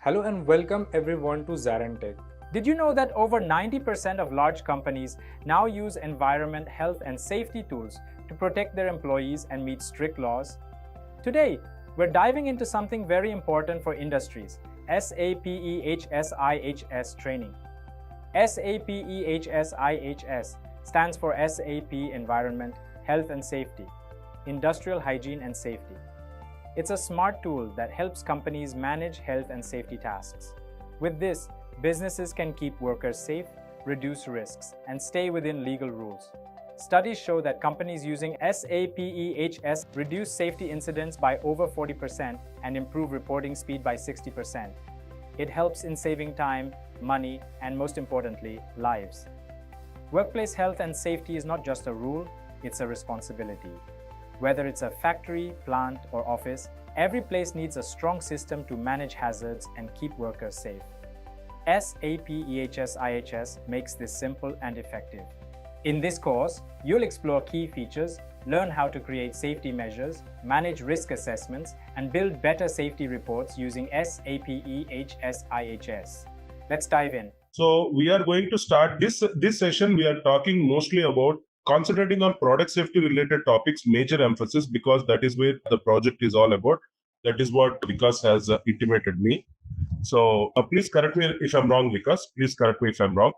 Hello and welcome everyone to ZaranTech. Did you know that over 90% of large companies now use environment, health and safety tools to protect their employees and meet strict laws? Today, we're diving into something very important for industries, SAP EHS IHS training. SAP EHS IHS stands for SAP Environment, Health and Safety, Industrial Hygiene and Safety. It's a smart tool that helps companies manage health and safety tasks. With this, businesses can keep workers safe, reduce risks, and stay within legal rules. Studies show that companies using SAP EHS reduce safety incidents by over 40% and improve reporting speed by 60%. It helps in saving time, money, and most importantly, lives. Workplace health and safety is not just a rule, it's a responsibility. Whether it's a factory, plant, or office, every place needs a strong system to manage hazards and keep workers safe. SAP EHS IHS makes this simple and effective. In this course, you'll explore key features, learn how to create safety measures, manage risk assessments, and build better safety reports using SAP EHS IHS. Let's dive in. So we are going to start this session. We are talking mostly about concentrating on product safety related topics, major emphasis, because that is where the project is all about. That is what Vikas has intimated me. So please correct me if I'm wrong, Vikas. Please correct me if I'm wrong.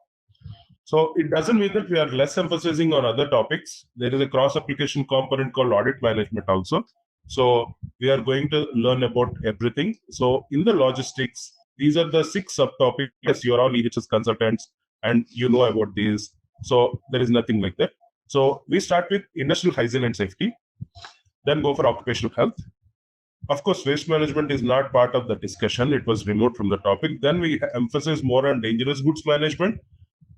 So it doesn't mean that we are less emphasizing on other topics. There is a cross-application component called audit management also. So we are going to learn about everything. So in the logistics, these are the 6 subtopics. Yes, you're all EHS consultants and you know about these. So there is nothing like that. So we start with industrial hygiene and safety, then go for occupational health. Of course, waste management is not part of the discussion. It was removed from the topic. Then we emphasize more on dangerous goods management,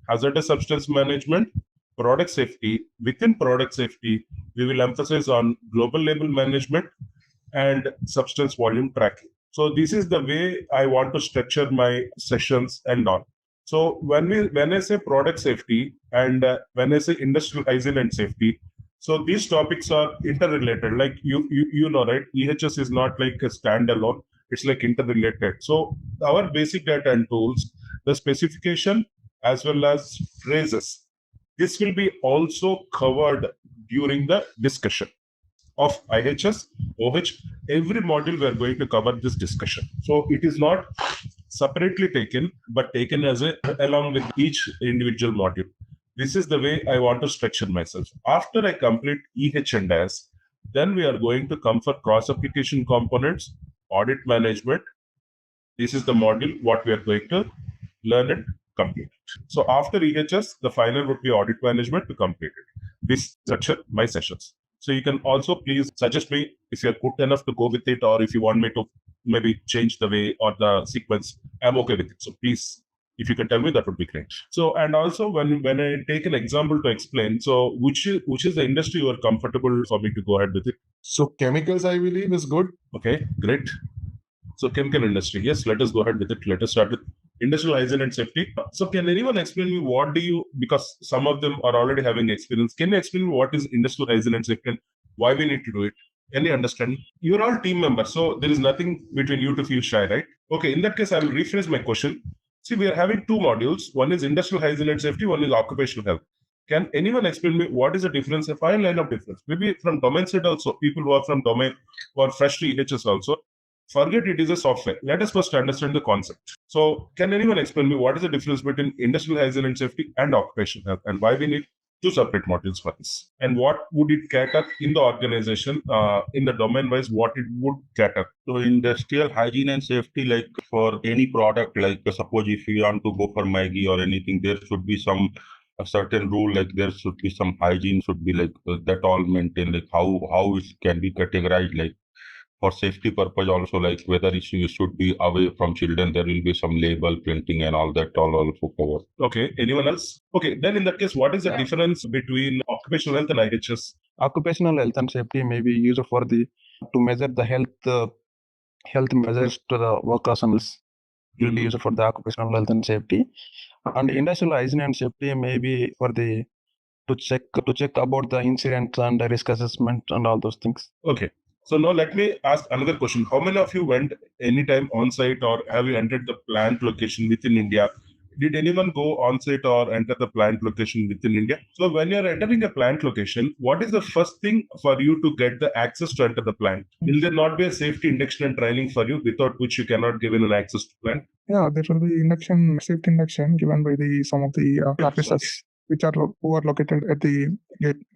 hazardous substance management, product safety. Within product safety, we will emphasize on global label management and substance volume tracking. So this is the way I want to structure my sessions and all. So when I say product safety and when I say industrial hygiene and safety, so these topics are interrelated. Like you know, right? EHS is not like a standalone. It's like interrelated. So our basic data and tools, the specification as well as phrases, this will be also covered during the discussion of IHS, OH. Every module we are going to cover this discussion. So it is not separately taken, but taken as along with each individual module. This is the way I want to structure myself. After I complete EH and S, then we are going to come for cross-application components, audit management. This is the module what we are going to learn and complete. So after EHS, the final would be audit management to complete it. This structure my sessions. So you can also please suggest me if you're good enough to go with it, or if you want me to maybe change the way or the sequence, I'm okay with it. So please, if you can tell me, that would be great. So, and also when I take an example to explain, so which is the industry you are comfortable for me to go ahead with it? So chemicals, I believe, is good. Okay, great. So chemical industry, yes, let us go ahead with it. Let us start with industrial hygiene and safety. So can anyone explain me because some of them are already having experience. Can you explain me what is industrial hygiene and safety and why we need to do it? Any understanding? You're all team members, so there is nothing between you to feel shy, right? Okay, in that case, I will rephrase my question. See, we are having 2 modules. One is industrial hygiene and safety, one is occupational health. Can anyone explain me what is the difference, a fine line of difference? Maybe from domain side also, people who are from domain who are fresh to EHS also. Forget it is a software. Let us first understand the concept. So can anyone explain me what is the difference between industrial hygiene and safety and occupational health, and why we need 2 separate modules for this? And what would it cater in the organization, in the domain wise, what it would cater? So industrial hygiene and safety, like for any product, like suppose if you want to go for Maggie or anything, there should be a certain rule, like there should be some hygiene should be like that all maintained, like how it can be categorized, like for safety purpose also, like whether it should be away from children, there will be some label printing and all that all also covered. Okay, anyone else? Okay, then in that case, what is the difference between occupational health and IHS? Occupational health and safety may be used to measure the health measures to the work personnels. Will be used for the occupational health and safety, and industrial hygiene and safety may be for to check about the incidents and the risk assessment and all those things. Okay. So now let me ask another question. How many of you went anytime on site or have you entered the plant location within India? Did anyone go on site or enter the plant location within India? So when you're entering a plant location, what is the first thing for you to get the access to enter the plant? Will there not be a safety induction and training for you without which you cannot give an access to plant? Yeah, there will be safety induction given by some of the officers who are located at the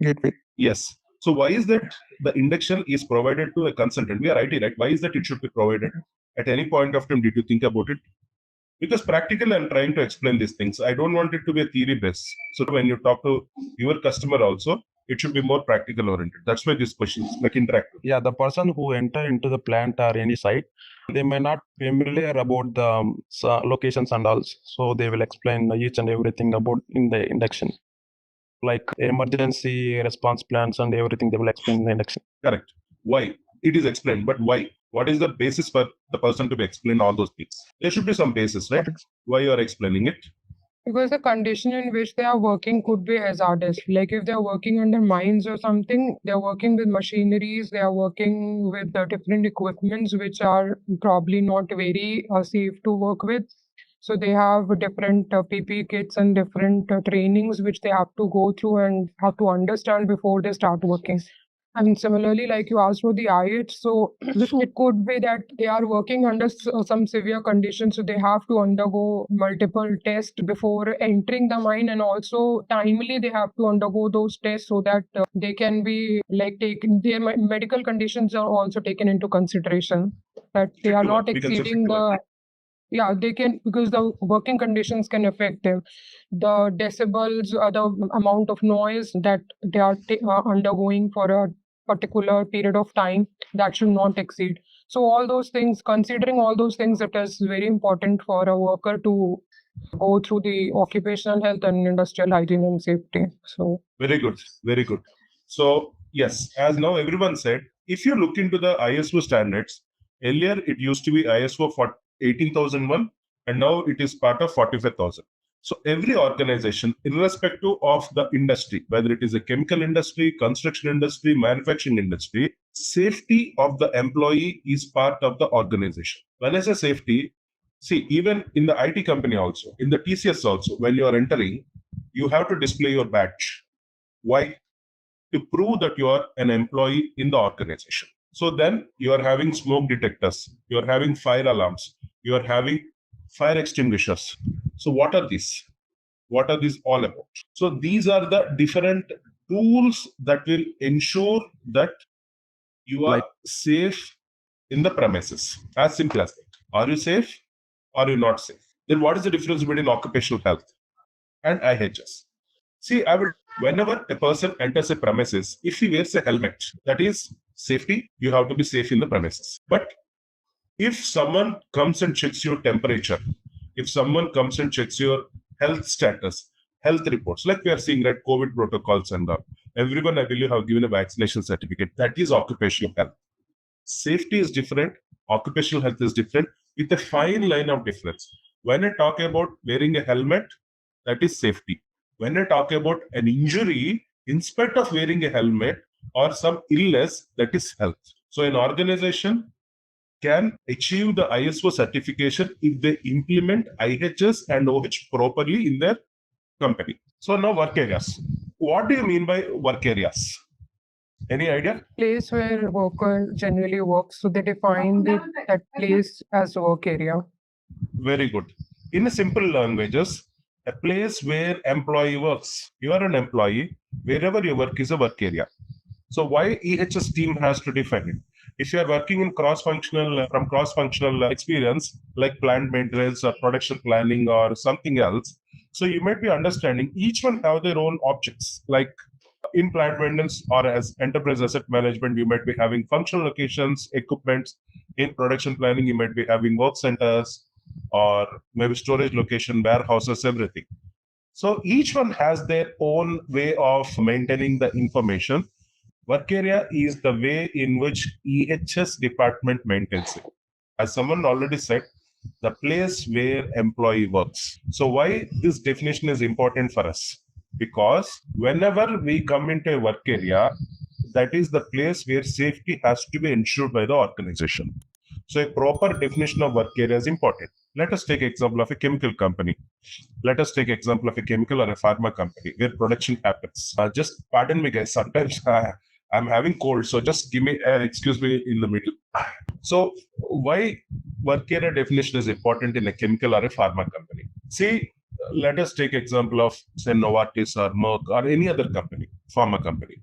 gateway. Yes. So why is that the induction is provided to a consultant? We are IT, right? Why is that it should be provided? At any point of time, did you think about it? Because practically, I'm trying to explain these things. I don't want it to be a theory based. So when you talk to your customer also, it should be more practical oriented. That's why this question is like interactive. Yeah, the person who enter into the plant or any site, they may not familiar about the locations and all. So they will explain each and everything about in the induction. Like emergency response plans and everything, they will explain in the induction. Correct. Why? It is explained, but why? What is the basis for the person to be explained all those things? There should be some basis, right? Why you are explaining it? Because the condition in which they are working could be hazardous. Like if they are working under mines or something, they are working with machineries, they are working with different equipments which are probably not very safe to work with. So they have different PPE kits and different trainings which they have to go through and have to understand before they start working. And similarly, like you asked for the IH, so it could be that they are working under some severe conditions, so they have to undergo multiple tests before entering the mine, and also timely they have to undergo those tests so that they can be like taken. Their medical conditions are also taken into consideration, that they are not exceeding the. Yeah, they can, because the working conditions can affect them. The decibels, the amount of noise that they are undergoing for a particular period of time, that should not exceed. So all those things, considering all those things, it is very important for a worker to go through the occupational health and industrial hygiene and safety. So very good, very good. So yes, as now everyone said, if you look into the ISO standards, earlier it used to be ISO for 18,001 and now it is part of 45,000. So every organization, irrespective of the industry, whether it is a chemical industry, construction industry, manufacturing industry, safety of the employee is part of the organization. When I say safety, see, even in the IT company also, in the TCS also, when you are entering, you have to display your badge. Why? To prove that you are an employee in the organization. So then you are having smoke detectors, you are having fire alarms, you are having fire extinguishers. So what are these? What are these all about? So these are the different tools that will ensure that you are safe in the premises. As simple as that. Are you safe? Are you not safe? Then what is the difference between occupational health and IHS? See, whenever a person enters a premises, if he wears a helmet, that is safety, you have to be safe in the premises. But if someone comes and checks your temperature, if someone comes and checks your health status, health reports, like we are seeing, right, COVID protocols and all, everyone, I believe, have given a vaccination certificate. That is occupational health. Safety is different. Occupational health is different, with a fine line of difference. When I talk about wearing a helmet, that is safety. When I talk about an injury, in spite of wearing a helmet or some illness, that is health. So an organization can achieve the ISO certification if they implement IHS and OH properly in their company. So now work areas. What do you mean by work areas? Any idea? Place where worker generally works, so they define that place as work area. Very good. In a simple languages, a place where employee works. You are an employee. Wherever you work is a work area. So why EHS team has to define it? If you are working in cross-functional experience, like plant maintenance or production planning or something else, so you might be understanding each one have their own objects. Like in plant maintenance or as enterprise asset management, you might be having functional locations, equipments. In production planning, you might be having work centers or maybe storage location, warehouses, everything. So each one has their own way of maintaining the information. Work area is the way in which EHS department maintains it. As someone already said, the place where employee works. So why this definition is important for us? Because whenever we come into a work area, that is the place where safety has to be ensured by the organization. So a proper definition of work area is important. Let us take example of a chemical company. Let us take example of a chemical or a pharma company where production happens. Just pardon me, guys. Sometimes I'm having cold, so just give me excuse me in the middle. So why work area definition is important in a chemical or a pharma company? See, let us take example of say Novartis or Merck or any other company, pharma company.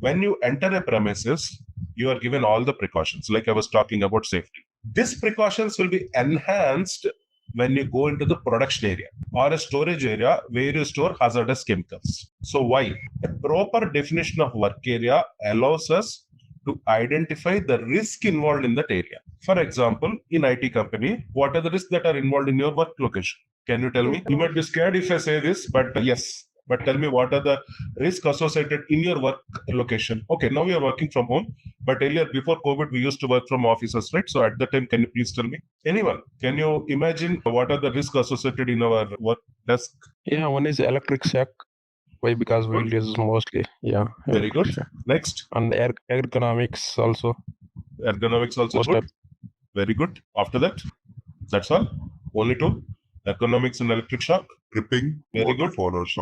When you enter a premises, you are given all the precautions, like I was talking about safety. These precautions will be enhanced when you go into the production area or a storage area where you store hazardous chemicals. So why? A proper definition of work area allows us to identify the risk involved in that area. For example, in IT company, what are the risks that are involved in your work location? Can you tell me? You might be scared if I say this, but yes. But tell me, what are the risks associated in your work location? Okay, now we are working from home, but earlier before COVID, we used to work from offices, right? So at that time, can you please tell me? Anyone, can you imagine what are the risks associated in our work desk? Yeah, one is electric shock. Why? Because we use mostly. Yeah. Very good. Shock. Next. And ergonomics also. Ergonomics also Most good. Very good. After that, that's all. Only two. Economics and electric shock. Tripping. Very good.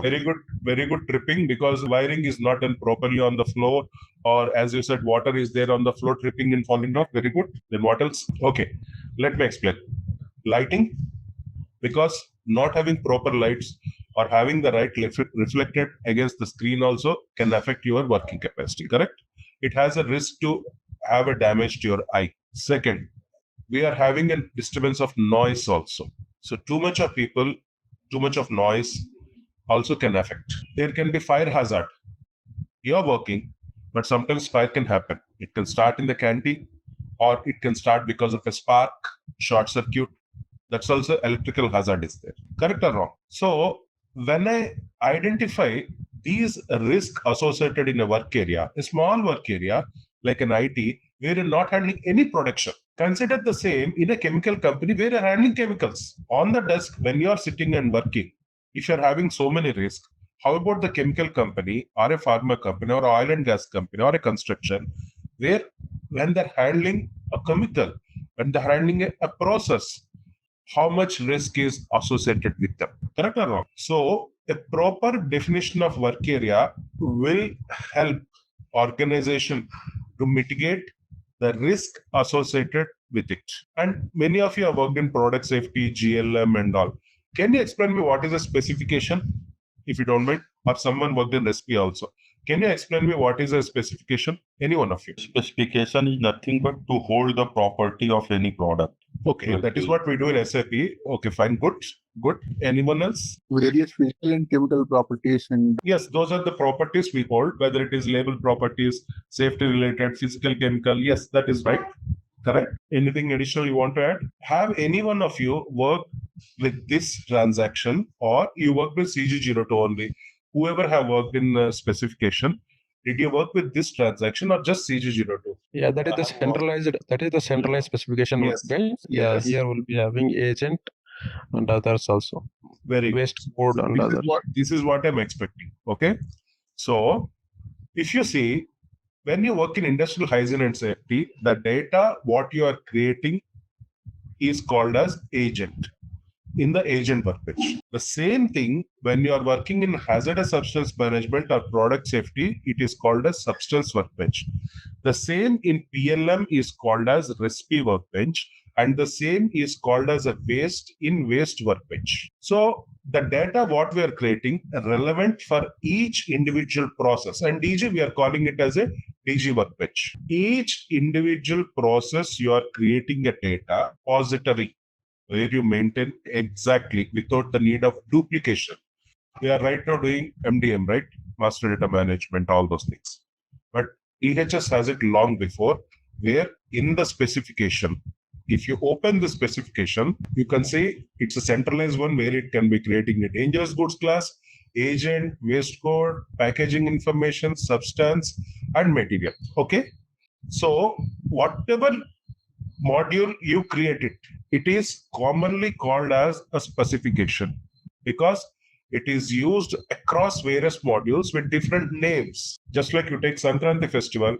Very good. Very good tripping, because wiring is not done properly on the floor, or as you said, water is there on the floor, tripping and falling off. Very good. Then what else? Okay, let me explain. Lighting, because not having proper lights or having the right reflected against the screen also can affect your working capacity. Correct? It has a risk to have a damage to your eye. Second, we are having a disturbance of noise also. So too much of people, too much of noise also can affect. There can be fire hazard. You're working, but sometimes fire can happen. It can start in the canteen, or it can start because of a spark, short circuit. That's also electrical hazard is there. Correct or wrong? So when I identify these risks associated in a work area, a small work area like an IT, where you're not handling any production. Consider the same in a chemical company where you're handling chemicals. On the desk, when you're sitting and working, if you're having so many risks, how about the chemical company or a pharma company or oil and gas company or a construction, where when they're handling a chemical, when they're handling a process, how much risk is associated with them? Correct or wrong? So a proper definition of work area will help organization to mitigate the risk associated with it. And many of you have worked in product safety, GLM and all. Can you explain me what is a specification, if you don't mind? Or someone worked in recipe also. Can you explain me what is a specification? Any one of you? Specification is nothing but to hold the property of any product. Okay, that is what we do in SAP. Okay, fine, good. Anyone else? Various physical and chemical properties and Yes, those are the properties we hold, whether it is label properties, safety related, physical, chemical. Yes, that is right. Correct. Anything additional you want to add? Have any one of you worked with this transaction, or you work with CG02 only? Whoever have worked in specification, did you work with this transaction or just CG02? Yeah, that is the centralized. That is the centralized specification. Yes. Workbench. Yeah, Yes. here we'll be having agent and others also. Very good. Waste board and This is others. this is what I'm expecting. Okay. So if you see, when you work in industrial hygiene and safety, the data what you are creating is called as agent in the agent workbench. The same thing when you are working in hazardous substance management or product safety, it is called as substance workbench. The same in PLM is called as recipe workbench, and the same is called as a waste in waste workbench. So the data what we are creating are relevant for each individual process, and DG we are calling it as a DG workbench. Each individual process you are creating a data repository where you maintain exactly without the need of duplication. We are right now doing MDM, right? Master data management, all those things. But EHS has it long before, where in the specification, if you open the specification, you can say it's a centralized one where it can be creating a dangerous goods class, agent, waste code, packaging information, substance, and material. Okay. So whatever module you created, it is commonly called as a specification, because it is used across various modules with different names. Just like you take Sankranti festival,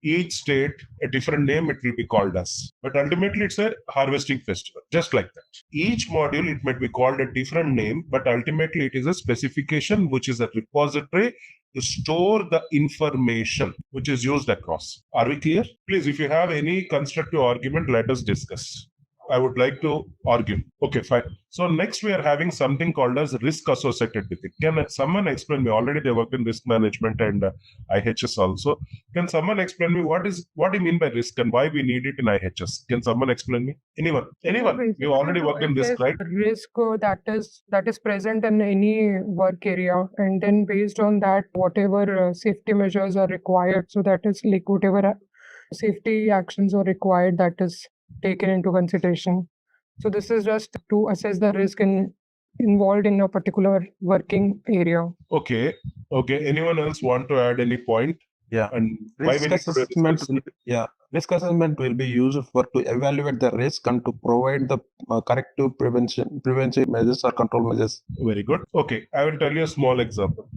each state, a different name it will be called as. But ultimately, it's a harvesting festival, just like that. Each module, it might be called a different name, but ultimately, it is a specification, which is a repository to store the information which is used across. Are we clear? Please, if you have any constructive argument, let us discuss. I would like to argue. Okay, fine. So next we are having something called as risk associated with it. Can someone explain me? Already they worked in risk management and IHS also. Can someone explain me what do you mean by risk and why we need it in IHS? Can someone explain me? Anyone? You already worked in risk, right? Risk that is present in any work area, and then based on that, whatever safety measures are required. So that is like whatever safety actions are required, that is taken into consideration. So this is just to assess the risk involved in a particular working area. Okay. Anyone else want to add any point? Yeah. And Risk assessment will be used to evaluate the risk and to provide the corrective preventive measures or control measures. Very good. Okay, I will tell you a small example.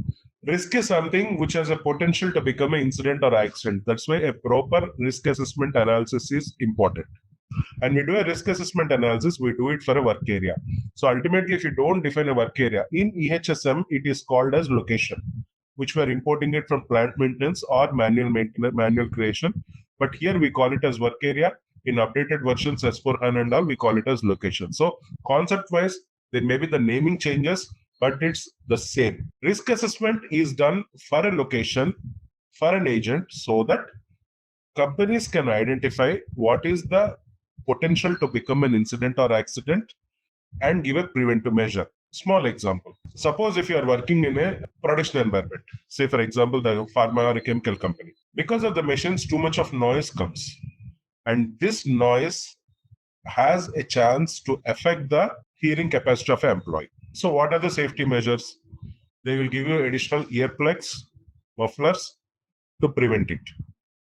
Risk is something which has a potential to become an incident or accident. That's why a proper risk assessment analysis is important. And we do a risk assessment analysis, we do it for a work area. So ultimately, if you don't define a work area, in EHSM, it is called as location, which we are importing it from plant maintenance or manual maintenance, manual creation. But here we call it as work area. In updated versions, S4HANA and all, we call it as location. So concept-wise, there may be the naming changes, but it's the same. Risk assessment is done for a location, for an agent, so that companies can identify what is the potential to become an incident or accident and give a preventive measure. Small example. Suppose if you are working in a production environment, say for example, the pharma or a chemical company, because of the machines, too much of noise comes. And this noise has a chance to affect the hearing capacity of an employee. So what are the safety measures? They will give you additional earplugs, mufflers to prevent it.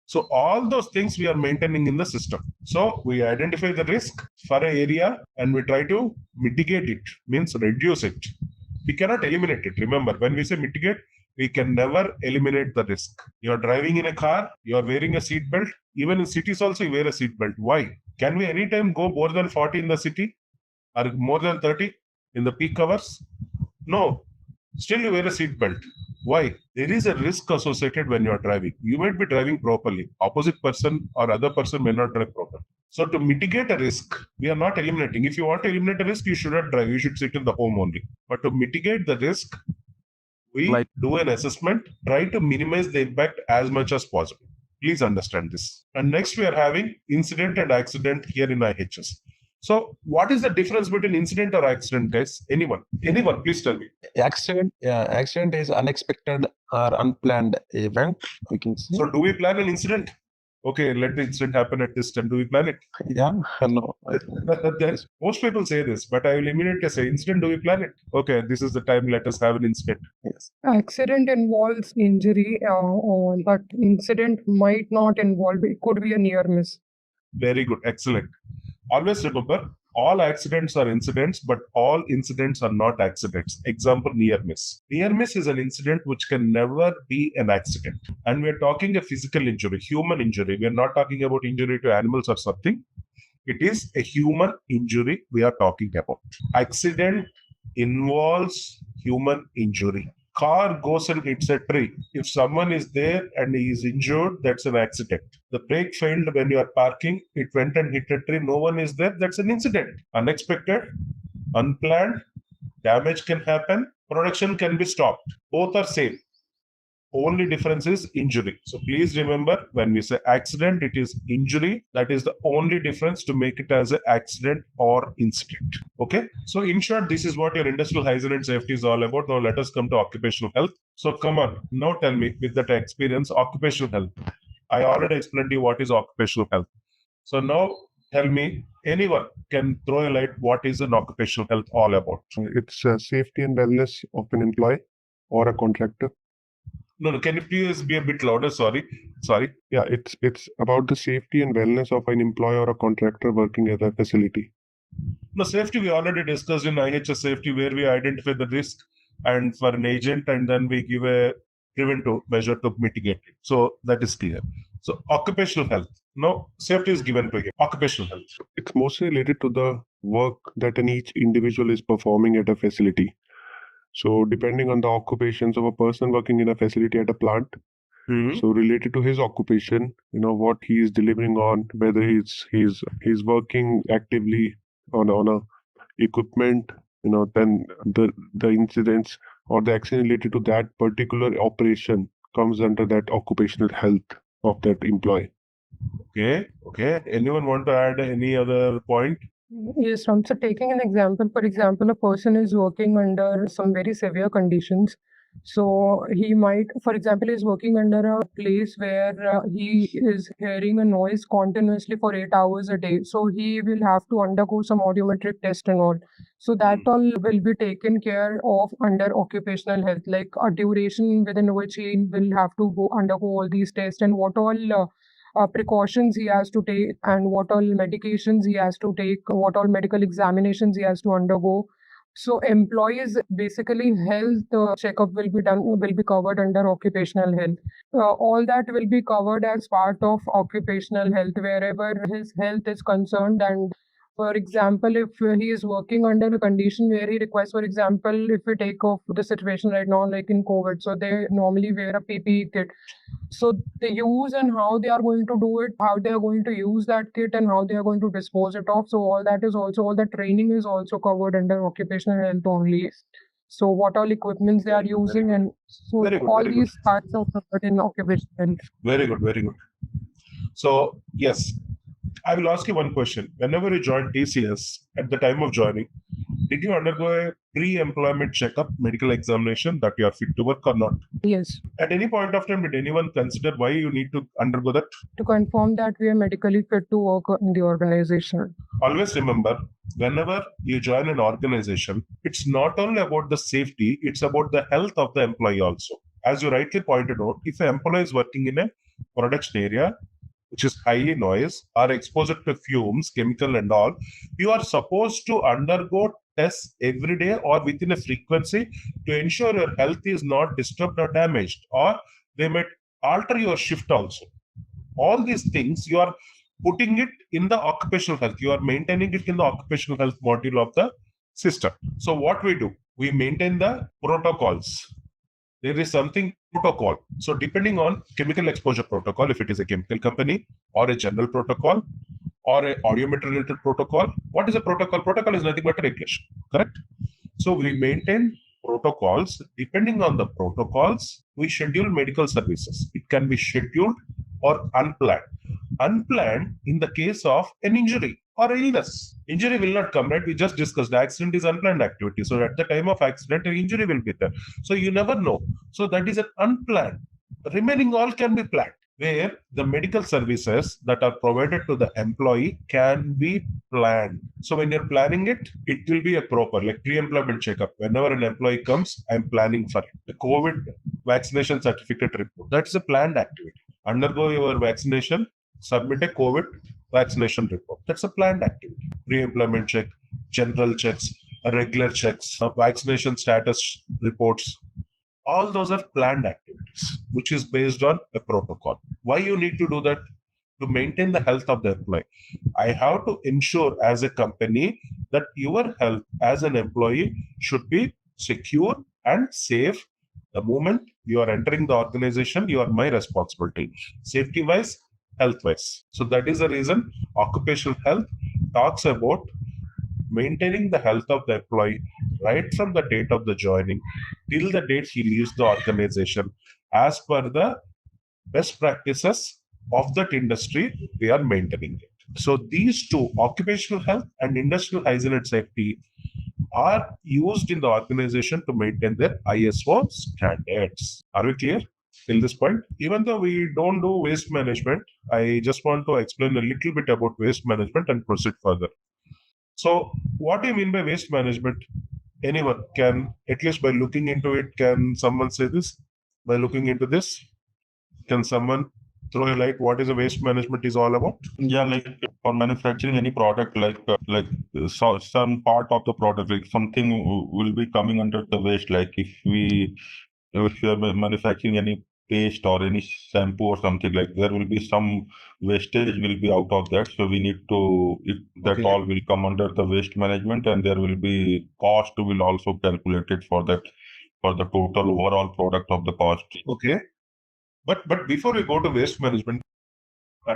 So all those things we are maintaining in the system. So we identify the risk for an area and we try to mitigate it, means reduce it. We cannot eliminate it. Remember, when we say mitigate, we can never eliminate the risk. You are driving in a car, you are wearing a seat belt. Even in cities also you wear a seat belt. Why? Can we anytime go more than 40 in the city or more than 30 in the peak hours? No. Still you wear a seat belt. Why? There is a risk associated when you are driving. You might be driving properly. Opposite person or other person may not drive properly. So to mitigate a risk, we are not eliminating. If you want to eliminate a risk, you should not drive. You should sit in the home only. But to mitigate the risk, we do an assessment, try to minimize the impact as much as possible. Please understand this. And next we are having incident and accident here in IHS. So what is the difference between incident or accident, guys? Anyone, please tell me. Accident is unexpected or unplanned event, we can say. So do we plan an incident? Okay, let the incident happen at this time. Do we plan it? Yeah, no. Most people say this, but I will immediately say, incident, do we plan it? Okay, this is the time, let us have an incident. Yes. Accident involves injury, but incident might not involve, it could be a near miss. Very good, excellent. Always remember, all accidents are incidents, but all incidents are not accidents. Example, near miss. Near miss is an incident which can never be an accident. And we're talking a physical injury, human injury. We're not talking about injury to animals or something. It is a human injury we are talking about. Accident involves human injury. Car goes and hits a tree. If someone is there and he is injured, that's an accident. The brake failed when you are parking, it went and hit a tree, no one is there, that's an incident. Unexpected, unplanned, damage can happen, production can be stopped. Both are same. Only difference is injury. So please remember, when we say accident, it is injury. That is the only difference to make it as an accident or incident. Okay. So in short, this is what your industrial hygiene and safety is all about. Now let us come to occupational health. So come on, now tell me with that experience, occupational health. I already explained to you what is occupational health. So now tell me, anyone can throw a light, what is an occupational health all about? It's safety and wellness of an employee or a contractor. No, can you please be a bit louder? Sorry. Yeah, it's about the safety and wellness of an employee or a contractor working at a facility. No, safety we already discussed in IHS safety, where we identify the risk and for an agent, and then we give a preventive measure to mitigate it. So that is clear. So occupational health. No, safety is given to you. Occupational health. It's mostly related to the work that each individual is performing at a facility. So depending on the occupations of a person working in a facility at a plant, so related to his occupation, what he is delivering on, whether he's working actively on a equipment, then the incidents or the accident related to that particular operation comes under that occupational health of that employee. Okay. Anyone want to add any other point? Yes, Ram. So taking an example, for example, a person is working under some very severe conditions. So he might, for example, is working under a place where he is hearing a noise continuously for 8 hours a day. So he will have to undergo some audiometric test and all. So that all will be taken care of under occupational health, like a duration within which he will have to go undergo all these tests and what all precautions he has to take and what all medications he has to take, what all medical examinations he has to undergo. So employees basically health checkup will be covered under occupational health. All that will be covered as part of occupational health wherever his health is concerned. And for example, if he is working under a condition where he requires, for example, if we take off the situation right now, like in COVID, so they normally wear a PPE kit. So the use and how they are going to do it, how they are going to use that kit and how they are going to dispose it off. So all the training is also covered under occupational health only. So what all equipments they are using and so all these parts are covered in occupational health. Very good. So yes, I will ask you one question. Whenever you joined TCS, at the time of joining, did you undergo a pre-employment checkup, medical examination that you are fit to work or not? Yes. At any point of time, did anyone consider why you need to undergo that? To confirm that we are medically fit to work in the organization. Always remember, whenever you join an organization, it's not only about the safety, it's about the health of the employee also. As you rightly pointed out, if an employee is working in a production area, which is highly noise or exposed to fumes, chemical and all, you are supposed to undergo tests every day or within a frequency to ensure your health is not disturbed or damaged, or they might alter your shift also. All these things, you are putting it in the occupational health. You are maintaining it in the occupational health module of the system. So what we do, we maintain the protocols. There is something protocol. So depending on chemical exposure protocol, if it is a chemical company or a general protocol or a audiometer related protocol, what is a protocol? Protocol is nothing but a regulation, correct? So we maintain protocols. Depending on the protocols, we schedule medical services. It can be scheduled or unplanned. Unplanned in the case of an injury or illness. Injury will not come, right? We just discussed the accident is unplanned activity. So at the time of accident, an injury will be there. So you never know. So that is an unplanned. The remaining all can be planned, where the medical services that are provided to the employee can be planned. So when you're planning it, it will be a proper, like pre-employment checkup. Whenever an employee comes, I'm planning for it. The COVID vaccination certificate report. That's a planned activity. Undergo your vaccination, submit a COVID vaccination report. That's a planned activity. Pre-employment check, general checks, regular checks, vaccination status reports. All those are planned activities, which is based on a protocol. Why you need to do that? To maintain the health of the employee. I have to ensure as a company that your health as an employee should be secure and safe. The moment you are entering the organization, you are my responsibility. Safety-wise, health-wise. So that is the reason occupational health talks about maintaining the health of the employee right from the date of the joining till the date he leaves the organization as per the best practices of that industry. We are maintaining it. So these two, occupational health and industrial hygiene and safety, are used in the organization to maintain their ISO standards. Are we clear till this point? Even though we don't do waste management, I just want to explain a little bit about waste management and proceed further. So what do you mean by waste management? Anyone can, at least by looking into it, can someone say this? By looking into this, can someone throw a light what is a waste management is all about? Yeah, like for manufacturing any product, so some part of the product, like something will be coming under the waste. Like if you are manufacturing any paste or any shampoo or something, like there will be some wastage will be out of that. So we need to, that Okay. all will come under the waste management, and there will be cost will also calculated for that, for the total overall product of the cost. Okay. But before we go to waste management,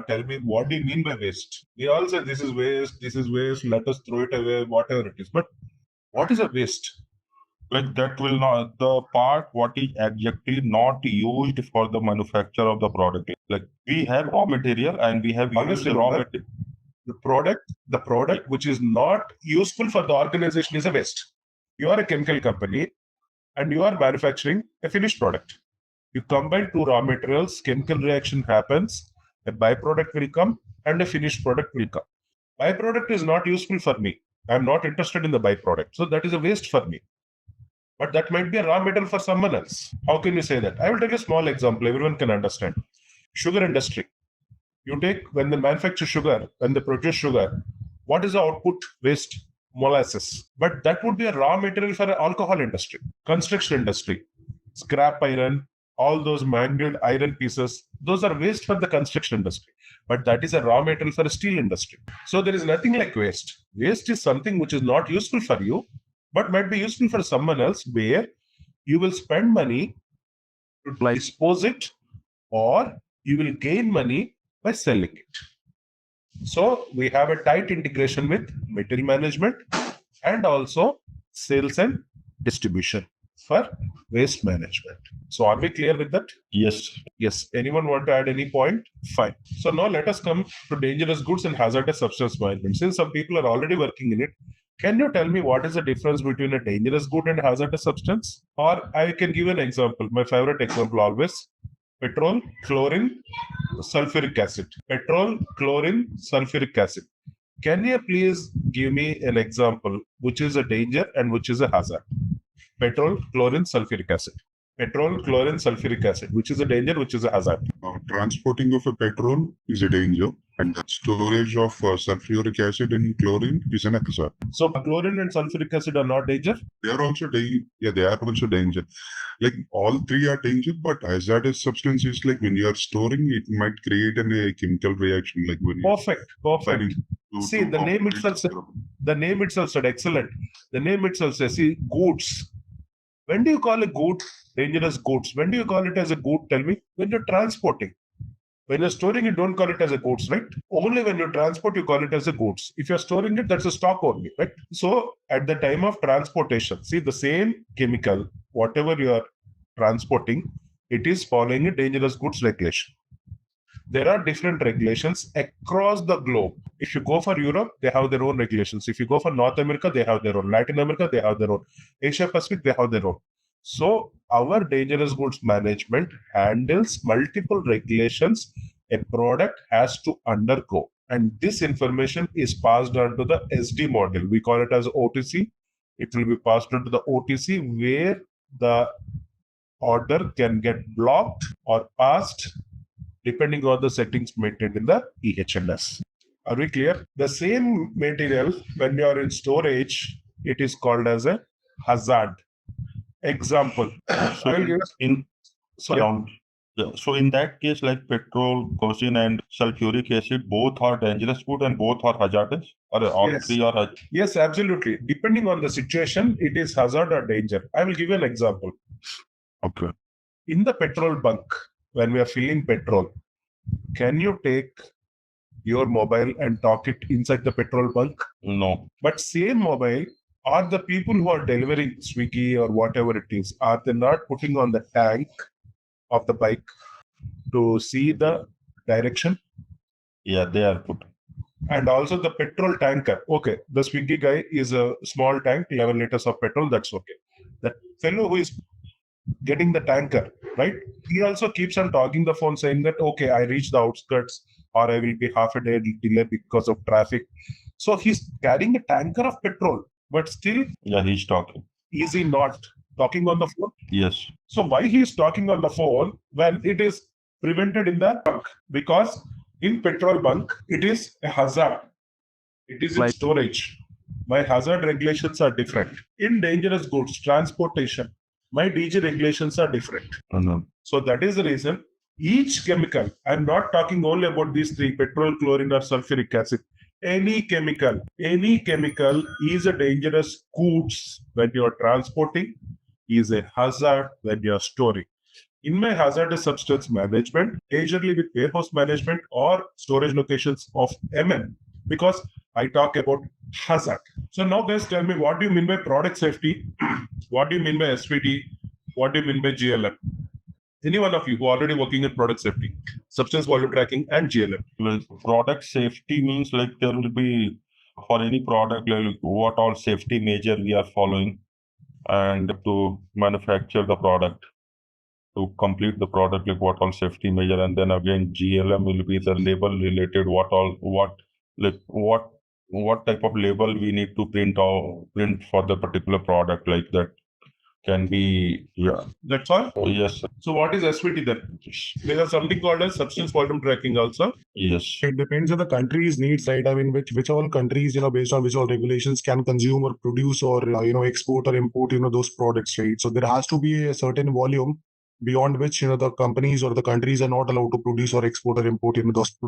tell me, what do you mean by waste? We all say this is waste, let us throw it away, whatever it is. But what is a waste? Like that will not, the part what is exactly not used for the manufacture of the product. Like we have raw material and we have Honestly, used raw brother, material. The product which is not useful for the organization is a waste. You are a chemical company and you are manufacturing a finished product. You combine two raw materials, chemical reaction happens, a byproduct will come and a finished product will come. Byproduct is not useful for me. I'm not interested in the byproduct. So that is a waste for me. But that might be a raw material for someone else. How can you say that? I will take a small example. Everyone can understand. Sugar industry. You take, when they manufacture sugar, when they produce sugar, what is the output? Waste, molasses. But that would be a raw material for the alcohol industry, construction industry, scrap iron, all those mangled iron pieces. Those are waste for the construction industry. But that is a raw material for the steel industry. So there is nothing like waste. Waste is something which is not useful for you, but might be useful for someone else, where you will spend money to dispose it, or you will gain money by selling it. So we have a tight integration with material management and also sales and distribution for waste management. So are we clear with that? Yes. Yes. Anyone want to add any point? Fine. So now let us come to dangerous goods and hazardous substance management. Since some people are already working in it, can you tell me what is the difference between a dangerous good and hazardous substance? Or I can give an example. My favorite example always: petrol, chlorine, sulfuric acid. Petrol, chlorine, sulfuric acid. Can you please give me an example which is a danger and which is a hazard? Petrol, chlorine, sulfuric acid. Petrol, chlorine, sulfuric acid. Which is a danger, which is a hazard? Transporting of a petrol is a danger, and the storage of sulfuric acid and chlorine is an hazard. So chlorine and sulfuric acid are not danger? They are also they are also danger. Like all three are danger, but hazardous substance is like when you are storing, it might create a chemical reaction. Like when Perfect. See, the name itself said excellent. The name itself says, see, goods. When do you call a good dangerous goods? When do you call it as a good? Tell me. When you're transporting. When you're storing, you don't call it as a goods, right? Only when you transport, you call it as a goods. If you're storing it, that's a stock only, right? So at the time of transportation, see, the same chemical, whatever you are transporting, it is following a dangerous goods regulation. There are different regulations across the globe. If you go for Europe, they have their own regulations. If you go for North America, they have their own. Latin America, they have their own. Asia Pacific, they have their own. So our dangerous goods management handles multiple regulations a product has to undergo. And this information is passed on to the SD model. We call it as OTC. It will be passed on to the OTC, where the order can get blocked or passed depending on the settings maintained in the EHS. Are we clear? The same material, when you are in storage, it is called as a hazard. Example. So in that case, like petrol, kerosene, and sulfuric acid, both are dangerous good and both are hazardous, or all three are hazardous? Yes, absolutely. Depending on the situation, it is hazard or danger. I will give you an example. Okay. In the petrol bunk, when we are filling petrol, can you take your mobile and talk it inside the petrol bunk? No. But same mobile, are the people who are delivering Swiggy or whatever it is, are they not putting on the tank of the bike to see the direction? Yeah, they are put. And also the petrol tanker. Okay, the Swiggy guy is a small tank, 11 liters of petrol, that's okay. That fellow who is getting the tanker, right? He also keeps on talking the phone saying that, okay, I reached the outskirts, or I will be half a day delay because of traffic. So he's carrying a tanker of petrol, but still, yeah, he's talking. Is he not talking on the phone? Yes. So why he is talking on the phone when it is prevented in the bunk, because in petrol bunk, it is a hazard. It is in storage. My hazard regulations are different. In dangerous goods, transportation, my DG regulations are different. So that is the reason each chemical, I'm not talking only about these three, petrol, chlorine, or sulfuric acid. Any chemical is a dangerous goods when you're transporting, is a hazard when you're storing. In my hazardous substance management, majorly with warehouse management or storage locations of because I talk about hazard. So now guys, tell me, what do you mean by product safety? What do you mean by SVT? What do you mean by GLM? Any one of you who are already working in product safety, substance volume tracking, and GLM. Like product safety means like there will be for any product like what all safety measure we are following, and to manufacture the product, to complete the product, like what all safety measure, and then again GLM will be the label related, what type of label we need to print for the particular product, like that can be, yeah. That's all? Yes, sir. So what is SVT then? There is something called as substance volume tracking also. Yes. It depends on the country's needs, right? I mean, which all countries, based on which all regulations can consume or produce or, export or import, those products, right? So there has to be a certain volume beyond which, the companies or the countries are not allowed to produce or export or import,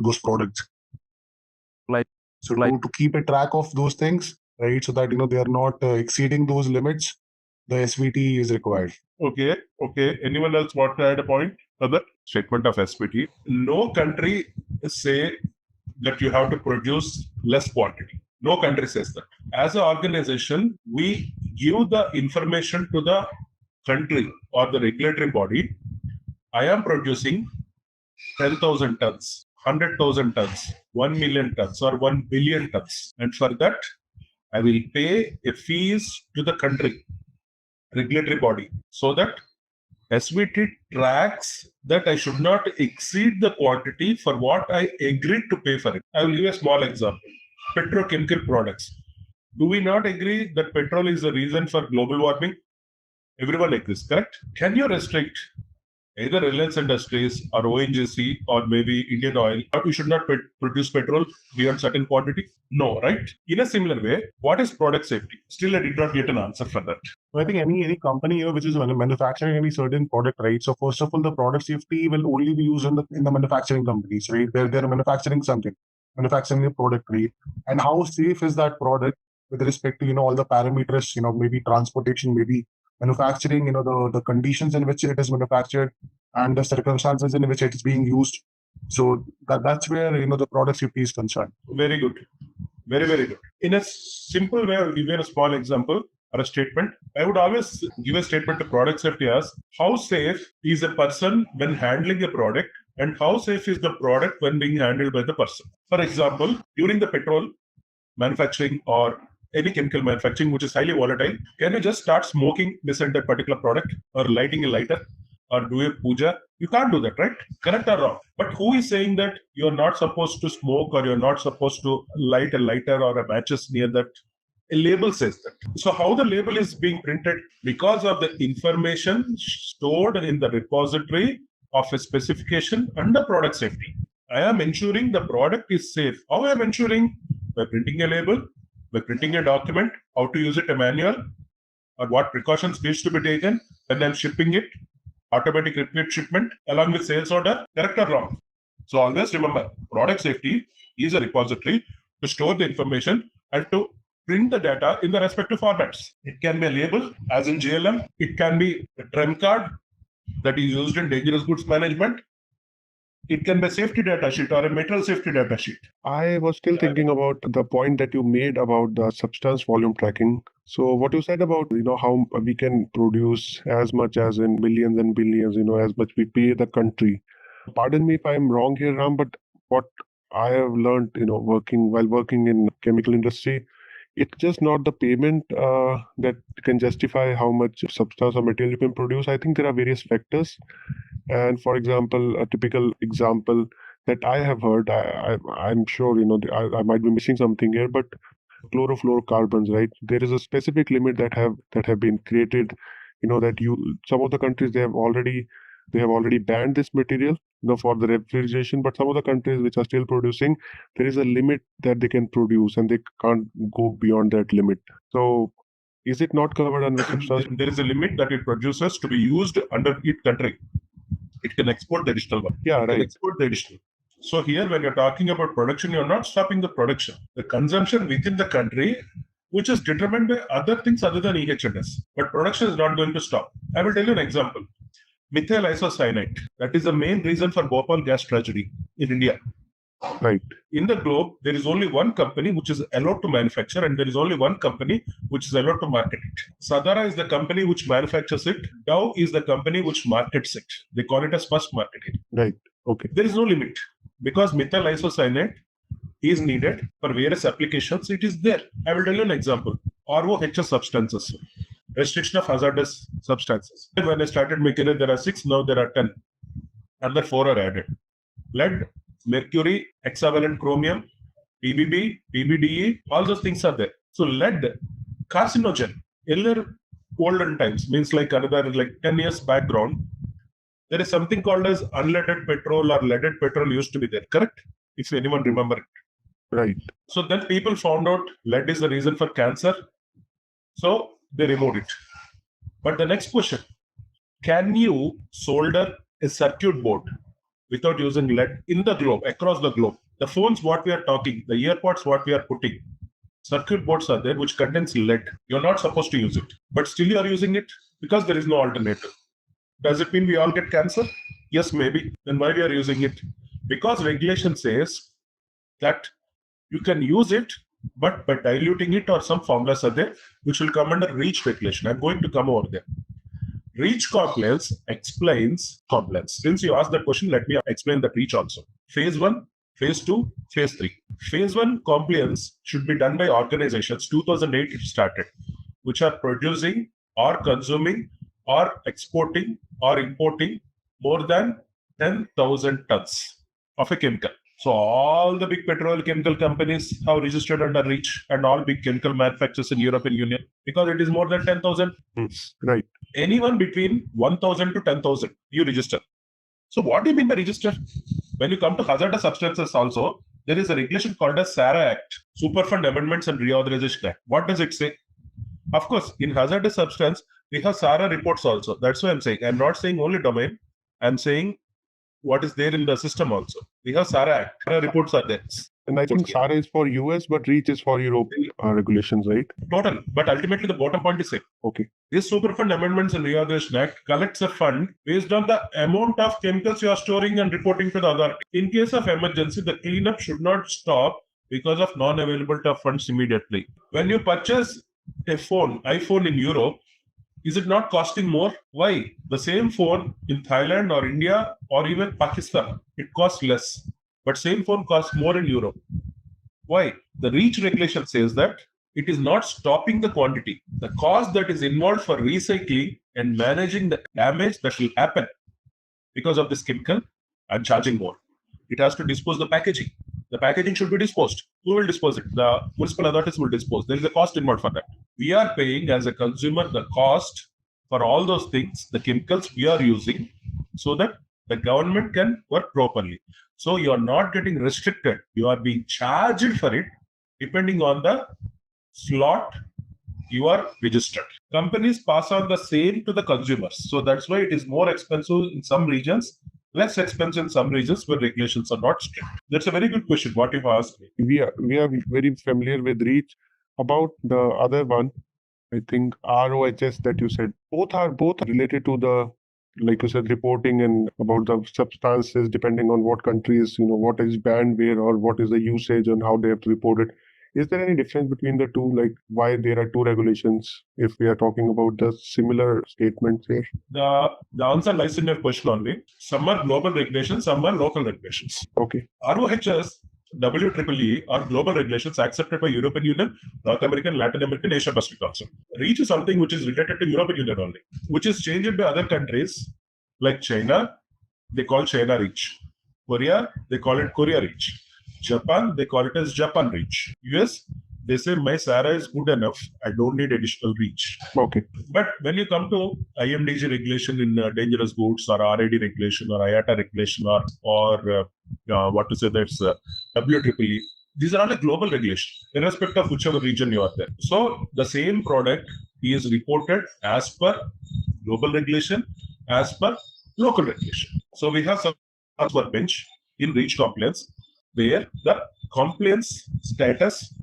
those products. To keep a track of those things, right? So that, they are not exceeding those limits, the SVT is required. Okay. Anyone else want to add a point? Other statement of SVT. No country say that you have to produce less quantity. No country says that. As an organization, we give the information to the country or the regulatory body. I am producing 10,000 tons, 100,000 tons, 1 million tons, or 1 billion tons. And for that, I will pay a fees to the country regulatory body, so that SVT tracks that I should not exceed the quantity for what I agreed to pay for it. I will give a small example. Petrochemical products. Do we not agree that petrol is the reason for global warming? Everyone agrees, correct? Can you restrict either Reliance Industries or ONGC or maybe Indian Oil, or we should not produce petrol beyond certain quantity? No, right? In a similar way, what is product safety? Still, I did not get an answer for that. So I think any company which is manufacturing any certain product, right? So first of all, the product safety will only be used in the manufacturing companies, right? They're manufacturing something, manufacturing a product, right? And how safe is that product with respect to all the parameters, maybe transportation, maybe manufacturing, the conditions in which it is manufactured and the circumstances in which it is being used. So that's where the product safety is concerned. Very good. Very, very good. In a simple way, I'll give you a small example or a statement. I would always give a statement to product safety as how safe is a person when handling a product, and how safe is the product when being handled by the person. For example, during the petrol manufacturing or any chemical manufacturing, which is highly volatile, can you just start smoking beside that particular product or lighting a lighter or do a puja? You can't do that, right? Correct or wrong? But who is saying that you're not supposed to smoke or you're not supposed to light a lighter or a matches near that? A label says that. So how the label is being printed? Because of the information stored in the repository of a specification under product safety. I am ensuring the product is safe. How I am ensuring? By printing a label, by printing a document, how to use it, a manual, or what precautions needs to be taken when I'm shipping it, automatic repeat shipment along with sales order, correct or wrong? So always remember, product safety is a repository to store the information and to print the data in the respective formats. It can be a label, as in GLM. It can be a trem card that is used in dangerous goods management. It can be a safety data sheet or a material safety data sheet. I was still thinking about the point that you made about the substance volume tracking. So what you said about, how we can produce as much as in billions and billions, as much we pay the country. Pardon me if I'm wrong here, Ram, but what I have learned, while working in chemical industry, it's just not the payment that can justify how much substance or material you can produce. I think there are various factors. And for example, a typical example that I have heard, I'm sure, I might be missing something here, but chlorofluorocarbons, right? There is a specific limit that have been created, that some of the countries, they have already they have already banned this material, for the refrigeration. But some of the countries which are still producing, there is a limit that they can produce, and they can't go beyond that limit. So, is it not covered under substance? There is a limit that it produces to be used under each country. It can export the additional one. Yeah, It can right. export the additional. So here, when you're talking about production, you're not stopping the production. The consumption within the country, which is determined by other things other than EHS. But production is not going to stop. I will tell you an example. Methyl isocyanate. That is the main reason for Bhopal gas tragedy in India. Right. In the globe, there is only one company which is allowed to manufacture, and there is only one company which is allowed to market it. Sadara is the company which manufactures it. Dow is the company which markets it. They call it as first marketing. Right. Okay. There is no limit because methyl isocyanate is needed for various applications. It is there. I will tell you an example. ROHS substances. Restriction of hazardous substances. When I started making it, there are 6, now there are 10. Another 4 are added. Lead, mercury, hexavalent chromium, PBB, PBDE, all those things are there. So lead, carcinogen, earlier olden times, means like another 10 years background, there is something called as unleaded petrol or leaded petrol used to be there, correct? If anyone remember it. Right. So then people found out lead is the reason for cancer. So they removed it. But the next question, can you solder a circuit board without using lead in the globe, across the globe? The phones, what we are talking, the earpods, what we are putting, circuit boards are there which contains lead. You're not supposed to use it, but still you are using it because there is no alternative. Does it mean we all get cancer? Yes, maybe. Then why we are using it? Because regulation says that you can use it, but by diluting it or some formulas are there, which will come under REACH regulation. I'm going to come over there. REACH compliance explains compliance. Since you asked that question, let me explain that REACH also. Phase 1, Phase 2, Phase 3. Phase 1 compliance should be done by organizations, 2008 it started, which are producing or consuming or exporting or importing more than 10,000 tons of a chemical. So all the big petrochemical companies have registered under REACH, and all big chemical manufacturers in European Union, because it is more than 10,000. Right. Anyone between 1,000 to 10,000, you register. So what do you mean by register? When you come to hazardous substances also, there is a regulation called as SARA Act, Superfund Amendments and Reauthorization Act. What does it say? Of course, in hazardous substance, we have SARA reports also. That's why I'm saying. I'm not saying only domain. I'm saying what is there in the system also. We have SARA Act. SARA reports are there. And I think SARA is for US, but REACH is for Europe regulations, right? Total. But ultimately, the bottom point is same. Okay. This Superfund Amendments and Reauthorization Act collects a fund based on the amount of chemicals you are storing and reporting to the authority. In case of emergency, the cleanup should not stop because of non-availability of funds immediately. When you purchase a phone, iPhone in Europe, is it not costing more? Why? The same phone in Thailand or India or even Pakistan, it costs less. But same phone costs more in Europe. Why? The REACH regulation says that it is not stopping the quantity. The cost that is involved for recycling and managing the damage that will happen because of this chemical, I'm charging more. It has to dispose the packaging. The packaging should be disposed. Who will dispose it? The municipal authorities will dispose. There is a cost involved for that. We are paying as a consumer the cost for all those things, the chemicals we are using, so that the government can work properly. So you are not getting restricted. You are being charged for it depending on the slot you are registered. Companies pass on the same to the consumers. So that's why it is more expensive in some regions, less expensive in some regions where regulations are not strict. That's a very good question. What you've asked me. We are very familiar with REACH. About the other one, I think ROHS that you said, both are related to the, like you said, reporting and about the substances depending on what countries, what is banned where or what is the usage and how they have to report it. Is there any difference between the two, like why there are two regulations if we are talking about the similar statements here? The answer lies in your question only. Some are global regulations, some are local regulations. Okay. ROHS, WEEE are global regulations accepted by European Union, North American, Latin American, Asia Pacific also. REACH is something which is related to European Union only, which is changed by other countries like China, they call China REACH. Korea, they call it Korea REACH. Japan, they call it as Japan REACH. US, They say my SARA is good enough. I don't need additional reach. Okay. But when you come to IMDG regulation in dangerous goods or RAD regulation or IATA regulation or what to say, that's WEEE, these are all a global regulation, irrespective of whichever region you are there. So the same product is reported as per global regulation, as per local regulation. So we have some bench in reach compliance where the compliance status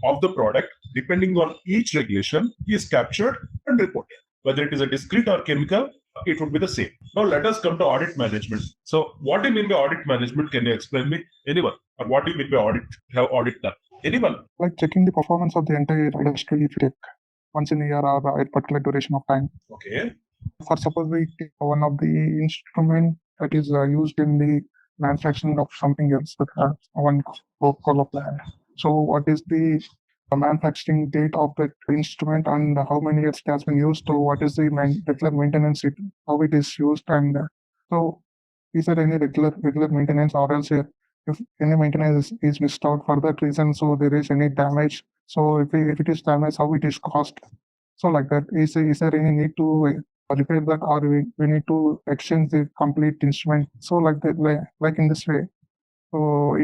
of the product, depending on each regulation, is captured and reported. Whether it is a discrete or chemical, it would be the same. Now let us come to audit management. So what do you mean by audit management? Can you explain me? Anyone? Or what do you mean by audit? Have audit done? Anyone? Like checking the performance of the entire industry if you take once in a year or a particular duration of time. Okay. For suppose we take one of the instrument that is used in the manufacturing of something else, but one Coca-Cola plant. So what is the manufacturing date of that instrument and how many years it has been used? So what is the regular maintenance, how it is used, and so is there any regular maintenance, or else if any maintenance is missed out for that reason, so there is any damage. So if it is damaged, how it is cost? So like that, is there any need to repair that, or we need to exchange the complete instrument? So like that, like in this way. So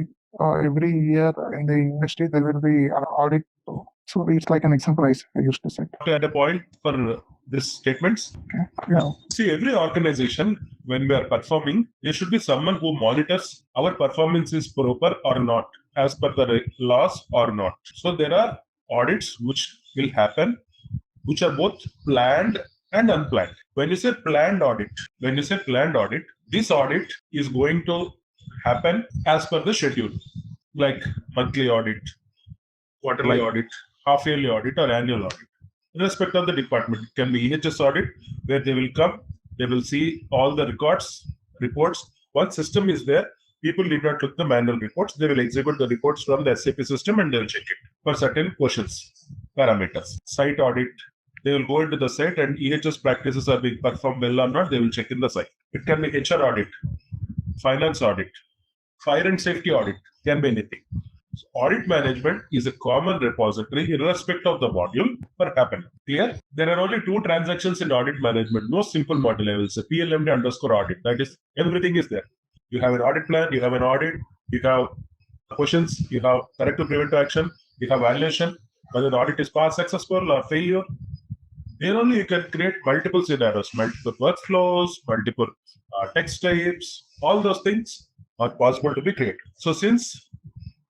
every year in the industry there will be an audit. So it's like an example I used to say. To add a point for this statements. Okay. Yeah. See, every organization, when we are performing, there should be someone who monitors our performance is proper or not, as per the laws or not. So there are audits which will happen, which are both planned and unplanned. When you say planned audit, this audit is going to happen as per the schedule, like monthly audit, quarterly audit, half-yearly audit, or annual audit. In respect of the department, it can be EHS audit, where they will come, they will see all the reports. Once system is there, people need not look the manual reports. They will execute the reports from the SAP system and they will check it for certain questions, parameters. Site audit, they will go into the site and EHS practices are being performed well or not, they will check in the site. It can be HR audit, finance audit, fire and safety audit, can be anything. So audit management is a common repository irrespective of the module for happening. Clear? There are only two transactions in audit management. No simple module. I will say PLMD_audit. That is, everything is there. You have an audit plan, you have an audit, you have questions, you have corrective preventive action, you have valuation, whether the audit is passed, successful or failure. There only you can create multiple scenarios, multiple workflows, multiple text types. All those things are possible to be created. So since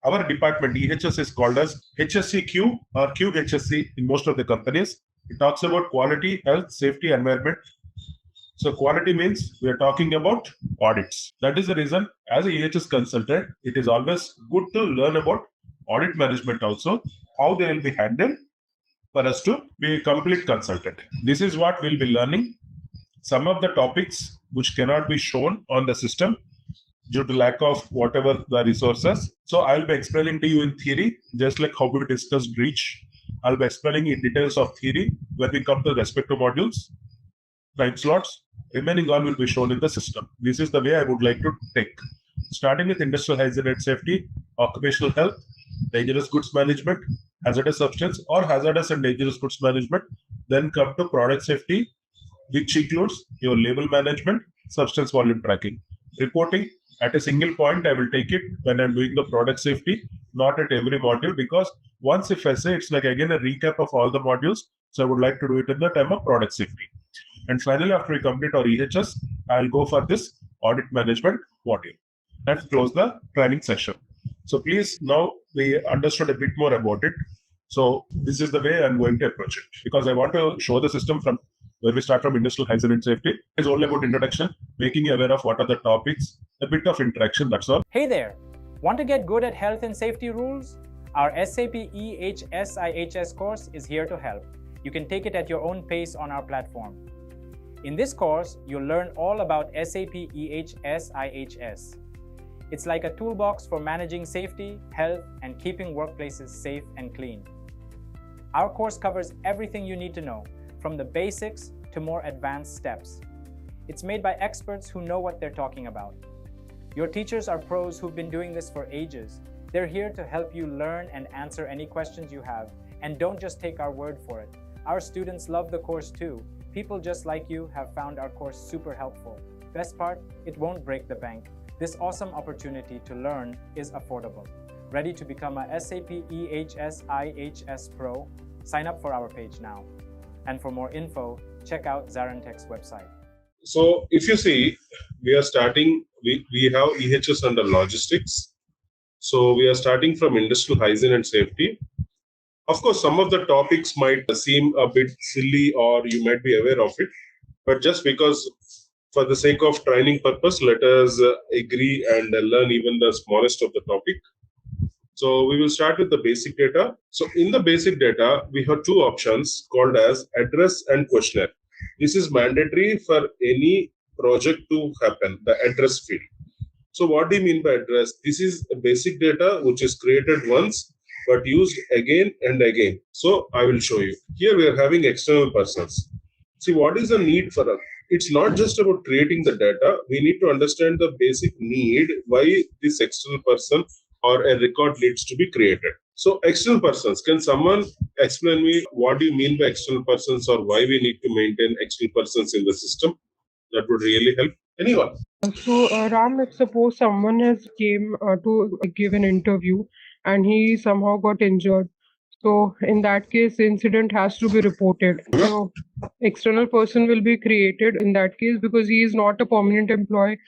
our department, EHS, is called as HSCQ or QHSC in most of the companies, it talks about quality, health, safety, environment. So quality means we are talking about audits. That is the reason, as a EHS consultant, it is always good to learn about audit management also, how they will be handled for us to be a complete consultant. This is what we'll be learning. Some of the topics which cannot be shown on the system due to lack of whatever the resources. So I'll be explaining to you in theory, just like how we discussed reach. I'll be explaining in details of theory when we come to the respective modules, time slots. Remaining all will be shown in the system. This is the way I would like to take. Starting with industrial hygiene and safety, occupational health, dangerous goods management, hazardous substance or hazardous and dangerous goods management, then come to product safety, which includes your label management, substance volume tracking, reporting. At a single point, I will take it when I'm doing the product safety, not at every module, because once if I say, it's like again a recap of all the modules. So I would like to do it in the time of product safety. And finally, after we complete our EHS, I'll go for this audit management module and close the training session. So please, now we understood a bit more about it. So this is the way I'm going to approach it, because I want to show the system from where we start from industrial hygiene and safety. It's only about introduction, making you aware of what are the topics, a bit of interaction, that's all. Hey there! Want to get good at health and safety rules? Our SAP EHS IHS course is here to help. You can take it at your own pace on our platform. In this course, you'll learn all about SAP EHS IHS. It's like a toolbox for managing safety, health, and keeping workplaces safe and clean. Our course covers everything you need to know, from the basics to more advanced steps. It's made by experts who know what they're talking about. Your teachers are pros who've been doing this for ages, They're here to help you learn and answer any questions you have. And don't just take our word for it. Our students love the course too. People just like you have found our course super helpful. Best part, it won't break the bank. This awesome opportunity to learn is affordable. Ready to become a SAP EHS IHS Pro? Sign up for our page now. And for more info, check out ZaranTech's website. So if you see, we are starting, we have EHS under logistics. So we are starting from industrial hygiene and safety. Of course, some of the topics might seem a bit silly or you might be aware of it, but just because for the sake of training purpose, let us agree and learn even the smallest of the topic. So we will start with the basic data. So in the basic data, we have two options called as address and questionnaire. This is mandatory for any project to happen, the address field. So what do you mean by address? This is a basic data which is created once but used again and again. So I will show you. Here we are having external persons. See, what is the need for us? It's not just about creating the data. We need to understand the basic need why this external person or a record needs to be created. So external persons, can someone explain me what do you mean by external persons or why we need to maintain external persons in the system? That would really help. Anyone? So, Ram, if suppose someone has came to give an interview and he somehow got injured, so in that case, the incident has to be reported. So, external person will be created in that case because he is not a permanent employee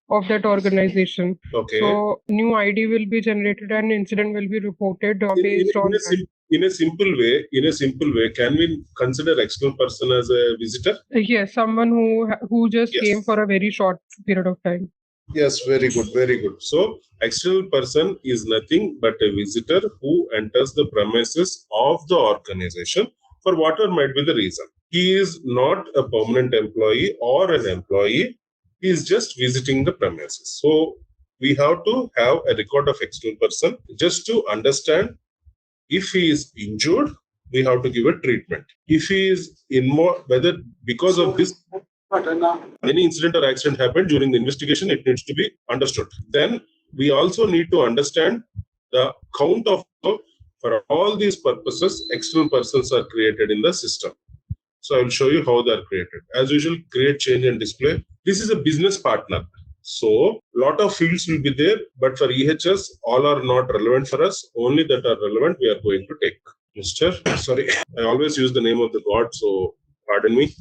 of that organization. Okay. So, new ID will be generated and incident will be reported based on that. In a simple way, can we consider external person as a visitor? Yes, someone who just Yes. came for a very short period of time. Yes, very good, very good. So, external person is nothing but a visitor who enters the premises of the organization for whatever might be the reason. He is not a permanent employee or an employee. He is just visiting the premises. So, we have to have a record of external person just to understand if he is injured, we have to give a treatment. If he is whether because of this any incident or accident happened during the investigation, it needs to be understood. Then we also need to understand the count of, for all these purposes, external persons are created in the system. So I will show you how they are created. As usual, create, change and display. This is a business partner. So lot of fields will be there, but for EHS, all are not relevant for us. Only that are relevant we are going to take. I always use the name of the God, so pardon me.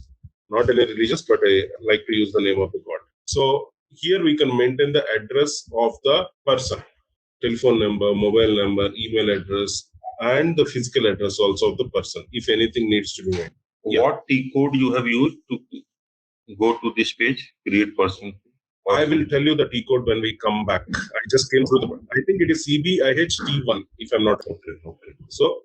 Not any religious, but I like to use the name of the God. So here we can maintain the address of the person, telephone number, mobile number, email address, and the physical address also of the person, if anything needs to be made. Yeah. What T code you have used to go to this page, create person? I will tell you the T code when we come back. I just came through I think it is CBIHT1, if I'm not wrong. So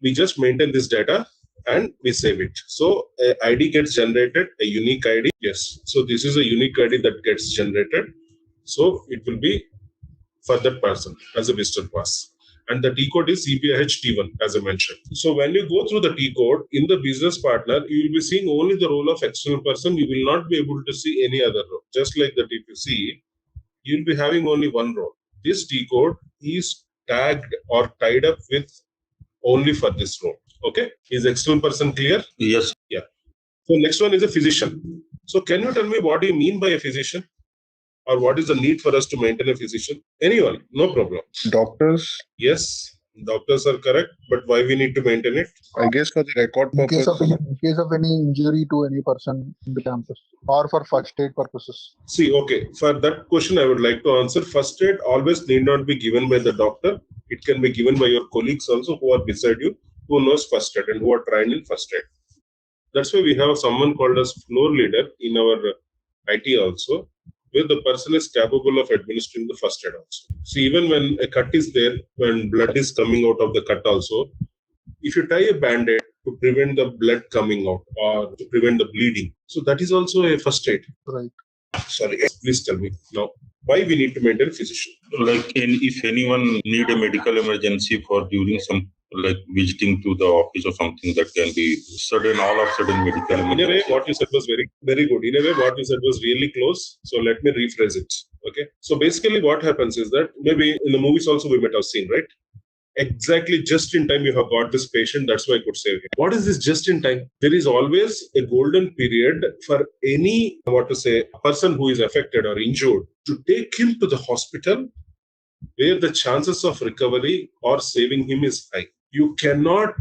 we just maintain this data and we save it. So a ID gets generated, a unique ID. Yes. So this is a unique ID that gets generated. So it will be for that person as a visitor pass. And the T code is CBIHT1, as I mentioned. So when you go through the T code in the business partner, you will be seeing only the role of external person. You will not be able to see any other role. Just like that, if you see, you will be having only one role. This T code is tagged or tied up with only for this role. Okay, is external person clear? Yes. Yeah. So next one is a physician. So can you tell me what do you mean by a physician? Or what is the need for us to maintain a physician? Anyone? No problem. Doctors, Yes, doctors are correct, but why we need to maintain it? I guess for the record In case purpose. in case of any injury to any person in the campus or for first aid purposes. See, okay, for that question I would like to answer. First aid always need not be given by the doctor. It can be given by your colleagues also who are beside you, who knows first aid and who are trained in first aid. That's why we have someone called as floor leader in our IT also, where the person is capable of administering the first aid also. So even when a cut is there, when blood is coming out of the cut also, if you tie a band-aid to prevent the blood coming out or to prevent the bleeding, so that is also a first aid. Right. Sorry, please tell me now why we need to maintain a physician. Like if anyone need a medical emergency for during some like visiting to the office or something, that can be all of sudden medical emergency. In a way, what you said was very, very good. In a way, what you said was really close. So let me rephrase it. Okay. So basically what happens is that maybe in the movies also we might have seen, right? Exactly just in time you have got this patient, that's why I could save him. What is this just in time? There is always a golden period for any, person who is affected or injured to take him to the hospital where the chances of recovery or saving him is high. You cannot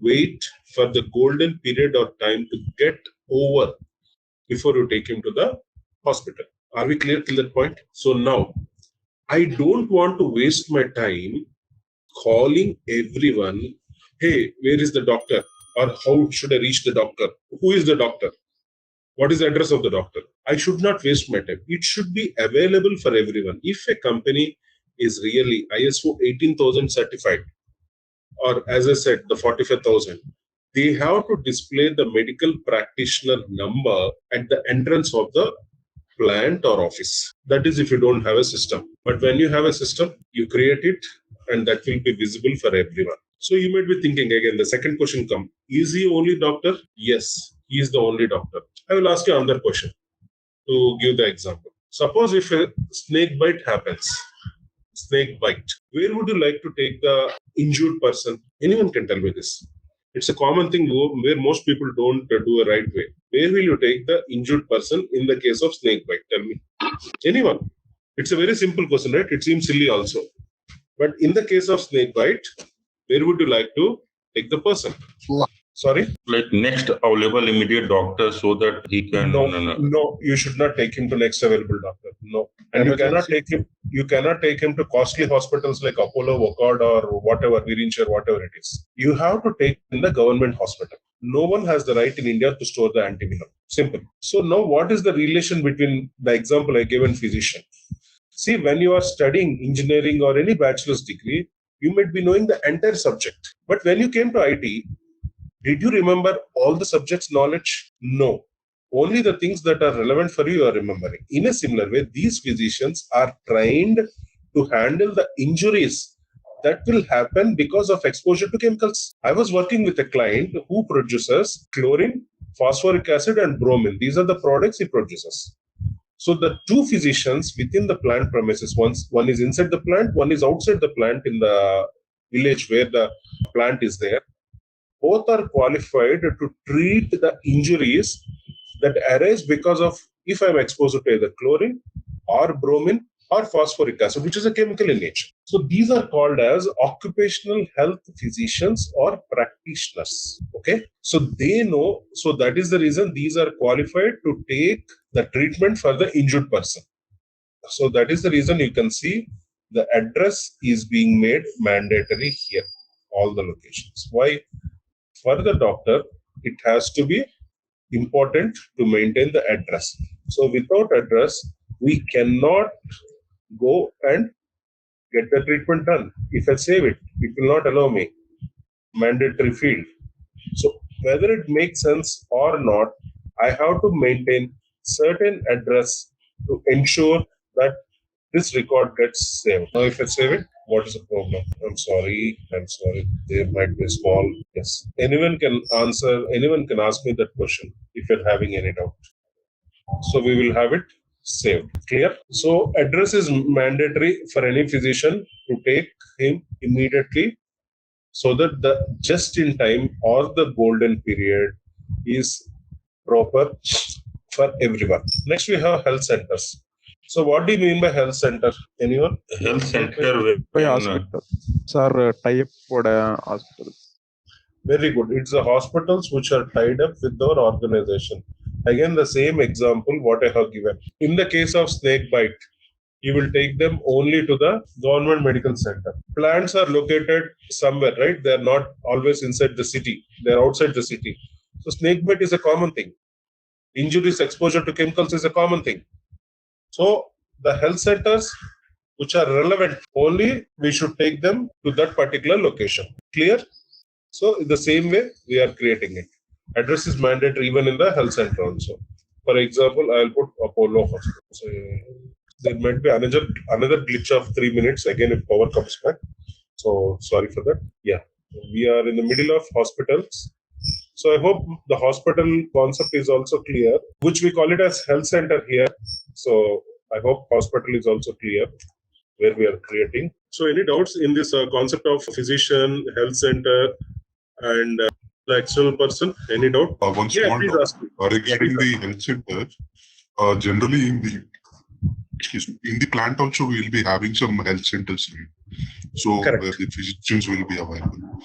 wait for the golden period or time to get over before you take him to the hospital. Are we clear till that point? So now, I don't want to waste my time calling everyone, hey, where is the doctor? Or how should I reach the doctor? Who is the doctor? What is the address of the doctor? I should not waste my time. It should be available for everyone. If a company is really ISO 18,000 certified, or as I said, the 45,000, they have to display the medical practitioner number at the entrance of the plant or office. That is if you don't have a system. But when you have a system, you create it and that will be visible for everyone. So you might be thinking again, the second question comes, is he only doctor? Yes, he is the only doctor. I will ask you another question to give the example. Suppose if a snake bite happens, where would you like to take the injured person? Anyone can tell me this. It's a common thing where most people don't do a right way. Where will you take the injured person in the case of snake bite? Tell me. Anyone. It's a very simple question, right? It seems silly also. But in the case of snake bite, where would you like to take the person? Sorry? Like next available immediate doctor so that he can... No, you should not take him to next available doctor. No. And you cannot take him to costly hospitals like Apollo, Vocard or whatever, Virinchar, whatever it is. You have to take in the government hospital. No one has the right in India to store the antivenom. Simple. So now what is the relation between the example I gave and physician? See, when you are studying engineering or any bachelor's degree, you might be knowing the entire subject. But when you came to IT, did you remember all the subjects knowledge? No. Only the things that are relevant for you are remembering. In a similar way, these physicians are trained to handle the injuries that will happen because of exposure to chemicals. I was working with a client who produces chlorine, phosphoric acid, and bromine. These are the products he produces. So the two physicians within the plant premises, one is inside the plant, one is outside the plant in the village where the plant is there. Both are qualified to treat the injuries that arise because of if I'm exposed to either chlorine or bromine or phosphoric acid, which is a chemical in nature. So these are called as occupational health physicians or practitioners. Okay, so they know. So that is the reason these are qualified to take the treatment for the injured person. So that is the reason you can see the address is being made mandatory here, all the locations. Why? For the doctor, it has to be important to maintain the address. So without address, we cannot go and get the treatment done. If I save it, it will not allow me. Mandatory field. So whether it makes sense or not, I have to maintain certain address to ensure that this record gets saved. Now if I save it, what is the problem? I'm sorry. There might be a small, yes. Anyone can ask me that question if you're having any doubt. So we will have it saved. Clear? So address is mandatory for any physician to take him immediately so that the just in time or the golden period is proper for everyone. Next we have health centers. So what do you mean by health center? Anyone? Health center Sir, type for hospitals. Very good. It's the hospitals which are tied up with our organization. Again, the same example what I have given. In the case of snake bite, you will take them only to the government medical center. Plants are located somewhere, right? They are not always inside the city. They are outside the city. So snake bite is a common thing. Injuries, exposure to chemicals is a common thing. So the health centers which are relevant, only we should take them to that particular location. Clear? So in the same way, we are creating it. Address is mandatory even in the health center also. For example, I'll put Apollo Hospital. So there might be another glitch of 3 minutes again if power comes back. So sorry for that. Yeah, we are in the middle of hospitals. So I hope the hospital concept is also clear, which we call it as health center here. So I hope hospital is also clear where we are creating. So any doubts in this concept of physician, health center, and the external person? Any doubt? One small please doubt. ask me. Regarding the health center, generally in the plant also we will be having some health centers, right? So where Correct. the physicians will be available.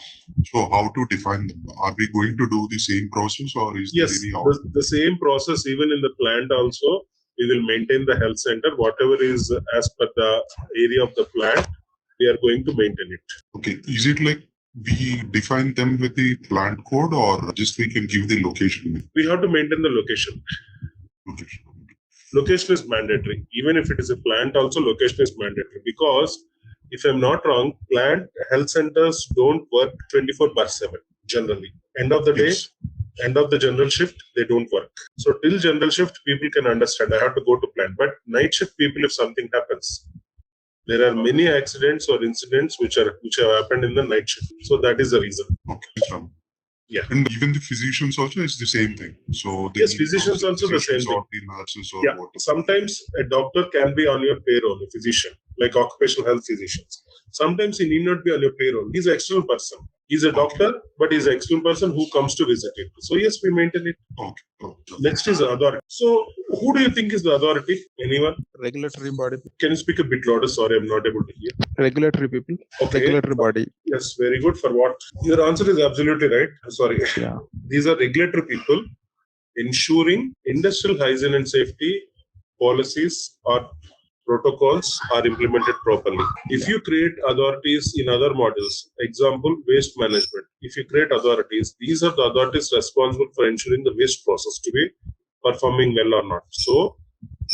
So how to define them? Are we going to do the same process, or is Yes, there any the same process even in the plant also. We will maintain the health center. Whatever is as per the area of the plant, we are going to maintain it. Okay, is it like we define them with the plant code, or just we can give the location? We have to maintain the location. Location. Location is mandatory. Even if it is a plant also, location is mandatory. Because if I'm not wrong, plant health centers don't work 24/7 generally. End of the day, Yes. end of the general shift, they don't work. So till general shift, people can understand. I have to go to plant. But night shift people, if something happens, there are many accidents or incidents which have happened in the night shift. So that is the reason. Okay. Yeah. And even the physicians also is the same thing. So Yes, physicians also the same thing. Or the nurses or Yeah. what? Sometimes a doctor can be on your payroll, a physician, like occupational health physicians. Sometimes he need not be on your payroll. He's an external person. He's a doctor, but he's an external person who comes to visit it. So yes, we maintain it. Okay. Next is the authority. So who do you think is the authority? Anyone? Regulatory body. Can you speak a bit louder? Sorry, I'm not able to hear. Regulatory people. Okay. Regulatory body. Yes, very good. For what? Your answer is absolutely right. Sorry. Yeah. These are regulatory people ensuring industrial hygiene and safety policies or protocols are implemented properly. If you create authorities in other modules, example, waste management, if you create authorities, these are the authorities responsible for ensuring the waste process to be performing well or not. So,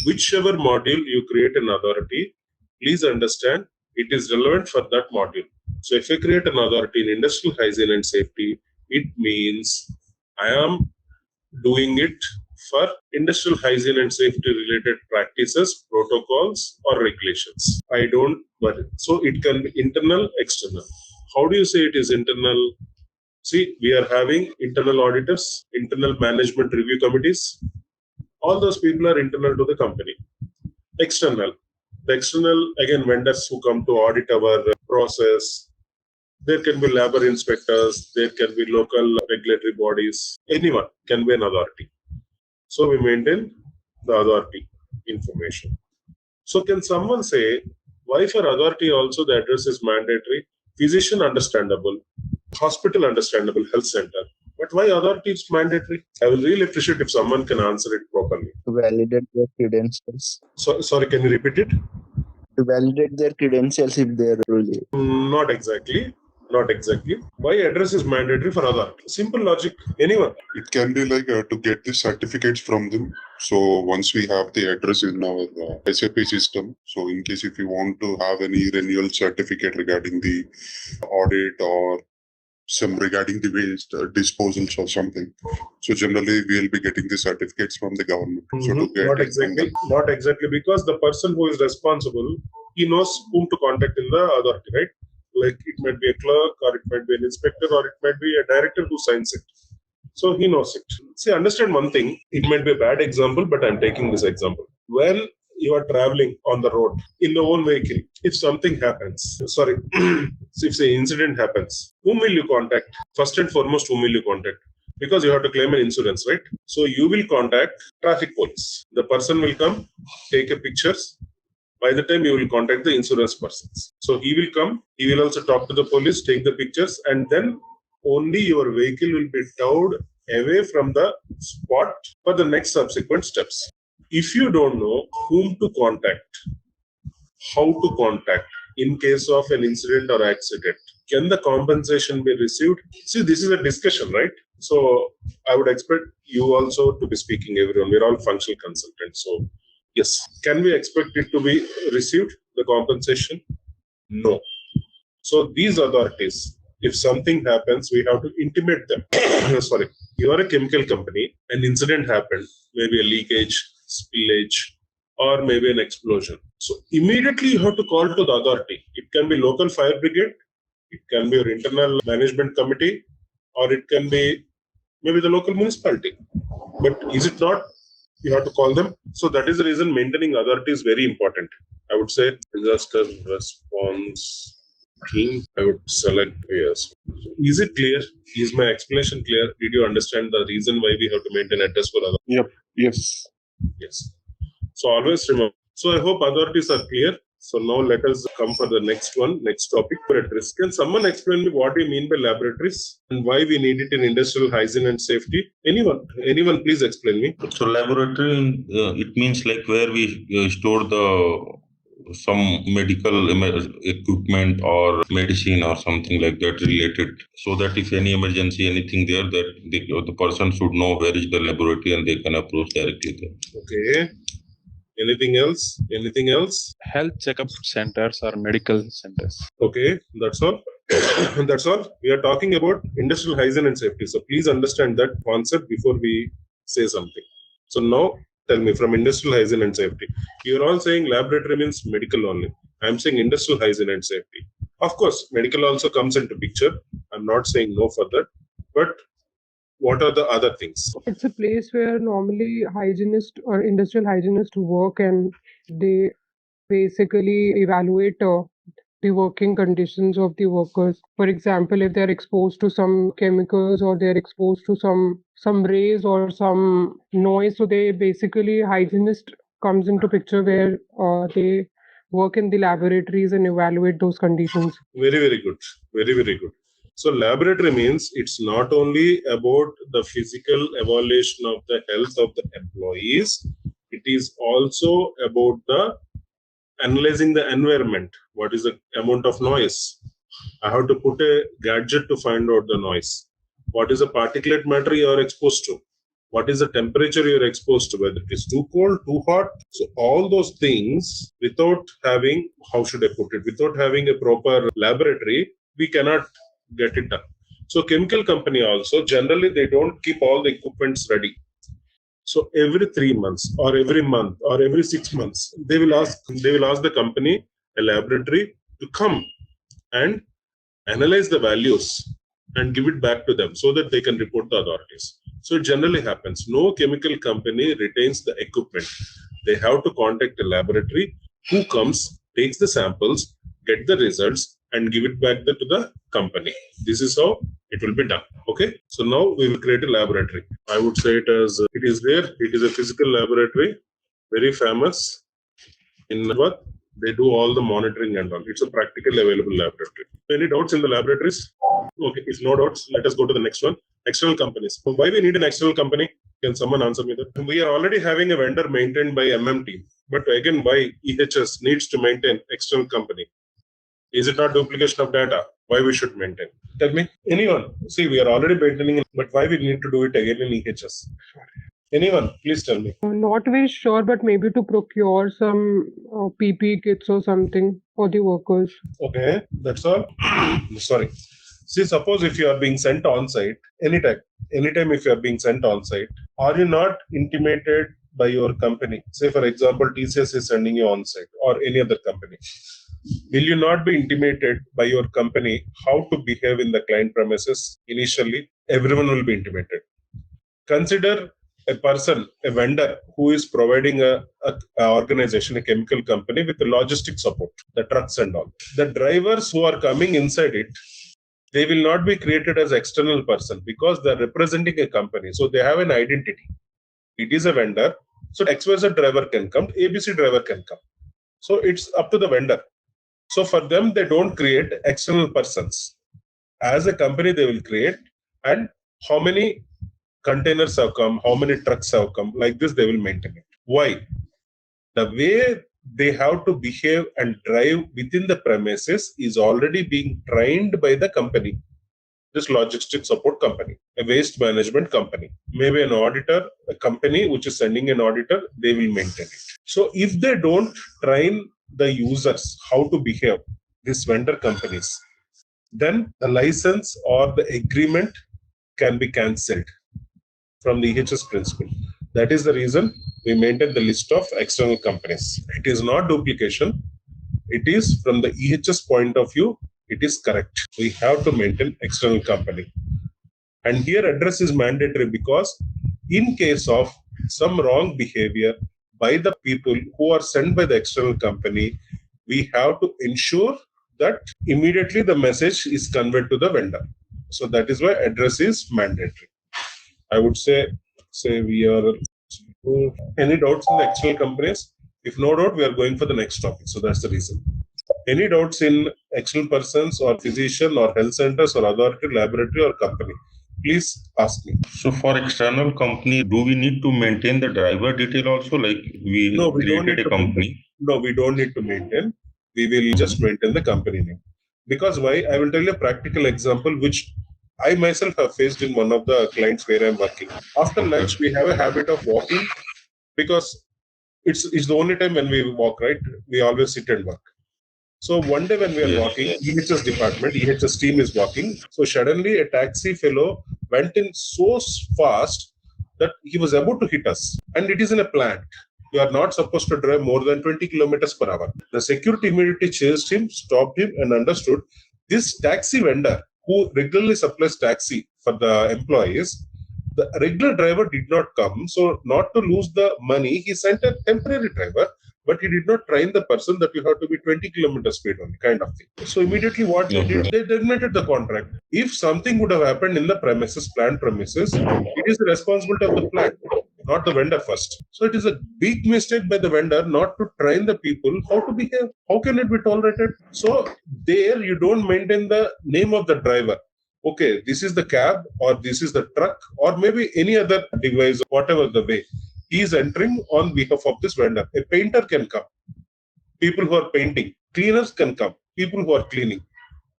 whichever module you create an authority, please understand it is relevant for that module. So, if you create an authority in industrial hygiene and safety, it means I am doing it for industrial hygiene and safety related practices, protocols, or regulations. I don't worry. So it can be internal, external. How do you say it is internal? See, we are having internal auditors, internal management review committees. All those people are internal to the company. External. The external, again, vendors who come to audit our process. There can be labor inspectors, there can be local regulatory bodies. Anyone can be an authority. So we maintain the authority information. So can someone say, why for authority also the address is mandatory? Physician understandable, hospital understandable, health center. But why authority is mandatory? I will really appreciate if someone can answer it properly. To validate their credentials. So, sorry, can you repeat it? To validate their credentials if they're really. Not exactly. Not exactly. Why address is mandatory for authority? Simple logic. Anyone? It can be like to get the certificates from them. So once we have the address in our SAP system, so in case if you want to have any renewal certificate regarding the audit or some regarding the waste disposals or something, so generally we will be getting the certificates from the government. So to get Not exactly. Not exactly, because the person who is responsible, he knows whom to contact in the authority, right? Like it might be a clerk, or it might be an inspector, or it might be a director who signs it. So he knows it. See, understand one thing. It might be a bad example, but I'm taking this example. When you are traveling on the road in your own vehicle, if something happens, sorry, if the incident happens, whom will you contact? First and foremost, whom will you contact? Because you have to claim an insurance, right? So you will contact traffic police. The person will come, take a pictures. By the time you will contact the insurance persons. So he will come, he will also talk to the police, take the pictures, and then only your vehicle will be towed away from the spot for the next subsequent steps. If you don't know whom to contact, how to contact in case of an incident or accident, can the compensation be received? See, this is a discussion, right? So I would expect you also to be speaking, everyone. We're all functional consultants. So yes. Can we expect it to be received, the compensation? No. So these authorities, if something happens, we have to intimate them. Sorry, you are a chemical company, an incident happened, maybe a leakage, spillage, or maybe an explosion. So immediately you have to call to the authority. It can be local fire brigade, it can be your internal management committee, or it can be maybe the local municipality. But is it not You have to call them. So that is the reason maintaining authority is very important. I would say disaster response team. I would select yes. Is it clear? Is my explanation clear? Did you understand the reason why we have to maintain address for authority? Yep. Yes. Yes. So always remember. So I hope authorities are clear. So now let us come for the next one, next topic, laboratories. Can someone explain me what do you mean by laboratories and why we need it in industrial hygiene and safety? Anyone, please explain me. So laboratory, it means like where we store some medical equipment or medicine or something like that related, so that if any emergency, anything there, that the person should know where is the laboratory and they can approach directly there. Okay. Anything else? Anything else? Health checkup centers or medical centers. Okay, that's all. That's all. We are talking about industrial hygiene and safety. So please understand that concept before we say something. So now tell me, from industrial hygiene and safety, you're all saying laboratory means medical only. I'm saying industrial hygiene and safety. Of course, medical also comes into picture. I'm not saying no for that. But what are the other things? It's a place where normally hygienists or industrial hygienists work, and they basically evaluate the working conditions of the workers. For example, if they're exposed to some chemicals or they're exposed to some rays or some noise, so they basically, hygienist comes into picture where they work in the laboratories and evaluate those conditions. Very, very good. Very, very good. So laboratory means it's not only about the physical evaluation of the health of the employees, it is also about the analyzing the environment. What is the amount of noise? I have to put a gadget to find out the noise. What is the particulate matter you are exposed to? What is the temperature you are exposed to? Whether it is too cold, too hot. So all those things, without having, how should I put it? Without having a proper laboratory, we cannot get it done. So chemical company also, generally they don't keep all the equipments ready. So every 3 months or every month or every 6 months, they will ask the company, a laboratory, to come and analyze the values and give it back to them so that they can report the authorities. So it generally happens. No chemical company retains the equipment. They have to contact a laboratory who comes, takes the samples, get the results, and give it back to the company. This is how it will be done. Okay. So now we will create a laboratory. I would say it is there. It is a physical laboratory, very famous. In what they do all the monitoring and all. It's a practical available laboratory. Any doubts in the laboratories? Okay. If no doubts, let us go to the next one. External companies. Why we need an external company? Can someone answer me that? We are already having a vendor maintained by team. But again, why EHS needs to maintain external company? Is it not duplication of data? Why we should maintain? Tell me. Anyone? See, we are already maintaining it, but why we need to do it again in EHS? Anyone? Please tell me. Not very sure, but maybe to procure some PPE kits or something for the workers. Okay, that's all. Sorry. See, suppose if you are being sent on site, anytime if you are being sent on site, are you not intimated by your company? Say, for example, TCS is sending you on site or any other company. Will you not be intimated by your company how to behave in the client premises? Initially, everyone will be intimated. Consider a person, a vendor who is providing a organization, a chemical company with the logistic support, the trucks and all. The drivers who are coming inside it, they will not be created as external person because they're representing a company. So they have an identity. It is a vendor. So XYZ driver can come, ABC driver can come. So it's up to the vendor. So for them, they don't create external persons. As a company, they will create, and how many containers have come, how many trucks have come, like this, they will maintain it. Why? The way they have to behave and drive within the premises is already being trained by the company. This logistic support company, a waste management company, maybe an auditor, a company which is sending an auditor, they will maintain it. So if they don't train the users how to behave, these vendor companies, then the license or the agreement can be cancelled from the EHS principle. That is the reason we maintain the list of external companies. It is not duplication. It is from the EHS point of view, it is correct. We have to maintain external company. And here address is mandatory because in case of some wrong behavior by the people who are sent by the external company, we have to ensure that immediately the message is conveyed to the vendor. So that is why address is mandatory. I would say we are. Any doubts in the external companies? If no doubt, we are going for the next topic. So that's the reason. Any doubts in external persons or physician or health centers or authority, laboratory or company? Please ask me. So for external company, do we need to maintain the driver detail also? Like we created a company? No, we don't need to maintain. We will just maintain the company name. Because why? I will tell you a practical example which I myself have faced in one of the clients where I'm working. After lunch, we have a habit of walking because it's the only time when we walk, right? We always sit and work. So one day when we are walking, EHS department, EHS team is walking. So suddenly a taxi fellow went in so fast that he was about to hit us. And it is in a plant. You are not supposed to drive more than 20 kilometers per hour. The security immediately chased him, stopped him, and understood this taxi vendor who regularly supplies taxi for the employees, the regular driver did not come. So not to lose the money, he sent a temporary driver, but he did not train the person that you have to be 20 kilometers speed only, kind of thing. So immediately what they did, they terminated the contract. If something would have happened in the premises, plant premises, it is the responsibility of the plant, not the vendor first. So it is a big mistake by the vendor not to train the people how to behave. How can it be tolerated? So there you don't maintain the name of the driver. Okay, this is the cab or this is the truck or maybe any other device, whatever the way. He is entering on behalf of this vendor. A painter can come. People who are painting. Cleaners can come. People who are cleaning.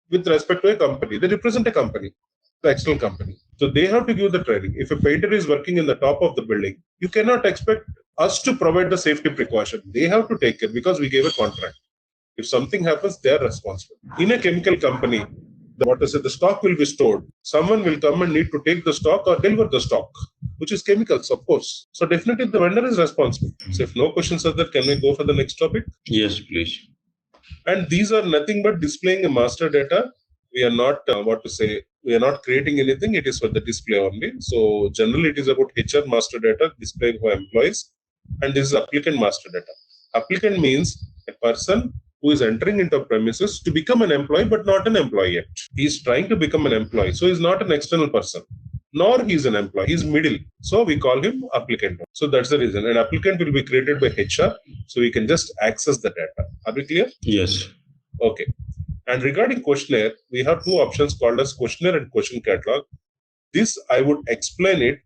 With respect to a company. They represent a company, the external company. So they have to give the training. If a painter is working in the top of the building, you cannot expect us to provide the safety precaution. They have to take it because we gave a contract. If something happens, they are responsible. In a chemical company, the stock will be stored. Someone will come and need to take the stock or deliver the stock, which is chemicals, of course. So definitely the vendor is responsible. So if no questions are there, can we go for the next topic? Yes, please. And these are nothing but displaying a master data. We are not, we are not creating anything. It is for the display only. So generally it is about HR master data displayed for employees. And this is applicant master data. Applicant means a person who is entering into a premises to become an employee, but not an employee yet. He is trying to become an employee. So he's not an external person, nor he's an employee. He's middle. So we call him applicant. So that's the reason. An applicant will be created by HR. So we can just access the data. Are we clear? Yes. Okay. And regarding questionnaire, we have two options called as questionnaire and question catalog. This I would explain it,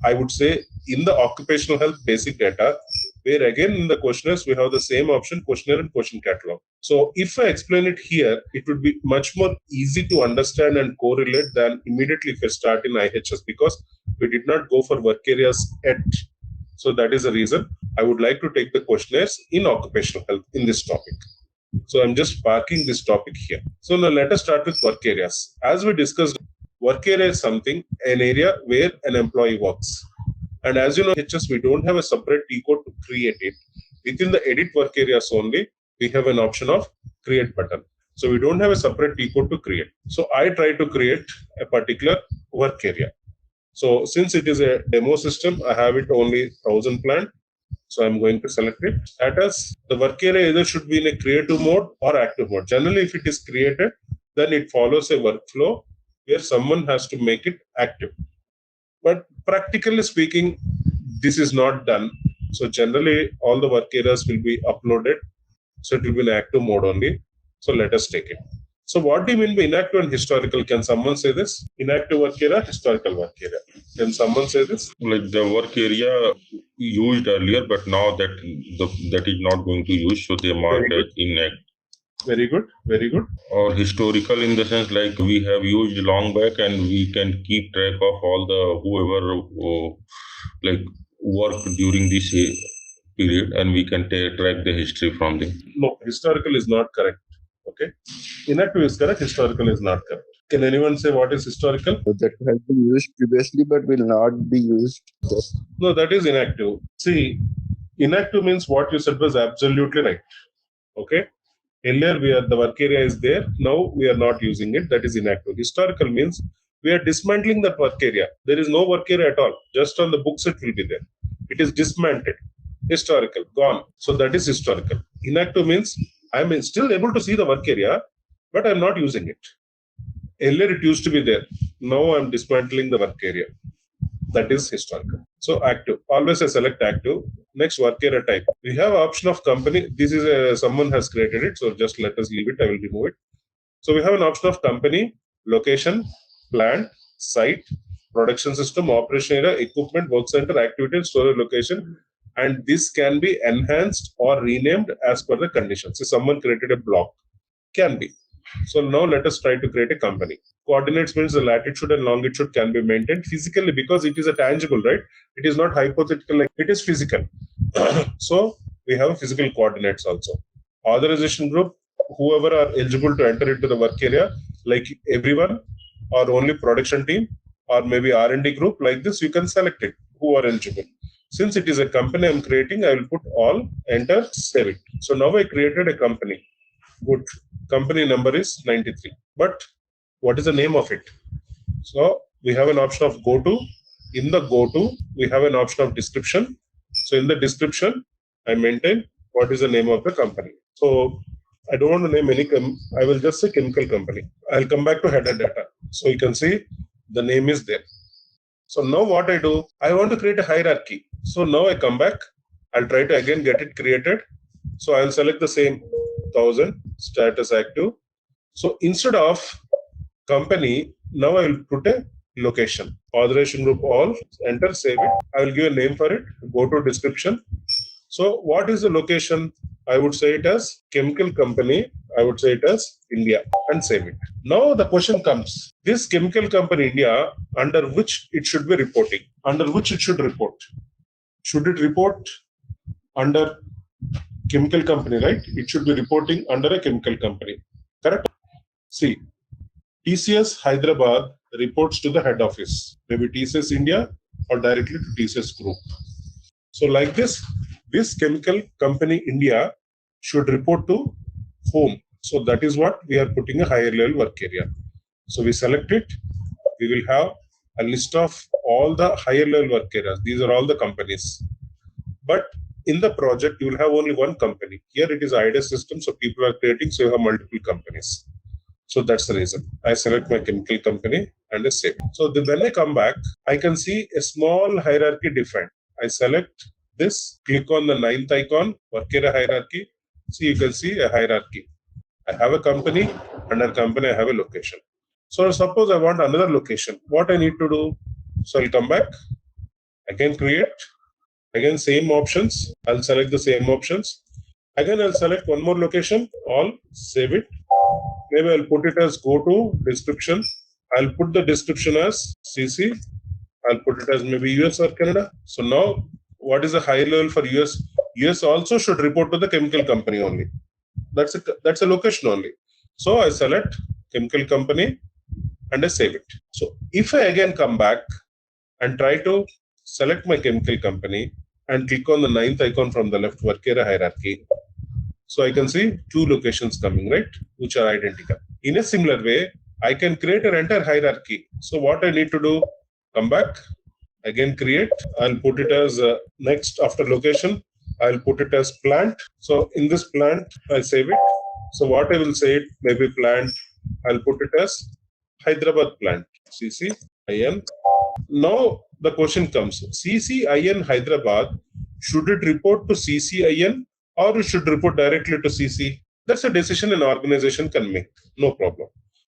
I would say, in the occupational health basic data, where again in the questionnaires we have the same option, questionnaire and question catalog. So if I explain it here, it would be much more easy to understand and correlate than immediately if I start in IHS, because we did not go for work areas yet. So that is the reason I would like to take the questionnaires in occupational health in this topic. So I'm just parking this topic here. So now let us start with work areas. As we discussed, work area is something, an area where an employee works. And as you know, HS, we don't have a separate T code to create it. Within the edit work areas only, we have an option of create button. So we don't have a separate T code to create. So I try to create a particular work area. So since it is a demo system, I have it only 1000 planned. So I'm going to select it. Status, the work area either should be in a creative mode or active mode. Generally, if it is created, then it follows a workflow where someone has to make it active. But practically speaking, this is not done. So generally, all the work areas will be uploaded. So it will be in active mode only. So let us take it. So what do you mean by inactive and historical? Can someone say this? Inactive work area, historical work area. Can someone say this? Like the work area used earlier, but now that is not going to use, so they marked as inactive. Very good, very good. Or historical in the sense like we have used long back and we can keep track of all the whoever like work during this period and we can track the history from them. No, historical is not correct. Okay. Inactive is correct, historical is not correct. Can anyone say what is historical? That has been used previously but will not be used. No, that is inactive. See, inactive means what you said was absolutely right. Okay. Earlier, the work area is there. Now we are not using it. That is inactive. Historical means we are dismantling that work area. There is no work area at all. Just on the books it will be there. It is dismantled. Historical, gone. So that is historical. Inactive means I'm still able to see the work area, but I'm not using it. Earlier it used to be there. Now I'm dismantling the work area. That is historical. So active. Always I select active. Next, work area type. We have option of company. This is someone has created it. So just let us leave it. I will remove it. So we have an option of company, location, plant, site, production system, operation area, equipment, work center, activity, and storage location. And this can be enhanced or renamed as per the conditions. So someone created a block. Can be. So now let us try to create a company. Coordinates means the latitude and longitude can be maintained physically because it is a tangible, right? It is not hypothetical, like it is physical. So we have physical coordinates also. Authorization group, whoever are eligible to enter into the work area, like everyone, or only production team, or maybe R&D group, like this, you can select it, who are eligible. Since it is a company I'm creating, I will put all, enter, save it. So now I created a company. Good. Company number is 93. But what is the name of it? So we have an option of go to. In the go to, we have an option of description. So in the description, I maintain what is the name of the company. So I don't want to name any, I will just say chemical company. I'll come back to header data. So you can see the name is there. So now what I do, I want to create a hierarchy. So now I come back. I'll try to again get it created. So I'll select the same 1000 status active. So instead of company, now I will put a location. Authorization group all, enter, save it. I will give a name for it. Go to description. So what is the location? I would say it as chemical company. I would say it as India and save it. Now the question comes, this chemical company India, under which it should be reporting? Under which it should report? Should it report under chemical company, right? It should be reporting under a chemical company. Correct? See, TCS Hyderabad reports to the head office, maybe TCS India or directly to TCS Group. So like this chemical company India should report to whom? So that is what we are putting a higher level work area. So we select it. We will have a list of all the higher level work areas. These are all the companies. But in the project, you will have only one company. Here it is IHS system, so people are creating, so you have multiple companies. So that's the reason. I select my chemical company and I save it. So when I come back, I can see a small hierarchy defined. I select this, click on the 9th icon, work area hierarchy. See, you can see a hierarchy. I have a company, under company I have a location. So suppose I want another location. What I need to do? So I'll come back, again create, again same options. I'll select the same options. Again I'll select one more location, all, save it. Maybe I'll put it as go to description. I'll put the description as CC. I'll put it as maybe US or Canada. So now what is the high level for US? US also should report to the chemical company only. That's a location only. So I select chemical company and I save it. So if I again come back and try to select my chemical company and click on the 9th icon from the left, work area hierarchy. So I can see two locations coming, right, which are identical. In a similar way, I can create an entire hierarchy. So what I need to do, come back, again create. I'll put it as next after location. I'll put it as plant. So in this plant, I save it. So what I will say it, maybe plant, I'll put it as Hyderabad plant, CCIN. Now the question comes, CCIN Hyderabad, should it report to CCIN or it should report directly to CC? That's a decision an organization can make, no problem.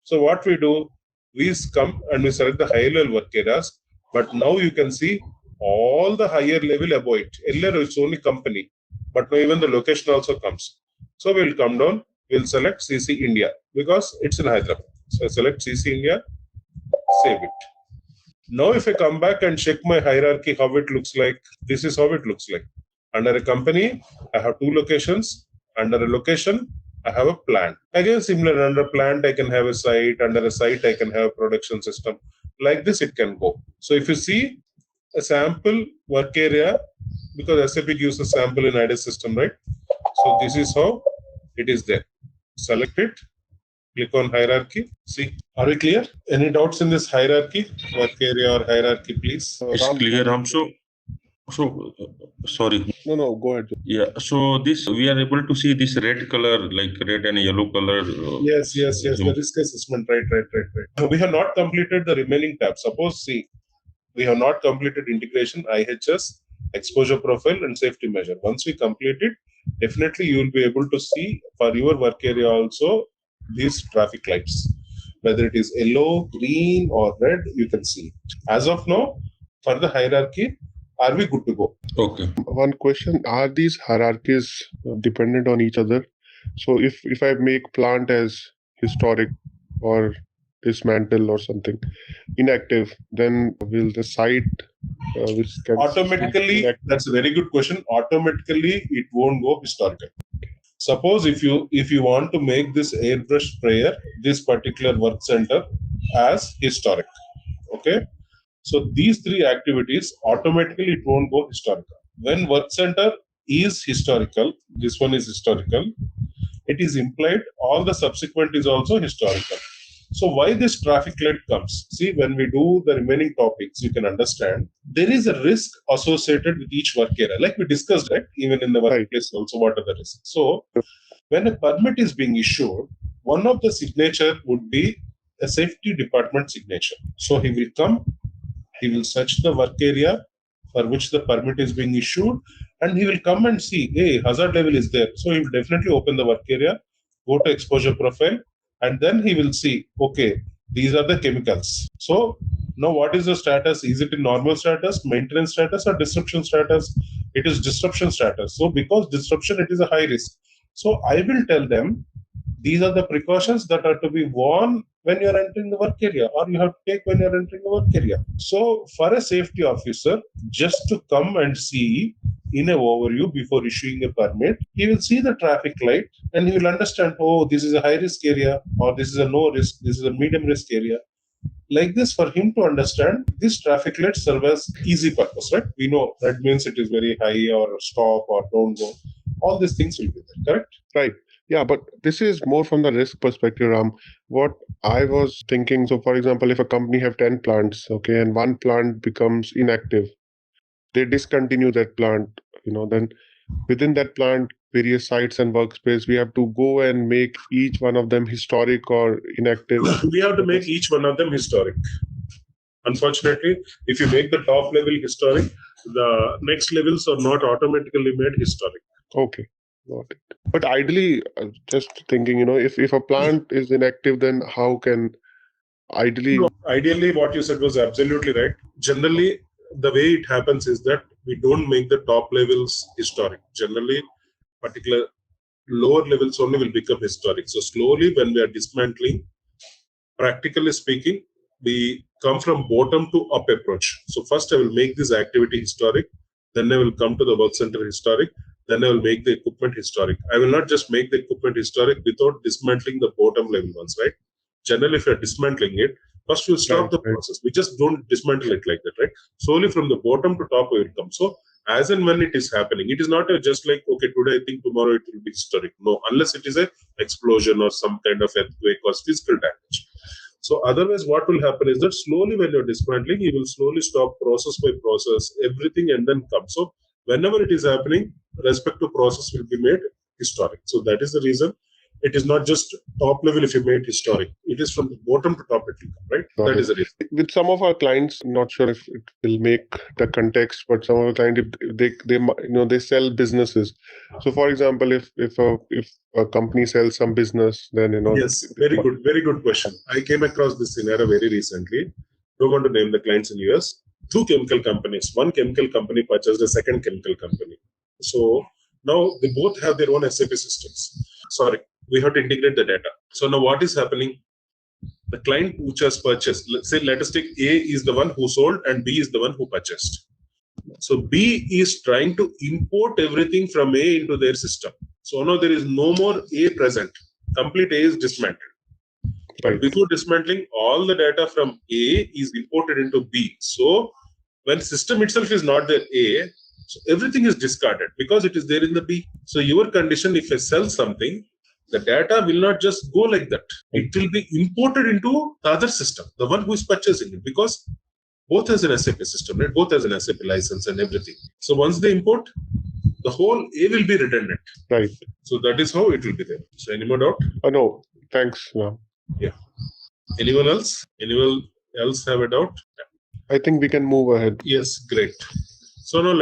So what we do, we come and we select the higher level work areas, but now you can see all the higher level above it. Earlier it's only company, but now even the location also comes. So we'll come down, we'll select CC India because it's in Hyderabad. So I select CC India, save it. Now if I come back and check my hierarchy, how it looks like, this is how it looks like. Under a company, I have two locations. Under a location, I have a plant. Again, similar, under plant, I can have a site. Under a site, I can have a production system. Like this, it can go. So if you see a sample work area, because SAP gives a sample in IHS system, right? So this is how it is there. Select it, click on hierarchy. See, are we clear? Any doubts in this hierarchy, work area or hierarchy, please? It's clear, Ramso. So, sorry. No, go ahead. Yeah. So this we are able to see this red color, like red and yellow color. Yes. The risk assessment. Right. Now, we have not completed the remaining tabs. Suppose, see, we have not completed integration, IHS, exposure profile, and safety measure. Once we complete it, definitely you will be able to see for your work area also these traffic lights. Whether it is yellow, green, or red, you can see. As of now, for the hierarchy, are we good to go? Okay. One question: are these hierarchies dependent on each other? So if I make plant as historic or dismantle or something inactive, then will the site which can Automatically, that's a very good question. Automatically, it won't go historical. Suppose if you want to make this airbrush sprayer, this particular work center as historic, okay? So these three activities, automatically it won't go historical. When work center is historical, this one is historical, it is implied all the subsequent is also historical. So why this traffic light comes? See, when we do the remaining topics, you can understand there is a risk associated with each work area. Like we discussed, right? Even in the workplace also, what are the risks? So when a permit is being issued, one of the signature would be a safety department signature. So he will come, he will search the work area for which the permit is being issued, and he will come and see, hey, hazard level is there. So he will definitely open the work area, go to exposure profile, and then he will see, okay, these are the chemicals. So now what is the status? Is it in normal status, maintenance status, or disruption status? It is disruption status. So because disruption, it is a high risk. So I will tell them, these are the precautions that are to be worn when you are entering the work area, or you have to take when you are entering the work area. So for a safety officer, just to come and see in an overview before issuing a permit, he will see the traffic light and he will understand, oh, this is a high risk area, or this is a no risk, this is a medium risk area. Like this, for him to understand, this traffic light serve as easy purpose, right? We know that means it is very high or stop or don't go. All these things will be there, correct? Right. Yeah, but this is more from the risk perspective, Ram. What I was thinking, so for example, if a company have 10 plants, okay, and one plant becomes inactive, they discontinue that plant, then within that plant, various sites and workspace, we have to go and make each one of them historic or inactive. We have to make each one of them historic. Unfortunately, if you make the top level historic, the next levels are not automatically made historic. Okay, got it. But ideally, just thinking, if a plant is inactive, then how can ideally... No, ideally, what you said was absolutely right. Generally, the way it happens is that we don't make the top levels historic. Generally, particular lower levels only will become historic. So slowly, when we are dismantling, practically speaking, we come from bottom to up approach. So first I will make this activity historic, then I will come to the work center historic, then I will make the equipment historic. I will not just make the equipment historic without dismantling the bottom level ones, right? Generally, if you are dismantling it, first we'll stop the process. We just don't dismantle it like that, right? Slowly from the bottom to top we will come. So as and when it is happening, it is not just like, okay, today I think tomorrow it will be historic. No, unless it is an explosion or some kind of earthquake or physical damage. So otherwise, what will happen is that slowly when you're dismantling, you will slowly stop process by process, everything, and then come. So whenever it is happening, respective process will be made historic. So that is the reason. It is not just top level if you made historic. It is from the bottom to top it will come, right? That is the reason. With some of our clients, not sure if it will make the context, but some of our clients, they sell businesses. So, for example, if a company sells some business, then Yes, very good question. I came across this scenario very recently. Don't want to name the clients in US. Two chemical companies. One chemical company purchased a second chemical company. So now they both have their own SAP systems. Sorry, we have to integrate the data. So now what is happening? The client which has purchased, let us take A is the one who sold and B is the one who purchased. So B is trying to import everything from A into their system. So now there is no more A present. Complete A is dismantled. But before dismantling, all the data from A is imported into B. So when system itself is not there A, so everything is discarded because it is there in the B. So your condition, if I sell something, the data will not just go like that. It will be imported into the other system, the one who is purchasing it, because both as an SAP system, right? Both as an SAP license and everything. So once they import, the whole A will be redundant. Right. So that is how it will be there. So any more doubt? No, thanks. No. Yeah. Anyone else? Anyone else have a doubt? I think we can move ahead. Yes, great. So now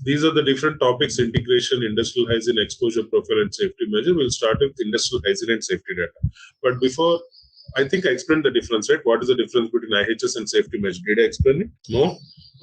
these are the different topics: integration, industrial hygiene, exposure profile, and safety measure. We'll start with industrial hygiene and safety data. But before, I think I explained the difference, right? What is the difference between IHS and safety measure? Did I explain it? No?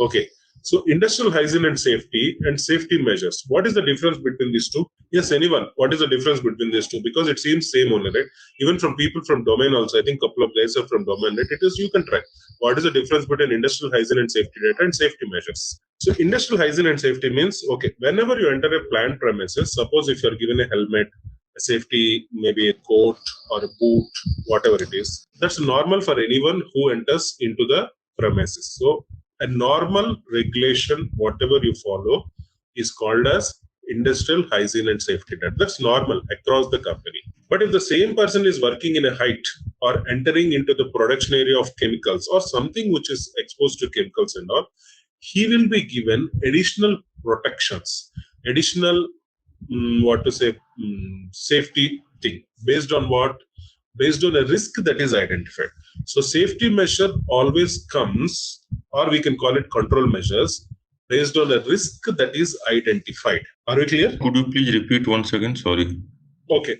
Okay. So industrial hygiene and safety measures. What is the difference between these two? Yes, anyone. What is the difference between these two? Because it seems same only, right? Even from people from domain also, I think a couple of guys are from domain, right? It is, you can try. What is the difference between industrial hygiene and safety data and safety measures? So industrial hygiene and safety means, okay, whenever you enter a plant premises, suppose if you're given a helmet, a safety, maybe a coat or a boot, whatever it is, that's normal for anyone who enters into the premises. So a normal regulation, whatever you follow, is called as industrial hygiene and safety data. That's normal across the company. But if the same person is working in a height or entering into the production area of chemicals or something which is exposed to chemicals and all, he will be given additional protections, additional safety thing. Based on what? Based on a risk that is identified. So safety measure always comes, or we can call it control measures, based on a risk that is identified. Are we clear? Could you please repeat once again? Sorry. Okay.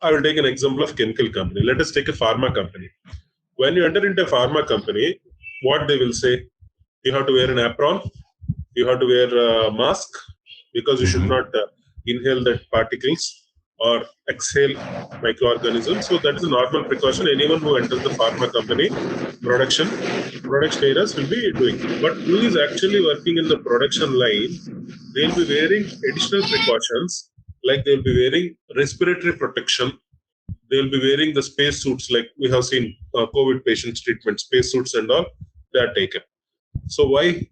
I will take an example of chemical company. Let us take a pharma company. When you enter into a pharma company, what they will say? You have to wear an apron, you have to wear a mask, because you should not inhale that particles or exhale microorganisms. So that is a normal precaution. Anyone who enters the pharma company, production areas will be doing. But who is actually working in the production line, they'll be wearing additional precautions, like they'll be wearing respiratory protection. They'll be wearing the space suits, like we have seen COVID patients treatment, space suits and all, they are taken. So why?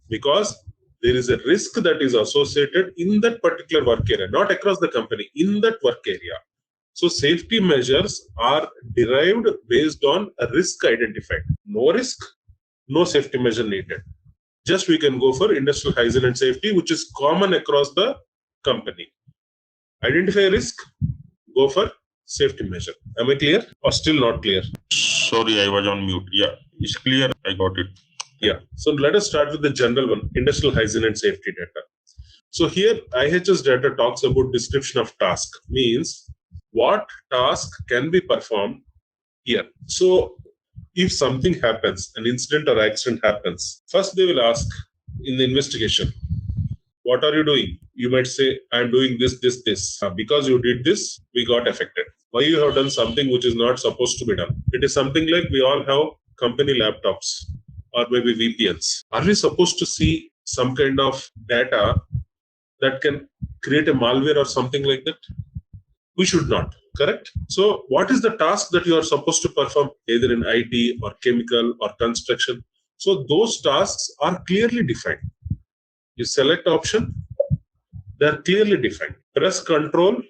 Because there is a risk that is associated in that particular work area, not across the company, in that work area. So safety measures are derived based on a risk identified. No risk, no safety measure needed. Just we can go for industrial hygiene and safety, which is common across the company. Identify a risk, go for safety measure. Am I clear or still not clear? Sorry, I was on mute. Yeah, it's clear. I got it. Yeah. So let us start with the general one, industrial hygiene and safety data. So here IHS data talks about description of task, means what task can be performed here. So if something happens, an incident or accident happens, first they will ask in the investigation, what are you doing? You might say, I'm doing this. Because you did this, we got affected. Why you have done something which is not supposed to be done? It is something like we all have company laptops or maybe VPNs. Are we supposed to see some kind of data that can create a malware or something like that? We should not, correct? So what is the task that you are supposed to perform, either in IT or chemical or construction? So those tasks are clearly defined. You select option, they are clearly defined. Press control,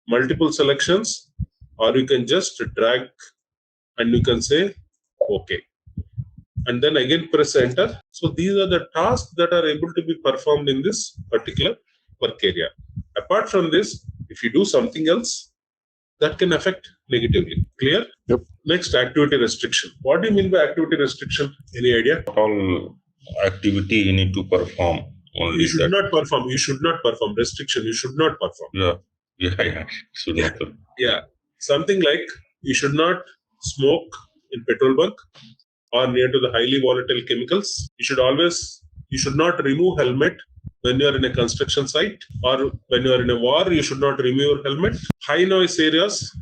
multiple selections, or you can just drag and you can say, okay. And then again press enter. So these are the tasks that are able to be performed in this particular work area. Apart from this, if you do something else, that can affect negatively. Clear? Yep. Next, activity restriction. What do you mean by activity restriction? Any idea? All activity you need to perform. Only you should not perform. You should not perform. Restriction. You should not perform. Yeah. Should not perform. Yeah. Something like you should not smoke in petrol bunk or near to the highly volatile chemicals. You should not remove helmet when you are in a construction site, or when you are in a war, you should not remove your helmet. High noise areas,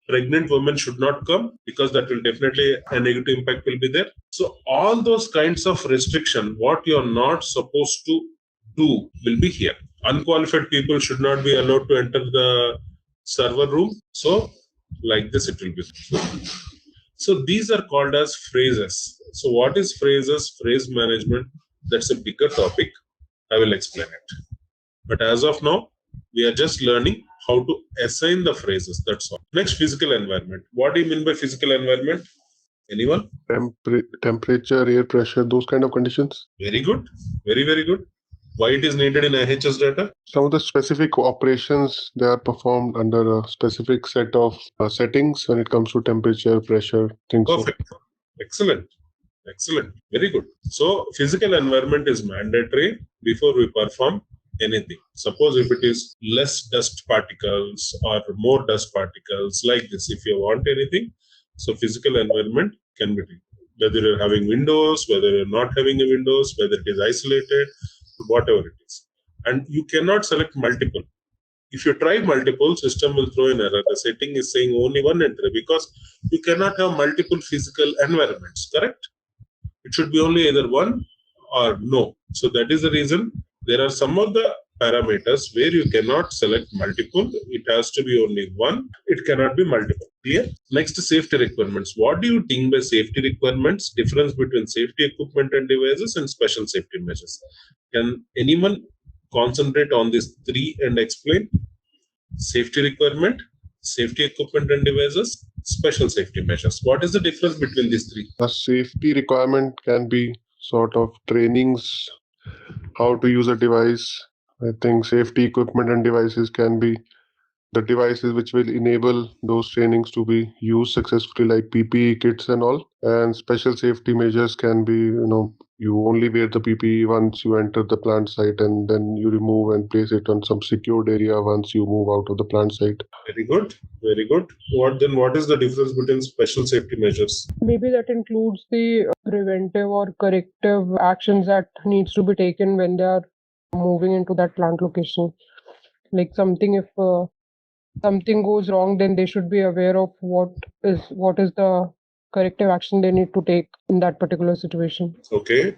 pregnant women should not come, because that will definitely, a negative impact will be there. So all those kinds of restriction, what you are not supposed to do will be here. Unqualified people should not be allowed to enter the server room. So like this it will be. So these are called as phrases. So what is phrases? Phrase management, that's a bigger topic. I will explain it. But as of now, we are just learning how to assign the phrases. That's all. Next, physical environment. What do you mean by physical environment? Anyone? Temperature, air pressure, those kind of conditions. Very good. Very, very good. Why it is needed in IHS data? Some of the specific operations, they are performed under a specific set of settings when it comes to temperature, pressure, things. Perfect. Excellent. Excellent. Very good. So physical environment is mandatory before we perform anything. Suppose if it is less dust particles or more dust particles like this, if you want anything, so physical environment can be taken. Whether you're having windows, whether you're not having a windows, whether it is isolated, whatever it is. And you cannot select multiple. If you try multiple, system will throw an error. The setting is saying only one entry because you cannot have multiple physical environments, correct? It should be only either one or no. So that is the reason there are some of the parameters where you cannot select multiple. It has to be only one. It cannot be multiple. Clear? Next, safety requirements. What do you think by safety requirements? Difference between safety equipment and devices and special safety measures. Can anyone concentrate on these three and explain? Safety requirement, safety equipment and devices, special safety measures. What is the difference between these three? A safety requirement can be sort of trainings, how to use a device. I think safety equipment and devices can be the devices which will enable those trainings to be used successfully, like PPE kits and all. And special safety measures can be, you only wear the PPE once you enter the plant site, and then you remove and place it on some secured area once you move out of the plant site. Very good. Very good. What is the difference between special safety measures? Maybe that includes the preventive or corrective actions that needs to be taken when they are moving into that plant location. Like something, if something goes wrong, then they should be aware of what is the corrective action they need to take in that particular situation. Okay.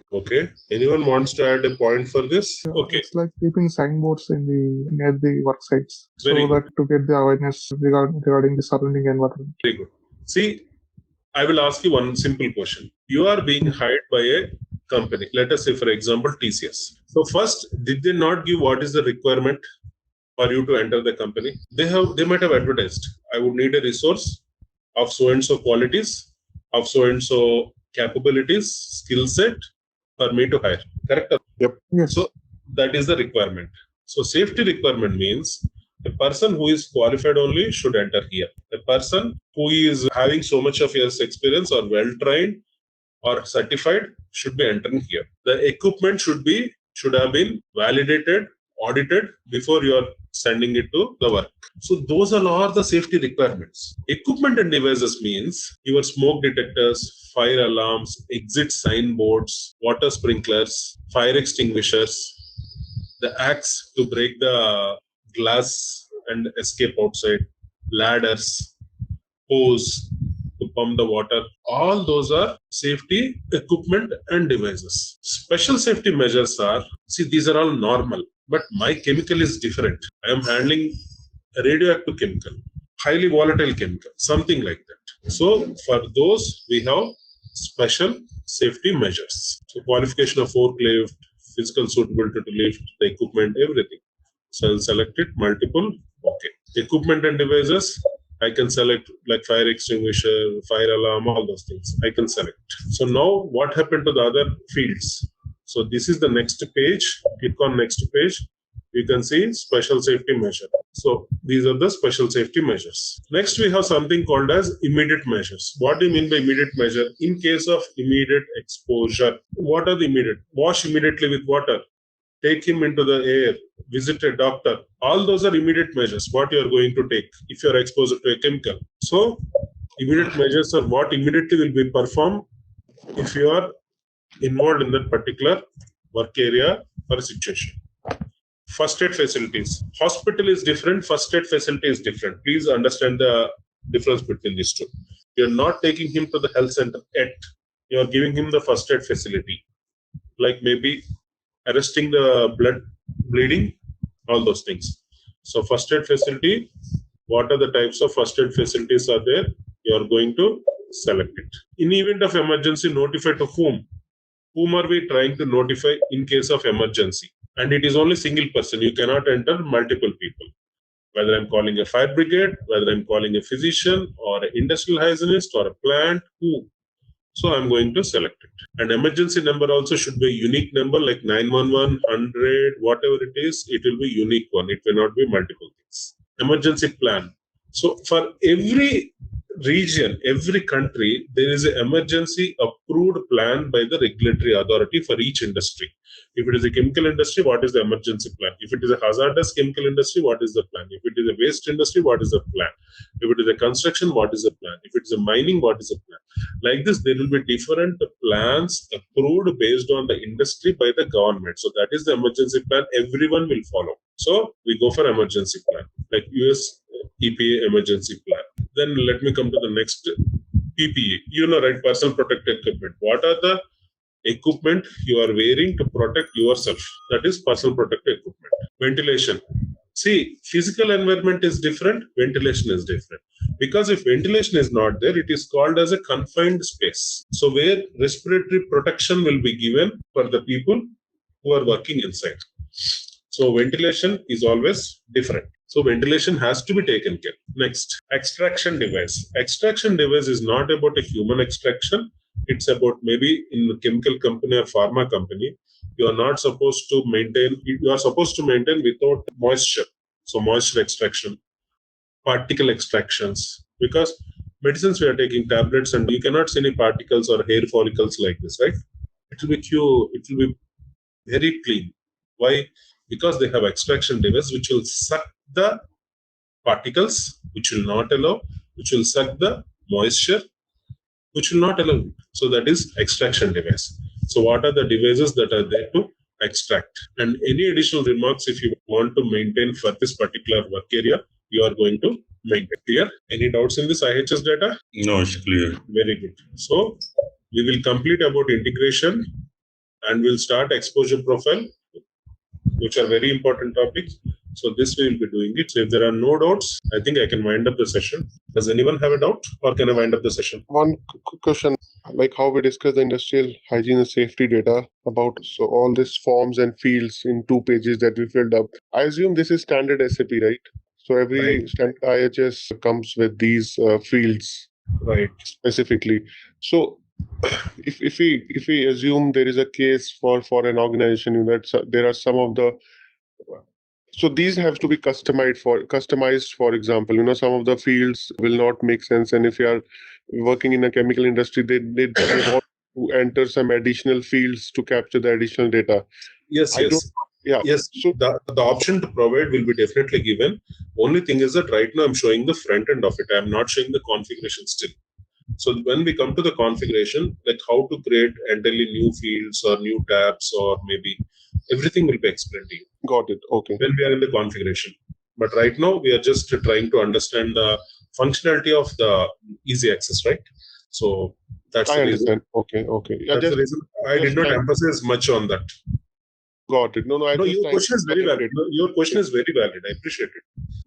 Anyone wants to add a point for this? Okay. It's like keeping signboards near the work sites Very that to get the awareness regarding the surrounding environment. Very good. See, I will ask you one simple question. You are being hired by a company. Let us say, for example, TCS. So first, did they not give what is the requirement for you to enter the company? They might have advertised, I would need a resource of so and so qualities, of so and so capabilities, skill set for me to hire. Correct? Yep. Yes. So that is the requirement. So safety requirement means a person who is qualified only should enter here. A person who is having so much of years experience or well trained or certified should be entering here. The equipment should have been validated, audited before you are sending it to the work. So those are all the safety requirements. Equipment and devices means your smoke detectors, fire alarms, exit signboards, water sprinklers, fire extinguishers, the axe to break the glass and escape outside, ladders, hose to pump the water. All those are safety equipment and devices. Special safety measures are, these are all normal, but my chemical is different. I am handling a radioactive chemical, highly volatile chemical, something like that. So for those, we have special safety measures. So qualification of forklift, physical suitability to lift, the equipment, everything. So I'll select it, multiple, okay. Equipment and devices, I can select like fire extinguisher, fire alarm, all those things. I can select. So now what happened to the other fields? So this is the next page. Click on next page. You can see special safety measure. So these are the special safety measures. Next, we have something called as immediate measures. What do you mean by immediate measure? In case of immediate exposure, what are the immediate? Wash immediately with water. Take him into the air. Visit a doctor. All those are immediate measures. What you are going to take if you are exposed to a chemical. So immediate measures are what immediately will be performed if you are involved in that particular work area or situation. First aid facilities. Hospital is different. First aid facility is different. Please understand the difference between these two. You are not taking him to the health center yet. You are giving him the first aid facility. Like maybe arresting the blood bleeding, all those things. So first aid facility, what are the types of first aid facilities are there? You are going to select it. In event of emergency, notify to whom? Whom are we trying to notify in case of emergency? And it is only single person. You cannot enter multiple people. Whether I'm calling a fire brigade, whether I'm calling a physician or an industrial hygienist or a plant, who? So I'm going to select it. And emergency number also should be a unique number like 911, 100, whatever it is, it will be unique one. It will not be multiple things. Emergency plan. So for every region, every country, there is an emergency approved plan by the regulatory authority for each industry. If it is a chemical industry, what is the emergency plan? If it is a hazardous chemical industry, what is the plan? If it is a waste industry, what is the plan? If it is a construction, what is the plan? If it is a mining, what is the plan? Like this, there will be different plans approved based on the industry by the government. So that is the emergency plan everyone will follow. So we go for emergency plan, like US EPA emergency plan. Then let me come to the next PPE. You know, right? Personal protective equipment. What are the equipment you are wearing to protect yourself? That is personal protective equipment. Ventilation. See, physical environment is different, ventilation is different. Because if ventilation is not there, it is called as a confined space. So where respiratory protection will be given for the people who are working inside. So ventilation is always different. So ventilation has to be taken care. Next, extraction device. Extraction device is not about a human extraction. It's about maybe in a chemical company or pharma company, you are not supposed to maintain, you are supposed to maintain without moisture. So moisture extraction, particle extractions, because medicines we are taking tablets and you cannot see any particles or hair follicles like this, right? It will be pure, it will be very clean. Why? Because they have extraction device which will suck the particles, which will not allow, which will suck the moisture, which will not allow. So that is extraction device. So what are the devices that are there to extract? And any additional remarks if you want to maintain for this particular work area, you are going to make it clear. Any doubts in this IHS data? No, it's clear. Very good. So we will complete about integration and we'll start exposure profile, which are very important topics. So this we will be doing it. So if there are no doubts, I think I can wind up the session. Does anyone have a doubt or can I wind up the session? One question, like how we discussed the industrial hygiene and safety data about so all these forms and fields in 2 pages that we filled up. I assume this is standard SAP, right? So every Right. standard IHS comes with these fields, Right. specifically. So if we assume there is a case for an organization that there are some of the, so these have to be customized for example, some of the fields will not make sense, and if you are working in a chemical industry, they want to enter some additional fields to capture the additional data. Yes. Yes. So the option to provide will be definitely given. Only thing is that right now I'm showing the front end of it. I'm not showing the configuration still. So when we come to the configuration, like how to create entirely new fields or new tabs or maybe everything will be explained to you. Got it. Okay. When we are in the configuration. But right now we are just trying to understand the functionality of the easy access, right? So that's I the understand. reason. Okay. That's the reason I did not emphasize much on that. Got it. No, your question is very valid. Your question is very valid. I appreciate it.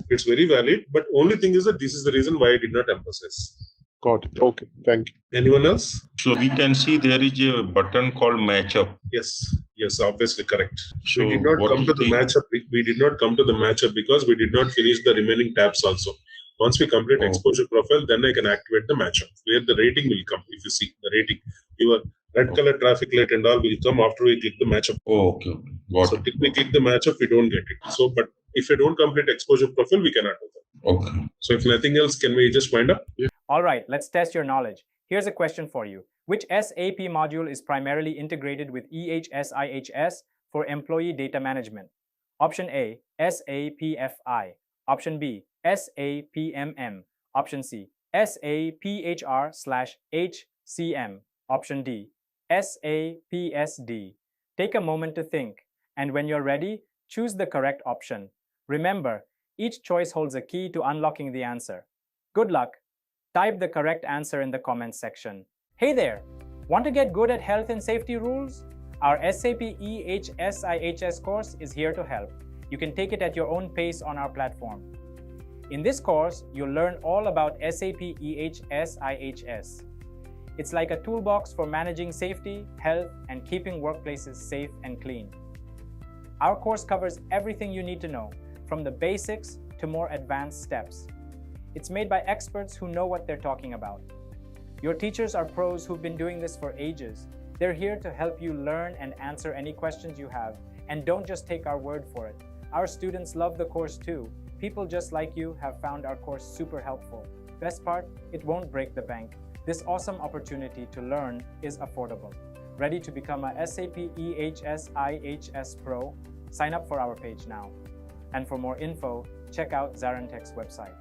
It's very valid. But only thing is that this is the reason why I did not emphasize. Got it. Okay. Thank you. Anyone else? So we can see there is a button called matchup. Yes, obviously correct. So we did not come to the matchup. We did not come to the matchup because we did not finish the remaining tabs also. Once we complete exposure profile, then I can activate the matchup where the rating will come. If you see the rating, your red color traffic light and all will come after we click the matchup. Okay. So if we click the matchup, we don't get it. So, but if we don't complete exposure profile, we cannot do that. Okay. So if nothing else, can we just wind up? All right, let's test your knowledge. Here's a question for you. Which SAP module is primarily integrated with EHS IHS for employee data management? Option A, SAPFI. Option B, SAPMM. Option C, SAPHR/HCM. Option D, SAPSD. Take a moment to think, and when you're ready, choose the correct option. Remember, each choice holds a key to unlocking the answer. Good luck! Type the correct answer in the comments section. Hey there! Want to get good at health and safety rules? Our SAP EHS IHS course is here to help. You can take it at your own pace on our platform. In this course, you'll learn all about SAP EHS IHS. It's like a toolbox for managing safety, health, and keeping workplaces safe and clean. Our course covers everything you need to know, from the basics to more advanced steps. It's made by experts who know what they're talking about. Your teachers are pros who've been doing this for ages. They're here to help you learn and answer any questions you have. And don't just take our word for it. Our students love the course too. People just like you have found our course super helpful. Best part, it won't break the bank. This awesome opportunity to learn is affordable. Ready to become a SAP EHS IHS Pro? Sign up for our page now. And for more info, check out ZaranTech's website.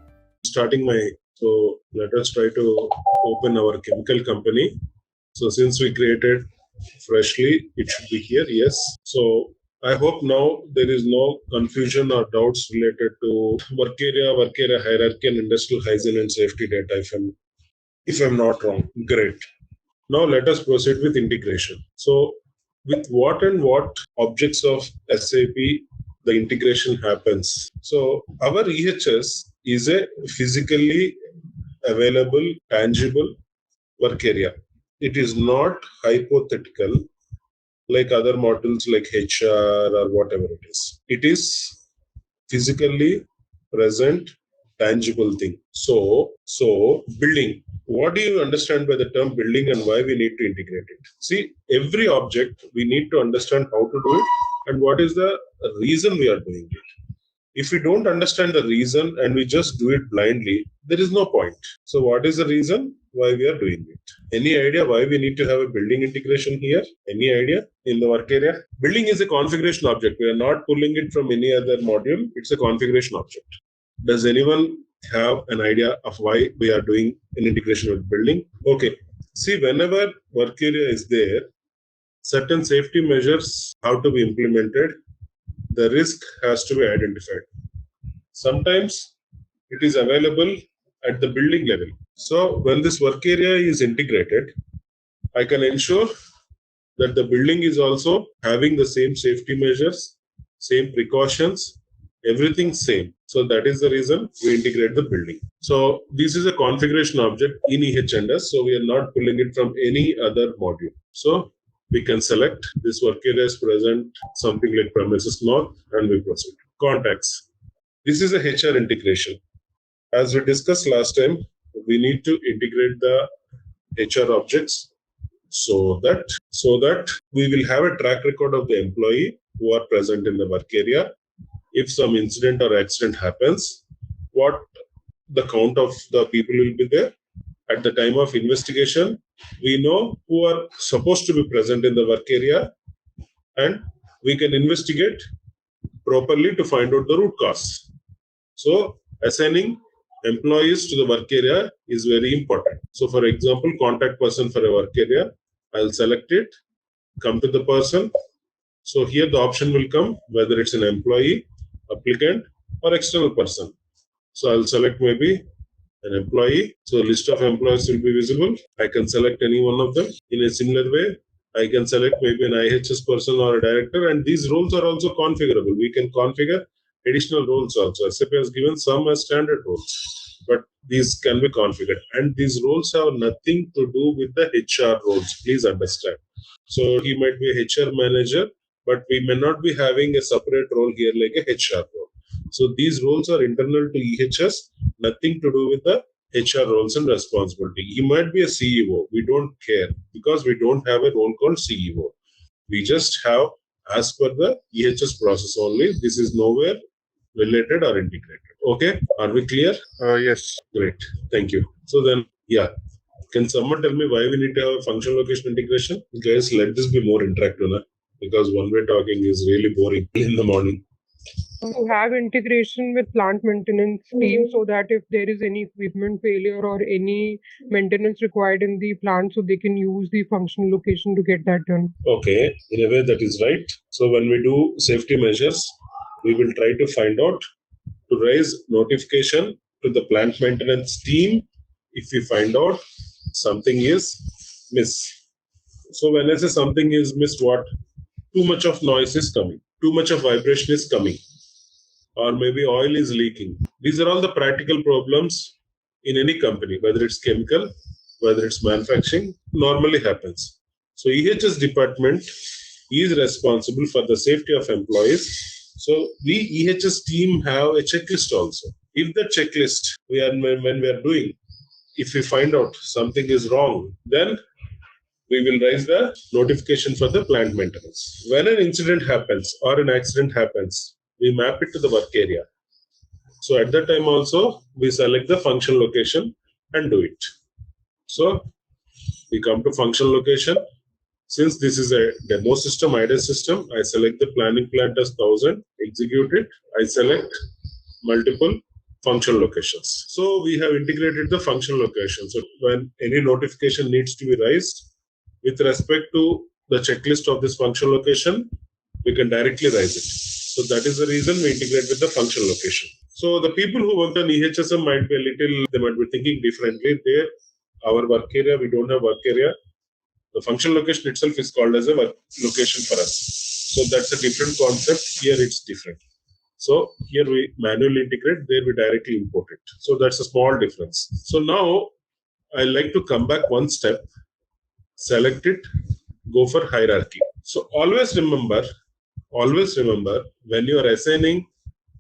So let us try to open our chemical company. So since we created freshly, it should be here, yes. So I hope now there is no confusion or doubts related to work area hierarchy and industrial hygiene and safety data if I'm not wrong. Great. Now let us proceed with integration. So with what and what objects of SAP the integration happens. So our EHS is a physically available, tangible work area. It is not hypothetical like other modules like HR or whatever it is. It is physically present, tangible thing. So building. What do you understand by the term building and why we need to integrate it? See, every object we need to understand how to do it and what is the reason we are doing it. If we don't understand the reason and we just do it blindly, there is no point. So what is the reason why we are doing it? Any idea why we need to have a building integration here? Any idea in the work area? Building is a configuration object. We are not pulling it from any other module. It's a configuration object. Does anyone have an idea of why we are doing an integration with building? Okay. See, whenever work area is there, certain safety measures have to be implemented. The risk has to be identified. Sometimes it is available at the building level. So when this work area is integrated, I can ensure that the building is also having the same safety measures, same precautions, everything same. So that is the reason we integrate the building. So this is a configuration object in EHS. So we are not pulling it from any other module. So we can select this work area is present, something like premises north, and we proceed. Contacts. This is a HR integration. As we discussed last time, we need to integrate the HR objects so that we will have a track record of the employee who are present in the work area. If some incident or accident happens, what the count of the people will be there. At the time of investigation, we know who are supposed to be present in the work area and we can investigate properly to find out the root cause. So assigning employees to the work area is very important. So for example, contact person for a work area, I'll select it, come to the person. So here the option will come whether it's an employee, applicant or external person. So I'll select maybe an employee. So list of employees will be visible. I can select any one of them. In a similar way, I can select maybe an IHS person or a director, and these roles are also configurable. We can configure additional roles also. SAP has given some as standard roles, but these can be configured. And these roles have nothing to do with the HR roles. Please understand. So he might be a HR manager, but we may not be having a separate role here like a HR role. So these roles are internal to EHS, nothing to do with the HR roles and responsibility. He might be a CEO. We don't care because we don't have a role called CEO. We just have as per the EHS process only. This is nowhere related or integrated. Okay, are we clear? Yes. Great, thank you. So then, yeah, can someone tell me why we need to have a function location integration? Guys, let this be more interactive, na? Because one-way talking is really boring in the morning. To have integration with plant maintenance team so that if there is any equipment failure or any maintenance required in the plant, so they can use the functional location to get that done. Okay, in a way that is right. So when we do safety measures, we will try to find out to raise notification to the plant maintenance team if we find out something is missed. So when I say something is missed, what? Too much of noise is coming, too much of vibration is coming, or maybe oil is leaking. These are all the practical problems in any company, whether it's chemical, whether it's manufacturing, normally happens. So EHS department is responsible for the safety of employees. So we EHS team have a checklist also. If the checklist when we are doing if we find out something is wrong, then we will raise the notification for the plant maintenance. When an incident happens or an accident happens, we map it to the work area. So at that time also, we select the function location and do it. So we come to function location. Since this is a demo system, IDS system, I select the planning plant as 1000, execute it. I select multiple function locations. So we have integrated the function location. So when any notification needs to be raised with respect to the checklist of this function location, we can directly raise it. So that is the reason we integrate with the function location. So the people who work on EHSM might be they might be thinking differently. There, our work area, we don't have work area. The function location itself is called as a work location for us. So that's a different concept. Here it's different. So here we manually integrate, there we directly import it. So that's a small difference. So now I like to come back one step, select it, go for hierarchy. So always remember, when you are assigning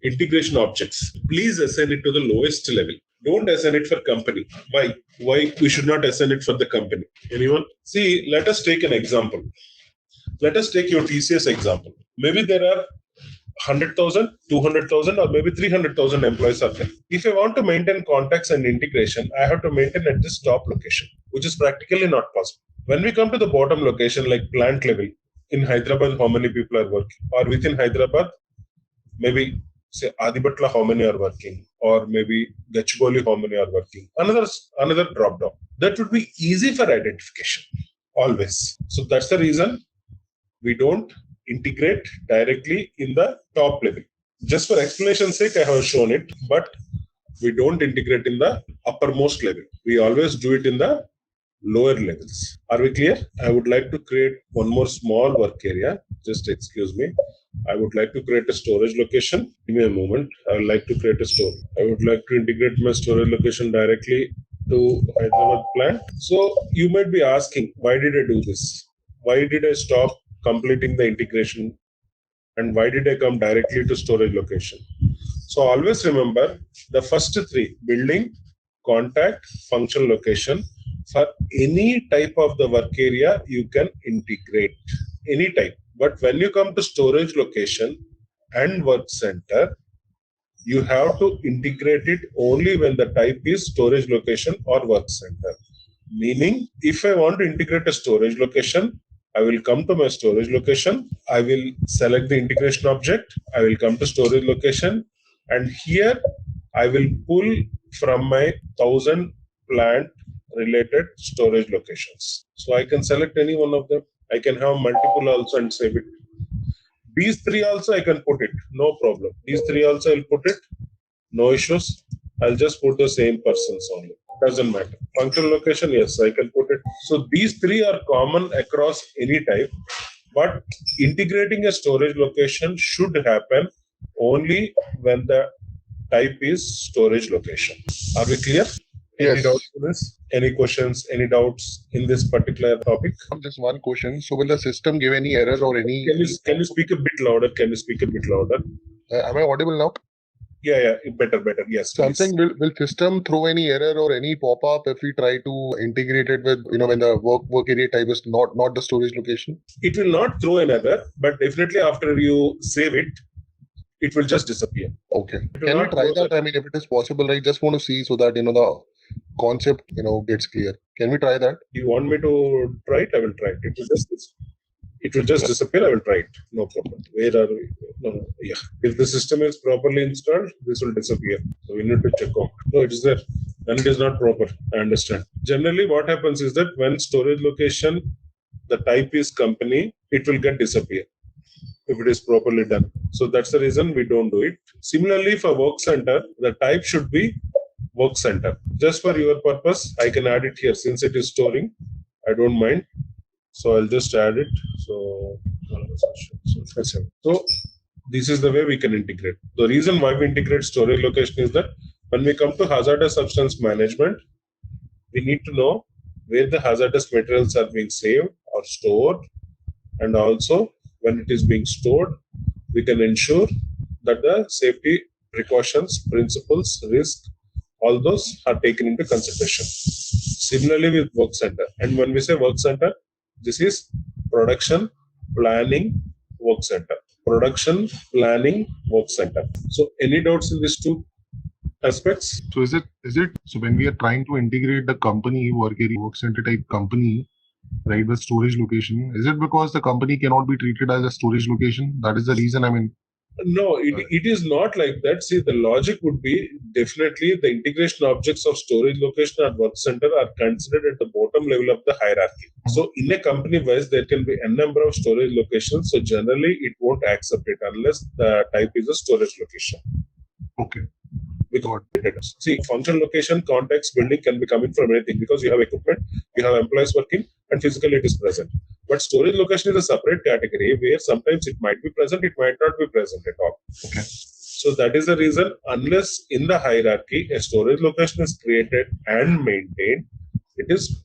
integration objects, please assign it to the lowest level. Don't assign it for company. Why? Why we should not assign it for the company? Anyone? See, let us take an example. Let us take your TCS example. Maybe there are 100,000, 200,000, or maybe 300,000 employees are there. If I want to maintain contacts and integration, I have to maintain at this top location, which is practically not possible. When we come to the bottom location, like plant level, in Hyderabad, how many people are working? Or within Hyderabad, maybe say Adipatla, how many are working? Or maybe Gachibowli, how many are working? Another drop down. That would be easy for identification, always. So that's the reason we don't integrate directly in the top level. Just for explanation's sake, I have shown it, but we don't integrate in the uppermost level. We always do it in the lower levels. Are we clear? I would like to create one more small work area. Just excuse me. I would like to create a storage location. Give me a moment. I would like to create a store. I would like to integrate my storage location directly to Hyderabad plant. So you might be asking, why did I do this? Why did I stop completing the integration? And why did I come directly to storage location? So always remember the first three: building, contact, function location. For any type of the work area, you can integrate any type. But when you come to storage location and work center, you have to integrate it only when the type is storage location or work center. Meaning, if I want to integrate a storage location, I will come to my storage location. I will select the integration object. I will come to storage location. And here I will pull from my 1000 plant related storage locations. So I can select any one of them. I can have multiple also and save it. These three also I can put it, no problem. These three also I'll put it, no issues. I'll just put the same persons only. Doesn't matter. Function location, yes, I can put it. So these three are common across any type, but integrating a storage location should happen only when the type is storage location. Are we clear? Any doubts to this? Any questions, any doubts in this particular topic? Just one question. So will the system give any error or any... Can you speak a bit louder? Am I audible now? Yeah, better. Yes. So I'm saying, will system throw any error or any pop-up if we try to integrate it with, when the work area type is not the storage location? It will not throw an error, but definitely after you save it, it will just disappear. Okay. Can we try that? I mean, if it is possible, I just want to see so that, the concept, gets clear. Can we try that? You want me to try it? I will try it. It will just disappear. I will try it. No problem. Where are we? No. Yeah. If the system is properly installed, this will disappear. So we need to check out. No, it is there. And it is not proper. I understand. Generally, what happens is that when storage location, the type is company, it will get disappear if it is properly done. So that's the reason we don't do it. Similarly, for work center, the type should be work center. Just for your purpose, I can add it here since it is storing. I don't mind. So I'll just add it. So this is the way we can integrate. The reason why we integrate storage location is that when we come to hazardous substance management, we need to know where the hazardous materials are being saved or stored. And also when it is being stored, we can ensure that the safety precautions, principles, risk, All those are taken into consideration. Similarly with work center. And when we say work center, this is production planning work center. Production planning work center. So any doubts in these two aspects? So is it so when we are trying to integrate the company work area work center type company, right, with storage location, is it because the company cannot be treated as a storage location? That is the reason. I mean, no, it is not like that. See, the logic would be definitely the integration objects of storage location and work center are considered at the bottom level of the hierarchy. So in a company wise, there can be n number of storage locations. So generally, it won't accept it unless the type is a storage location. Okay. See, function location, context, building can be coming from anything because you have equipment, you have employees working, and physically it is present. But storage location is a separate category where sometimes it might be present, it might not be present at all. Okay. So that is the reason, unless in the hierarchy a storage location is created and maintained, it is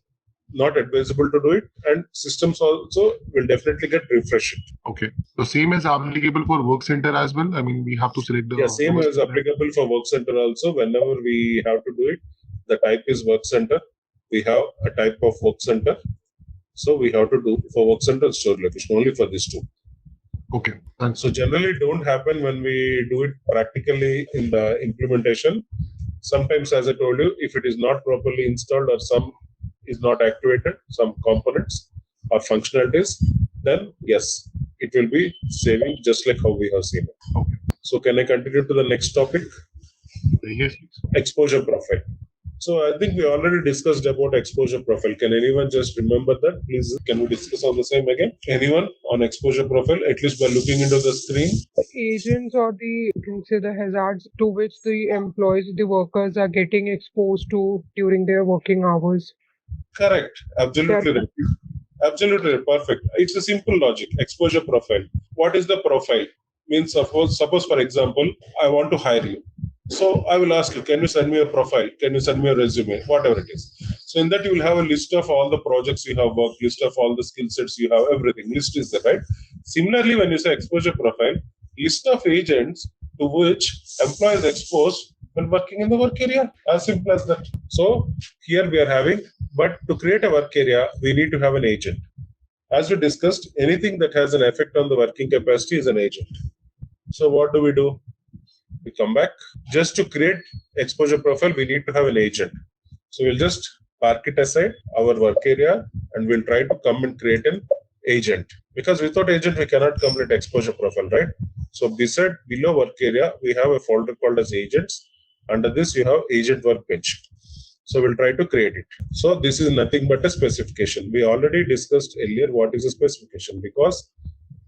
not advisable to do it, and systems also will definitely get refreshed. Okay. So same is applicable for work center as well. I mean, we have to select the. Yeah, same is applicable for work center also. Whenever we have to do it, the type is work center. We have a type of work center. So we have to do for work center and storage location only for these two. Okay. Thanks. So generally it don't happen when we do it practically in the implementation. Sometimes, as I told you, if it is not properly installed or some is not activated, some components or functionalities, then yes, it will be saving just like how we have seen it. Okay. So can I continue to the next topic? Yes, please. Exposure profile. So I think we already discussed about exposure profile. Can anyone just remember that? Please, can we discuss on the same again? Anyone on exposure profile, at least by looking into the screen? The agents or you can say the hazards to which the employees, the workers are getting exposed to during their working hours. Correct. Absolutely right. Absolutely perfect. It's a simple logic. Exposure profile. What is the profile? Means suppose for example, I want to hire you. So I will ask you, can you send me a profile? Can you send me a resume? Whatever it is. So in that you will have a list of all the projects you have worked, list of all the skill sets you have, everything. List is there, right? Similarly, when you say exposure profile, list of agents to which employees exposed when working in the work area. As simple as that. So here we are having, but to create a work area, we need to have an agent. As we discussed, anything that has an effect on the working capacity is an agent. So what do? We come back. Just to create exposure profile, we need to have an agent. So we'll just park it aside, our work area, and we'll try to come and create an agent. Because without agent, we cannot complete exposure profile, right? So beside, below work area, we have a folder called as agents. Under this, you have agent workbench. So we'll try to create it. So this is nothing but a specification. We already discussed earlier what is a specification, because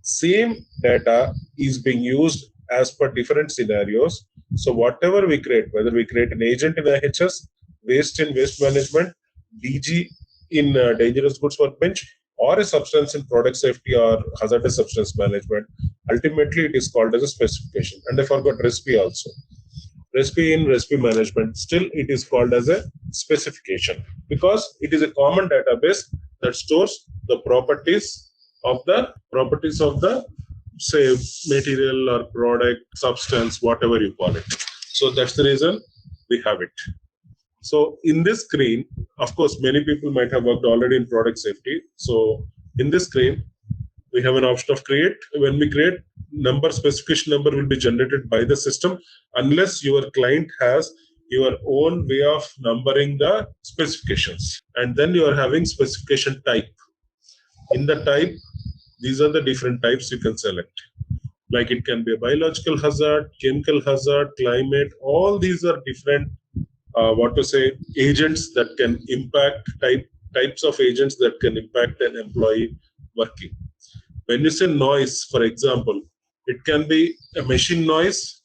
same data is being used as per different scenarios. So whatever we create, whether we create an agent in IHS, waste in waste management, DG in dangerous goods workbench, or a substance in product safety or hazardous substance management, ultimately it is called as a specification. And I forgot recipe also. Recipe in recipe management, still it is called as a specification, because it is a common database that stores the properties of the say material or product, substance, whatever you call it. So that's the reason we have it. So in this screen, of course, many people might have worked already in product safety. So in this screen, we have an option of create. When we create, specification number will be generated by the system unless your client has your own way of numbering the specifications. And then you are having specification type. In the type, these are the different types you can select. Like it can be a biological hazard, chemical hazard, climate. All these are different, agents that can impact, types of agents that can impact an employee working. When you say noise, for example, it can be a machine noise.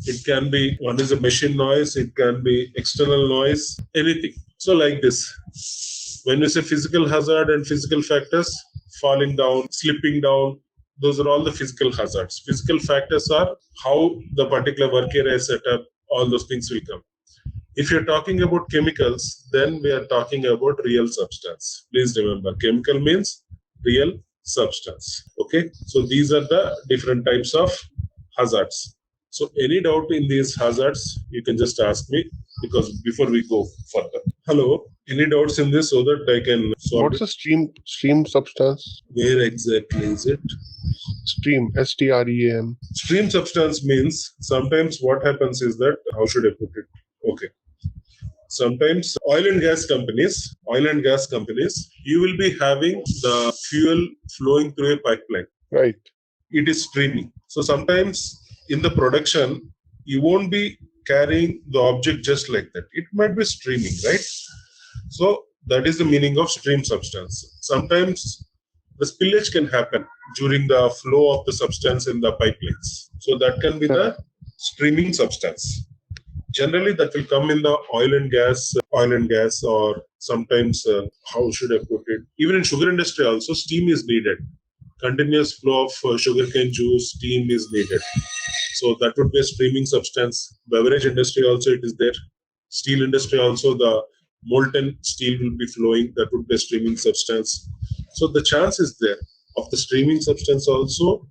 It can be, one is a machine noise. It can be external noise, anything. So like this, when you say physical hazard and physical factors, falling down, slipping down, those are all the physical hazards. Physical factors are how the particular work area is set up, all those things will come. If you're talking about chemicals, then we are talking about real substance. Please remember, chemical means real substance. Okay, so these are the different types of hazards. So any doubt in these hazards, you can just ask me, because before we go further. Hello, any doubts in this so that I can solve What's it? a stream substance? Where exactly is it? Stream, STREAM. Stream substance means sometimes what happens is that, how should I put it? Okay. Sometimes oil and gas companies, you will be having the fuel flowing through a pipeline. Right. It is streaming. So sometimes in the production, you won't be carrying the object just like that. It might be streaming, right? So that is the meaning of stream substance. Sometimes the spillage can happen during the flow of the substance in the pipelines. So that can be the streaming substance. Generally, that will come in the oil and gas, or sometimes, how should I put it? Even in sugar industry also, steam is needed. Continuous flow of sugarcane juice, steam is needed. So that would be a streaming substance. Beverage industry also it is there. Steel industry also, the molten steel will be flowing. That would be a streaming substance. So the chance is there of the streaming substance also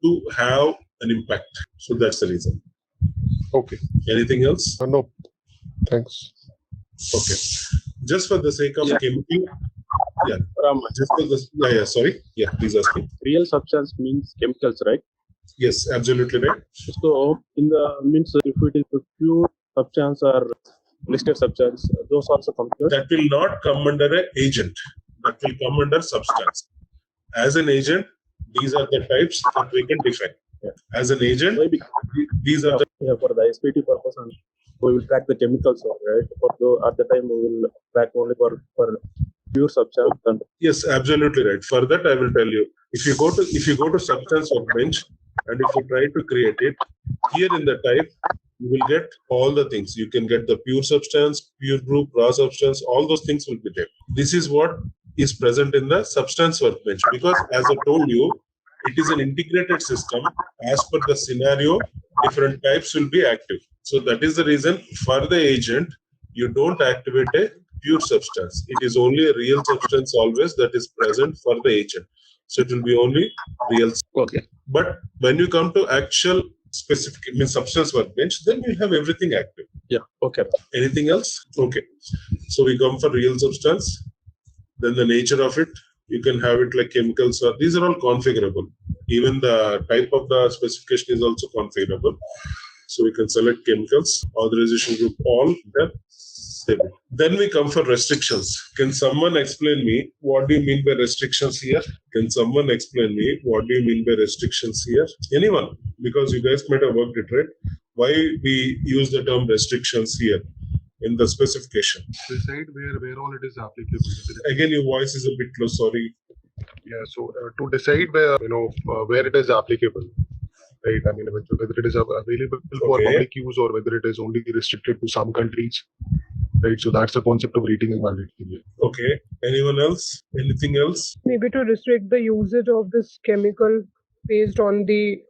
to have an impact. So that's the reason. Okay. Anything else? No. Thanks. Okay. Just for the sake of chemical. Yeah. Just for the, sorry. Yeah, please ask me. Real substance means chemicals, right? Yes, absolutely right. So in the means if it is a pure substance or listed substance, those also come here. That will not come under an agent. That will come under substance. As an agent, these are the types that we can define. Yeah. As an agent, these are the for the SPT purpose, and we will track the chemicals, right? At the time we will track only for pure substance. Yes, absolutely right. For that, I will tell you. If you go to substance workbench and if you try to create it, here in the type, you will get all the things. You can get the pure substance, pure group, raw substance. All those things will be there. This is what is present in the substance workbench, because as I told you, it is an integrated system. As per the scenario, different types will be active. So that is the reason for the agent, you don't activate a pure substance. It is only a real substance always that is present for the agent. So it will be only real. Okay. But when you come to actual specific substance workbench, then you have everything active. Yeah. Okay. Anything else? Okay. So we come for real substance. Then the nature of it, you can have it like chemicals. These are all configurable. Even the type of the specification is also configurable. So we can select chemicals, authorization group, all that. Then we come for restrictions. Can someone explain me what do you mean by restrictions here? Can someone explain me what do you mean by restrictions here? Anyone? Because you guys might have worked it, right? Why we use the term restrictions here in the specification? Decide where all it is applicable. Again, your voice is a bit low. Sorry. Yeah. So to decide where it is applicable. Right, I mean, whether it is available for public use or whether it is only restricted to some countries, right? So that's the concept of rating and validity. Okay. Anyone else? Anything else? Maybe to restrict the usage of this chemical based on the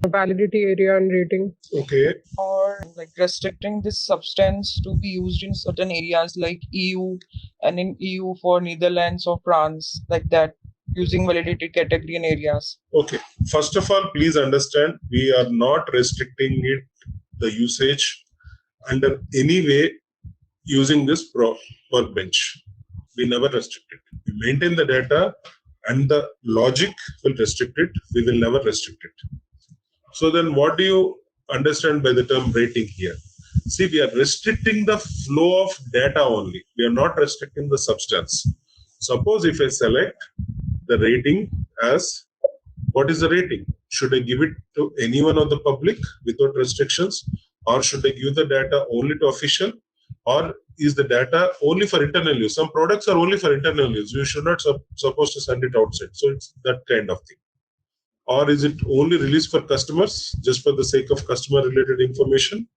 validity area and rating. Okay. Or like restricting this substance to be used in certain areas like EU, and in EU for Netherlands or France, like that, using validated category and areas. Okay. First of all, please understand, we are not restricting it, the usage under any way using this workbench. We never restrict it. We maintain the data and the logic will restrict it. We will never restrict it. So then what do you understand by the term rating here? See, we are restricting the flow of data only. We are not restricting the substance. Suppose if I select the rating as, what is the rating? Should I give it to anyone of the public without restrictions? Or should I give the data only to official? Or is the data only for internal use? Some products are only for internal use. You should not supposed to send it outside. So it's that kind of thing. Or is it only released for customers just for the sake of customer related information?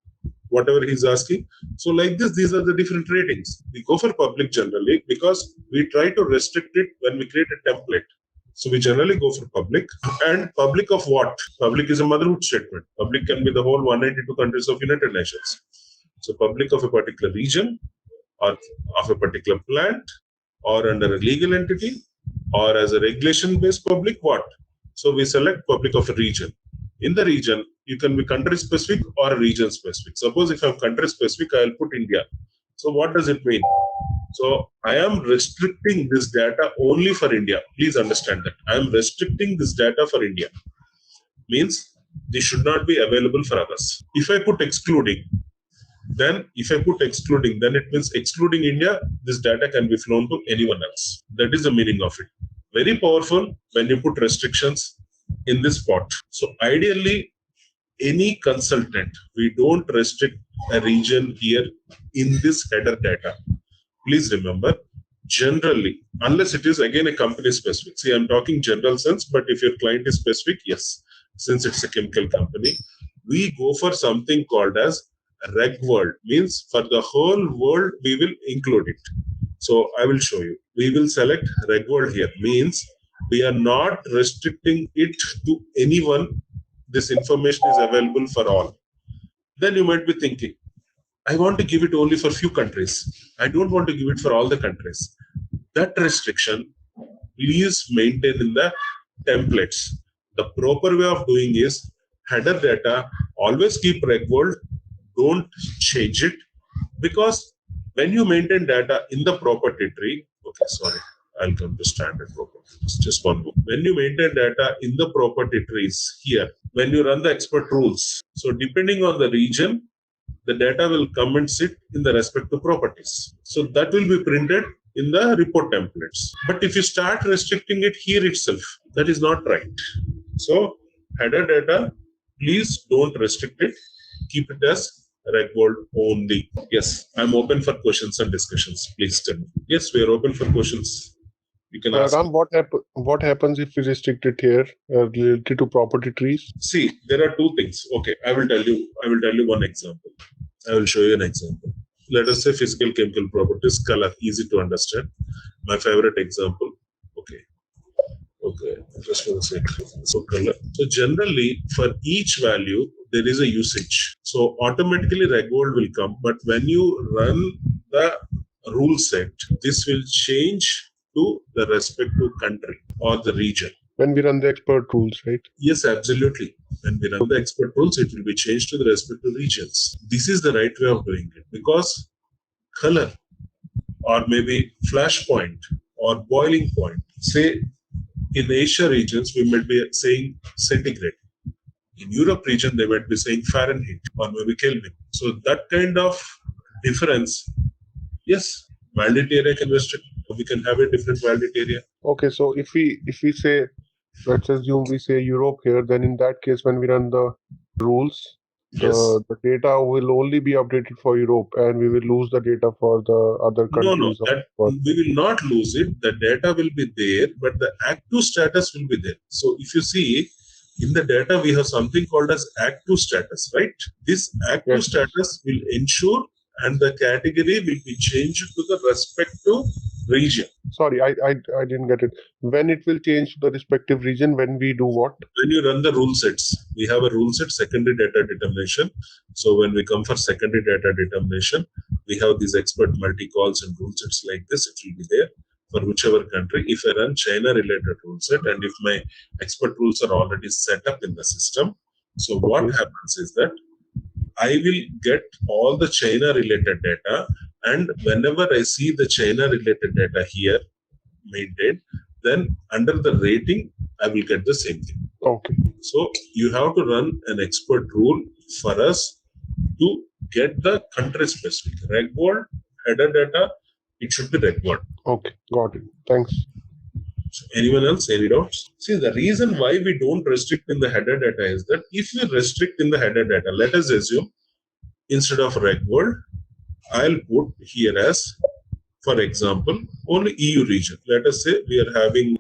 Whatever he's asking. So like this, these are the different ratings. We go for public generally because we try to restrict it when we create a template. So we generally go for public. And public of what? Public is a motherhood statement. Public can be the whole 192 countries of United Nations. So public of a particular region or of a particular plant or under a legal entity or as a regulation based public, what? So we select public of a region. In the region, you can be country specific or region specific. Suppose if I'm country specific, I'll put India. So what does it mean? So I am restricting this data only for India. Please understand that. I am restricting this data for India. Means this should not be available for others. If I put excluding, then it means excluding India, this data can be flown to anyone else. That is the meaning of it. Very powerful when you put restrictions in this spot. So ideally, any consultant, we don't restrict a region here in this header data. Please remember, generally, unless it is again a company specific. See, I'm talking general sense, but if your client is specific, yes, since it's a chemical company, we go for something called as reg world. Means for the whole world, we will include it. So I will show you. We will select reg world here. Means we are not restricting it to anyone. This information is available for all. Then you might be thinking, I want to give it only for few countries. I don't want to give it for all the countries. That restriction please maintain in the templates. The proper way of doing is header data, always keep reg world, don't change it, because when you maintain data in the property tree, okay, sorry, I'll come to standard properties. Just one more. When you maintain data in the property trees here, when you run the expert rules, so depending on the region, the data will come and sit in the respective properties. So that will be printed in the report templates. But if you start restricting it here itself, that is not right. So header data, please don't restrict it. Keep it as reg world only. Yes, I'm open for questions and discussions. Please tell me. Yes, we are open for questions. You can ask. Ram, what happens if we restrict it here related to property trees? See, there are two things. Okay, I will tell you one example. I will show you an example. Let us say physical chemical properties, color, easy to understand. My favorite example. Okay, just one second. So color. So generally, for each value, there is a usage. So automatically reg world will come, but when you run the rule set, this will change to the respective country or the region. When we run the expert rules, right? Yes, absolutely. When we run the expert rules, it will be changed to the respective regions. This is the right way of doing it, because color or maybe flash point or boiling point, say in Asia regions, we might be saying centigrade. In Europe region, they might be saying Fahrenheit or maybe Kelvin. So that kind of difference, yes, validity area can restrict. We can have a different validity area. Okay, so if we say, let's assume we say Europe here, then in that case, when we run the rules, yes, the data will only be updated for Europe, and we will lose the data for the other countries. No, we will not lose it. The data will be there, but the active status will be there. So if you see, in the data, we have something called as active status, right? This active status will ensure, and the category will be changed to the respective region. Sorry, I didn't get it. When it will change to the respective region, when we do what? When you run the rule sets, we have a rule set, secondary data determination. So when we come for secondary data determination, we have these expert multi-calls and rule sets like this. It will be there for whichever country. If I run China-related rule set, and if my expert rules are already set up in the system, so what happens is that I will get all the China-related data, and whenever I see the China-related data here maintained, then under the rating, I will get the same thing. Okay. So you have to run an expert rule for us to get the country-specific. Reg world, header data, it should be reg world. Okay, got it. Thanks. So anyone else? Any doubts? See, the reason why we don't restrict in the header data is that if we restrict in the header data, let us assume instead of reg world, I'll put here as, for example, only EU region. Let us say we are having,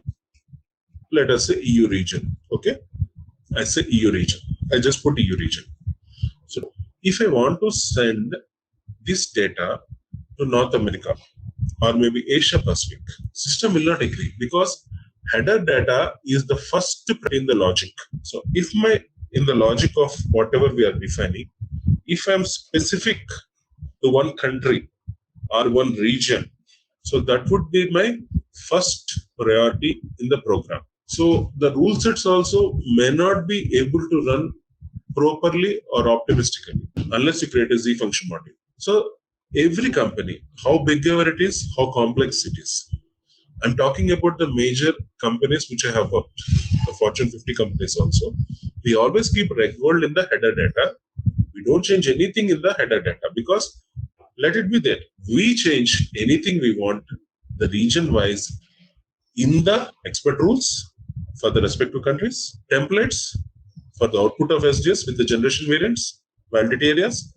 let us say EU region. Okay, I say EU region. I just put EU region. So if I want to send this data to North America or maybe Asia Pacific, system will not agree, because header data is the first in the logic. So if in the logic of whatever we are defining, if I'm specific to one country or one region, so that would be my first priority in the program. So the rule sets also may not be able to run properly or optimistically unless you create a Z function module. So every company, how big ever it is, how complex it is. I'm talking about the major companies which I have worked, the Fortune 50 companies also. We always keep reg world in the header data. We don't change anything in the header data because let it be there. We change anything we want, the region wise, in the expert rules for the respective countries, templates for the output of SGS with the generation variants, validity areas.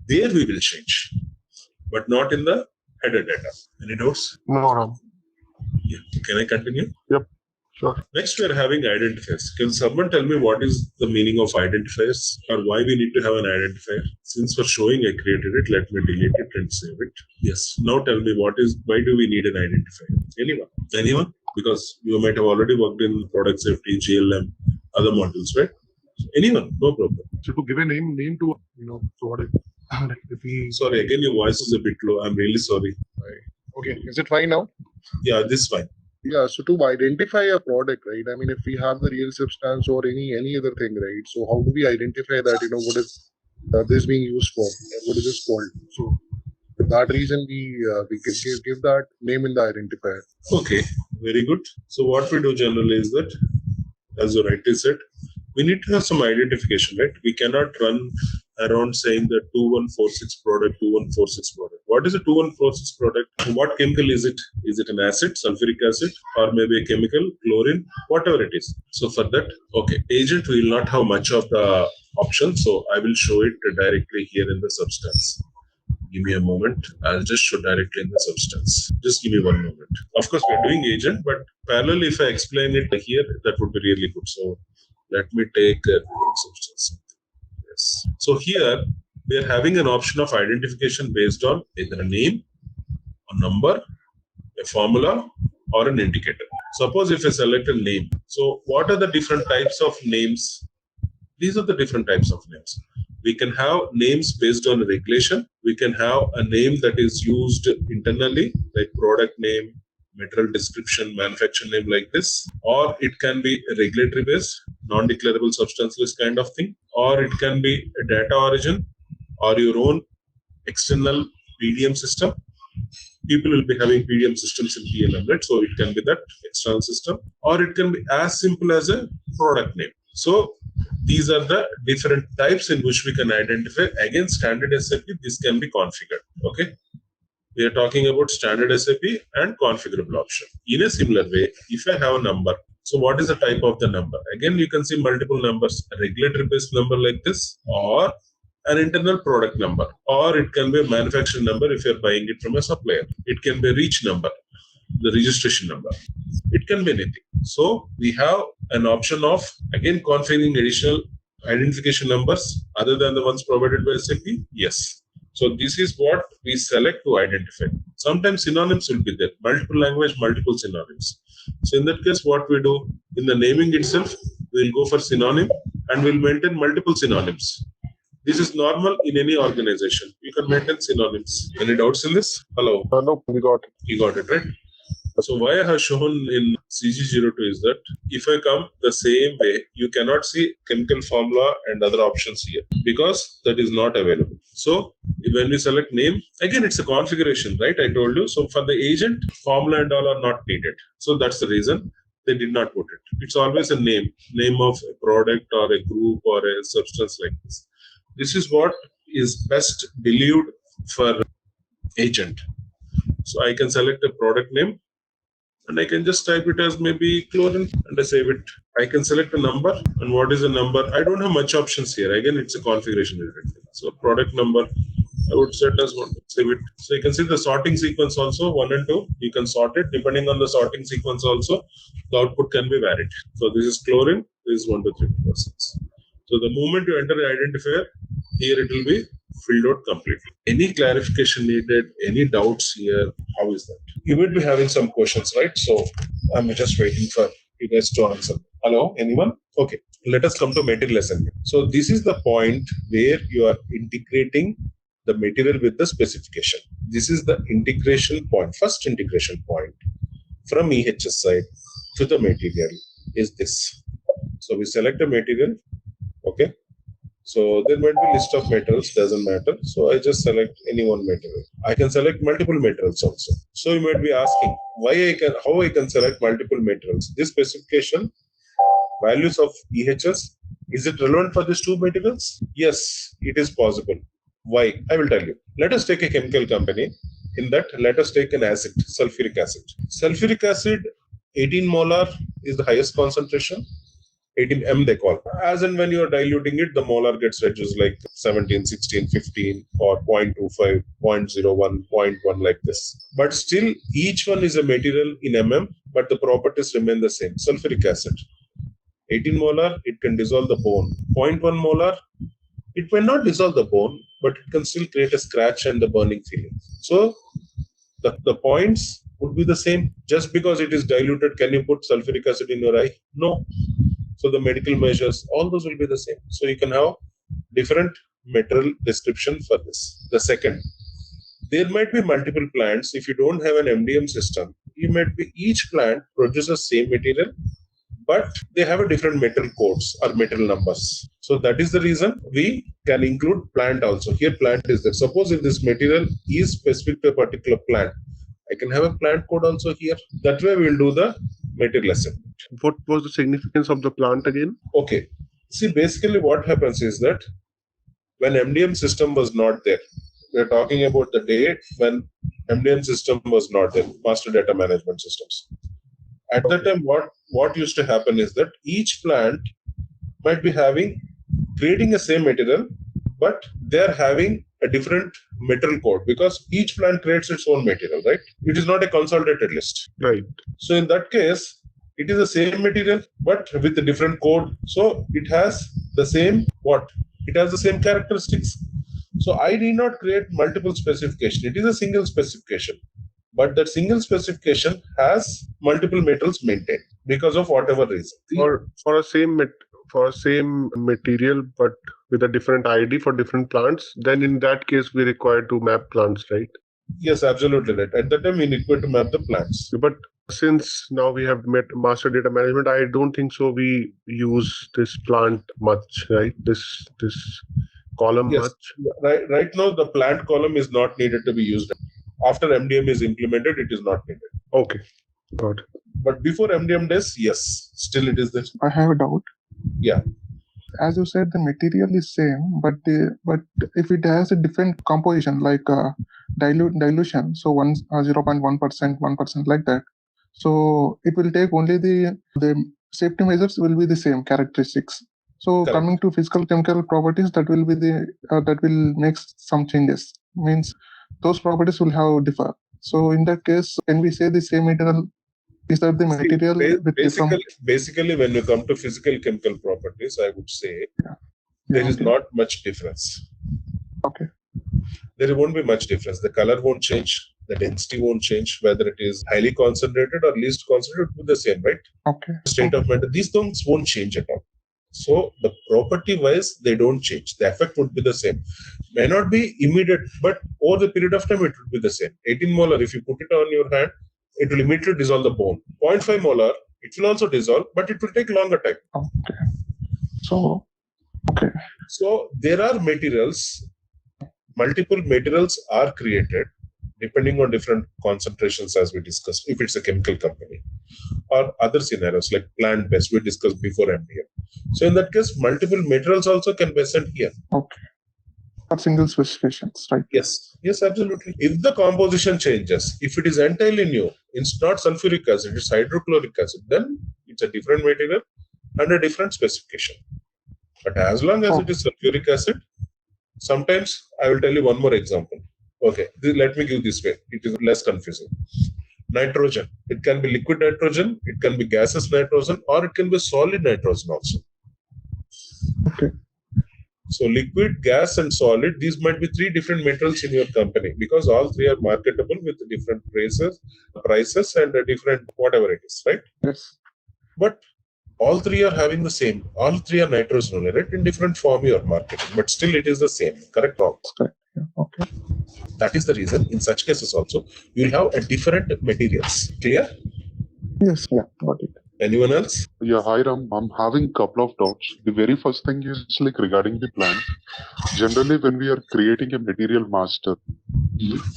There we will change, but not in the header data. Any doubts? No, Ram. Yeah. Can I continue? Yep. Sure. Next, we are having identifiers. Can someone tell me what is the meaning of identifiers or why we need to have an identifier? Since for showing I created it, let me delete it and save it. Yes. Now tell me why do we need an identifier? Anyone? Anyone? Because you might have already worked in product safety, GLM, other modules, right? So anyone? No problem. So to give a name to, so what if we... Sorry, again, your voice is a bit low. I'm really sorry. Okay. Is it fine now? Yeah, this is fine. Yeah, so to identify a product, right? I mean, if we have the real substance or any other thing, right? So how do we identify that, what is this being used for? What is this called? So for that reason, we give that name in the identifier. Okay, very good. So what we do generally is that, as you rightly said, we need to have some identification, right? We cannot run around saying that 2146 product, 2146 product. What is a 2146 product? What chemical is it? Is it an acid, sulfuric acid, or maybe a chemical, chlorine, whatever it is. So for that, okay, agent will not have much of the option. So I will show it directly here in the substance. Give me a moment. I'll just show directly in the substance. Just give me one moment. Of course, we're doing agent, but parallel, if I explain it here, that would be really good. So let me take a substance. Yes. So here we are having an option of identification based on either a name, a number, a formula, or an indicator. Suppose if I select a name. So what are the different types of names? These are the different types of names. We can have names based on a regulation. We can have a name that is used internally, like product name, material description, manufacturer name like this, or it can be a regulatory based, non-declarable substance list kind of thing, or it can be a data origin or your own external PDM system. People will be having PDM systems in PLM, right? So it can be that external system, or it can be as simple as a product name. So these are the different types in which we can identify. Again, standard SAP, this can be configured. Okay. We are talking about standard SAP and configurable option. In a similar way, if I have a number, so what is the type of the number? Again, you can see multiple numbers, a regulatory based number like this, or an internal product number, or it can be a manufacturing number if you're buying it from a supplier. It can be a reach number, the registration number. It can be anything. So we have an option of, again, configuring additional identification numbers other than the ones provided by SAP. Yes. So this is what we select to identify. Sometimes synonyms will be there, multiple language, multiple synonyms. So in that case, what we do in the naming itself, we'll go for synonym and we'll maintain multiple synonyms. This is normal in any organization. You can maintain synonyms. Any doubts in this? Hello? No, we got it. You got it, right? So why I have shown in CG02 is that if I come the same way, you cannot see chemical formula and other options here because that is not available. So when we select name, again, it's a configuration, right? I told you. So for the agent, formula and all are not needed. So that's the reason they did not put it. It's always a name of a product or a group or a substance like this. This is what is best believed for agent. So I can select a product name and I can just type it as maybe chlorine and I save it. I can select a number, and what is a number? I don't have much options here. Again, it's a configuration related thing. So product number, I would set as 1, save it. So you can see the sorting sequence also, 1 and 2. You can sort it. Depending on the sorting sequence also, the output can be varied. So this is chlorine, this is 1, 2, 3, 4, 6. So the moment you enter the identifier, here it will be filled out completely. Any clarification needed, any doubts here? How is that? You might be having some questions, right? So I'm just waiting for you guys to answer. Hello, anyone? Okay, let us come to material assembly. So this is the point where you are integrating the material with the specification. This is the integration point, first integration point from EHS side to the material. is this. So we select a material. Okay. So there might be list of materials, doesn't matter. So I just select any one material. I can select multiple materials also. So you might be asking how I can select multiple materials. This specification, values of EHS, is it relevant for these two materials? Yes, it is possible. Why? I will tell you. Let us take a chemical company. In that, let us take an acid, sulfuric acid. Sulfuric acid, 18 molar is the highest concentration. 18 M they call. As and when you are diluting it, the molar gets reduced like 17, 16, 15 or 0.25, 0.01, 0.1 like this. But still, each one is a material in mm, but the properties remain the same. Sulfuric acid, 18 molar, it can dissolve the bone. 0.1 molar, it may not dissolve the bone, but it can still create a scratch and the burning feeling. So the points would be the same. Just because it is diluted, can you put sulfuric acid in your eye? No. So the medical measures, all those will be the same. So you can have different material description for this. The second, there might be multiple plants. If you don't have an MDM system, each plant produces same material, but they have a different metal codes or metal numbers. So that is the reason we can include plant also. Here plant is there. Suppose if this material is specific to a particular plant, I can have a plant code also here. That way we will do the material assembly. What was the significance of the plant again? Okay. See, basically what happens is that when MDM system was not there, we are talking about the date when MDM system was not there, master data management systems. At that time, what used to happen is that each plant might be creating the same material, but they're having a different metal code because each plant creates its own material, right? It is not a consolidated list. Right. So in that case, it is the same material, but with a different code. So it has the same It has the same characteristics. So I need not create multiple specification. It is a single specification. But that single specification has multiple metals maintained because of whatever reason. For a same material, but with a different ID for different plants, then in that case we require to map plants, right? Yes, absolutely right. At that time we require to map the plants. But since now we have met master data management, I don't think so we use this plant much, right? This column much. Right now the plant column is not needed to be used. After MDM is implemented, it is not needed. Okay, got it. But before MDM days, yes, still it is there. I have a doubt. Yeah. As you said, the material is same, but if it has a different composition, like dilution, so 0.1%, 1% like that, so it will take only the safety measures will be the same characteristics. So Correct. Coming to physical chemical properties, that will be that will make some changes. Means those properties will have differ. So in that case, can we say the same material? Is that the material? Basically, when you come to physical chemical properties, I would say there is not much difference. Okay. There won't be much difference. The color won't change. The density won't change. Whether it is highly concentrated or least concentrated, it will be the same, right? Okay. State of matter. These things won't change at all. So the property-wise, they don't change. The effect would be the same. May not be immediate, but over the period of time, it would be the same. 18 molar, if you put it on your hand, it will immediately dissolve the bone. 0.5 molar, it will also dissolve, but it will take longer time. Okay. So there are materials, multiple materials are created depending on different concentrations as we discussed, if it's a chemical company, or other scenarios like plant-based, we discussed before MDM. So in that case, multiple materials also can be sent here. Okay. Not single specifications, right? Yes, absolutely. If the composition changes, if it is entirely new, it's not sulfuric acid, it's hydrochloric acid, then it's a different material and a different specification. But as long as it is sulfuric acid, sometimes I will tell you one more example. Okay, let me give this way. It is less confusing. Nitrogen. It can be liquid nitrogen, it can be gaseous nitrogen, or it can be solid nitrogen also. Okay. So liquid, gas, and solid, these might be three different metals in your company because all three are marketable with different prices and a different whatever it is, right? Yes. But all three are having the same. All three are nitrogen only, right? In different form you are marketing, but still it is the same. Correct? Correct. Yeah. Okay. That is the reason in such cases also you will have a different materials. Clear? Yes. Yeah. Got it. Anyone else? Yeah, hi Ram. I'm having a couple of doubts. The very first thing is like regarding the plant. Generally, when we are creating a material master,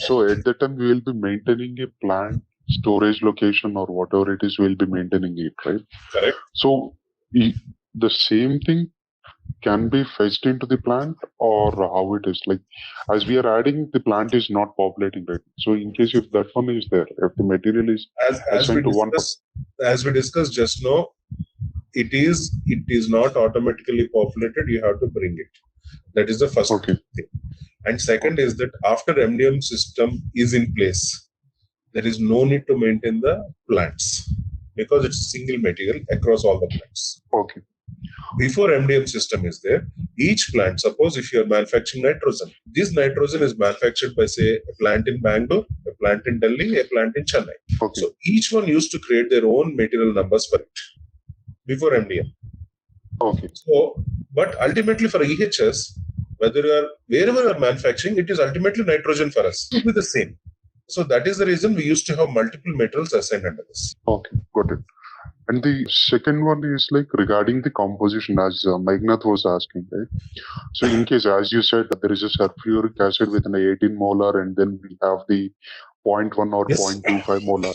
so at that time we will be maintaining a plant storage location or whatever it is, we'll be maintaining it, right? Correct. So the same thing can be fetched into the plant, or how it is, like as we are adding, the plant is not populating, right? So in case if that one is there, if the material is As we discussed just now, it is not automatically populated. You have to bring it. That is the first thing. And second is that after MDM system is in place, there is no need to maintain the plants because it's a single material across all the plants. Okay. Before MDM system is there, each plant, suppose if you are manufacturing nitrogen, this nitrogen is manufactured by, say, a plant in Bangalore, a plant in Delhi, a plant in Chennai. Okay. So each one used to create their own material numbers for it before MDM. Okay. So, but ultimately for EHS, wherever you are manufacturing, it is ultimately nitrogen for us. It will be the same. So that is the reason we used to have multiple materials assigned under this. Okay, got it. And the second one is like regarding the composition, as Megnath was asking, right? So in case, as you said, there is a sulfuric acid with an 18 molar, and then we have the 0.1 or 0.25 molar.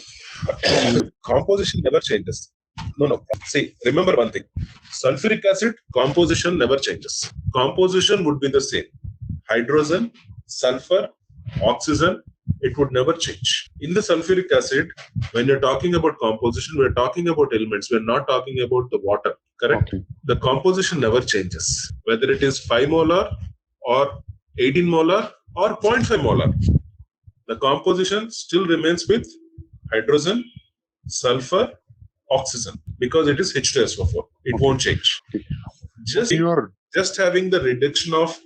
The composition never changes. No. See, remember one thing. Sulfuric acid composition never changes. Composition would be the same. Hydrogen, sulfur, oxygen, it would never change. In the sulfuric acid, when you're talking about composition, we're talking about elements. We're not talking about the water, correct? Okay. The composition never changes. Whether it is 5 molar or 18 molar or 0.5 molar, the composition still remains with hydrogen, sulfur, oxygen, because it is H2SO4. It won't change. Just having the reduction of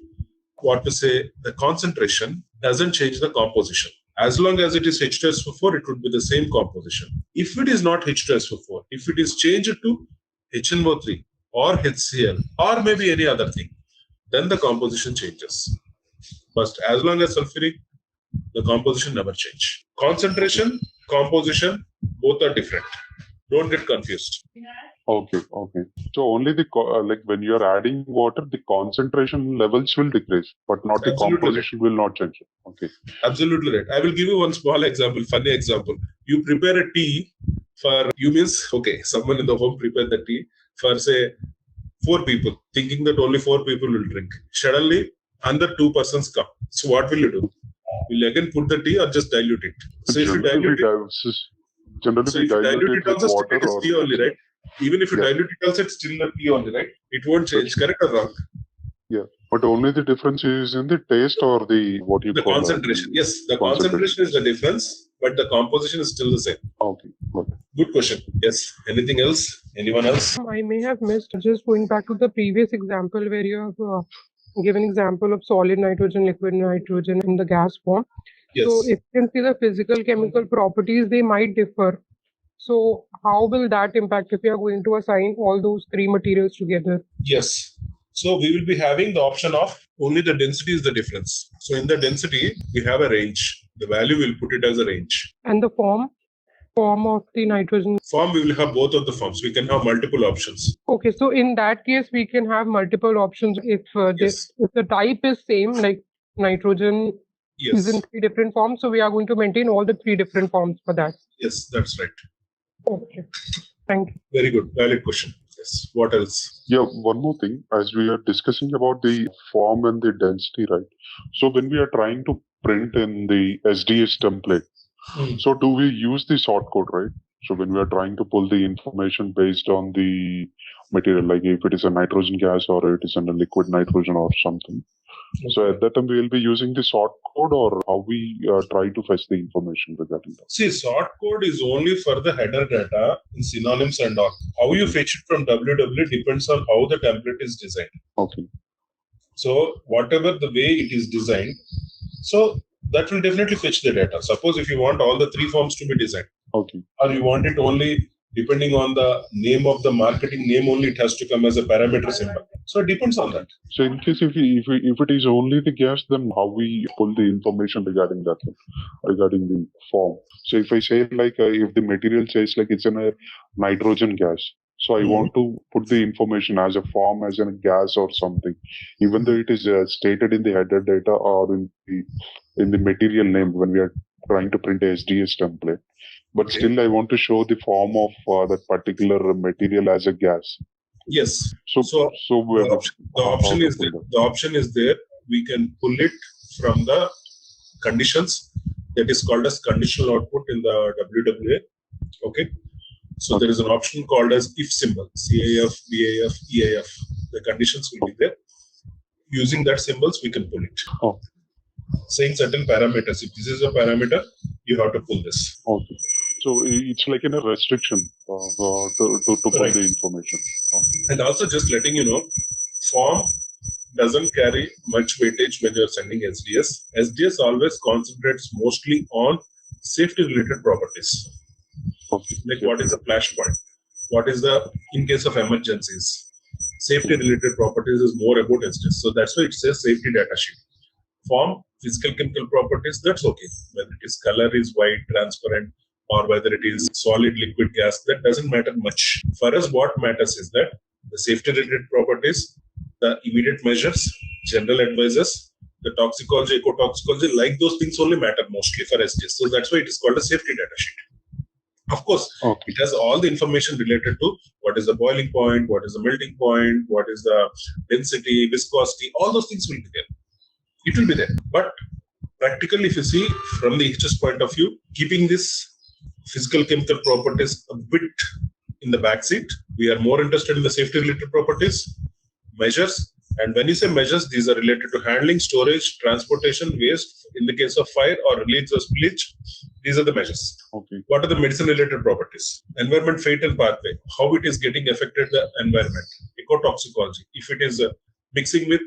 the concentration doesn't change the composition. As long as it is H2SO4, it would be the same composition. If it is not H2SO4, if it is changed to HNO3 or HCl or maybe any other thing, then the composition changes. But as long as sulfuric, the composition never change. Concentration, composition, both are different. Don't get confused. Okay. So only the like when you are adding water, the concentration levels will decrease, but not the composition will not change. Okay. Absolutely right. I will give you one small example, funny example. You prepare a tea for someone in the home prepared the tea for say 4 people, thinking that only 4 people will drink. Suddenly, another 2 persons come. So what will you do? Will you again put the tea or just dilute it? So if you dilute it also still it is tea only, right? Even if you dilute it also, it's still a tea only, right? It won't change, correct or wrong? Yeah, but only the difference is in the taste or the concentration. Yes, the concentration is the difference, but the composition is still the same. Okay, good question. Yes. Anything else? Anyone else? I may have missed, just going back to the previous example where you have given example of solid nitrogen, liquid nitrogen in the gas form. Yes. So if you can see the physical chemical properties, they might differ. So how will that impact if you are going to assign all those 3 materials together? Yes. So we will be having the option of only the density is the difference. So in the density, we have a range. The value we'll put it as a range. And the form of the nitrogen? Form, we will have both of the forms. We can have multiple options. Okay, so in that case, we can have multiple options if the type is same, like nitrogen is in 3 different forms. So we are going to maintain all the 3 different forms for that. Yes, that's right. Okay, thank you. Very good. Valid question. Yes. What else? Yeah, one more thing. As we are discussing about the form and the density, right? So when we are trying to print in the SDS template, so do we use the sort code, right? So when we are trying to pull the information based on the material, like if it is a nitrogen gas or it is a liquid nitrogen or something. Okay. So at that time, we will be using the sort code, or how we try to fetch the information regarding that? See, sort code is only for the header data in synonyms and all. How you fetch it from WW depends on how the template is designed. Okay. So whatever the way it is designed, so that will definitely fetch the data. Suppose if you want all the 3 forms to be designed, okay, or you want it only Depending on the name of the marketing name only, it has to come as a parameter symbol. So it depends on that. So in case if it is only the gas, then how we pull the information regarding that one, regarding the form. So if I say like if the material says like it's in a nitrogen gas, so I want to put the information as a form, as in a gas or something, even though it is stated in the header data or in the material name when we are trying to print a SDS template. But still, I want to show the form of that particular material as a gas. Yes. So the option is there. The option is there. We can pull it from the conditions. That is called as conditional output in the WWA. Okay. So there is an option called as if symbol, CAF, BAF, EAF. The conditions will be there. Using that symbols, we can pull it. Saying certain parameters. If this is a parameter, you have to pull this. Okay. So it's like in a restriction to pull the information. And also just letting you know, form doesn't carry much weightage when you're sending SDS. SDS always concentrates mostly on safety-related properties. Like what is the flash point? What is the, in case of emergencies? Safety-related properties is more about SDS. So that's why it says safety data sheet. Form, physical chemical properties, that's okay. Whether it is color is white, transparent, or whether it is solid, liquid, gas, that doesn't matter much. For us, what matters is that the safety-related properties, the immediate measures, general advices, the toxicology, ecotoxicology, like those things only matter mostly for SDS. So that's why it is called a safety data sheet. Of course, it has all the information related to what is the boiling point, what is the melting point, what is the density, viscosity, all those things will be there. It will be there. But practically, if you see from the EHS point of view, keeping this physical chemical properties a bit in the backseat, we are more interested in the safety related properties, measures. And when you say measures, these are related to handling, storage, transportation, waste. In the case of fire or release or spillage, these are the measures. Okay. What are the medicine related properties? Environment, fate and pathway. How it is getting affected the environment. Ecotoxicology. If it is mixing with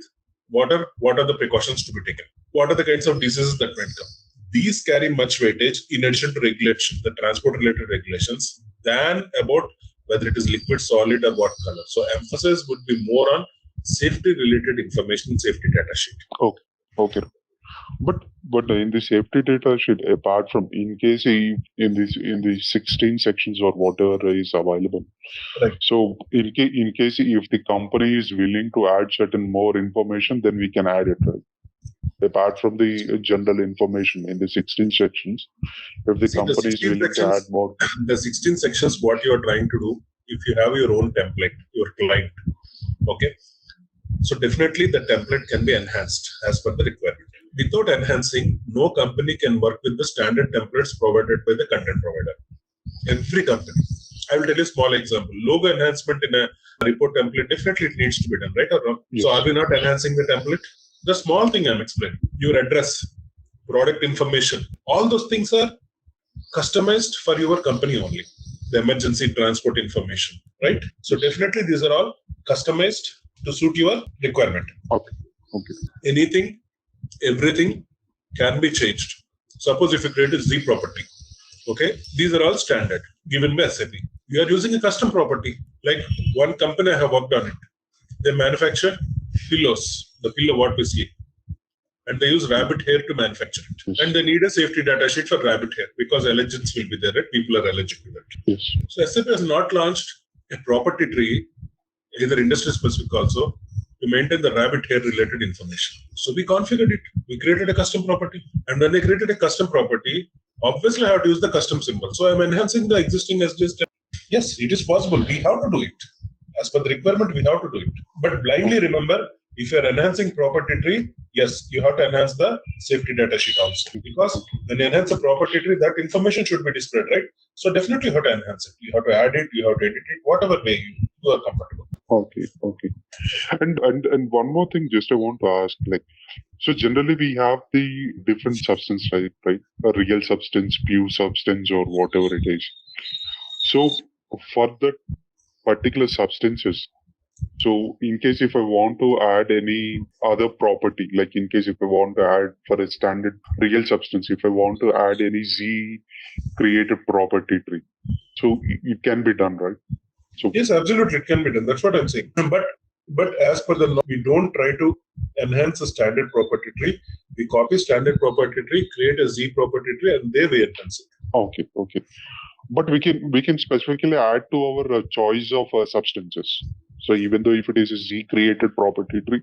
water, what are the precautions to be taken? What are the kinds of diseases that might come? These carry much weightage in addition to regulation, the transport related regulations, than about whether it is liquid, solid, or what color. So emphasis would be more on safety related information, safety data sheet. Okay. But in the safety data sheet, apart from in case in the 16 sections or whatever is available. Right. So in case if the company is willing to add certain more information, then we can add it. Right? Apart from the general information in the 16 sections, if the company is willing to add more. The 16 sections, what you are trying to do, if you have your own template, your client, okay. So definitely the template can be enhanced as per the requirement. Without enhancing, no company can work with the standard templates provided by the content provider. Every company. I will tell you a small example. Logo enhancement in a report template, definitely it needs to be done, right or wrong? Yes. So are we not enhancing the template? The small thing I'm explaining, your address, product information, all those things are customized for your company only. The emergency transport information, right? So definitely these are all customized to suit your requirement. Okay. Anything, everything can be changed. Suppose if you create a Z property, okay, these are all standard given by SAP. You are using a custom property. Like one company I have worked on it. They manufacture pillows, the pillow what we sleep, and they use rabbit hair to manufacture it. Yes. And they need a safety data sheet for rabbit hair because allergens will be there, right? People are allergic to that. Yes. So SAP has not launched a property tree, either industry specific also, to maintain the rabbit hair related information. So we configured it. We created a custom property. And when they created a custom property, obviously I have to use the custom symbol. So I'm enhancing the existing SDS. Yes, it is possible. We have to do it. As per the requirement, we have to do it. But blindly remember, if you are enhancing property tree, yes, you have to enhance the safety data sheet also. Because when you enhance a property tree, that information should be displayed, right? So definitely you have to enhance it. You have to add it, you have to edit it, whatever way you are comfortable. Okay. And one more thing, just I want to ask, like, so generally we have the different substance, right? A real substance, pure substance, or whatever it is. So for the particular substances, so in case if I want to add any other property, like in case if I want to add for a standard real substance, if I want to add any Z created property tree, So it can be done, right? So yes, absolutely, it can be done. That's what I'm saying. But as per the law, we don't try to enhance a standard property tree. We copy standard property tree, create a Z property tree, and they enhance it. Okay. But we can specifically add to our choice of substances. So even though if it is a Z created property tree,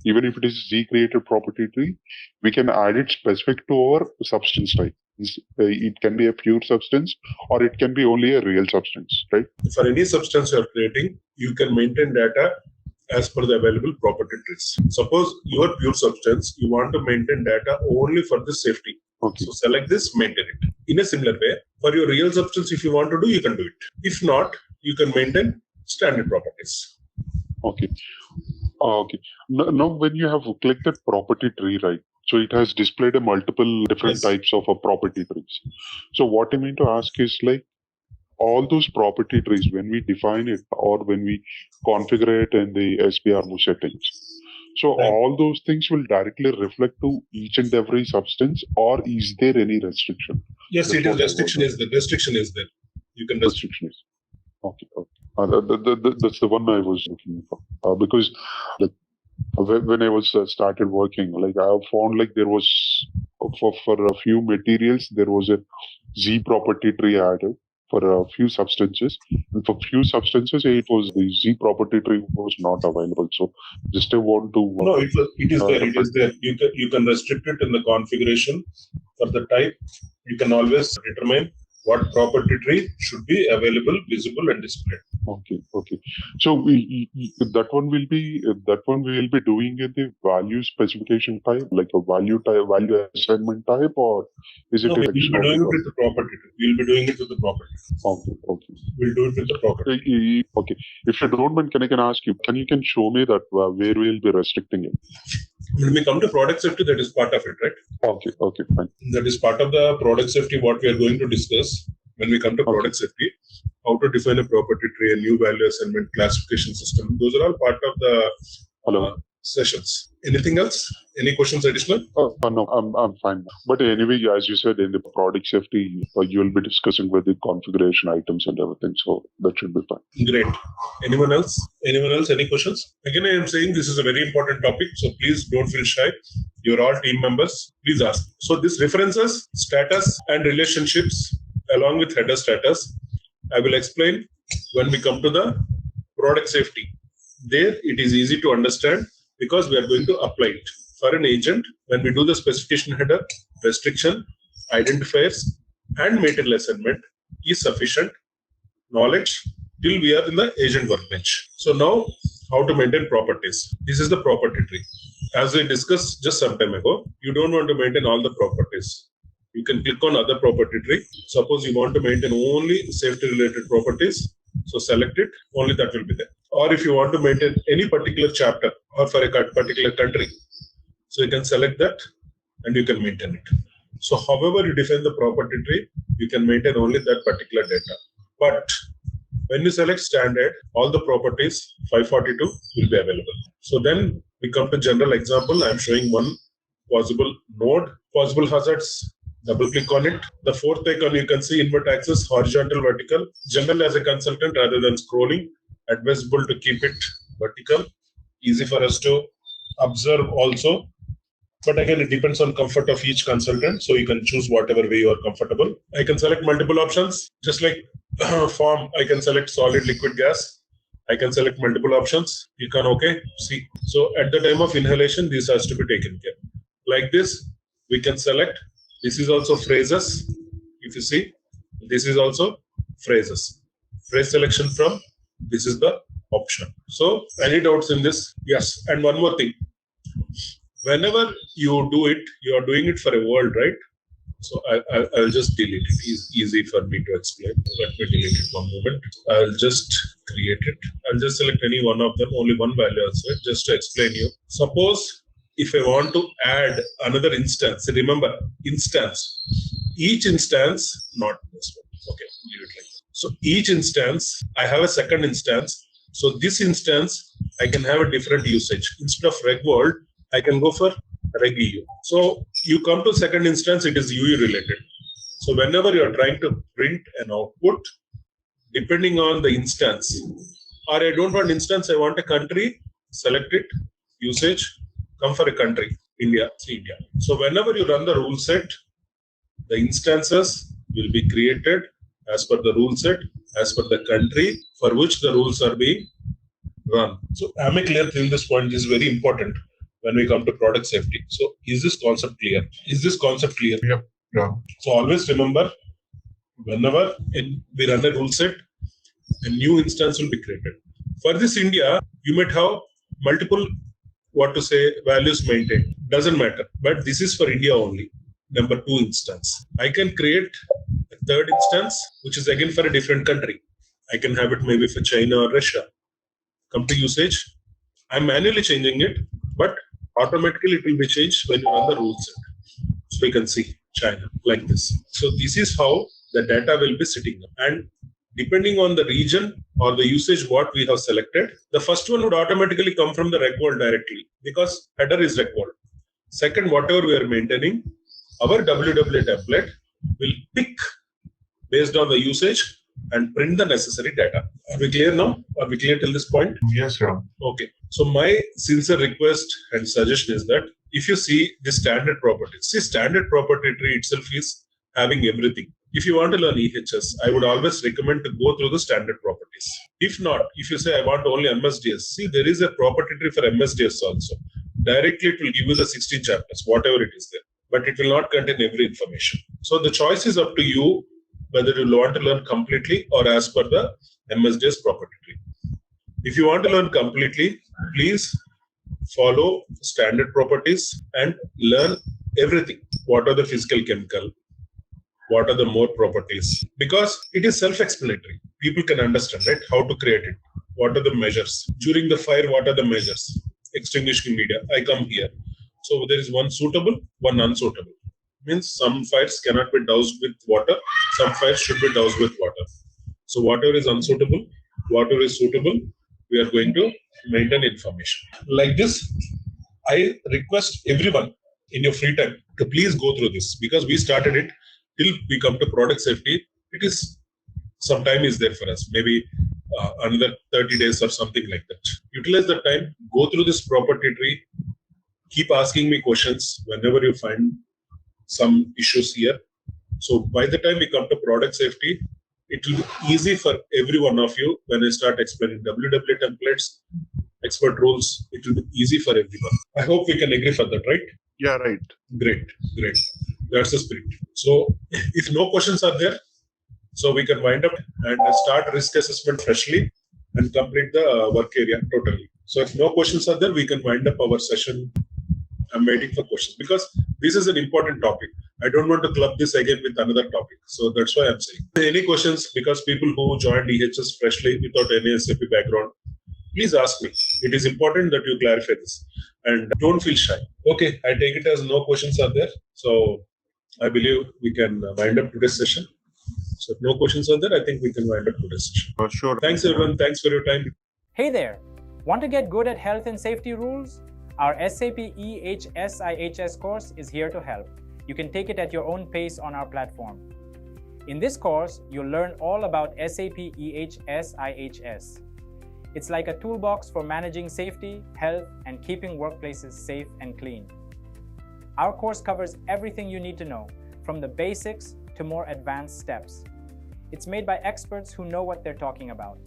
even if it is Z created property tree, we can add it specific to our substance type. It can be a pure substance or it can be only a real substance, right? For any substance you're creating, you can maintain data as per the available property trees. Suppose your pure substance, you want to maintain data only for the safety. Okay. So select this, maintain it. In a similar way, for your real substance, if you want to do, you can do it. If not, you can maintain standard properties. Okay. Okay. Now, when you have clicked that property tree, right? So it has displayed a multiple different types of property trees. So what I mean to ask is like all those property trees, when we define it or when we configure it in the SBRMO settings, so all those things will directly reflect to each and every substance, or is there any restriction? Yes, it is. Restriction is there. Restriction is there. You can restriction is. Okay. That's the one I was looking for because like when I was started working, like I found like there was for a few materials there was a Z property tree added for a few substances, and for few substances it was the Z property tree was not available. So just I want to no, it is there. It is there. You can restrict it in the configuration for the type. You can always determine what property tree should be available, visible, and displayed. Okay. So that one will be doing in the value specification type, like a value assignment type, or is it? No, we'll be doing it with the property tree. We'll be doing it with the property. Okay. We'll do it with the property. Okay. If you don't mind, can I ask you? Can you show me that where we'll be restricting it? When we come to product safety, that is part of it, right? Okay, fine. That is part of the product safety, what we are going to discuss when we come to product safety, how to define a property tree, a new value assignment, classification system. Those are all part of the sessions. Anything else? Any questions additional? No, I'm fine. But anyway, as you said, in the product safety, you will be discussing with the configuration items and everything. So that should be fine. Great. Anyone else? Any questions? Again, I am saying this is a very important topic. So please don't feel shy. You're all team members. Please ask. So this references, status and relationships along with header status, I will explain when we come to the product safety. There it is easy to understand because we are going to apply it. For an agent, when we do the specification header, restriction, identifiers, and material assignment is sufficient knowledge till we are in the agent workbench. So now, how to maintain properties. This is the property tree. As we discussed just some time ago, you don't want to maintain all the properties. You can click on other property tree. Suppose you want to maintain only safety related properties. So select it, only that will be there. Or if you want to maintain any particular chapter or for a particular country, so you can select that and you can maintain it. So however you define the property tree, you can maintain only that particular data. But when you select standard, all the properties 542 will be available. So then we come to general example. I'm showing one possible node, possible hazards. Double click on it. The fourth icon you can see invert axis, horizontal, vertical. General as a consultant rather than scrolling. Advisable to keep it vertical. Easy for us to observe also. But again, it depends on comfort of each consultant. So you can choose whatever way you are comfortable. I can select multiple options. Just like form, I can select solid, liquid, gas. I can select multiple options. You can see. So at the time of inhalation, this has to be taken care. Like this, we can select. This is also phrases. If you see, this is also phrases. Phrase selection from, this is the option. So any doubts in this? Yes. And one more thing. Whenever you do it, you are doing it for a word, right? So I'll just delete it. It's easy for me to explain. Let me delete it one moment. I'll just create it. I'll just select any one of them, only one value also, just to explain you. Suppose if I want to add another instance, remember, instance. Each instance, not this one. Okay, leave it like that. So each instance, I have a second instance. So this instance, I can have a different usage. Instead of reg world, I can go for reg EU. So you come to second instance, it is UE related. So whenever you are trying to print an output, depending on the instance, or I don't want instance, I want a country, select it, usage, come for a country, India, see India. So whenever you run the rule set, the instances will be created as per the rule set, as per the country for which the rules are being run. So am I clear till this point? This is very important when we come to product safety. So is this concept clear? Is this concept clear? Yep. Yeah. So always remember, whenever we run a rule set, a new instance will be created. For this India, you might have multiple, values maintained. Doesn't matter. But this is for India only. Number 2 instance. I can create a third instance, which is again for a different country. I can have it maybe for China or Russia. Come to usage. I'm manually changing it, but automatically it will be changed when you run the rule set. So you can see China like this. So this is how the data will be sitting up. And depending on the region or the usage what we have selected, the first one would automatically come from the rec wall directly because header is rec wall. Second, whatever we are maintaining, our WWA template will pick based on the usage and print the necessary data. Are we clear now? Are we clear till this point? Yes, sir. Okay. So my sincere request and suggestion is that if you see the standard properties, standard property tree itself is having everything. If you want to learn EHS, I would always recommend to go through the standard properties. If not, if you say I want only MSDS, there is a property tree for MSDS also. Directly it will give you the 16 chapters, whatever it is there, but it will not contain every information. So the choice is up to you whether you want to learn completely or as per the MSDS property tree. If you want to learn completely, please follow standard properties and learn everything. What are the physical, chemical? What are the more properties? Because it is self-explanatory. People can understand, right? How to create it. What are the measures? During the fire, what are the measures? Extinguishing media. I come here. So there is one suitable, one unsuitable. Means some fires cannot be doused with water. Some fires should be doused with water. So whatever is unsuitable, whatever is suitable, we are going to maintain information. Like this, I request everyone in your free time to please go through this because we started it. Till we come to product safety, it is some time is there for us, maybe another 30 days or something like that. Utilize the time, go through this property tree, keep asking me questions whenever you find some issues here. So by the time we come to product safety, it will be easy for every one of you when I start explaining WWA templates, expert rules, it will be easy for everyone. I hope we can agree for that, right? Yeah, right. Great. That's the spirit. So if no questions are there, so we can wind up and start risk assessment freshly and complete the work area totally. So if no questions are there, we can wind up our session. I'm waiting for questions because this is an important topic. I don't want to club this again with another topic. So that's why I'm saying. Any questions? Because people who joined EHS freshly without any SAP background, please ask me. It is important that you clarify this and don't feel shy. Okay, I take it as no questions are there. So I believe we can wind up today's session. So if no questions are there, I think we can wind up today's session. Sure. Thanks everyone. Thanks for your time. Hey there! Want to get good at health and safety rules? Our SAP EHS IHS course is here to help. You can take it at your own pace on our platform. In this course, you'll learn all about SAP EHS IHS. It's like a toolbox for managing safety, health, and keeping workplaces safe and clean. Our course covers everything you need to know, from the basics to more advanced steps. It's made by experts who know what they're talking about.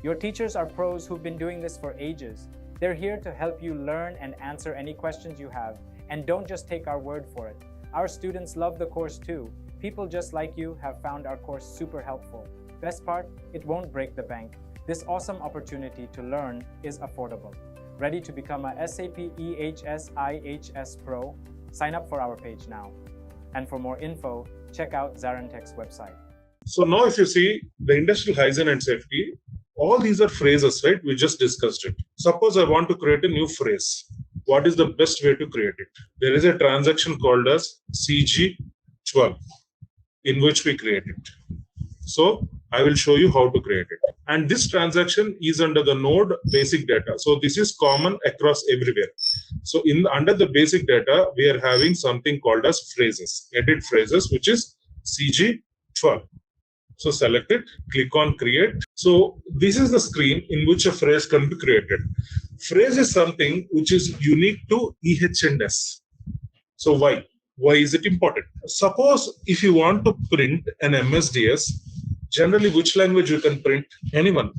Your teachers are pros who've been doing this for ages. They're here to help you learn and answer any questions you have. And don't just take our word for it. Our students love the course too. People just like you have found our course super helpful. Best part, it won't break the bank. This awesome opportunity to learn is affordable. Ready to become a SAP EHS IHS Pro? Sign up for our page now. And for more info, check out ZaranTech's website. So now if you see the industrial hygiene and safety, all these are phrases, right? We just discussed it. Suppose I want to create a new phrase. What is the best way to create it? There is a transaction called as CG12 in which we create it. So I will show you how to create it. And this transaction is under the node basic data. So this is common across everywhere. So under the basic data, we are having something called as phrases, edit phrases, which is CG12. So select it, click on create. So this is the screen in which a phrase can be created. Phrase is something which is unique to EHS. So why? Why is it important? Suppose if you want to print an MSDS, generally which language you can print? Anyone.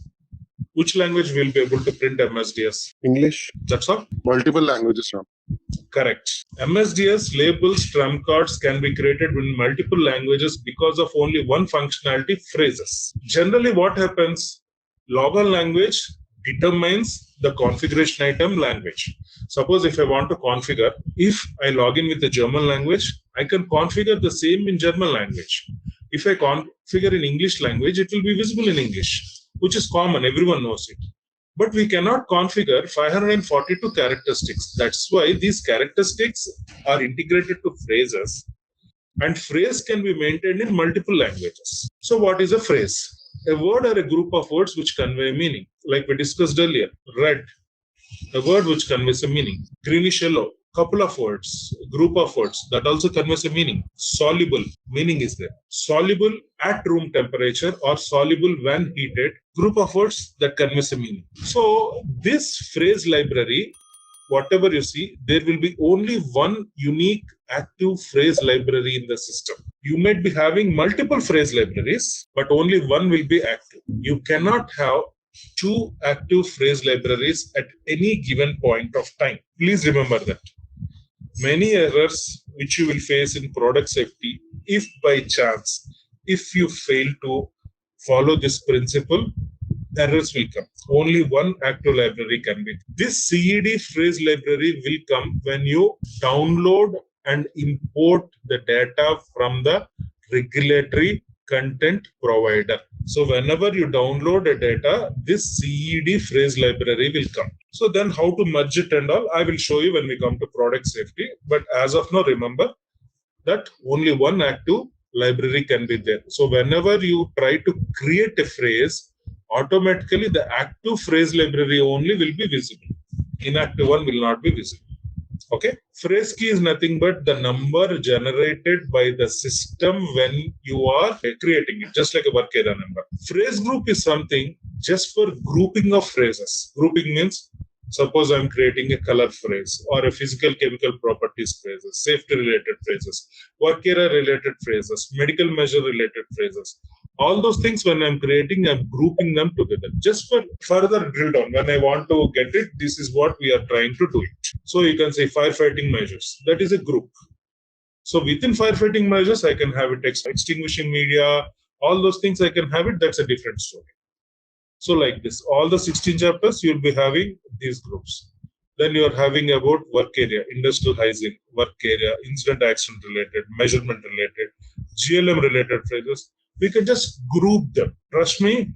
Which language will be able to print MSDS? English. That's all? Multiple languages now. Correct. MSDS labels, trump cards can be created in multiple languages because of only one functionality, phrases. Generally what happens? Logon language determines the configuration item language. Suppose if I want to configure, if I log in with the German language, I can configure the same in German language. If I configure in English language, it will be visible in English, which is common, everyone knows it. But we cannot configure 542 characteristics. That's why these characteristics are integrated to phrases, and phrase can be maintained in multiple languages. So what is a phrase? A word or a group of words which convey meaning. Like we discussed earlier, red, a word which conveys a meaning. Greenish yellow, couple of words, group of words, that also conveys a meaning. Soluble, meaning is there. Soluble at room temperature or soluble when heated, group of words that conveys a meaning. So this phrase library, whatever you see, there will be only one unique active phrase library in the system. You might be having multiple phrase libraries, but only one will be active. You cannot have two active phrase libraries at any given point of time. Please remember that. Many errors which you will face in product safety, if by chance, if you fail to follow this principle, errors will come. Only one active library can be. This CED phrase library will come when you download and import the data from the regulatory content provider. So whenever you download a data, this CED phrase library will come. So then how to merge it and all, I will show you when we come to product safety. But as of now, remember that only one active library can be there. So whenever you try to create a phrase, automatically the active phrase library only will be visible. Inactive one will not be visible. Okay. Phrase key is nothing but the number generated by the system when you are creating it, just like a work area number. Phrase group is something just for grouping of phrases. Grouping means, suppose I'm creating a color phrase or a physical chemical properties phrases, safety related phrases, work area related phrases, medical measure related phrases. All those things when I'm creating, I'm grouping them together. Just for further drill down, when I want to get it, this is what we are trying to do it. So you can say firefighting measures. That is a group. So within firefighting measures, I can have it extinguishing media, all those things I can have it. That's a different story. So like this, all the 16 chapters, you'll be having these groups. Then you're having about work area, industrial hygiene, work area, incident accident related, measurement related, GLM related phrases. We can just group them. Trust me,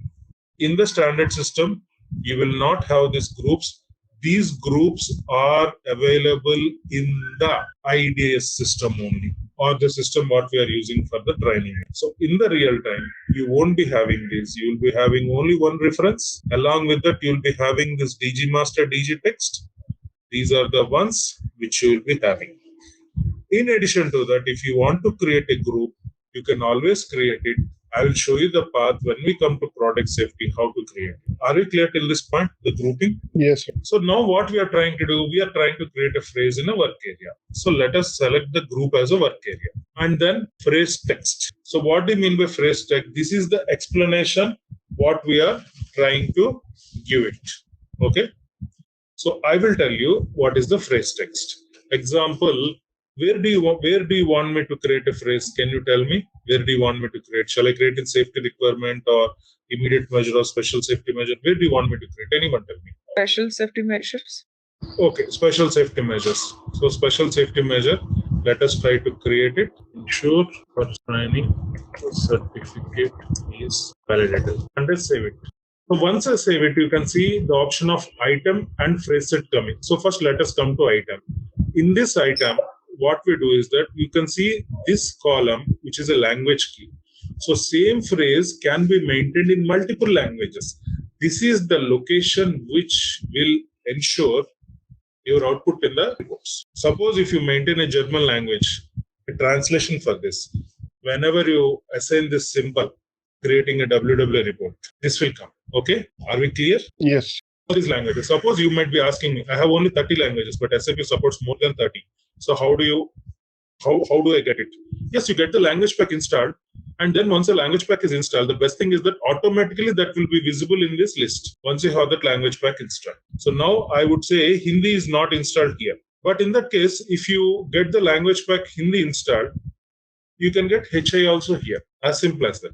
in the standard system, you will not have these groups. These groups are available in the IDS system only, or the system what we are using for the training. So in the real time, you won't be having these. You will be having only one reference. Along with that, you'll be having this DG master, DG text. These are the ones which you will be having. In addition to that, if you want to create a group, you can always create it. I will show you the path when we come to product safety, how to create it. Are we clear till this point, the grouping? Yes, sir. So now what we are trying to do, we are trying to create a phrase in a work area. So let us select the group as a work area and then phrase text. So what do you mean by phrase text? This is the explanation what we are trying to give it. Okay. So I will tell you what is the phrase text. Example, where do you want me to create a phrase? Can you tell me? Where do you want me to create? Shall I create in safety requirement or immediate measure or special safety measure? Where do you want me to create? Anyone tell me. Special safety measures. Okay, special safety measures. So special safety measure, let us try to create it. Ensure for training certificate is validated. And let's save it. So once I save it, you can see the option of item and phrase set coming. So first let us come to item. In this item, what we do is that you can see this column, which is a language key. So same phrase can be maintained in multiple languages. This is the location which will ensure your output in the reports. Suppose if you maintain a German language, a translation for this, whenever you assign this symbol, creating a WW report, this will come. Okay, are we clear? Yes. All these languages. Suppose you might be asking me, I have only 30 languages, but SAP supports more than 30. So how do I get it? Yes, you get the language pack installed, and then once the language pack is installed, the best thing is that automatically that will be visible in this list once you have that language pack installed. So now I would say Hindi is not installed here. But in that case, if you get the language pack Hindi installed, you can get HI also here, as simple as that.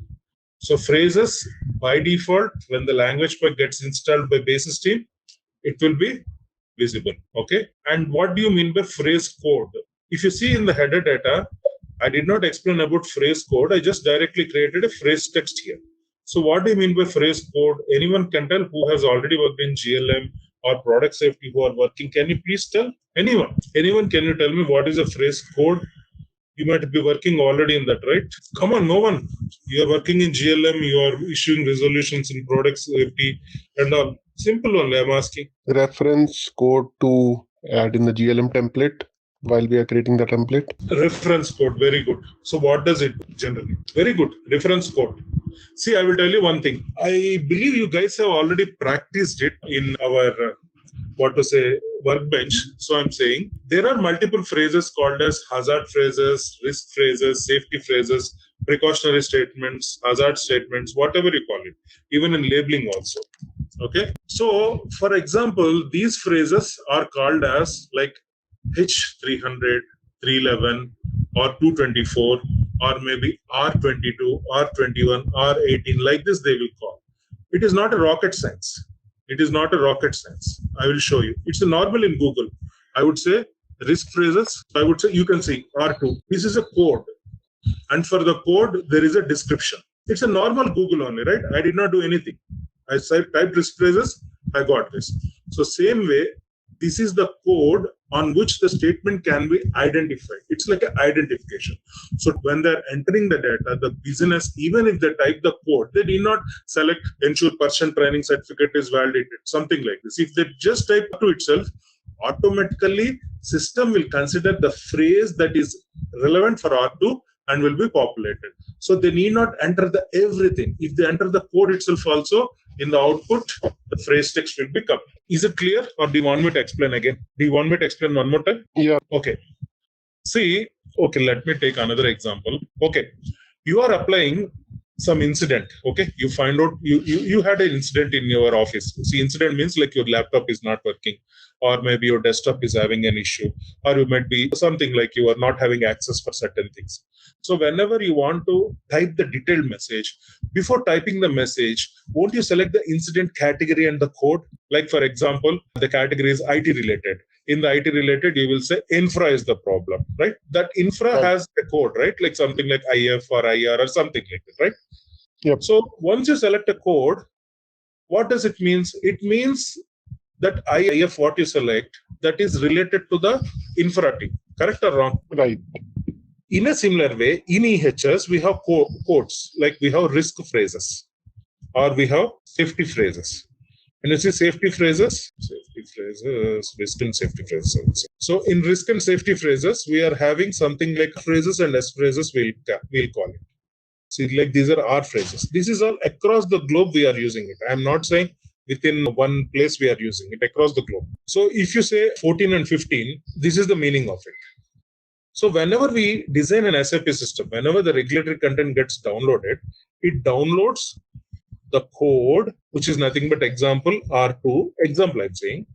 So phrases, by default, when the language pack gets installed by basis team, it will be visible. Okay. And what do you mean by phrase code? If you see in the header data, I did not explain about phrase code. I just directly created a phrase text here. So what do you mean by phrase code? Anyone can tell who has already worked in GLM or product safety who are working. Can you please tell? Anyone, can you tell me what is a phrase code? You might be working already in that, right? Come on, no one. You are working in GLM, you are issuing resolutions in product safety and all. Simple only, I'm asking. Reference code to add in the GLM template while we are creating the template. Reference code, very good. So what does it do generally? Very good, reference code. See, I will tell you one thing. I believe you guys have already practiced it in our workbench. So I'm saying there are multiple phrases called as hazard phrases, risk phrases, safety phrases, precautionary statements, hazard statements, whatever you call it, even in labeling also. Okay. So for example, these phrases are called as like H300, 311 or 224 or maybe R22, R21, R18, like this they will call. It is not a rocket science. It is not a rocket science. I will show you. It's a normal in Google. I would say risk phrases. I would say you can see R2. This is a code. And for the code, there is a description. It's a normal Google only, right? I did not do anything. I typed risk phrases. I got this. So same way, this is the code on which the statement can be identified. It's like an identification. So when they're entering the data, the business, even if they type the code, they need not select ensure person training certificate is validated, something like this. If they just type to itself, automatically system will consider the phrase that is relevant for R2 and will be populated. So they need not enter the everything. If they enter the code itself also, in the output, the phrase text will be covered. Is it clear, or do you want me to explain again? Do you want me to explain one more time? Yeah. Okay. See, okay, let me take another example. Okay. You are applying some incident. Okay. You find out you had an incident in your office. See, incident means like your laptop is not working, or maybe your desktop is having an issue, or you might be something like you are not having access for certain things. So whenever you want to type the detailed message, before typing the message, won't you select the incident category and the code? Like for example, the category is IT related. In the IT related, you will say infra is the problem, right? That infra has a code, right? Like something like IF or IR or something like that, right? Yep. So once you select a code, what does it mean? It means that IF, what you select, that is related to the infra team. Correct or wrong? Right. In a similar way, in EHS, we have codes, like we have risk phrases or we have safety phrases. And you see safety phrases, risk and safety phrases. So in risk and safety phrases, we are having something like phrases and S phrases, we'll call it. See, like these are R phrases. This is all across the globe we are using it. I'm not saying within one place we are using it, across the globe. So if you say 14 and 15, this is the meaning of it. So whenever we design an SAP system, whenever the regulatory content gets downloaded, it downloads the code, which is nothing but example R2, example I'm saying,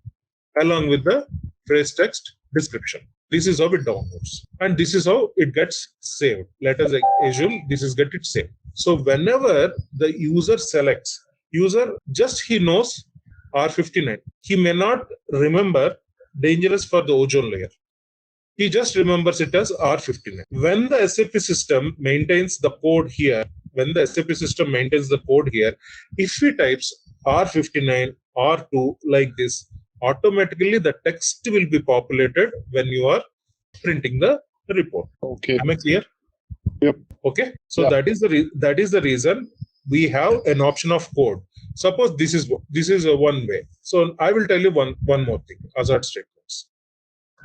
along with the phrase text description. This is how it downloads. And this is how it gets saved. Let us assume this is get it saved. So whenever the user selects, he knows R59. He may not remember dangerous for the ozone layer. He just remembers it as R59. When the SAP system maintains the code here, if he types R59, R2 like this, automatically the text will be populated when you are printing the report. Okay. Am I clear? Yep. Okay. So that is the reason we have an option of code. Suppose this is one way. So I will tell you one more thing: hazard statements.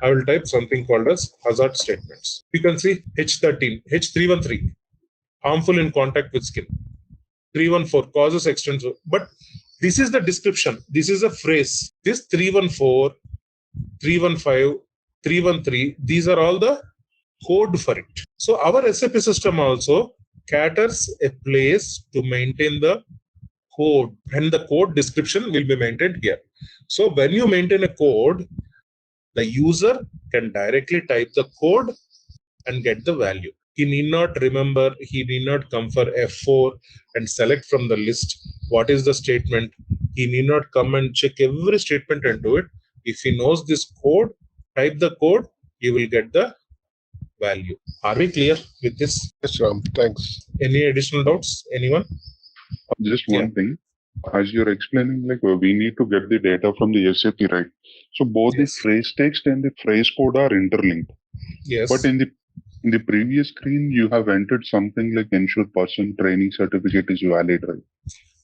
I will type something called as hazard statements. You can see H313. harmful in contact with skin. 314 causes extensive. But this is the description. This is a phrase. This 314, 315, 313, these are all the code for it. So our SAP system also caters a place to maintain the code, and the code description will be maintained here. So when you maintain a code, the user can directly type the code and get the value. He need not remember, he need not come for F4 and select from the list what is the statement. He need not come and check every statement and do it. If he knows this code, type the code, he will get the value. Are we clear with this? Yes, Ram. Thanks. Any additional doubts? Anyone? Just one thing. As you're explaining, like we need to get the data from the SAP, right? So both the phrase text and the phrase code are interlinked. Yes. But in the previous screen, you have entered something like ensure person training certificate is valid, right?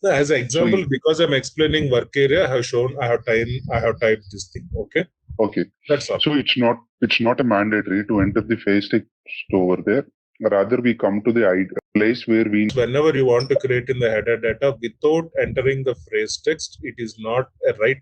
No, as an example, because I'm explaining work area, I have typed this thing. Okay. Okay. That's all. So it's not a mandatory to enter the phrase text over there. Rather, we come to the place where whenever you want to create in the header data without entering the phrase text, it is not a right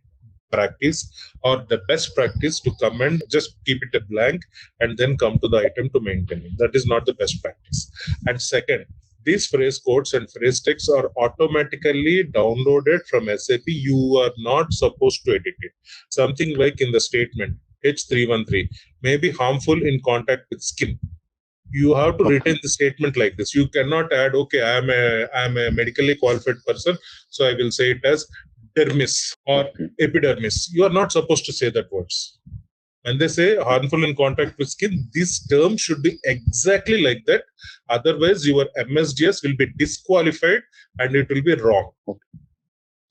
practice or the best practice to come and just keep it a blank and then come to the item to maintain it. That is not the best practice. And second, these phrase codes and phrase texts are automatically downloaded from SAP. You are not supposed to edit it. Something like in the statement H313 may be harmful in contact with skin. You have to retain the statement like this. You cannot add, okay, I am a medically qualified person, so I will say it as dermis or epidermis. You are not supposed to say that words. When they say harmful in contact with skin, this term should be exactly like that. Otherwise, your MSDS will be disqualified and it will be wrong.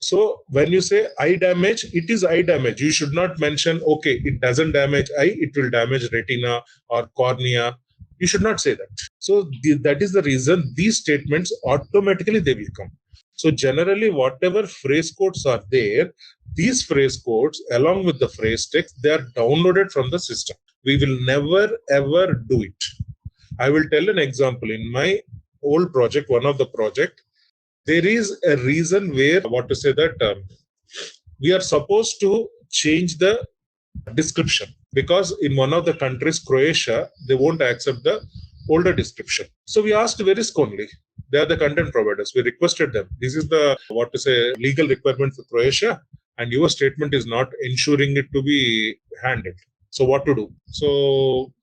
So when you say eye damage, it is eye damage. You should not mention, okay, it doesn't damage eye, it will damage retina or cornea. You should not say that. So that is the reason these statements automatically they will come. So generally, whatever phrase codes are there, these phrase codes along with the phrase text, they are downloaded from the system. We will never ever do it. I will tell an example. In my old project, one of the project, there is a reason where, we are supposed to change the description, because in one of the countries, Croatia, they won't accept the older description. So we asked Verisk only. They are the content providers. We requested them. This is the legal requirement for Croatia, and your statement is not ensuring it to be handled. So what to do? So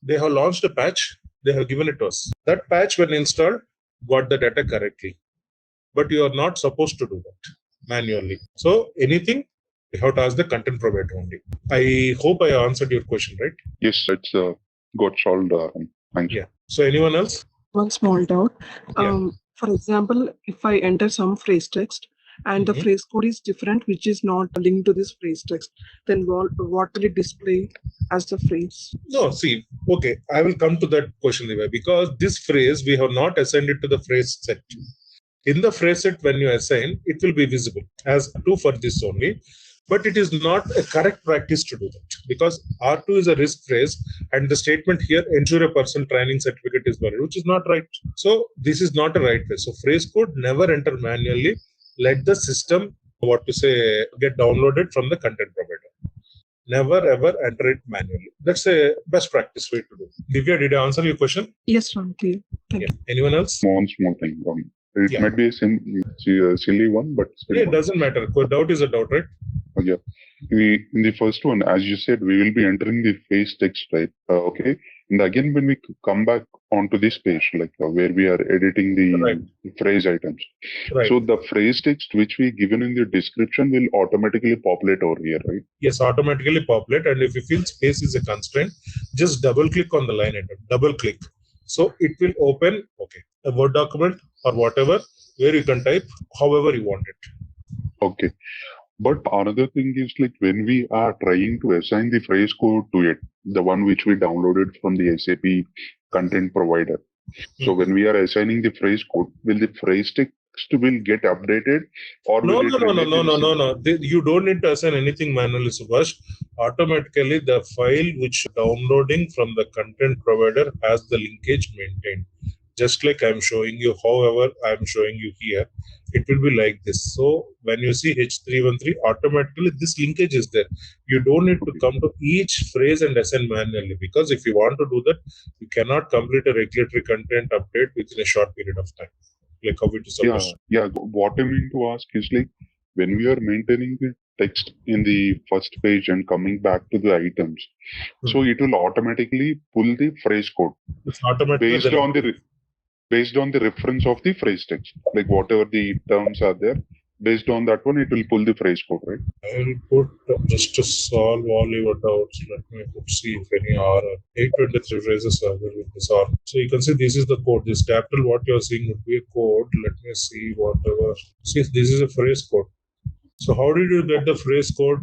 they have launched a patch. They have given it to us. That patch, when installed, got the data correctly. But you are not supposed to do that manually. So anything, you have to ask the content provider only. I hope I answered your question, right? Yes, it's got solved. Thank you. Yeah. So anyone else? One small doubt. For example, if I enter some phrase text and the phrase code is different, which is not linked to this phrase text, then what will it display as the phrase? No, see, okay, I will come to that question, because this phrase, we have not assigned it to the phrase set. In the phrase set, when you assign, it will be visible as 2 for this only. But it is not a correct practice to do that, because R2 is a risk phrase and the statement here, ensure a person training certificate is valid, which is not right. So this is not a right way. So phrase code never enter manually. Let the system, get downloaded from the content provider. Never ever enter it manually. That's a best practice way to do. Divya, did I answer your question? Yes, Ram, clear. Thank you. Anyone else? One small thing. It might be a silly one, but it doesn't matter. Doubt is a doubt, right? Yeah. In the first one, as you said, we will be entering the phrase text, right? Okay. And again, when we come back onto this page, where we are editing the phrase items. Right. So the phrase text which we given in the description will automatically populate over here, right? Yes, automatically populate. And if you feel space is a constraint, just double click on the line item. Double click. So it will open, a Word document or whatever, where you can type however you want it. Okay. But another thing is, when we are trying to assign the phrase code to it, the one which we downloaded from the SAP content provider. So when we are assigning the phrase code, will the phrase text will get updated? Or No. You don't need to assign anything manually, Subhash. Automatically, the file which downloading from the content provider has the linkage maintained. just like I'm showing you, however I'm showing you here, it will be like this. So when you see H313, automatically this linkage is there. You don't need to come to each phrase and assign manually, because if you want to do that, you cannot complete a regulatory content update within a short period of time, like how it is supposed to. Yeah. What I mean to ask is like when we are maintaining the text in the first page and coming back to the items, so it will automatically pull the phrase code It's automatically based on the reference of the phrase text, like whatever the terms are there. Based on that one, it will pull the phrase code, right? I'll put just to solve all your doubts. Let me see if any error. 823 phrases are there with this error. So you can see this is the code. This capital what you are seeing would be a code. Let me see whatever. See, this is a phrase code. So how did you get the phrase code?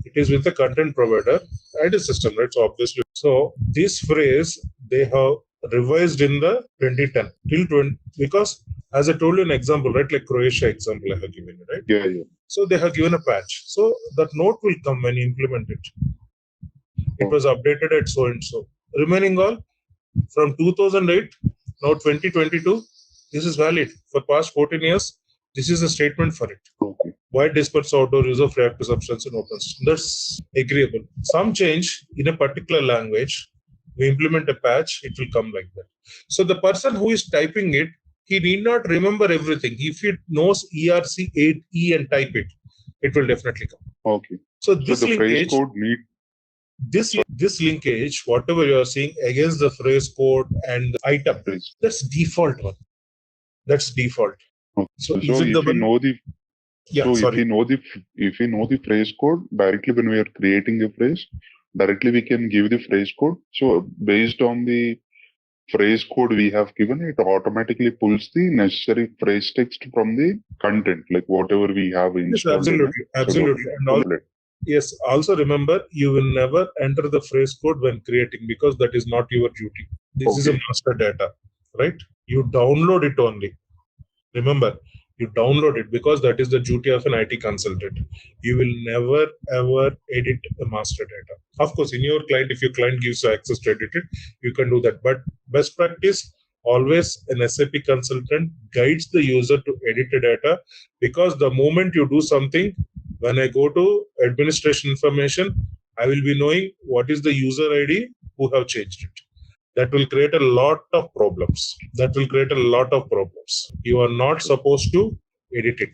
It is with the content provider and a system, right? So obviously, so this phrase they have revised in the 2010 till 20, because as I told you an example, right? Like Croatia example I have given you, right? Yeah. So they have given a patch. So that note will come when you implement it. It was updated at so and so. Remaining all from 2008, now 2022, this is valid for past 14 years. This is a statement for it. Okay. Why disperse outdoor use of reactive substance in open system? That's agreeable. Some change in a particular language, we implement a patch, it will come like that. So the person who is typing it, he need not remember everything. If he knows ERC8E and type it, it will definitely come. Okay. So this the linkage, phrase code need this linkage, whatever you are seeing against the phrase code and the item, that's default one. That's default. Okay. So if you know the if you know the phrase code directly when we are creating a phrase, directly we can give the phrase code. So based on the phrase code we have given, it automatically pulls the necessary phrase text from the content, like whatever we have installed. Yes, absolutely. And yes, also remember, you will never enter the phrase code when creating, because that is not your duty. This is a master data, right? You download it only. Remember, you download it because that is the duty of an IT consultant. You will never ever edit the master data. Of course, in your client, if your client gives you access to edit it, you can do that. But best practice, always an SAP consultant guides the user to edit the data, because the moment you do something, when I go to administration information, I will be knowing what is the user ID who have changed it. That will create a lot of problems. You are not supposed to edit it.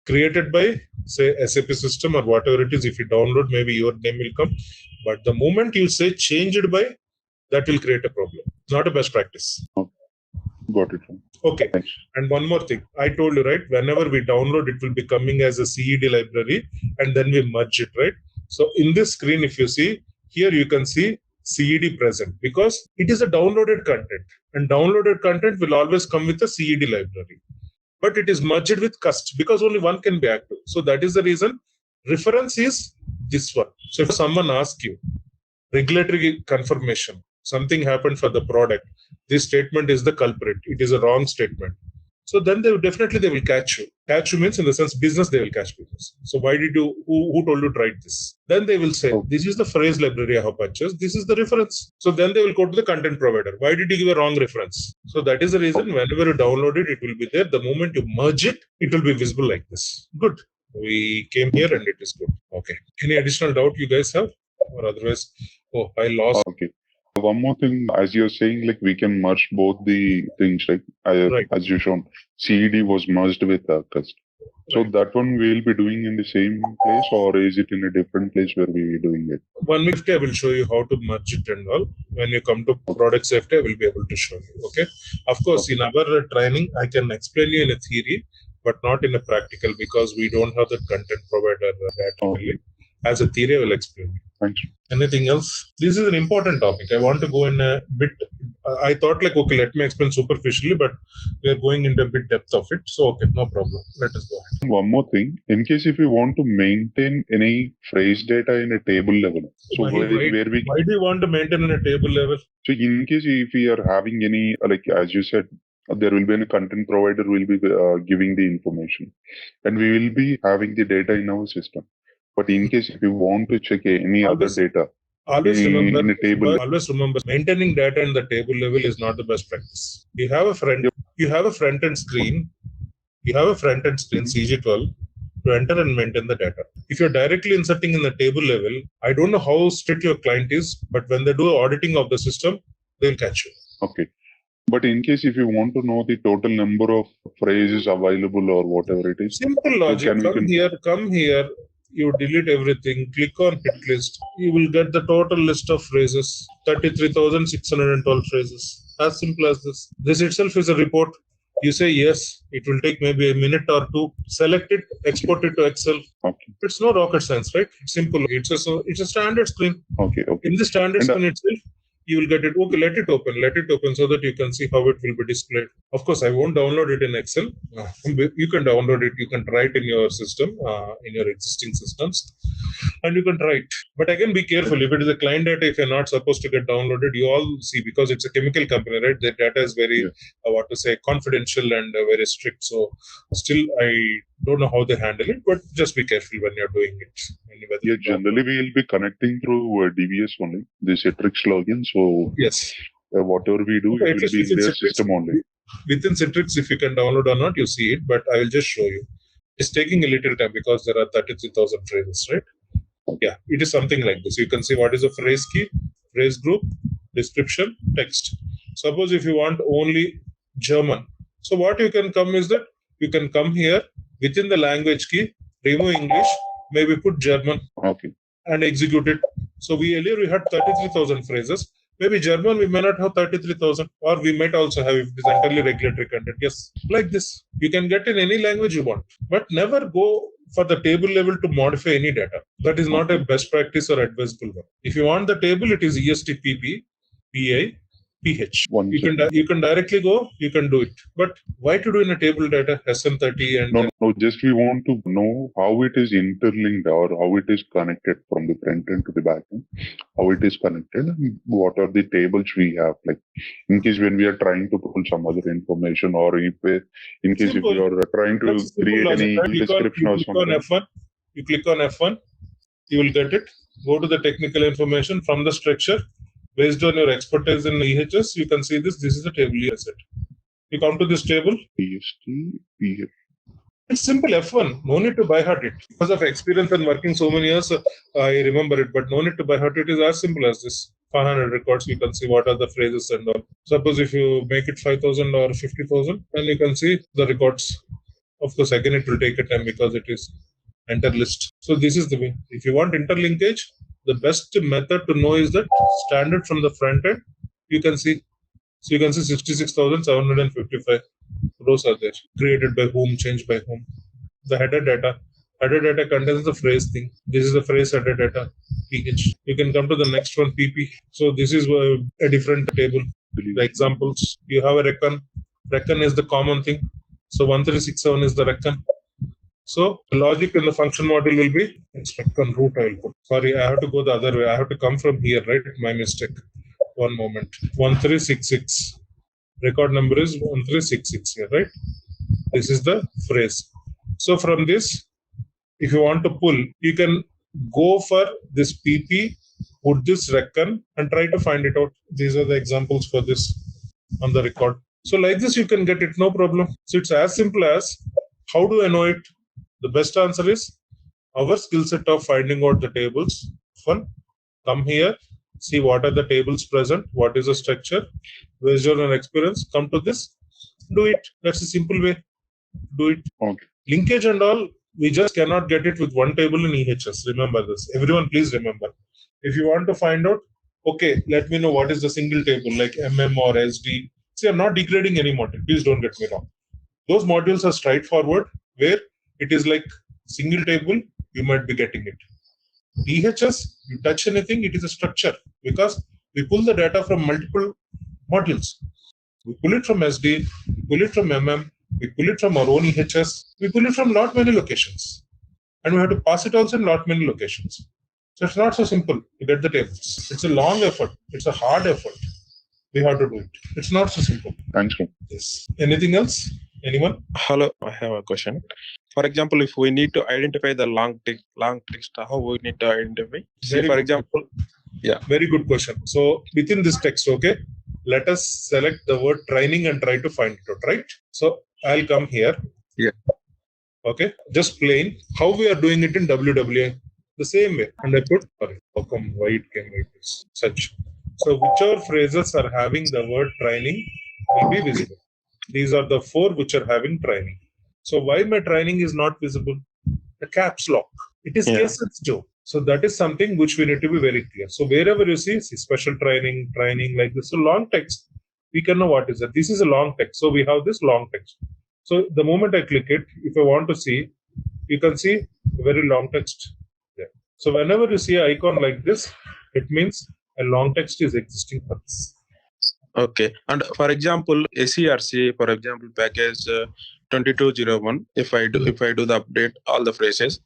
Created by, say, SAP system or whatever it is. If you download, maybe your name will come. But the moment you say change it by, that will create a problem. It's not a best practice. Got it. Okay. Thanks. And one more thing. I told you, right? Whenever we download, it will be coming as a CED library, and then we merge it, right? So in this screen, if you see, here you can see CED present, because it is a downloaded content, and downloaded content will always come with a CED library, but it is merged with cust, because only one can be active. So that is the reason reference is this one. So if someone asks you regulatory confirmation, something happened for the product, this statement is the culprit, it is a wrong statement, so then they will catch you. Catch you means, in the sense business, they will catch business. So why did you, who told you to write this? Then they will say, this is the phrase library I have purchased, this is the reference. So then they will go to the content provider. Why did you give a wrong reference? So that is the reason, whenever you download it, it will be there. The moment you merge it, it will be visible like this. Good. We came here and it is good. Okay. Any additional doubt you guys have? Or otherwise, I lost. Okay. One more thing, as you're saying, like we can merge both the things, right? As you shown, CED was merged with cust. So that one we'll be doing in the same place, or is it in a different place where we are doing it? 1 week I will show you how to merge it and all. When you come to product safety, I will be able to show you. Okay. Of course, in our training, I can explain you in a theory, but not in a practical, because we don't have the content provider data. As a theory, I will explain. Thanks. Anything else? This is an important topic. I want to go in a bit. I thought like, okay, let me explain superficially, but we are going into a bit depth of it. So, okay, no problem. Let us go ahead. One more thing. In case if you want to maintain any phrase data in a table level. So why do you want to maintain in a table level? So in case if we are having any, like as you said, there will be a content provider will be giving the information, and we will be having the data in our system. But in case if you want to check any other data, Always in a table. remember, maintaining data in the table level is not the best practice. You have a front end screen. You have a front end screen CG12 to enter and maintain the data. If you're directly inserting in the table level, I don't know how strict your client is, but when they do auditing of the system, they'll catch you. Okay. But in case if you want to know the total number of phrases available or whatever it is, simple logic. Come here. You delete everything. Click on hit list. You will get the total list of phrases. 33,612 phrases. As simple as this. This itself is a report. You say yes. It will take maybe a minute or two. Select it. Export it to Excel. Okay. It's no rocket science, right? It's simple. It's a standard screen. Okay. In the standard screen itself, you will get it. Okay, let it open so that you can see how it will be displayed. Of course, I won't download it in Excel. You can download it. You can try it in your system, in your existing systems, and you can try it. But again, be careful. If it is a client data, if you're not supposed to get downloaded, you all see, because it's a chemical company, right? The data is very, confidential and very strict. So still, I don't know how they handle it, but just be careful when you're doing it. Generally we will be connecting through DVS only, the Citrix login. So yes, whatever we do, it will be in their system only. Within Citrix, if you can download or not, you see it, but I will just show you. It's taking a little time because there are 33,000 phrases, right? Yeah, it is something like this. You can see what is a phrase key, phrase group, description, text. Suppose if you want only German, so what you can come is that you can come here within the language key, remove English, maybe put German, and execute it. So earlier we had 33,000 phrases. Maybe German we may not have 33,000, or we might also have if it is entirely regulatory content. Yes, like this. You can get in any language you want, but never go for the table level to modify any data. That is not a best practice or advisable one. If you want the table, it is ESTPP, PI, PH. You can directly go, you can do it. But why to do in a table data, SM30 and... No, just we want to know how it is interlinked or how it is connected from the front end to the back end, how it is connected, and what are the tables we have. Like in case when we are trying to pull some other information, or if in case if you are trying to create any description or something. You click on F1, you will get it. Go to the technical information from the structure. Based on your expertise in EHS, you can see this. This is the table you set. You come to this table. It's simple F1. No need to by heart it. Because of experience and working so many years, I remember it. But no need to by heart it. Is as simple as this. 500 records. You can see what are the phrases and all. Suppose if you make it 5,000 or 50,000, then you can see the records. Of course, again it will take a time because it is enter list. So this is the way. If you want interlinkage, the best method to know is that standard from the front end. You can see. So you can see 66,755 rows are there. Created by whom, changed by whom. The header data. Header data contains the phrase thing. This is the phrase header data. PH. You can come to the next one, PP. So this is a different table. The examples. You have a reckon. Reckon is the common thing. So 1367 is the reckon. So the logic in the function model will be reckon root I will put. Sorry, I have to go the other way. I have to come from here, right? My mistake. One moment. 1366. Record number is 1366 here, right? This is the phrase. So from this, if you want to pull, you can go for this PP, put this reckon, and try to find it out. These are the examples for this on the record. So like this, you can get it, no problem. So it's as simple as, how do I know it? The best answer is our skill set of finding out the tables. Fun. Come here, see what are the tables present, what is the structure, based on our experience, come to this, do it. That's a simple way. Do it. Okay. Linkage and all, we just cannot get it with one table in EHS. Remember this. Everyone, please remember. If you want to find out, okay, let me know what is the single table like MM or SD. See, I'm not degrading any module. Please don't get me wrong. Those modules are straightforward, where it is like single table, you might be getting it. EHS, you touch anything, it is a structure, because we pull the data from multiple modules. We pull it from SD, we pull it from MM, we pull it from our own EHS, we pull it from not many locations. And we have to pass it also in not many locations. So it's not so simple to get the tables. It's a long effort. It's a hard effort. We have to do it. It's not so simple. Thanks. Yes. Anything else? Anyone? Hello, I have a question. For example, if we need to identify the long text, how we need to identify? Say, for example, Yeah. Very good question. So within this text, okay, let us select the word training and try to find it out, right? So I'll come here. Yeah. Okay, just plain. How we are doing it in WWA? The same way. And I put, sorry, how come why it came like this? Such. So whichever phrases are having the word training will be visible. These are the 4 which are having training. So why my training is not visible? The caps lock. It is case sensitive. So that is something which we need to be very clear. So wherever you see special training like this, so long text, we can know what is it. This is a long text. So we have this long text. So the moment I click it, if I want to see, you can see a very long text there. So whenever you see an icon like this, it means a long text is existing for this. Okay. And for example, SERC, for example, package 2201, if I do the update, all the phrases,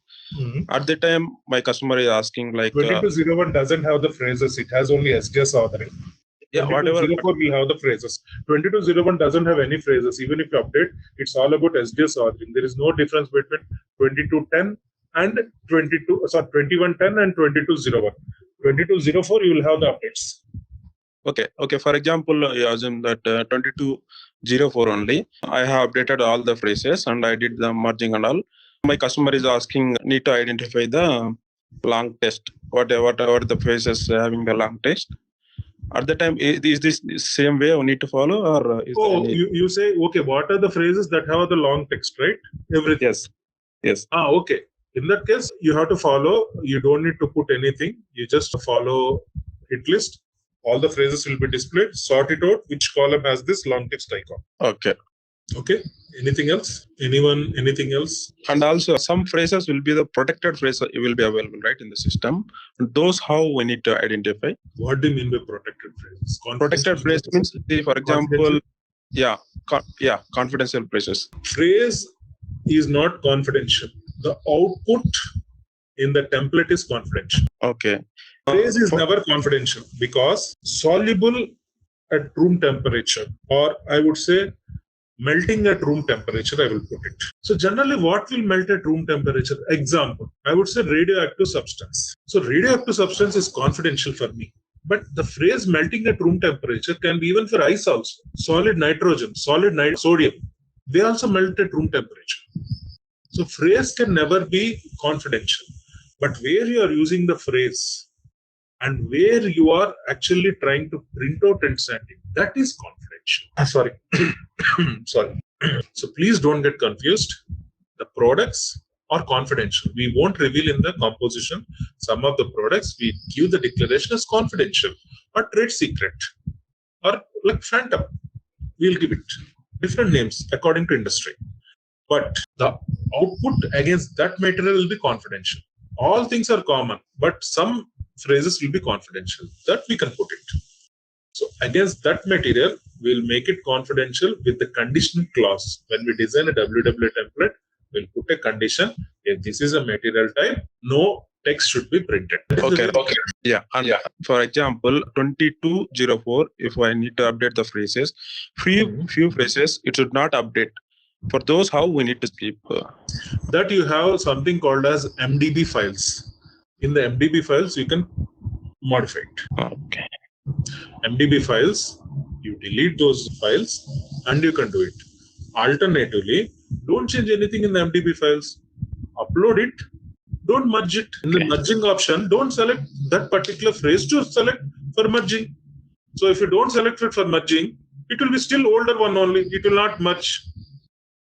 at the time, my customer is asking like... 2201 doesn't have the phrases. It has only SDS authoring. Yeah, whatever. 2204 will have the phrases. 2201 doesn't have any phrases. Even if you update, it's all about SDS authoring. There is no difference between 2210 and 2110 and 2201. 2204, you will have the updates. Okay. For example, you assume that 2204 only. I have updated all the phrases and I did the merging and all. My customer is asking, need to identify the long text. Whatever the phrases having the long text. At the time, is this the same way we need to follow, or is you say, okay, what are the phrases that have the long text, right? Everything. Yes. Okay. In that case, you have to follow. You don't need to put anything. You just follow hit list. All the phrases will be displayed. Sort it out. Which column has this long text icon? Okay. Anything else? Anyone? Anything else? And also, some phrases will be the protected phrase. It will be available, right, in the system. Those how we need to identify. What do you mean by protected phrases? Protected phrase means, for example, confidential phrases. Phrase is not confidential. The output in the template is confidential. Okay. Phrase is never confidential because soluble at room temperature, or I would say melting at room temperature, I will put it. So generally what will melt at room temperature? Example, I would say radioactive substance. So radioactive substance is confidential for me. But the phrase melting at room temperature can be even for ice also. Solid nitrogen, sodium, they also melt at room temperature. So phrase can never be confidential. But where you are using the phrase and where you are actually trying to print out and send it, that is confidential. Sorry. So please don't get confused. The products are confidential. We won't reveal in the composition. Some of the products we give the declaration as confidential or trade secret or like phantom. We'll give it different names according to industry. But the output against that material will be confidential. All things are common, but some phrases will be confidential. That we can put it. So against that material, we'll make it confidential with the conditional clause. When we design a WWA template, we'll put a condition. If this is a material type, no text should be printed. Okay. Yeah. And for example, 2204, if I need to update the phrases, few phrases, it should not update. For those, how we need to keep? That you have something called as MDB files. In the MDB files, you can modify it. Okay. MDB files, you delete those files and you can do it. Alternatively, don't change anything in the MDB files. Upload it, don't merge it. In the merging option, don't select that particular phrase to select for merging. So if you don't select it for merging, it will be still older one only. It will not merge.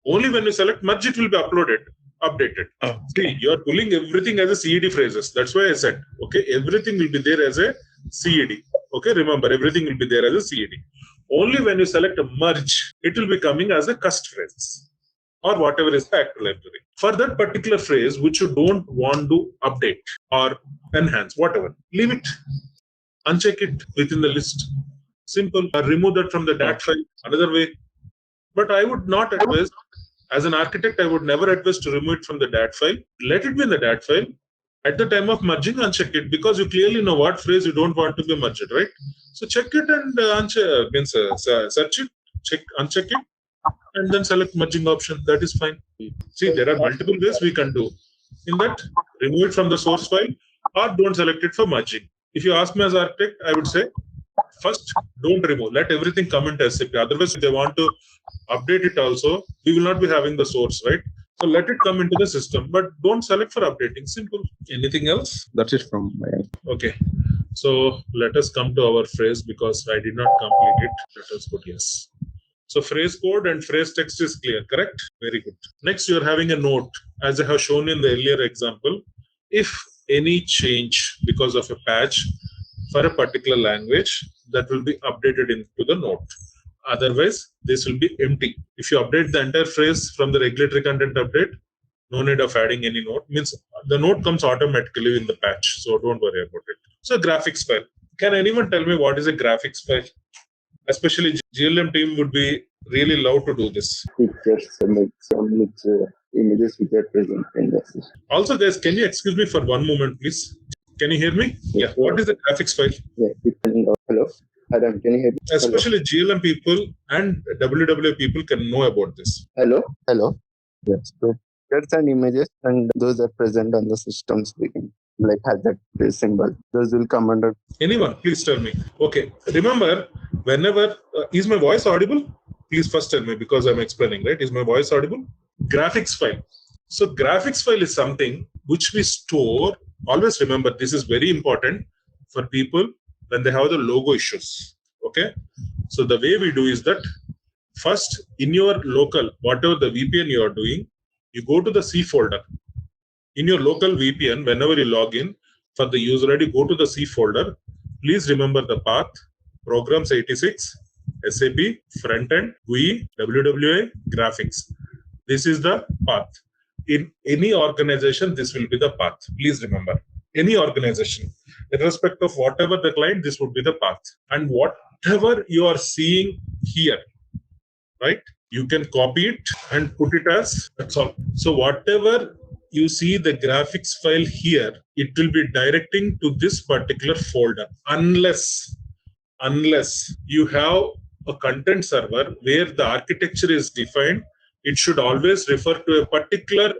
Only when you select merge, it will be updated. See, you are pulling everything as a CED phrases. That's why I said, okay, everything will be there as a CED. Okay, remember, everything will be there as a CED. Only when you select a merge, it will be coming as a cust phrase or whatever is the active library. For that particular phrase, which you don't want to update or enhance, whatever, leave it. Uncheck it within the list. Simple. Remove that from the DAT file. Another way. But I would not advise, as an architect, I would never advise to remove it from the DAT file. Let it be in the DAT file. At the time of merging, uncheck it because you clearly know what phrase you don't want to be merged, right? So check it and search it, uncheck it, and then select merging option. That is fine. See, there are multiple ways we can do. In that, remove it from the source file or don't select it for merging. if you ask me as architect, I would say, first, don't remove. Let everything come into SAP. Otherwise, if they want to update it also, we will not be having the source, right? So let it come into the system, but don't select for updating. Simple. Anything else? That's it from my end. Okay. So let us come to our phrase because I did not complete it. Let us put yes. So phrase code and phrase text is clear, correct? Very good. Next, you're having a note. As I have shown in the earlier example, if any change because of a patch for a particular language, that will be updated into the note. Otherwise, this will be empty. If you update the entire phrase from the regulatory content update, no need of adding any note. Means the note comes automatically in the patch, so don't worry about it. So graphics file. Can anyone tell me what is a graphics file? Especially GLM team would be really love to do this. Pictures, images which are present in the system. Also, guys, can you excuse me for one moment, please? Can you hear me? Yeah. What is the graphics file? Yeah. Hello. Adam, can you hear me? Especially GLM people and WWA people can know about this. Hello. Yes. So pictures and images, and those are present on the system's beginning, like has that symbol. Those will come under. Anyone, please tell me. Okay. Remember, whenever is my voice audible? Please first tell me because I'm explaining, right? Is my voice audible? Graphics file. So graphics file is something which we store. Always remember, this is very important for people when they have the logo issues. Okay. So the way we do is that first in your local, whatever the VPN you are doing, you go to the C folder. In your local VPN, whenever you log in for the user ID, go to the C folder. Please remember the path, programs 86, SAP, frontend, GUI, WWA, graphics. This is the path. In any organization, this will be the path. Please remember, any organization, irrespective of whatever the client, this would be the path. And whatever you are seeing here, right? You can copy it and put it as, that's all. So whatever you see the graphics file here, it will be directing to this particular folder. Unless you have a content server where the architecture is defined, it should always refer to a particular,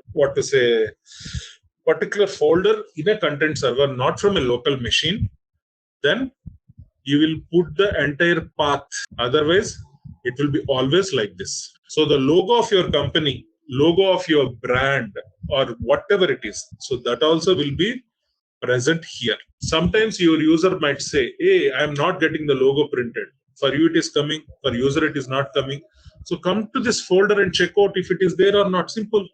particular folder in a content server, not from a local machine. Then you will put the entire path. Otherwise, it will be always like this. So the logo of your company, logo of your brand, or whatever it is, so that also will be present here. Sometimes your user might say, hey, I am not getting the logo printed. For you it is coming, for user it is not coming. So come to this folder and check out if it is there or not. Simple.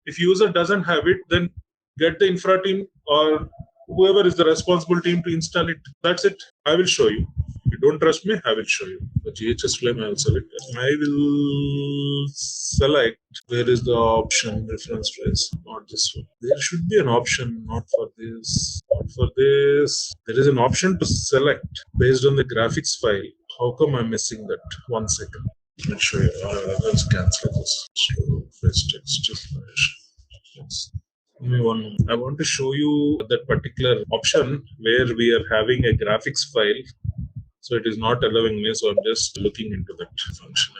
If user doesn't have it, then get the infra team or whoever is the responsible team to install it. That's it. I will show you. If you don't trust me, I will show you. The GHS flame I will select. I will select where is the option reference phrase, not this one. There should be an option, not for this, not for this. There is an option to select based on the graphics file. How come I'm missing that? 1 second. I'll show you. Let's cancel this. Slow phrase text. Yes. Give me one moment. I want to show you that particular option where we are having a graphics file. So it is not allowing me. So I'm just looking into that function.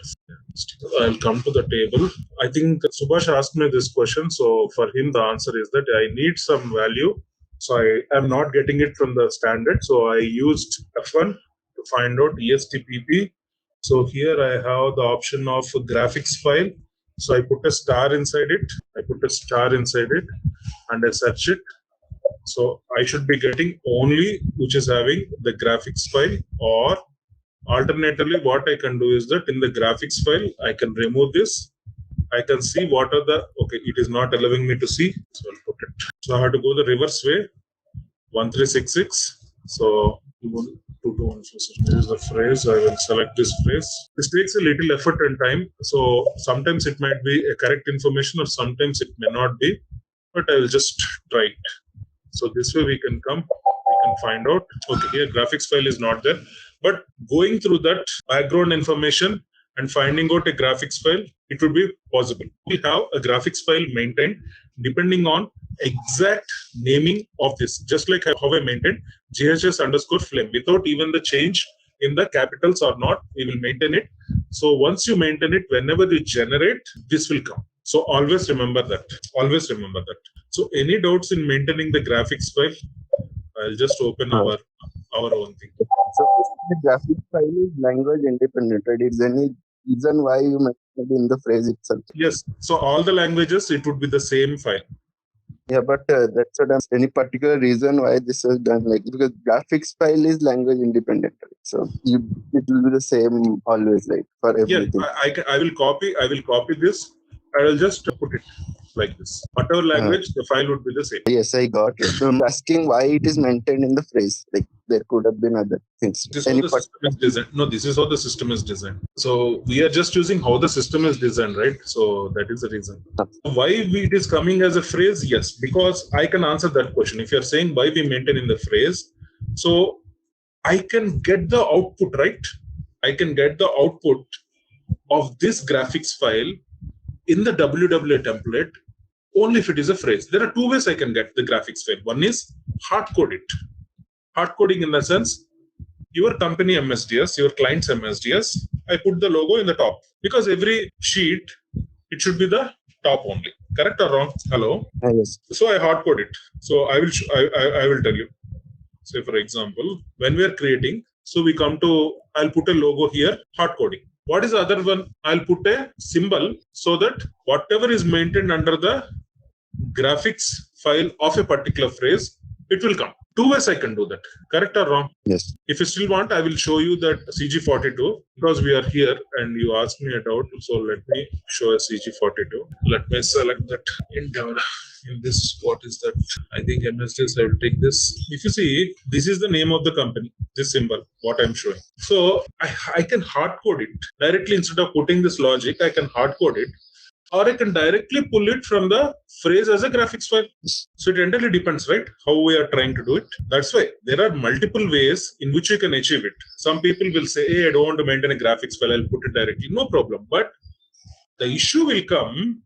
I'll come to the table. I think Subhash asked me this question. So for him, the answer is that I need some value. So I am not getting it from the standard. So I used F1 to find out ESTPP. So here I have the option of graphics file. So I put a star inside it. And I search it. So I should be getting only which is having the graphics file, or alternatively what I can do is that in the graphics file, I can remove this. I can see what are the, okay, it is not allowing me to see. So I'll put it. So I have to go the reverse way, 1366. So 2214. This is the phrase. I will select this phrase. This takes a little effort and time. So sometimes it might be a correct information or sometimes it may not be, but I will just try it. So this way we can come, we can find out. Okay, here graphics file is not there, but going through that background information and finding out a graphics file, it would be possible. We have a graphics file maintained depending on exact naming of this, just like how I maintained GHS_flame without even the change in the capitals or not, we will maintain it. So once you maintain it, whenever you generate, this will come. So always remember that. So any doubts in maintaining the graphics file? I'll just open our our own thing. So the graphic file is language independent, right? Is there any reason why you mentioned it in the phrase itself? Yes. So all the languages, it would be the same file. Yeah, but that's what I'm saying. Any particular reason why this was done? Like, because graphics file is language independent, right? So it will be the same always, like for everything. Yeah, I will copy this. I will just put it like this. Whatever language, the file would be the same. Yes, I got it. So I'm asking why it is maintained in the phrase. Like there could have been other things. This is how the system is designed. No, this is how the system is designed. So we are just using how the system is designed, right? So that is the reason. Why it is coming as a phrase? Yes, because I can answer that question. If you are saying why we maintain in the phrase, so I can get the output, right? I can get the output of this graphics file in the WWA template only if it is a phrase. There are two ways I can get the graphics file. One is hard code it. Hard coding in the sense, your company MSDS, your client's MSDS, I put the logo in the top because every sheet, it should be the top only. Correct or wrong? Hello? Yes. So I hard code it. So I will tell you. Say for example, when we are creating, so we come to, I'll put a logo here, hard coding. What is the other one? I'll put a symbol so that whatever is maintained under the graphics file of a particular phrase, it will come. Two ways I can do that. Correct or wrong? Yes. If you still want, I will show you that CG42 because we are here and you asked me about. So let me show a CG42. Let me select that endeavor. In this, what is that? I think MSDS, I will take this. If you see, this is the name of the company, this symbol, what I'm showing. So I can hard code it directly instead of putting this logic, I can hard code it. Or I can directly pull it from the phrase as a graphics file. So it entirely depends, right? How we are trying to do it. That's why there are multiple ways in which you can achieve it. Some people will say, hey, I don't want to maintain a graphics file, I'll put it directly. No problem. But the issue will come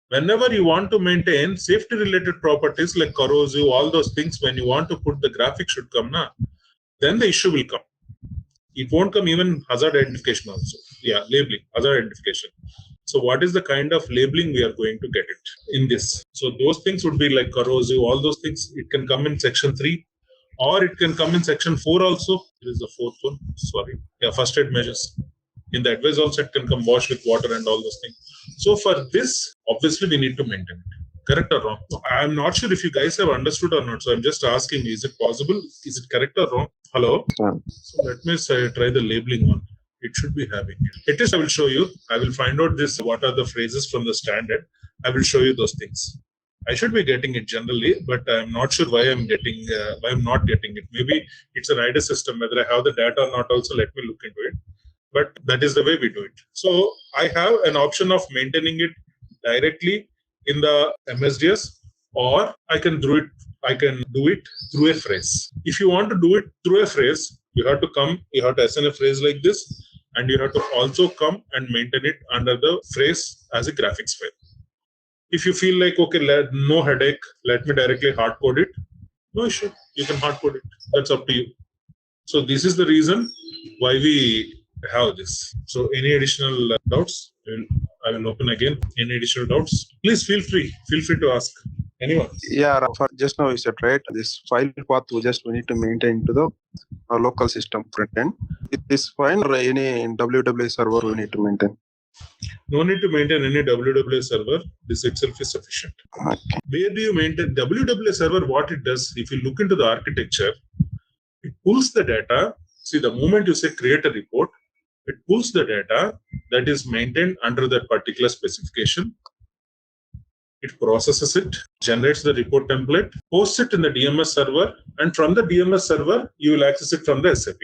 whenever you want to maintain safety related properties like corrosive, all those things, when you want to put the graphic should come, then the issue will come. It won't come even hazard identification also. Yeah, labeling, hazard identification. So what is the kind of labeling we are going to get it in this? So those things would be like corrosive, all those things. It can come in section 3 or it can come in section 4 also. This is the fourth one. Sorry. Yeah, first aid measures. In the advice also it can come wash with water and all those things. So for this, obviously we need to maintain it. Correct or wrong? I'm not sure if you guys have understood or not. So I'm just asking, is it possible? Is it correct or wrong? Hello? So let me try the labeling one. It should be having it. It is, I will show you. I will find out this, what are the phrases from the standard. I will show you those things. I should be getting it generally, but I'm not sure why I'm not getting it. Maybe it's an IDA system, whether I have the data or not also, let me look into it. But that is the way we do it. So I have an option of maintaining it directly in the MSDS, or I can do it through a phrase. If you want to do it through a phrase, you have to assign a phrase like this, and you have to also come and maintain it under the phrase as a graphics file. If you feel like, okay, no headache, let me directly hard code it, no issue, you can hard code it. That's up to you. So this is the reason why we have this. So any additional doubts? I will open again. Any additional doubts? Please feel free to ask. Anyone? Yeah, for just now you said, right, this file path we need to maintain to the local system front end. It is fine, or any WWA server we need to maintain? No need to maintain any WWA server. This itself is sufficient. Okay. Where do you maintain WWA server? What it does, if you look into the architecture, it pulls the data. See, the moment you say create a report, it pulls the data that is maintained under that particular specification. It processes it, generates the report template, posts it in the DMS server, and from the DMS server, you will access it from the SAP.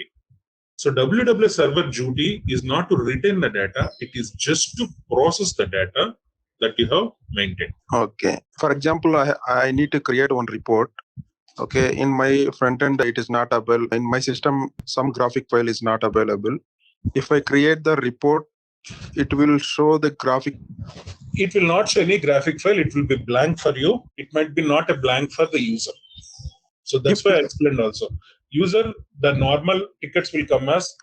So WWA server duty is not to retain the data, it is just to process the data that you have maintained. Okay. For example, I need to create one report. Okay, in my front end, it is not available. In my system, some graphic file is not available. If I create the report, it will show the graphic. It will not show any graphic file. It will be blank for you. It might be not a blank for the user. So that's why I explained also. User, the normal tickets will come as,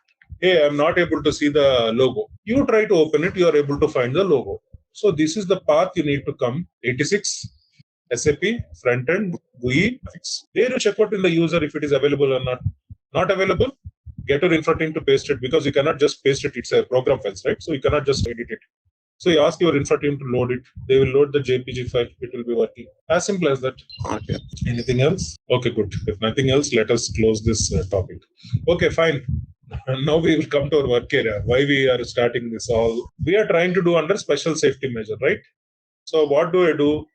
hey, I'm not able to see the logo. You try to open it, you are able to find the logo. So this is the path you need to come. 86, SAP, front end, GUI, graphics. There you check out in the user if it is available or not. Not available, get your infra team to paste it, because you cannot just paste it. It's a program files, right? So you cannot just edit it. So you ask your infra team to load it. They will load the JPG file. It will be working. As simple as that. Okay. Anything else? Okay, good. If nothing else, let us close this topic. Okay, fine. And now we will come to our work area. Why we are starting this all? We are trying to do under special safety measure, right? So what do?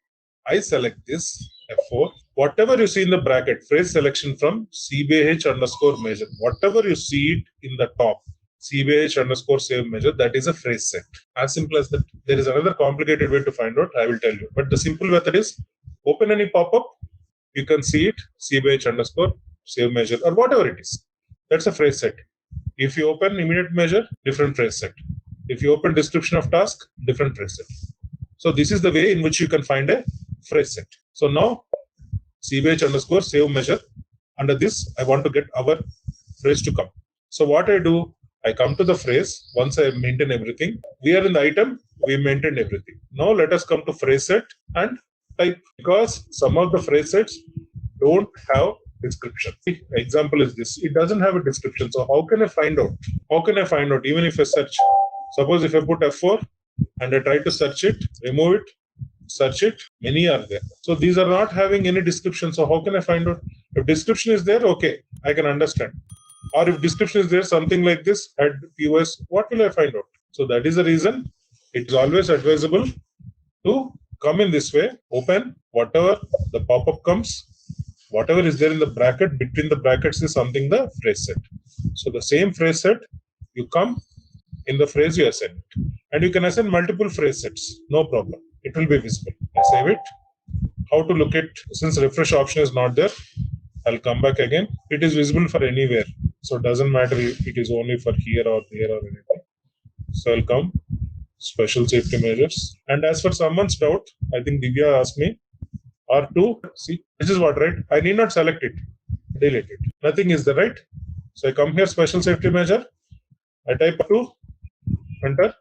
I select this F4. Whatever you see in the bracket, phrase selection from CBH underscore measure. Whatever you see it in the top, CBH underscore save measure, that is a phrase set. As simple as that. There is another complicated way to find out. I will tell you. But the simple method is open any pop-up. You can see it, CBH underscore save measure, or whatever it is. That's a phrase set. If you open immediate measure, different phrase set. If you open description of task, different phrase set. So this is the way in which you can find a phrase set. So now CBH underscore save measure. Under this, I want to get our phrase to come. So what I do, I come to the phrase. Once I maintain everything, we are in the item, we maintain everything. Now let us come to phrase set and type, because some of the phrase sets don't have description. Example is this. It doesn't have a description. So how can I find out? How can I find out? Even if I search, suppose if I put F4 and I try to search it, remove it, search it, many are there. So these are not having any description. So how can I find out? If description is there, okay, I can understand. Or if description is there, something like this, head POS, what will I find out? So that is the reason it is always advisable to come in this way, open whatever the pop-up comes, whatever is there in the bracket, between the brackets is something the phrase set. So the same phrase set, you come in the phrase you assign it. And you can assign multiple phrase sets, no problem. It will be visible. I save it. How to look at, since refresh option is not there, I'll come back again. It is visible for anywhere. So it doesn't matter if it is only for here or there or anything. So I'll come, special safety measures. And as for someone's doubt, I think Divya asked me, R2, see, this is what, right? I need not select it, delete it. Nothing is there, right? So I come here, special safety measure. I type R2, enter,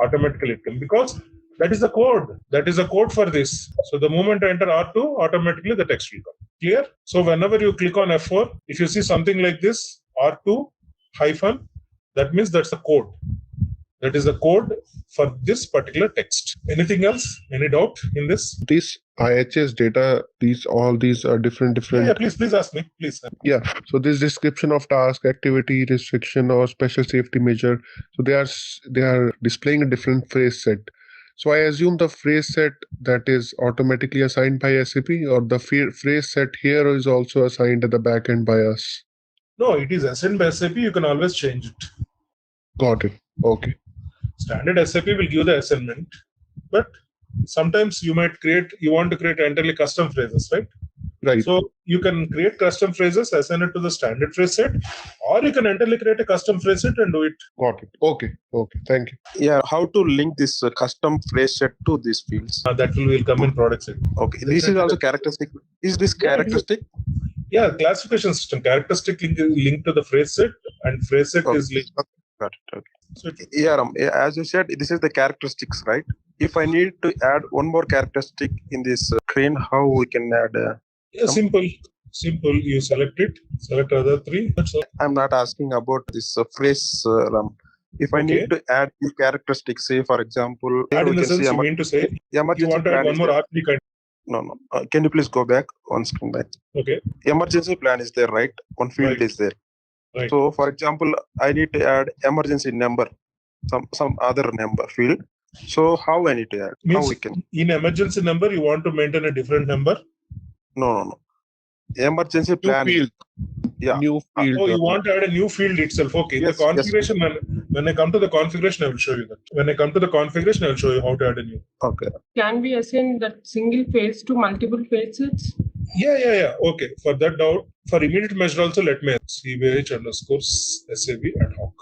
automatically it comes, because that is the code. That is the code for this. So the moment I enter R2, automatically the text will come. Clear? So whenever you click on F4, if you see something like this, R2 hyphen, that means that's the code. That is the code for this particular text. Anything else? Any doubt in this? This IHS data, all these are different. Yeah, please ask me. Please. Yeah. So this description of task, activity, restriction, or special safety measure. So they are displaying a different phrase set. So I assume the phrase set that is automatically assigned by SAP, or the phrase set here is also assigned at the backend by us. No, it is assigned by SAP. You can always change it. Got it. Okay. Standard SAP will give the assignment, but sometimes you want to create entirely custom phrases, right? Right. So you can create custom phrases, assign it to the standard phrase set, or you can entirely create a custom phrase set and do it. Got it. Okay. Thank you. Yeah, how to link this custom phrase set to these fields? That will come in product set. Okay, this is also characteristic. Is this characteristic? Yeah, classification system. Characteristic linked to the phrase set, and phrase set is linked. Got it. Okay. So yeah, as you said, this is the characteristics, right? If I need to add one more characteristic in this screen, how we can add? Simple. You select it. Select other three. I'm not asking about this phrase. If I need to add the characteristics, say for example, add in the sense you mean to say you want to add one more RP kind. No. Can you please go back on screen back? Okay. Emergency plan is there, right? One field is there. Right. So, for example, I need to add emergency number, some other number field. So, how I need to add? Means how we can? In emergency number, you want to maintain a different number? No. Emergency plan. New field. Yeah. New field. You want to add a new field itself. Okay. Yes, the configuration, when I come to the configuration, I will show you that. When I come to the configuration, I will show you how to add a new. Okay. Can we assign that single phase to multiple phases? Yeah. Okay. For that doubt, for immediate measure also, let me CBH underscore SAB ad hoc.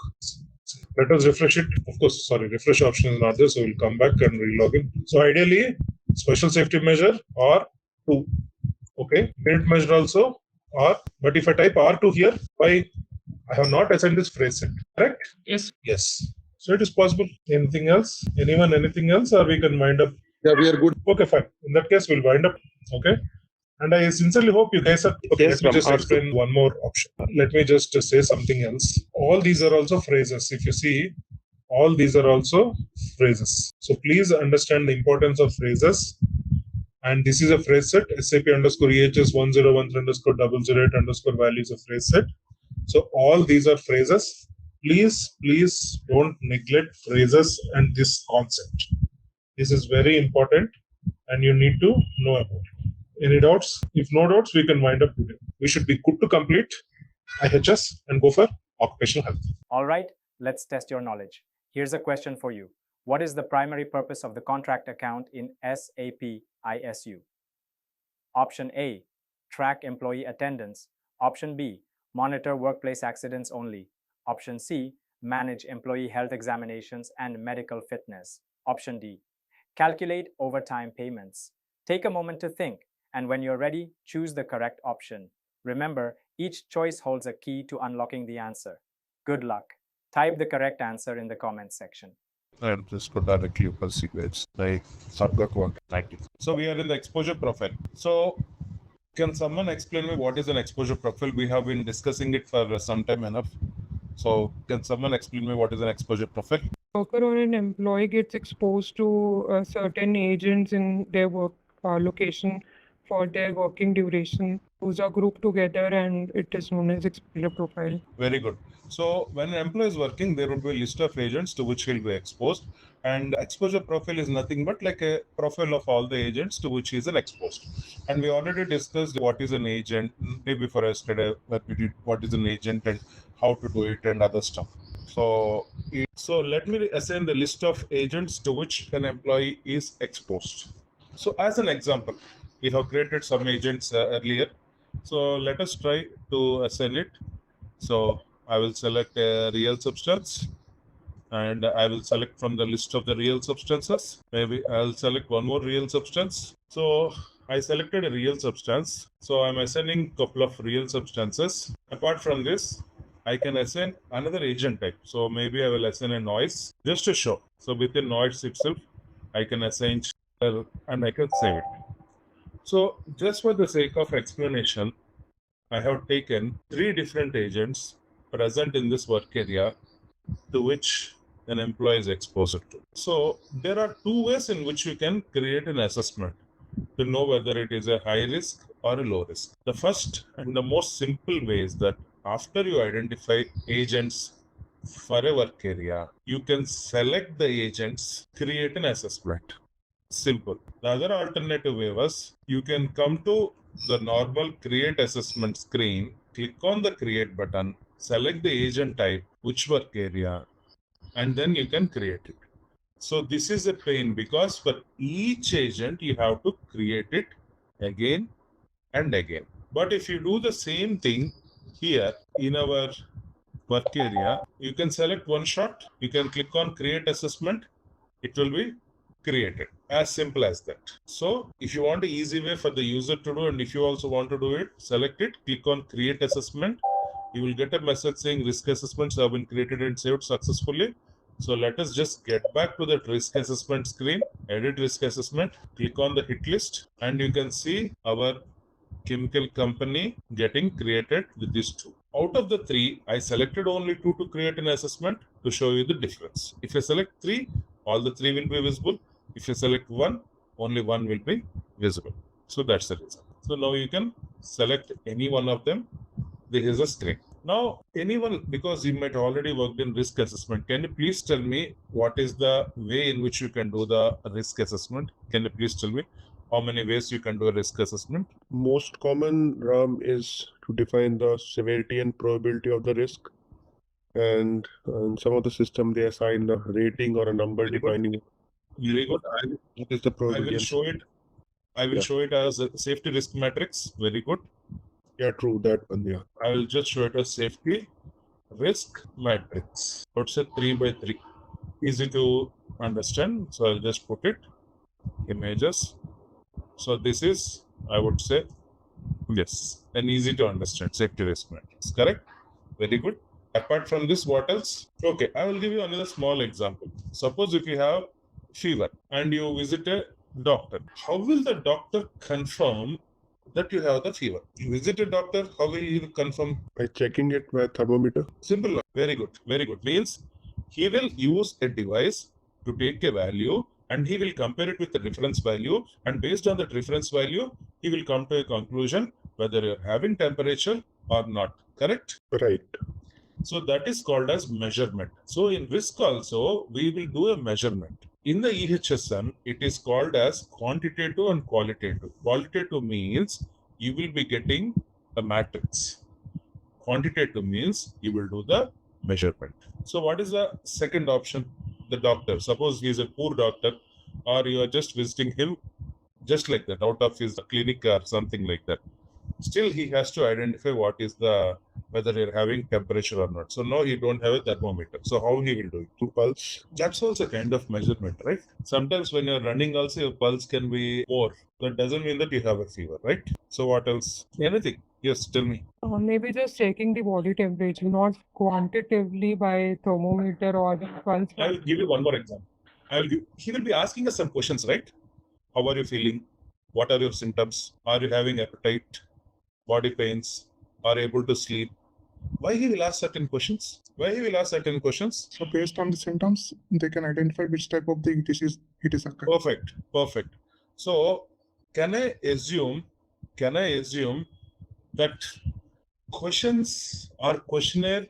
Let us refresh it. Of course, refresh option is not there, so we'll come back and relog in. So ideally, special safety measure R2. Okay. Immediate measure also R. But if I type R2 here, I have not assigned this phrase set. Correct? Yes. So it is possible. Anything else? Anyone? Anything else? Or we can wind up? Yeah, we are good. Okay, fine. In that case, we'll wind up. Okay. And I sincerely hope you guys are. Okay, Yes, let me just Ram. explain one more option. Let me just say something else. All these are also phrases. If you see, all these are also phrases. So please understand the importance of phrases. And this is a phrase set. SAP underscore EHS 1013 underscore 008 underscore value is a phrase set. So all these are phrases. Please don't neglect phrases and this concept. This is very important and you need to know about it. Any doubts? If no doubts, we can wind up today. We should be good to complete IHS and go for occupational health. All right, let's test your knowledge. Here's a question for you. What is the primary purpose of the contract account in SAP ISU? Option A, track employee attendance. Option B, monitor workplace accidents only. Option C, manage employee health examinations and medical fitness. Option D, calculate overtime payments. Take a moment to think, and when you're ready, choose the correct option. Remember, each choice holds a key to unlocking the answer. Good luck. Type the correct answer in the comments section. And this could directly consequence like subgak. Thank you. So we are in the exposure profile. So can someone explain me what is an exposure profile? We have been discussing it for some time enough. So can someone explain me what is an exposure profile? Worker or an employee gets exposed to certain agents in their work location for their working duration. Those are grouped together and it is known as exposure profile. Very good. So when an employee is working, there would be a list of agents to which he'll be exposed. And exposure profile is nothing but like a profile of all the agents to which he is exposed. And we already discussed what is an agent, maybe for yesterday, that we did what is an agent and how to do it and other stuff. So let me assign the list of agents to which an employee is exposed. So as an example, we have created some agents earlier. So let us try to assign it. So I will select a real substance and I will select from the list of the real substances. Maybe I'll select one more real substance. So I selected a real substance. So I'm assigning a couple of real substances. Apart from this, I can assign another agent type. So maybe I will assign a noise just to show. So within noise itself, I can assign and I can save it. So just for the sake of explanation, I have taken 3 different agents present in this work area to which an employee is exposed to. So there are 2 ways in which you can create an assessment to know whether it is a high risk or a low risk. The first and the most simple way is that after you identify agents for a work area, you can select the agents, create an assessment. Simple. The other alternative way was you can come to the normal create assessment screen, click on the create button, select the agent type, which work area, and then you can create it. So this is a pain because for each agent you have to create it again and again. But if you do the same thing here in our work area, you can select one shot, you can click on create assessment, it will be created. As simple as that. So if you want an easy way for the user to do, and if you also want to do it, select it, click on create assessment. You will get a message saying risk assessments have been created and saved successfully. So let us just get back to that risk assessment screen, edit risk assessment, click on the hit list, and you can see our chemical company getting created with these 2. Out of the 3, I selected only 2 to create an assessment to show you the difference. If I select 3, all the 3 will be visible. If you select 1, only 1 will be visible. So that's the reason. So now you can select any one of them. This is a screen. Now, anyone, because you might already worked in risk assessment, can you please tell me what is the way in which you can do the risk assessment? Can you please tell me how many ways you can do a risk assessment? Most common, Ram, is to define the severity and probability of the risk. And in some of the system, they assign a rating or a number defining Very good. what is the probability. I will show it. I will show it as a safety risk matrix. Very good. Yeah, true. That one, yeah. I will just show it as safety risk matrix. Let's say 3 by 3. Easy to understand. So I'll just put it. Images. So this is, I would say, yes, an easy to understand safety risk matrix. Correct? Very good. Apart from this, what else? Okay, I will give you another small example. Suppose if you have fever and you visit a doctor, how will the doctor confirm that you have the fever. You visit a doctor, how will you confirm? By checking it by thermometer. Simple. Very good. Very good. Means he will use a device to take a value and he will compare it with the reference value, and based on that reference value, he will come to a conclusion whether you're having temperature or not. Correct? Right. So that is called as measurement. So in risk also, we will do a measurement. In the EHSM, it is called as quantitative and qualitative. Qualitative means you will be getting a matrix. Quantitative means you will do the measurement. So what is the second option? The doctor. Suppose he is a poor doctor, or you are just visiting him just like that out of his clinic or something like that. Still, he has to identify what is the whether you're having temperature or not. So now you don't have a thermometer. So how he will do it? To pulse. That's also a kind of measurement, right? Sometimes when you're running also, your pulse can be more. That doesn't mean that you have a fever, right? So what else? Anything? Yes, tell me. Maybe just checking the body temperature, not quantitatively by thermometer or the pulse. I will give you one more example. He will be asking us some questions, right? How are you feeling? What are your symptoms? Are you having appetite? Body pains? Are you able to sleep? Why he will ask certain questions? So based on the symptoms, they can identify which type of the disease it is occurring. Perfect. So can I assume that questions or questionnaire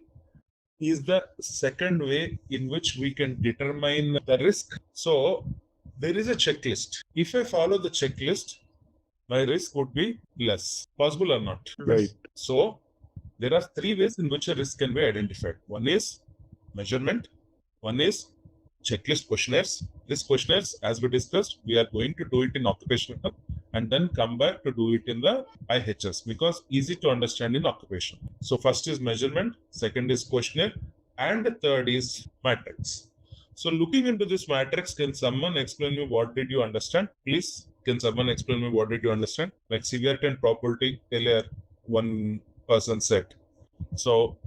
is the second way in which we can determine the risk? So there is a checklist. If I follow the checklist, my risk would be less. Possible or not? Right. So there are three ways in which a risk can be identified. One is measurement. One is checklist questionnaires. These questionnaires, as we discussed, we are going to do it in occupational health and then come back to do it in the IHS because easy to understand in occupation. So first is measurement, second is questionnaire, and the third is matrix. So looking into this matrix, can someone explain me what did you understand? Please, can someone explain me what did you understand? Like severity and probability, earlier one person said. So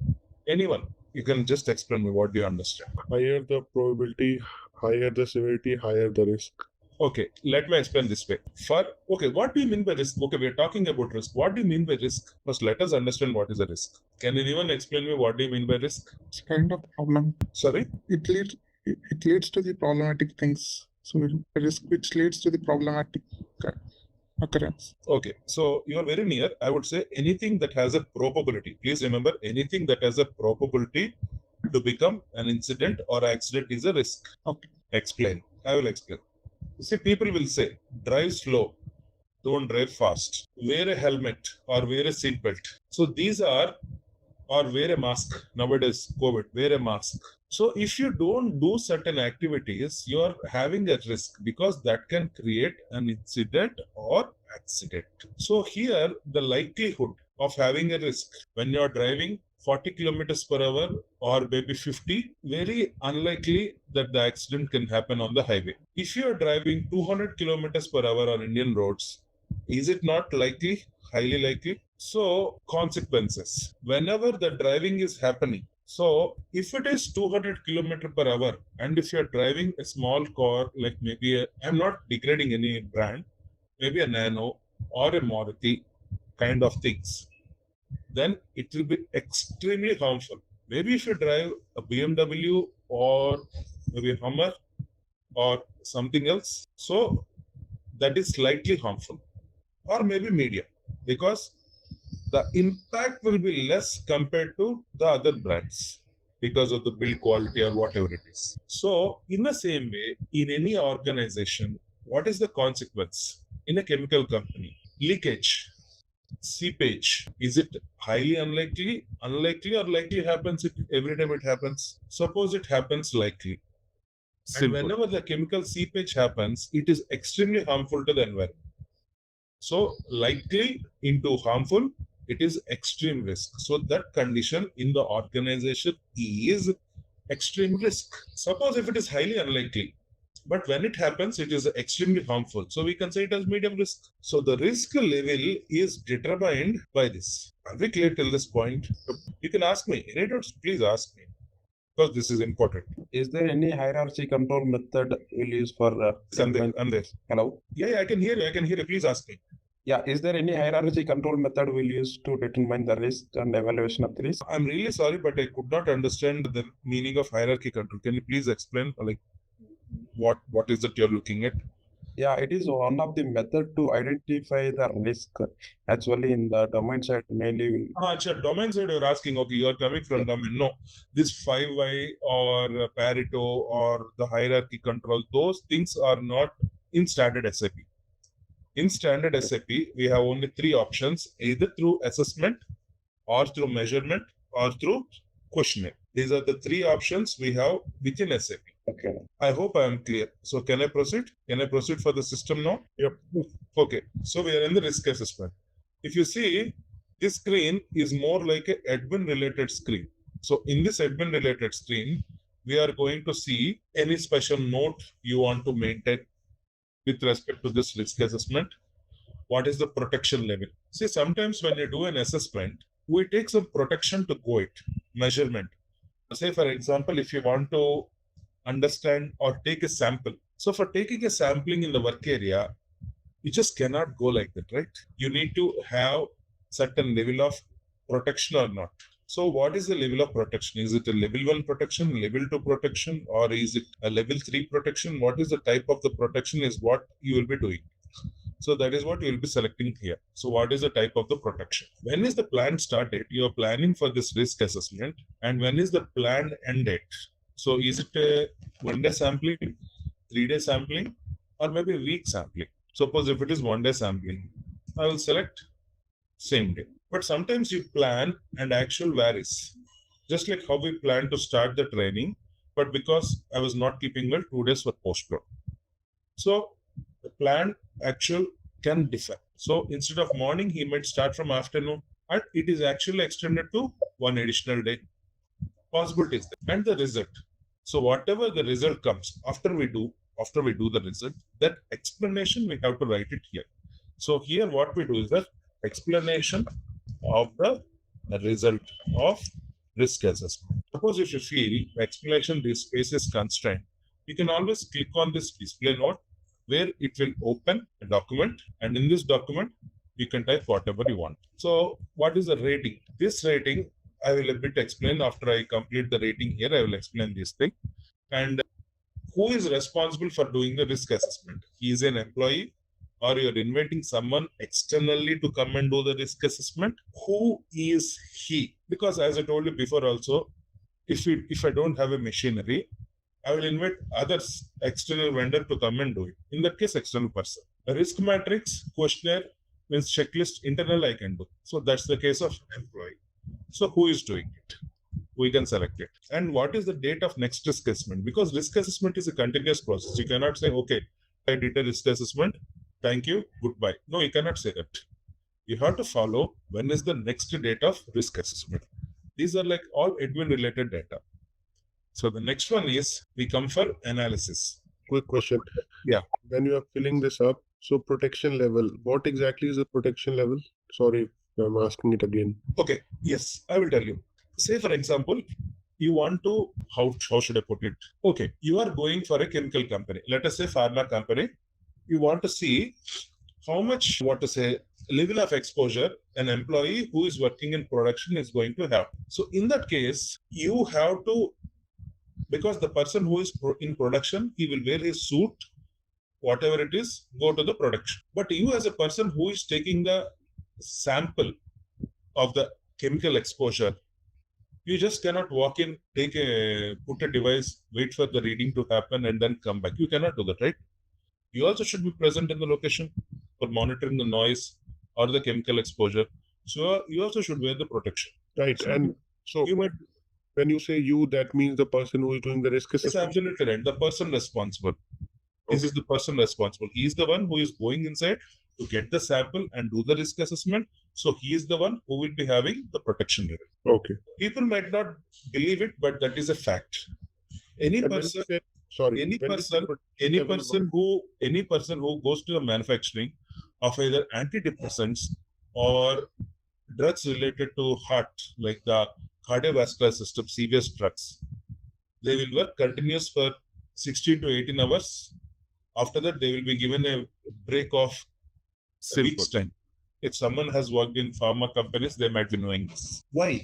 anyone, you can just explain me what do you understand? Higher the probability, higher the severity, higher the risk. Okay, let me explain this way. What do you mean by risk? Okay, we are talking about risk. What do you mean by risk? First, let us understand what is a risk. Can anyone explain me what do you mean by risk? It's kind of problem. Sorry? It leads to the problematic things. So a risk which leads to the problematic occurrence. Okay, so you are very near. I would say anything that has a probability. Please remember, anything that has a probability to become an incident or accident is a risk. Okay. Explain. I will explain. See, people will say, drive slow, don't drive fast, wear a helmet or wear a seatbelt. So these are, or wear a mask. Nowadays, COVID, wear a mask. So if you don't do certain activities, you are having a risk because that can create an incident or accident. So here, the likelihood of having a risk when you are driving 40 kilometers per hour or maybe 50, very unlikely that the accident can happen on the highway. If you are driving 200 kilometers per hour on Indian roads, is it not likely? Highly likely. So consequences. Whenever the driving is happening, so if it is 200 kilometers per hour and if you are driving a small car, like maybe I'm not degrading any brand, maybe a Nano or a Maruti kind of things, then it will be extremely harmful. Maybe if you drive a BMW or maybe a Hummer or something else, so that is slightly harmful, or maybe medium, because the impact will be less compared to the other brands because of the build quality or whatever it is. So in the same way, in any organization, what is the consequence? In a chemical company, leakage, seepage, is it highly unlikely, or likely happens every time it happens? Suppose it happens likely. And whenever the chemical seepage happens, it is extremely harmful to the environment. So likely into harmful, it is extreme risk. So that condition in the organization is extreme risk. Suppose if it is highly unlikely, but when it happens, it is extremely harmful. So we can say it as medium risk. So the risk level is determined by this. Are we clear till this point? You can ask me. Any doubts, please ask me, because this is important. Is there any hierarchy control method we'll use for I'm there. Hello? Yeah, I can hear you. Please ask me. Yeah, is there any hierarchy control method we'll use to determine the risk and evaluation of the risk? I'm really sorry, but I could not understand the meaning of hierarchy control. Can you please explain, like, what is it you're looking at? Yeah, it is one of the method to identify the risk. Actually, in the domain side, mainly. Domain side, you're asking, okay, you're coming from domain. No, this 5Y or Pareto or the hierarchy control, those things are not in standard SAP. In standard SAP, we have only 3 options, either through assessment or through measurement or through questionnaire. These are the 3 options we have within SAP. Okay. I hope I am clear. So can I proceed? Can I proceed for the system now? Yep. Okay. So we are in the risk assessment. If you see, this screen is more like a admin related screen. So in this admin related screen, we are going to see any special note you want to maintain with respect to this risk assessment. What is the protection level? See, sometimes when you do an assessment, we take some protection to go it, measurement. Say, for example, if you want to understand or take a sample. So for taking a sampling in the work area, you just cannot go like that, right? You need to have certain level of protection or not. So what is the level of protection? Is it a level 1 protection, level 2 protection, or is it a level 3 protection? What is the type of the protection is what you will be doing. So that is what you will be selecting here. So what is the type of the protection? When is the plan started? You are planning for this risk assessment. And when is the plan ended? So is it a 1-day sampling, 3-day sampling, or maybe a week sampling? Suppose if it is 1-day sampling, I will select same day. But sometimes you plan and actual varies. Just like how we plan to start the training, but because I was not keeping well, 2 days were postponed. So the plan actual can differ. So instead of morning, he might start from afternoon, and it is actually extended to 1 additional day. Possibilities and the result. So whatever the result comes after we do the result, that explanation we have to write it here. So here what we do is the explanation of the result of risk assessment. Suppose if you feel the explanation this space is constrained, you can always click on this display note where it will open a document, and in this document you can type whatever you want. So what is the rating? This rating I will a bit explain after I complete the rating here. I will explain this thing. And who is responsible for doing the risk assessment? He is an employee, or you're inviting someone externally to come and do the risk assessment. Who is he? Because as I told you before also, if I don't have a machinery, I will invite others, external vendor to come and do it. In that case, external person. A risk matrix, questionnaire, means checklist, internal I can do. So that's the case of employee. So who is doing it? We can select it. And what is the date of next risk assessment? Because risk assessment is a continuous process. You cannot say, okay, I did a risk assessment. Thank you. Goodbye. No, you cannot say that. You have to follow when is the next date of risk assessment. These are like all admin related data. So the next one is we come for analysis. Quick question. Yeah. When you are filling this up, so protection level, what exactly is the protection level? Sorry, I'm asking it again. Okay. Yes, I will tell you. Say for example, you want to, how should I put it? Okay, you are going for a chemical company. Let us say pharma company. You want to see how much, level of exposure an employee who is working in production is going to have. So in that case, you have to, because the person who is in production, he will wear his suit, whatever it is, go to the production. But you as a person who is taking the sample of the chemical exposure, you just cannot walk in, put a device, wait for the reading to happen and then come back. You cannot do that, right? You also should be present in the location for monitoring the noise or the chemical exposure. So you also should wear the protection. Right. So and so you might, when you say you, that means the person who is doing the risk it's assessment. absolutely right. The person responsible. This is the person responsible. He is the one who is going inside to get the sample and do the risk assessment. So he is the one who will be having the protection level. Okay. People might not believe it, but that is a fact. Any And person, when any person who goes to the manufacturing of either antidepressants or drugs related to heart, like the cardiovascular system, CVS drugs, they will work continuous for 16 to 18 hours. After that, they will be given a break of a week's time. If someone has worked in pharma companies, they might be knowing this. Why?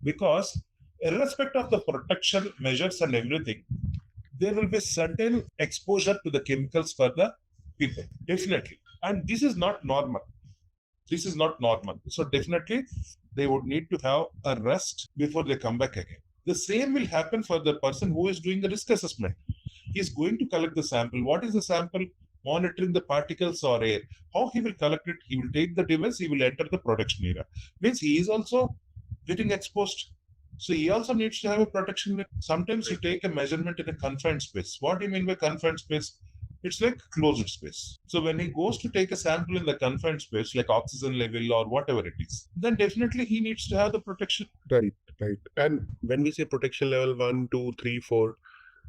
Because irrespective of the protection measures and everything, there will be certain exposure to the chemicals for the people, definitely. And this is not normal. This is not normal. So definitely they would need to have a rest before they come back again. The same will happen for the person who is doing the risk assessment. He is going to collect the sample. What is the sample? Monitoring the particles or air. How he will collect it? He will take the device, he will enter the production area. Means he is also getting exposed. So he also needs to have a protection. Sometimes you take a measurement in a confined space. What do you mean by confined space? It's like closed space. So when he goes to take a sample in the confined space, like oxygen level or whatever it is, then definitely he needs to have the protection. Right. And when we say protection level 1, 2, 3, 4,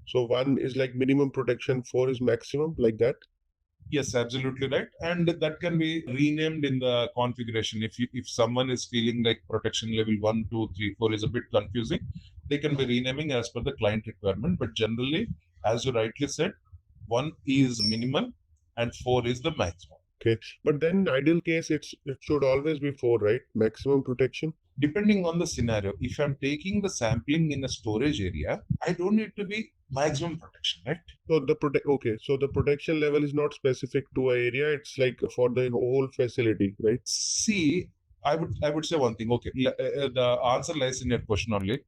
so 1 is like minimum protection, 4 is maximum, like that? Yes, absolutely right. And that can be renamed in the configuration. If someone is feeling like protection level 1, 2, 3, 4 is a bit confusing, they can be renaming as per the client requirement. But generally, as you rightly said, 1 is minimal and 4 is the maximum. Okay. But then ideal case, it should always be 4, right? Maximum protection? Depending on the scenario, if I'm taking the sampling in a storage area, I don't need to be maximum protection, right? So the protection level is not specific to an area, it's like for the whole facility, right? See, I would say one thing. Okay, the answer lies in your question only.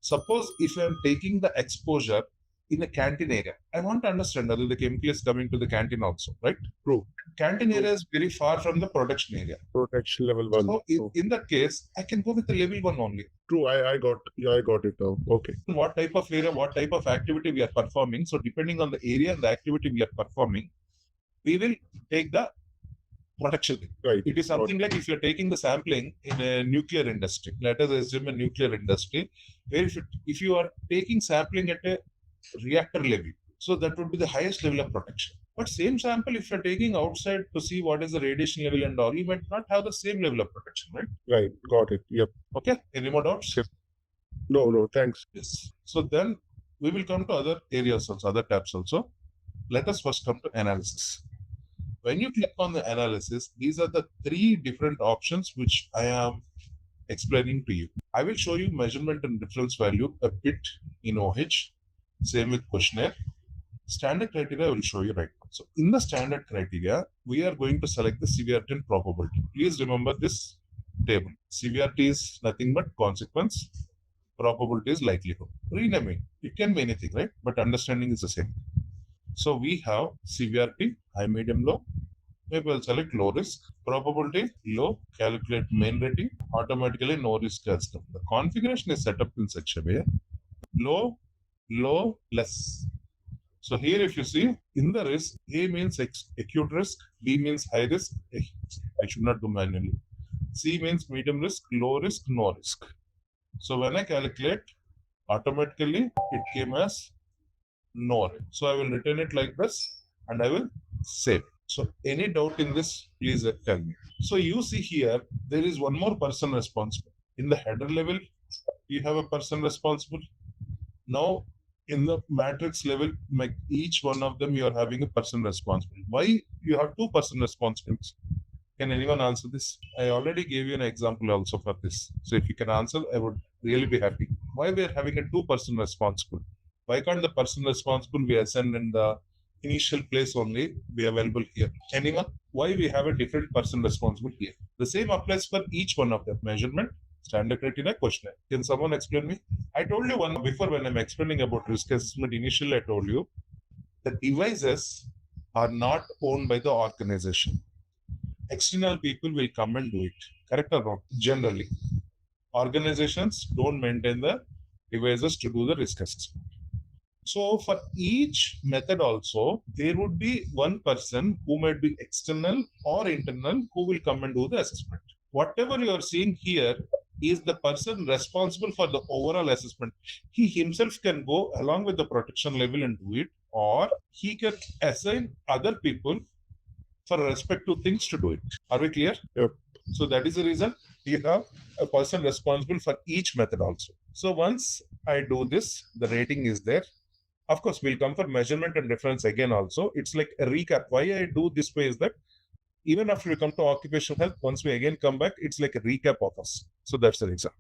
Suppose if I'm taking the exposure in a canteen area, I want to understand whether the chemical is coming to the canteen also, right? True. Canteen area is very far from the production area. Protection level 1. So in that case, I can go with the level 1 only. True, I got it now. Okay. What type of area, what type of activity we are performing. So depending on the area and the activity we are performing, we will take the protection. Right. It is something like if you're taking the sampling in a nuclear industry, let us assume a nuclear industry, where if you are taking sampling at a reactor level, so that would be the highest level of protection. But same sample, if you're taking outside to see what is the radiation level and all, you might not have the same level of protection, right? Right, got it. Yep. Okay, any more doubts? Yep. No, thanks. Yes. So then we will come to other areas also, other tabs also. Let us first come to analysis. When you click on the analysis, these are the 3 different options which I am explaining to you. I will show you measurement and difference value a bit in OH. Same with questionnaire. Standard criteria I will show you right now. So in the standard criteria, we are going to select the severity and probability. Please remember this table. Severity is nothing but consequence. Probability is likelihood. Renaming. It can be anything, right? But understanding is the same. So we have severity, high, medium, low. Maybe I'll select low risk. Probability, low. Calculate main rating. Automatically no risk custom. The configuration is set up in such a way. Low, less. So here if you see, in the risk, A means acute risk, B means high risk. I should not do manually. C means medium risk, low risk, no risk. So when I calculate, automatically it came as no risk. So I will return it like this and I will save. So any doubt in this, please tell me. So you see here, there is one more person responsible. In the header level, you have a person responsible. Now, in the matrix level, each one of them, you are having a person responsible. Why you have 2 person responsibles? Can anyone answer this? I already gave you an example also for this. So if you can answer, I would really be happy. Why we are having a 2 person responsible? Why can't the person responsible be assigned in the initial place only be available here? Anyone? Why we have a different person responsible here? The same applies for each one of them. Measurement, standard criteria, questionnaire. Can someone explain me? I told you one before when I'm explaining about risk assessment. Initially, I told you the devices are not owned by the organization. External people will come and do it. Correct or wrong? Generally, organizations don't maintain the devices to do the risk assessment. So for each method also, there would be one person who might be external or internal who will come and do the assessment. Whatever you are seeing here is the person responsible for the overall assessment. He himself can go along with the protection level and do it, or he can assign other people for respective things to do it. Are we clear? Yep. So that is the reason you have a person responsible for each method also. So once I do this, the rating is there. Of course, we'll come for measurement and reference again also. It's like a recap. Why I do this way is that even after we come to occupational health, once we again come back, it's like a recap of us. So that's the reason.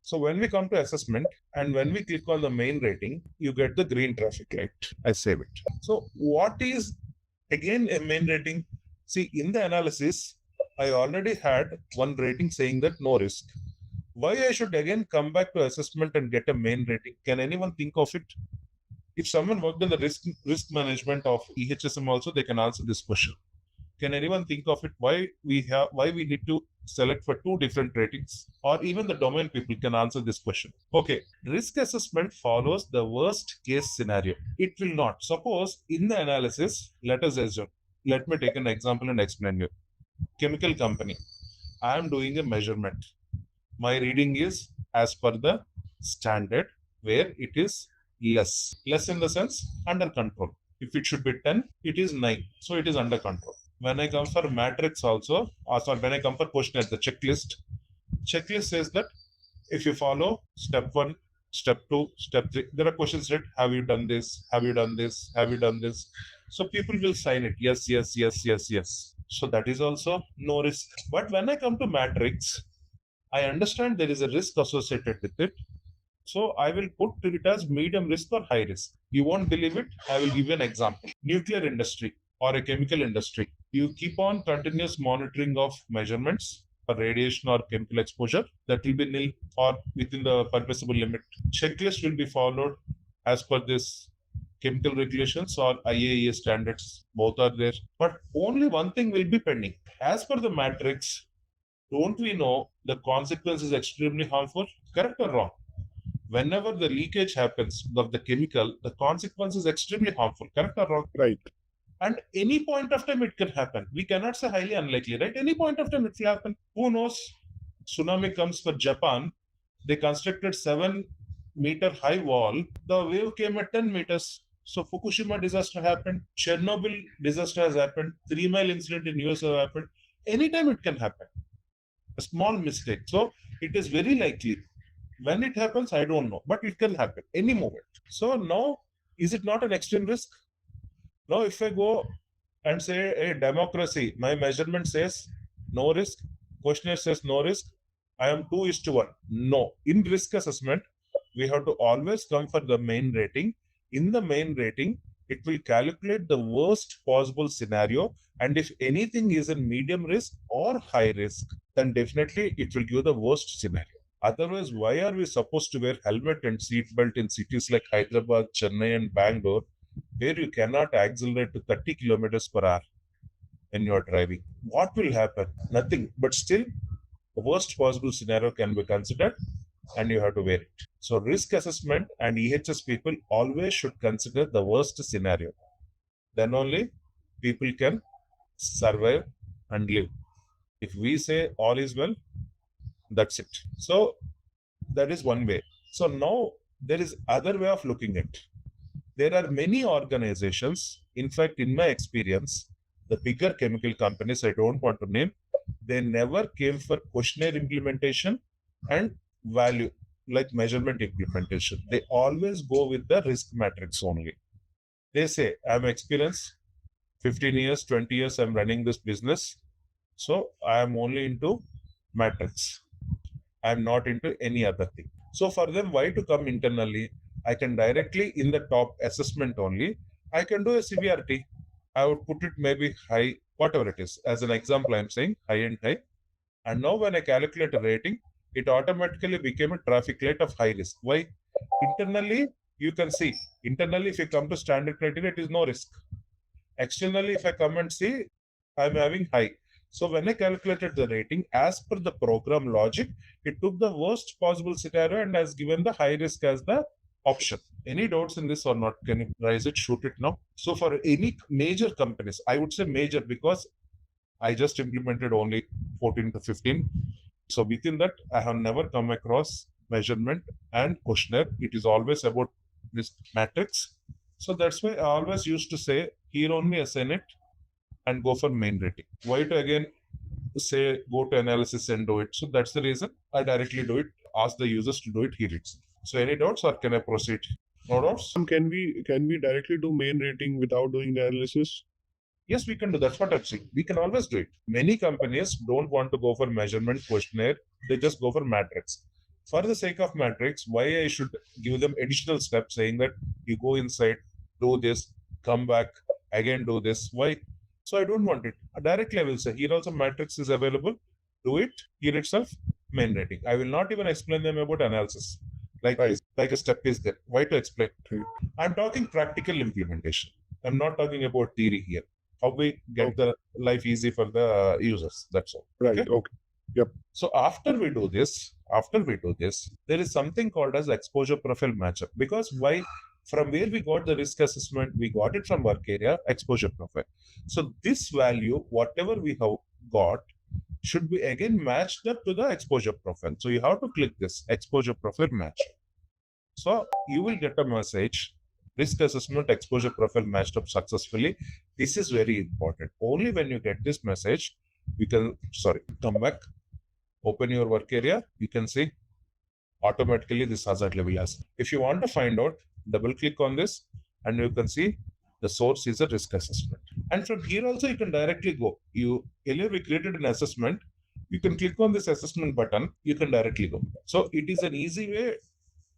So when we come to assessment and when we click on the main rating, you get the green traffic light. I save it. So what is again a main rating? See, in the analysis, I already had one rating saying that no risk. Why I should again come back to assessment and get a main rating? Can anyone think of it? If someone worked in the risk management of EHSM also, they can answer this question. Can anyone think of it? Why we need to select for two different ratings? Or even the domain people can answer this question. Okay, risk assessment follows the worst case scenario. It will not. Suppose in the analysis, let us assume. Let me take an example and explain you. Chemical company. I am doing a measurement. My reading is as per the standard where it is less. Less in the sense under control. If it should be 10, it is 9. So it is under control. When I come for matrix also, when I come for questionnaire, the checklist says that if you follow step 1, step 2, step 3, there are questions that have you done this, have you done this, have you done this? So people will sign it, yes, yes, yes, yes, yes. So that is also no risk. But when I come to matrix, I understand there is a risk associated with it. So I will put it as medium risk or high risk. You won't believe it. I will give you an example. Nuclear industry or a chemical industry. You keep on continuous monitoring of measurements for radiation or chemical exposure. That will be nil or within the permissible limit. Checklist will be followed as per this chemical regulations or IAEA standards. Both are there. But only one thing will be pending. As per the matrix, don't we know the consequence is extremely harmful? Correct or wrong? Whenever the leakage happens of the chemical, the consequence is extremely harmful. Correct or wrong? Right. And any point of time it can happen. We cannot say highly unlikely, right? Any point of time it will happen. Who knows? Tsunami comes for Japan. They constructed 7-meter high wall. The wave came at 10 meters. So Fukushima disaster happened. Chernobyl disaster has happened. 3 Mile incident in US has happened. Anytime it can happen. A small mistake. So it is very likely. When it happens, I don't know, but it can happen any moment. So now, is it not an extreme risk? Now, if I go and say a democracy, my measurement says no risk, questionnaire says no risk, I am 2:1. No. In risk assessment, we have to always come for the main rating. In the main rating, it will calculate the worst possible scenario. And if anything is in medium risk or high risk, then definitely it will give the worst scenario. Otherwise, why are we supposed to wear helmet and seat belt in cities like Hyderabad, Chennai and Bangalore, where you cannot accelerate to 30 kilometers per hour when you are driving? What will happen? Nothing. But still, the worst possible scenario can be considered and you have to wear it. So risk assessment and EHS people always should consider the worst scenario. Then only people can survive and live. If we say all is well, that's it. So that is one way. So now there is other way of looking at it. There are many organizations, in fact, in my experience, the bigger chemical companies, I don't want to name, they never came for questionnaire implementation and value, like measurement implementation. They always go with the risk matrix only. They say, I'm experienced, 15 years, 20 years, I'm running this business. So I am only into matrix. I'm not into any other thing. So for them, why to come internally? I can directly in the top assessment only, I can do a severity. I would put it maybe high, whatever it is. As an example, I'm saying high and high. And now when I calculate a rating, it automatically became a traffic light of high risk. Why? Internally, you can see. Internally, if you come to standard criteria, it is no risk. Externally, if I come and see, I'm having high. So when I calculated the rating, as per the program logic, it took the worst possible scenario and has given the high risk as the option. Any doubts in this or not? Can you raise it, shoot it now? So for any major companies, I would say major because I just implemented only 14 to 15. So within that, I have never come across measurement and questionnaire. It is always about this matrix. So that's why I always used to say, here only assign it and go for main rating. Why to again say go to analysis and do it? So that's the reason I directly do it. Ask the users to do it here itself. So any doubts or can I proceed? No doubts? Can we directly do main rating without doing the analysis? Yes, we can do. That's what I'm saying. We can always do it. Many companies don't want to go for measurement questionnaire. They just go for matrix. For the sake of matrix, why I should give them additional steps saying that you go inside, do this, come back, again do this. Why? So I don't want it. Directly I will say, here also matrix is available. Do it. Here itself, main rating. I will not even explain them about analysis. Like a step is there. Why to explain? I'm talking practical implementation. I'm not talking about theory here. How we get the life easy for the users. That's all. Right. Okay. Yep. So after we do this, there is something called as exposure profile matchup. Because why? From where we got the risk assessment, we got it from work area, exposure profile. So this value, whatever we have got, should be again matched up to the exposure profile. So you have to click this exposure profile match. So you will get a message, risk assessment exposure profile matched up successfully. This is very important. Only when you get this message, you can, come back, open your work area, you can see automatically this hazard level as. If you want to find out, double click on this and you can see the source is a risk assessment. And from here also you can directly go. Earlier we created an assessment. You can click on this assessment button, you can directly go. So it is an easy way.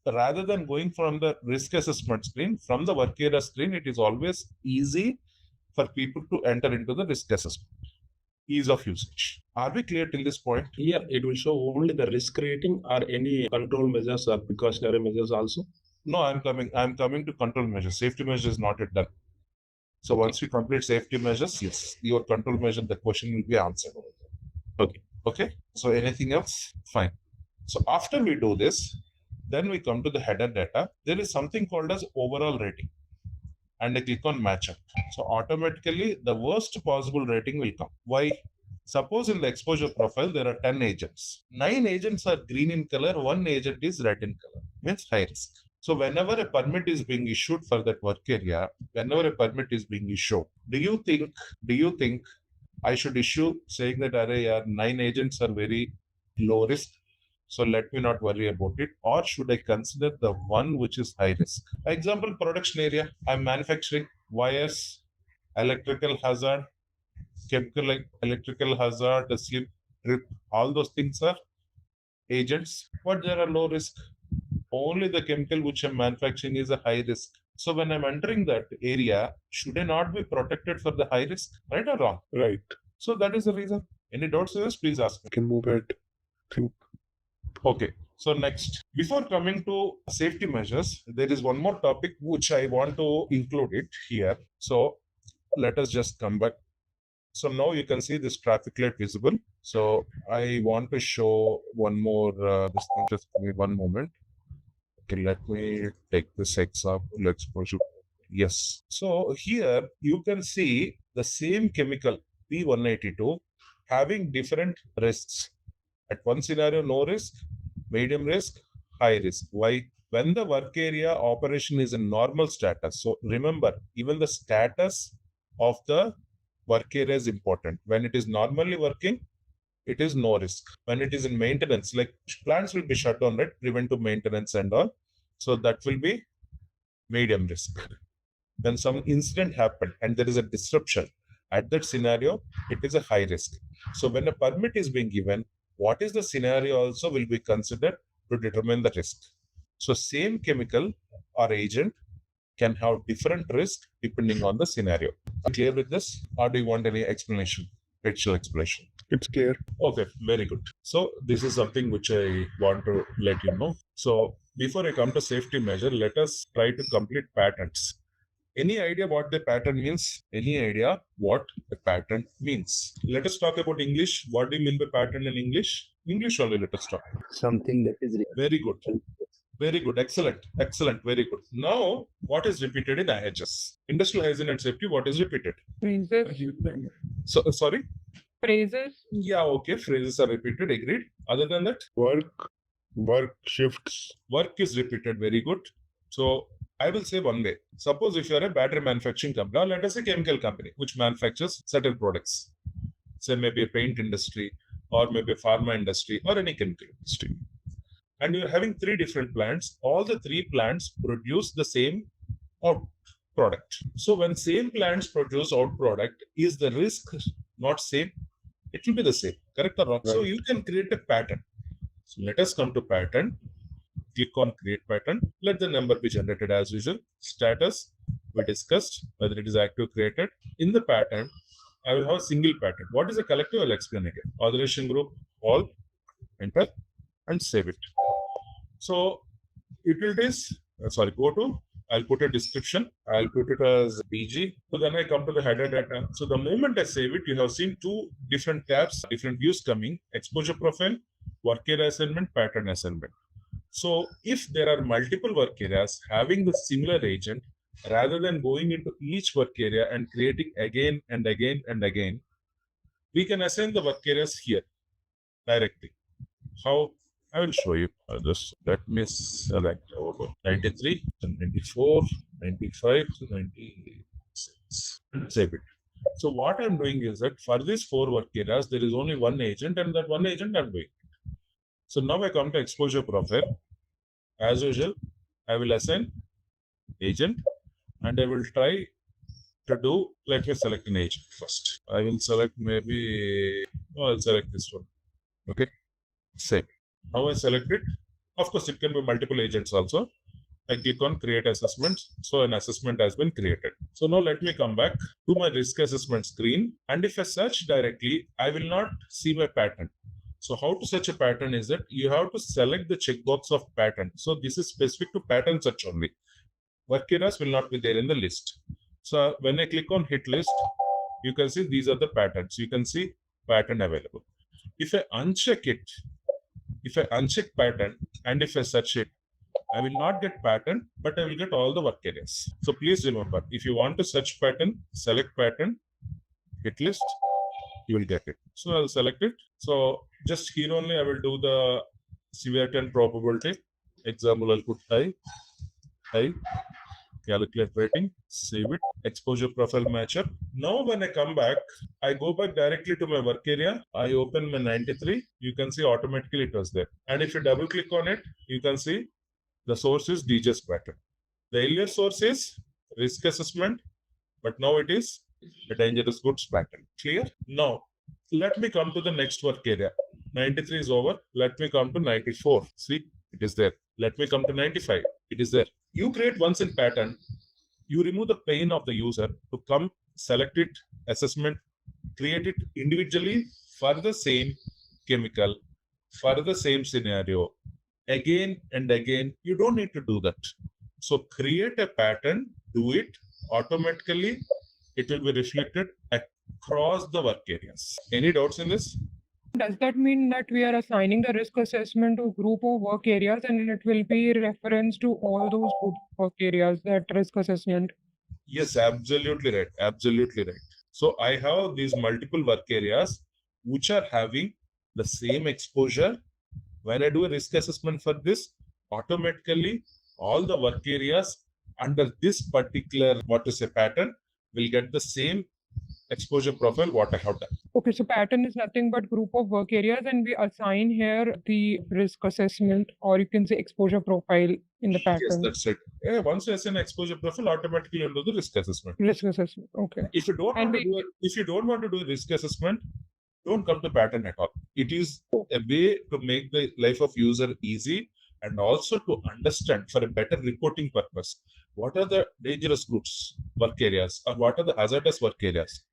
Rather than going from the risk assessment screen, from the work area screen, it is always easy for people to enter into the risk assessment. Ease of usage. Are we clear till this point? Here it will show only the risk rating or any control measures or precautionary measures also. No, I'm coming to control measures. Safety measure is not yet done. So once you complete safety measures, yes, your control measure, the question will be answered. Okay. So anything else? Fine. So after we do this, then we come to the header data. There is something called as overall rating. And I click on matchup. So automatically the worst possible rating will come. Why? Suppose in the exposure profile, there are 10 agents. 9 agents are green in color, 1 agent is red in color, means high risk. So whenever a permit is being issued for that work area, do you think I should issue saying that 9 agents are very low risk, so let me not worry about it, or should I consider the one which is high risk? Example, production area, I'm manufacturing wires, electrical hazard, chemical electrical hazard, the slip, drip, all those things are agents, but there are low risk. Only the chemical which I'm manufacturing is a high risk. So when I'm entering that area, should I not be protected for the high risk? Right or wrong? Right. So that is the reason. Any doubts to this, please ask. I can move it. Okay. So next, before coming to safety measures, there is one more topic which I want to include it here. So let us just come back. So now you can see this traffic light visible. So I want to show one more, just give me one moment. Okay, let me take this example. Let's go to, yes. So here you can see the same chemical P182 having different risks. At one scenario, no risk, medium risk, high risk. Why? When the work area operation is in normal status. So remember, even the status of the work area is important. When it is normally working, it is no risk. When it is in maintenance, like plants will be shut down, right? Preventive maintenance and all. So that will be medium risk. When some incident happened and there is a disruption, at that scenario, it is a high risk. So when a permit is being given, what is the scenario also will be considered to determine the risk. So same chemical or agent can have different risk depending on the scenario. Are you clear with this, or do you want any explanation? Actual explanation? It's clear. Okay, very good. So this is something which I want to let you know. So before I come to safety measure, let us try to complete patterns. Any idea what the pattern means? Any idea what the pattern means? Let us talk about English. What do you mean by pattern in English? English only, let us talk. Something that is very good. Very good. Excellent. Excellent. Very good. Now, what is repeated in IHS? Industrial hygiene and safety, what is repeated? Phrases. So, sorry? Phrases. Yeah, okay. Phrases are repeated. Agreed. Other than that? Work shifts. Work is repeated. Very good. So, I will say one way. Suppose if you are a battery manufacturing company, or let us say chemical company, which manufactures certain products, say maybe a paint industry, or maybe a pharma industry, or any chemical industry. And you're having 3 different plants. All the 3 plants produce the same output. product. So when same plants produce out product, is the risk not same? It will be the same, correct or wrong? So you can create a pattern. So let us come to pattern. Click on create pattern. Let the number be generated as usual. Status, we discussed whether it is active created. In the pattern, I will have a single pattern. What is a collective? I'll explain again. Authorization group, all, enter, and save it. So utilities, go to, I'll put a description. I'll put it as BG. So then I come to the header data. So the moment I save it, you have seen two different tabs, different views coming: exposure profile, work area assignment, pattern assignment. So if there are multiple work areas having the similar agent, rather than going into each work area and creating again and again and again, we can assign the work areas here directly. How? I will show you this. Let me select 93, 94, 95, 96. Save it. So what I'm doing is that for these 4 work areas, there is only one agent, and that one agent I'm doing. So now I come to exposure profile. As usual, I will assign agent, and I will try to do, let me select an agent first. I will select I'll select this one. Okay, save. How I select it? Of course, it can be multiple agents also. I click on create assessments. So an assessment has been created. So now let me come back to my risk assessment screen. And if I search directly, I will not see my pattern. So how to search a pattern is that you have to select the checkbox of pattern. So this is specific to pattern search only. Work areas will not be there in the list. So when I click on hit list, you can see these are the patterns. You can see pattern available. If I uncheck it, if I uncheck pattern and if I search it, I will not get pattern, but I will get all the work areas. So please remember, if you want to search pattern, select pattern, hit list, you will get it. So I'll select it. So just here only I will do the severity and probability. Example, I'll put high, calculate rating, save it, exposure profile matcher. Now when I come back, I go back directly to my work area. I open my 93. You can see automatically it was there. And if you double click on it, you can see the source is DJ's pattern. The earlier source is risk assessment, but now it is a dangerous goods pattern. Clear? Now, let me come to the next work area. 93 is over. Let me come to 94. See, it is there. Let me come to 95. It is there. You create once in pattern. You remove the pain of the user to come, select it, assessment, create it individually for the same chemical, for the same scenario. Again and again, you don't need to do that. So create a pattern, do it automatically. It will be reflected across the work areas. Any doubts in this? Does that mean that we are assigning the risk assessment to a group of work areas and it will be reference to all those work areas, that risk assessment? Yes, absolutely right. Absolutely right. So I have these multiple work areas which are having the same exposure. When I do a risk assessment for this, automatically all the work areas under this particular pattern will get the same exposure profile what I have done. Okay, so pattern is nothing but group of work areas, and we assign here the risk assessment, or you can say exposure profile in the pattern. Yes, that's it. Yeah, once you assign exposure profile, automatically you'll do the risk assessment. Risk assessment. Okay. If you don't want to do risk assessment, don't come to pattern at all. It is a way to make the life of user easy and also to understand for a better reporting purpose. What are the dangerous goods work areas, or what are the hazardous work areas,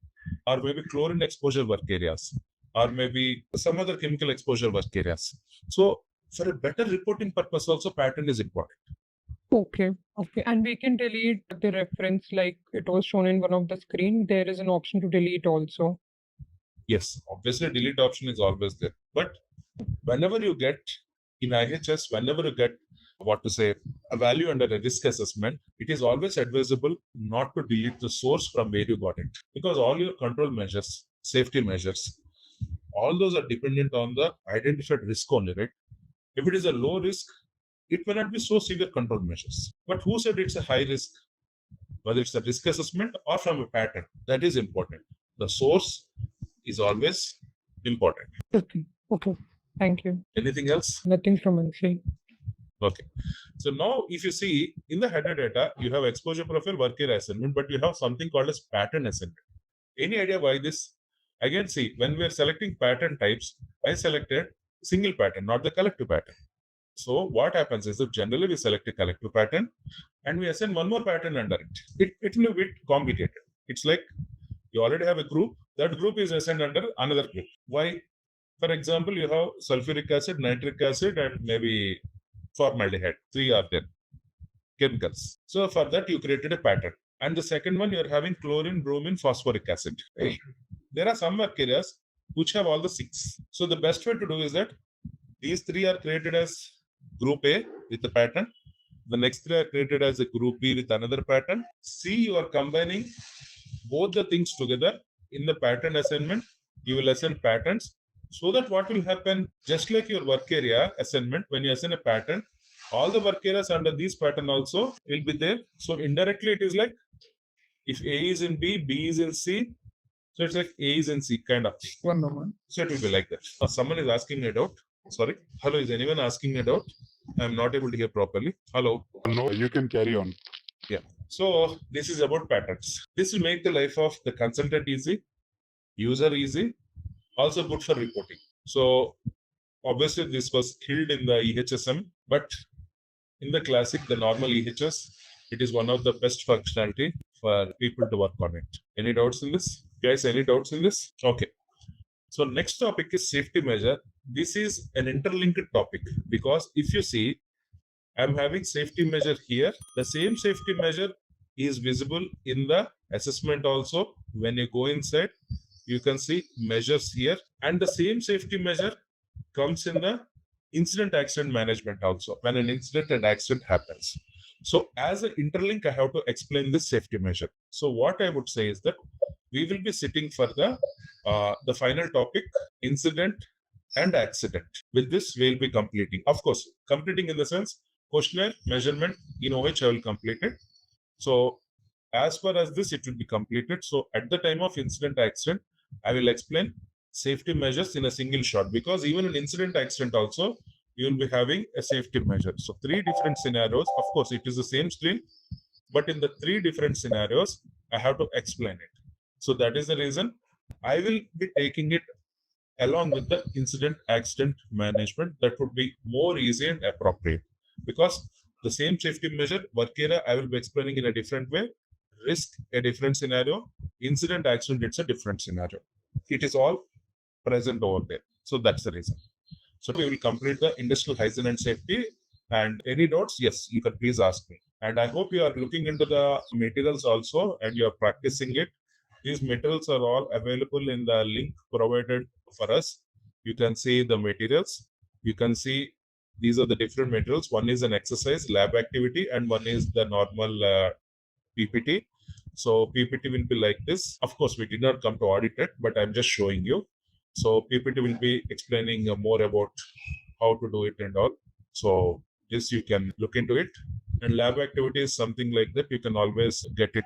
or maybe chlorine exposure work areas, or maybe some other chemical exposure work areas. So for a better reporting purpose also, pattern is important. Okay. And we can delete the reference like it was shown in one of the screen. There is an option to delete also. Yes, obviously delete option is always there. But whenever you get in IHS, whenever you get a value under a risk assessment, it is always advisable not to delete the source from where you got it, because all your control measures, safety measures, all those are dependent on the identified risk only, right? If it is a low risk, it may not be so severe control measures. But who said it's a high risk? Whether it's a risk assessment or from a pattern, that is important. The source is always important. Okay. Thank you. Anything else? Nothing from my side. Okay. So now if you see in the header data, you have exposure profile, work area assignment, but you have something called as pattern assignment. Any idea why this? Again, see, when we are selecting pattern types, I selected single pattern, not the collective pattern. So what happens is that generally we select a collective pattern and we assign one more pattern under it. It will be a bit complicated. It's like you already have a group, that group is assigned under another group. Why? For example, you have sulfuric acid, nitric acid, and maybe formaldehyde. 3 are there, chemicals. So for that, you created a pattern. And the second one, you're having chlorine, bromine, phosphoric acid. Right? There are some work areas which have all the 6. So the best way to do is that these 3 are created as group A with the pattern. The next 3 are created as a group B with another pattern. C, you are combining both the things together in the pattern assignment. You will assign patterns. So that what will happen, just like your work area assignment, when you assign a pattern, all the work areas under this pattern also will be there. So indirectly, it is like if A is in B, B is in C. So it's like A is in C kind of thing. One moment. So it will be like that. Someone is asking me a doubt. Sorry. Hello, is anyone asking me a doubt? I'm not able to hear properly. Hello. No, you can carry on. Yeah. So this is about patterns. This will make the life of the consultant easy, user easy, also good for reporting. So obviously this was killed in the EHSM, but in the classic, the normal EHS, it is one of the best functionality for people to work on it. Any doubts in this? Guys, any doubts in this? Okay. So next topic is safety measure. This is an interlinked topic because if you see, I'm having safety measure here. The same safety measure is visible in the assessment also. When you go inside, you can see measures here. And the same safety measure comes in the incident accident management also, when an incident and accident happens. So as an interlink, I have to explain this safety measure. So what I would say is that we will be sitting for the final topic, incident and accident. With this, we'll be completing. Of course, completing in the sense, questionnaire, measurement, in which I will complete it. So as far as this, it will be completed. So at the time of incident accident, I will explain safety measures in a single shot, because even in incident accident also, you will be having a safety measure. So 3 different scenarios. Of course, it is the same screen, but in the 3 different scenarios, I have to explain it. So that is the reason I will be taking it along with the incident accident management. That would be more easy and appropriate, because the same safety measure, work area, I will be explaining in a different way. Risk, a different scenario. Incident accident, it's a different scenario. It is all present over there. So that's the reason. So we will complete the industrial hygiene and safety. And any doubts? Yes, you can please ask me. And I hope you are looking into the materials also and you are practicing it. These materials are all available in the link provided for us. You can see the materials. You can see these are the different materials. One is an exercise, lab activity, and one is the normal PPT. So PPT will be like this. Of course, we did not come to audit it, but I'm just showing you. So PPT will be explaining more about how to do it and all. So this you can look into it. And lab activity is something like that. You can always get it,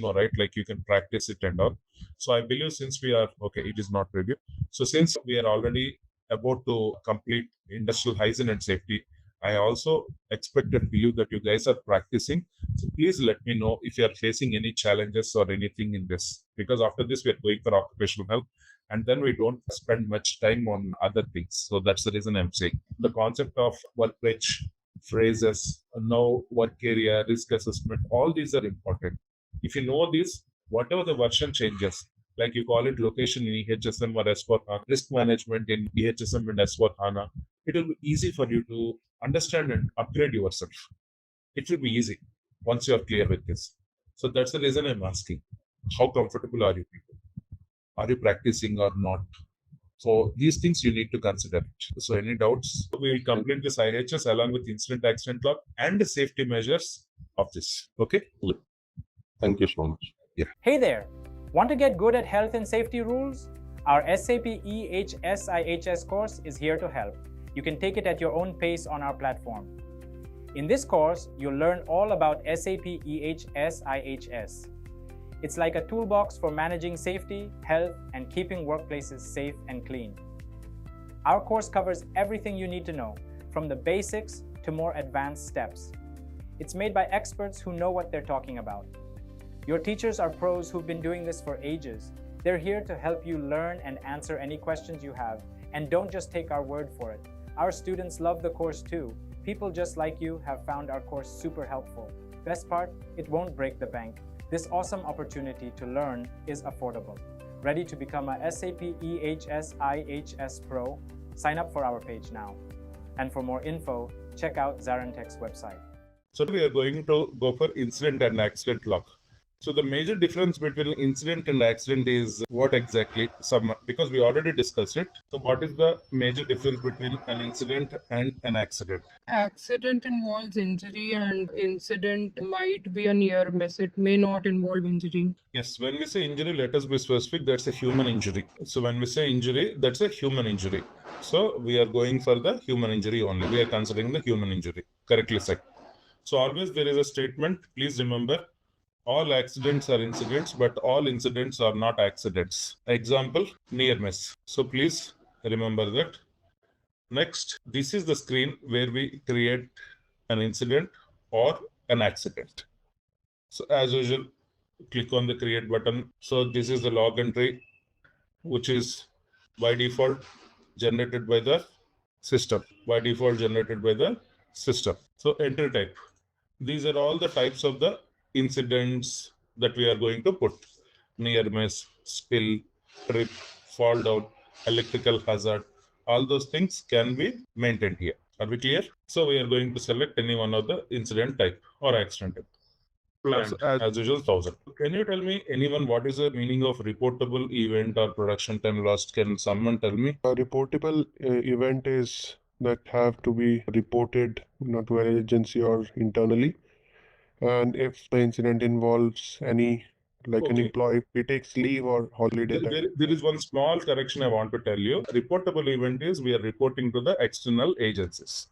right? Like you can practice it and all. So I believe since we are, okay, it is not review. So since we are already about to complete industrial hygiene and safety, I also expect and believe that you guys are practicing. So please let me know if you are facing any challenges or anything in this, because after this we are going for occupational health and then we don't spend much time on other things. So that's the reason I'm saying the concept of workbench, phrases, now work area, risk assessment, all these are important. If you know this, whatever the version changes, like you call it location in EHSM or S4HANA, risk management in EHSM and S4HANA, it will be easy for you to understand and upgrade yourself. It will be easy once you are clear with this. So that's the reason I'm asking, how comfortable are you people? Are you practicing or not? So these things you need to consider. So any doubts? We will complete this IHS along with incident accident log and the safety measures of this. Okay? Thank you so much. Yeah. Hey there! Want to get good at health and safety rules? Our SAP EHS IHS course is here to help. You can take it at your own pace on our platform. In this course, you'll learn all about SAP EHS IHS. It's like a toolbox for managing safety, health, and keeping workplaces safe and clean. Our course covers everything you need to know, from the basics to more advanced steps. It's made by experts who know what they're talking about. Your teachers are pros who've been doing this for ages. They're here to help you learn and answer any questions you have. And don't just take our word for it. Our students love the course too. People just like you have found our course super helpful. Best part, it won't break the bank. This awesome opportunity to learn is affordable. Ready to become a SAP EHS IHS Pro? Sign up for our page now. And for more info, check out ZaranTech's website. So we are going to go for incident and accident log. So the major difference between incident and accident is what exactly? Because we already discussed it. So what is the major difference between an incident and an accident? Accident involves injury and incident might be a near miss. It may not involve injury. Yes, when we say injury, let us be specific, that's a human injury. So when we say injury, that's a human injury. So we are going for the human injury only. We are considering the human injury, correctly said. So always there is a statement, please remember, all accidents are incidents, but all incidents are not accidents. Example, near miss. So please remember that. Next, this is the screen where we create an incident or an accident. So as usual, click on the create button. So this is the log entry, which is by default generated by the system. By default generated by the system. So entry type. These are all the types of the incidents that we are going to put. Near miss, spill, trip, fall down, electrical hazard. All those things can be maintained here. Are we clear? So we are going to select any one of the incident type or accident type. Planned, as usual, 1,000. Can you tell me, anyone, what is the meaning of reportable event or production time lost? Can someone tell me? A reportable event is that have to be reported not to an agency or internally. And if the incident involves any, like an employee, if he takes leave or holiday. There is one small correction I want to tell you. Reportable event is we are reporting to the external agencies.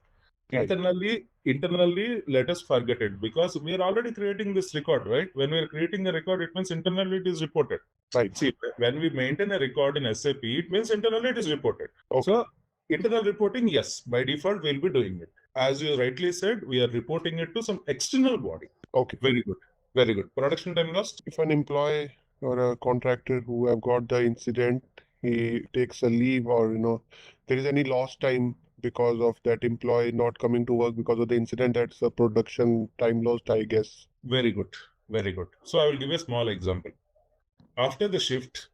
Right. Internally, let us forget it because we are already creating this record, right? When we are creating a record, it means internally it is reported. Right. See, when we maintain a record in SAP, it means internally it is reported. Okay. So internal reporting, yes, by default, we'll be doing it. As you rightly said, we are reporting it to some external body. Okay. Very good. Very good. Production time lost. If an employee or a contractor who have got the incident, he takes a leave or, there is any lost time because of that employee not coming to work because of the incident, that's a production time lost, I guess. Very good. Very good. So I will give a small example. After the shift,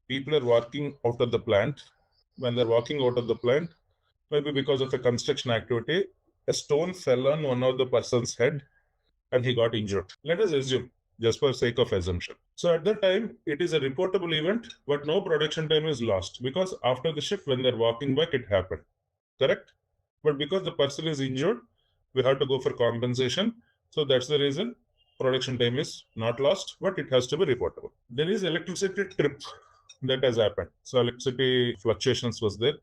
people are walking out of the plant. When they're walking out of the plant, maybe because of a construction activity, a stone fell on one of the person's head and he got injured. Let us assume, just for sake of assumption. So at that time, it is a reportable event, but no production time is lost because after the shift, when they're walking back, it happened. Correct? But because the person is injured, we have to go for compensation. So that's the reason production time is not lost, but it has to be reportable. There is electricity trip that has happened. So electricity fluctuations was there,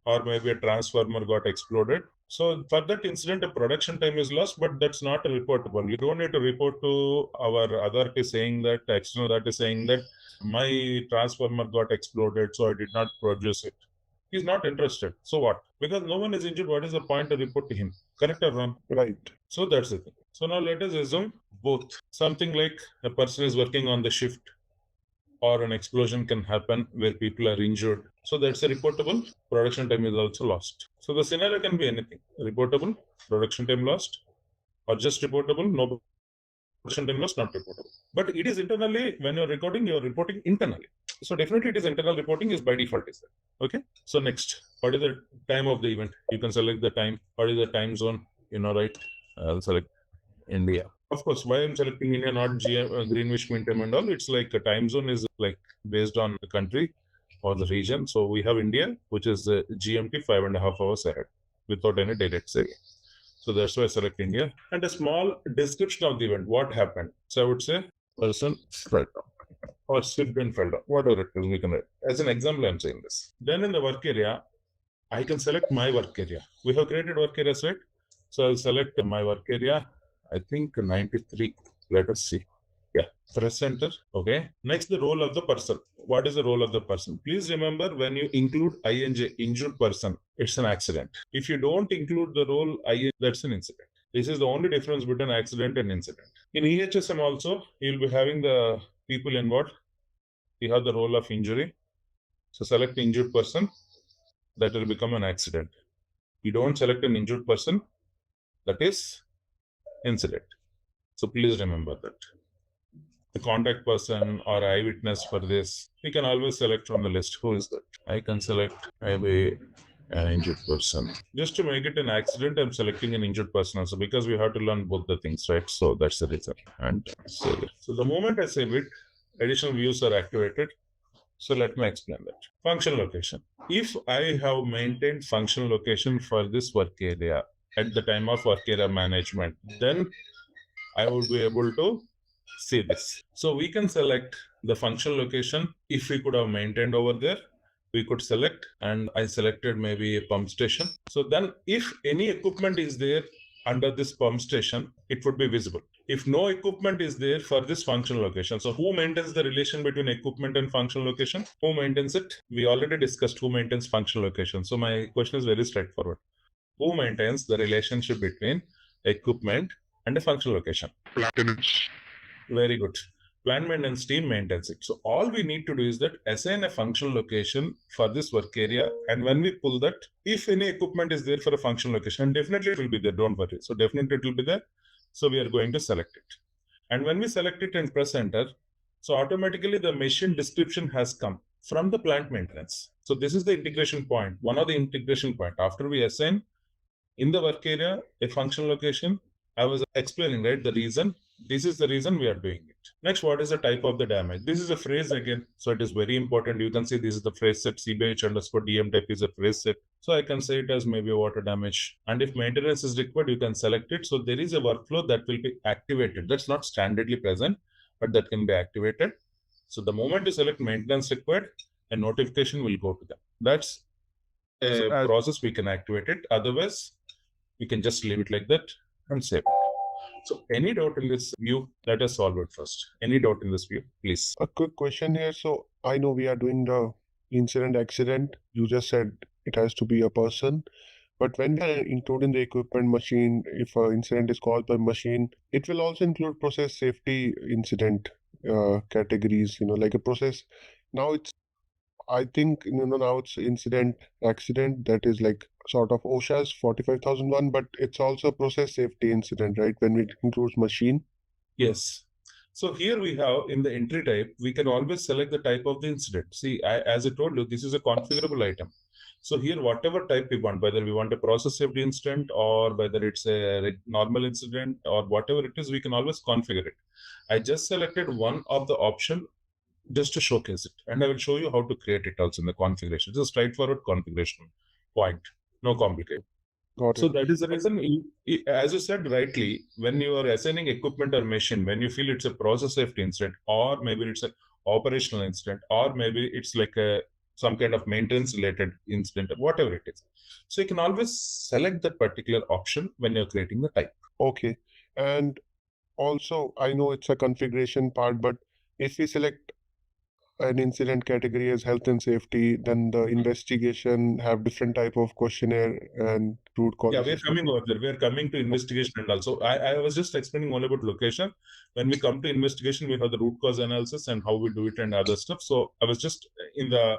or maybe a transformer got exploded. So for that incident, a production time is lost, but that's not reportable. You don't need to report to our authority saying that, external authority saying that my transformer got exploded, so I did not produce it. He's not interested. So what? Because no one is injured, what is the point to report to him? Correct or wrong? Right. So that's the thing. So now let us assume both. Something like a person is working on the shift or an explosion can happen where people are injured. So that's a reportable. Production time is also lost. So the scenario can be anything. Reportable, production time lost, or just reportable, no production time lost, not reportable. But it is internally, when you're recording, you're reporting internally. So definitely it is internal reporting is by default is there. Okay. So next, what is the time of the event? You can select the time. What is the time zone? Right? I'll select India. Of course, why I'm selecting India, not Greenwich Mean Time and all, it's like a time zone is like based on the country or the region. So we have India, which is GMT 5.5 hours ahead without any direct saving. So that's why I select India. And a small description of the event, what happened. So I would say person fell down or slipped and fell down, whatever it is, we can write. As an example, I'm saying this. Then in the work area, I can select my work area. We have created work areas, right? So I'll select my work area. I think 93. Let us see. Yeah, press enter. Okay. Next, the role of the person. What is the role of the person? Please remember, when you include ing, injured person, it's an accident. If you don't include the role ing, that's an incident. This is the only difference between accident and incident. In EHSM also, you'll be having the people involved. You have the role of injury. So select the injured person. That will become an accident. You don't select an injured person, that is incident. So please remember that. The contact person or eyewitness for this, we can always select from the list. Who is that? I can select maybe an injured person. Just to make it an accident, I'm selecting an injured person also, because we have to learn both the things, right? So that's the reason. And save it. So the moment I save it, additional views are activated. So let me explain that. Function location. If I have maintained function location for this work area at the time of work area management, then I would be able to see this. So we can select the function location. If we could have maintained over there, we could select, and I selected maybe a pump station. So then if any equipment is there under this pump station, it would be visible. If no equipment is there for this function location, so who maintains the relation between equipment and function location? Who maintains it? We already discussed who maintains function location. So my question is very straightforward. Who maintains the relationship between equipment and a function location? Maintenance. Very good. Plant maintenance team maintains it. So all we need to do is that assign a function location for this work area. And when we pull that, if any equipment is there for a function location, definitely it will be there. Don't worry. So definitely it will be there. So we are going to select it. And when we select it and press enter, so automatically the machine description has come from the plant maintenance. So this is the integration point, one of the integration point. After we assign in the work area a function location, I was explaining, right, the reason. This is the reason we are doing it. Next, what is the type of the damage? This is a phrase again. So it is very important. You can see this is the phrase set. CBH_DM type is a phrase set. So I can say it as maybe water damage. And if maintenance is required, you can select it. So there is a workflow that will be activated. That's not standardly present, but that can be activated. So the moment you select maintenance required, a notification will go to them. That's a process we can activate it. Otherwise, we can just leave it like that and save it. So any doubt in this view, let us solve it first. Any doubt in this view, please. A quick question here. So I know we are doing the incident accident. You just said it has to be a person. But when we are including the equipment machine, if an incident is caused by machine, it will also include process safety incident categories, like a process. Now it's, I think, now it's incident accident, that is like sort of OSHA's 45001, but it's also process safety incident, right? When it includes machine. Yes. So here we have in the entry type, we can always select the type of the incident. See, as I told you, this is a configurable item. So here, whatever type we want, whether we want a process safety incident or whether it's a normal incident or whatever it is, we can always configure it. I just selected one of the option just to showcase it. And I will show you how to create it also in the configuration. It's a straightforward configuration point, no complicated. So that is the reason, as you said rightly, when you are assigning equipment or machine, when you feel it's a process safety incident, or maybe it's an operational incident, or maybe it's like some kind of maintenance related incident, or whatever it is. So you can always select that particular option when you're creating the type. Okay. And also, I know it's a configuration part, but if we select an incident category as health and safety, then the investigation have different type of questionnaire and root cause. Yeah, we're coming over there. We're coming to investigation and also I was just explaining only about location. When we come to investigation, we have the root cause analysis and how we do it and other stuff. So I was just in the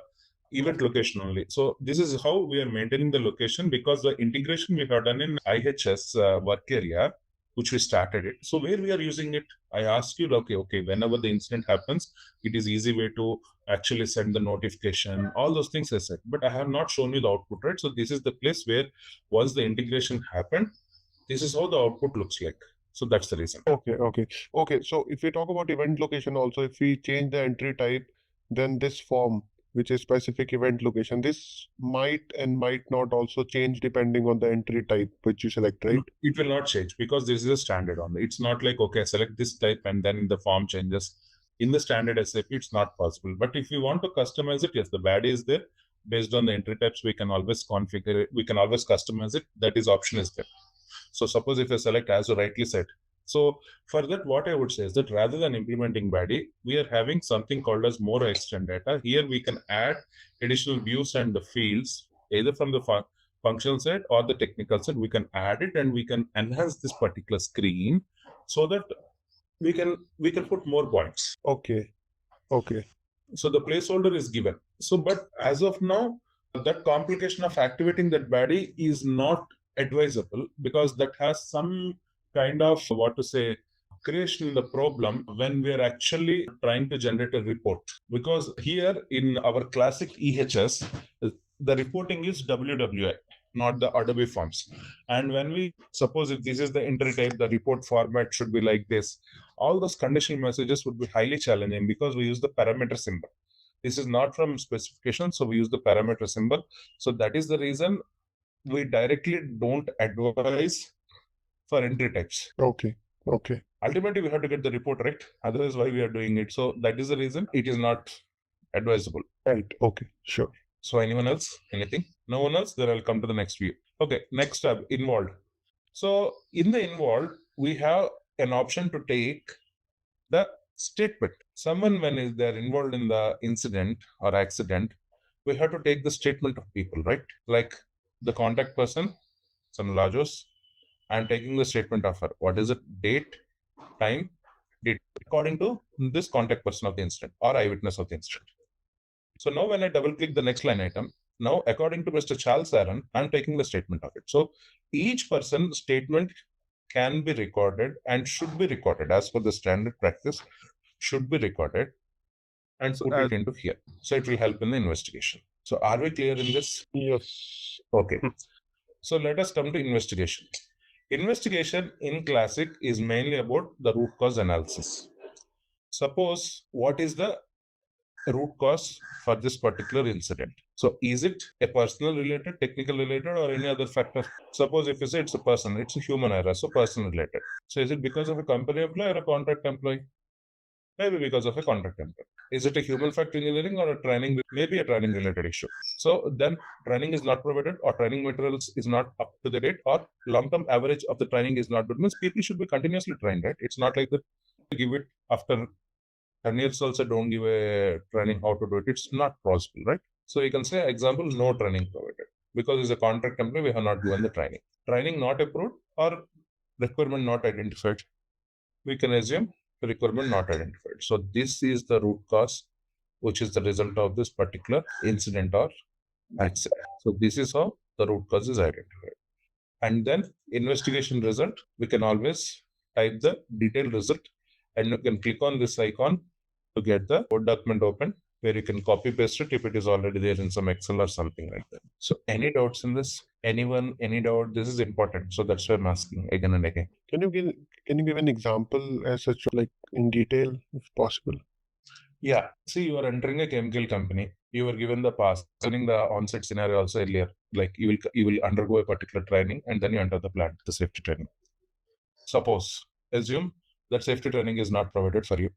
event location only. So this is how we are maintaining the location, because the integration we have done in IHS work area, which we started it. So where we are using it, I asked you, okay, whenever the incident happens, it is easy way to actually send the notification, all those things I said, but I have not shown you the output, right? So this is the place where once the integration happened, this is how the output looks like. So that's the reason. Okay. So if we talk about event location also, if we change the entry type, then this form, which is specific event location, this might and might not also change depending on the entry type which you select, right? It will not change because this is a standard only. It's not like, okay, select this type and then the form changes. In the standard SAP, it's not possible. But if you want to customize it, yes, the badge is there. Based on the entry types, we can always configure it. We can always customize it. That is option is there. So suppose if you select, as you rightly said, So for that, what I would say is that rather than implementing body, we are having something called as more extend data. Here we can add additional views and the fields, either from the functional side or the technical side. We can add it and we can enhance this particular screen so that we can put more points. Okay. So the placeholder is given. So, but as of now, that complication of activating that body is not advisable because that has some kind of creation in the problem when we are actually trying to generate a report. Because here in our classic EHS, the reporting is WWI, not the Adobe forms. And when we suppose if this is the entry type, the report format should be like this, all those conditional messages would be highly challenging because we use the parameter symbol. This is not from specification, so we use the parameter symbol. So that is the reason we directly don't advise for entry types. Okay. Ultimately, we have to get the report right. Otherwise, why we are doing it? So that is the reason it is not advisable. Right. Okay. Sure. So anyone else? Anything? No one else? Then I'll come to the next view. Okay. Next tab, involved. So in the involved, we have an option to take the statement. Someone, when they're involved in the incident or accident, we have to take the statement of people, right? Like the contact person, some lajos, I'm taking the statement of her. What is it? Date, time, date, according to this contact person of the incident or eyewitness of the incident. So now when I double click the next line item, now according to Mr. Charles Aaron, I'm taking the statement of it. So each person's statement can be recorded and should be recorded as per the standard practice, should be recorded and put it into here. So it will help in the investigation. So are we clear in this? Yes. Okay. So let us come to investigation. Investigation in classic is mainly about the root cause analysis. Suppose what is the root cause for this particular incident? So is it a personal related, technical related, or any other factor? Suppose if you say it's a person, it's a human error, so person related. So is it because of a company employee or a contract employee? Maybe because of a contract employee. Is it a human factor engineering or a training? Maybe a training related issue. So then training is not provided or training materials is not up to the date or long-term average of the training is not good. Means people should be continuously trained, right? It's not like that give it after 10 years also don't give a training how to do it. It's not possible, right? So you can say example, no training provided. Because it's a contract employee, we have not given the training. Training not approved or requirement not identified. We can assume requirement not identified. So this is the root cause, which is the result of this particular incident or accident. So this is how the root cause is identified. And then investigation result, we can always type the detailed result and you can click on this icon to get the Word document open where you can copy paste it if it is already there in some Excel or something like that. So any doubts in this? Anyone, any doubt? This is important. So that's why I'm asking again and again. Can you give an example as such, like in detail, if possible? Yeah. See, you are entering a chemical company. You were given the pass. Concerning the on-site scenario also earlier, like you will undergo a particular training and then you enter the plant, the safety training. Suppose, assume that safety training is not provided for you,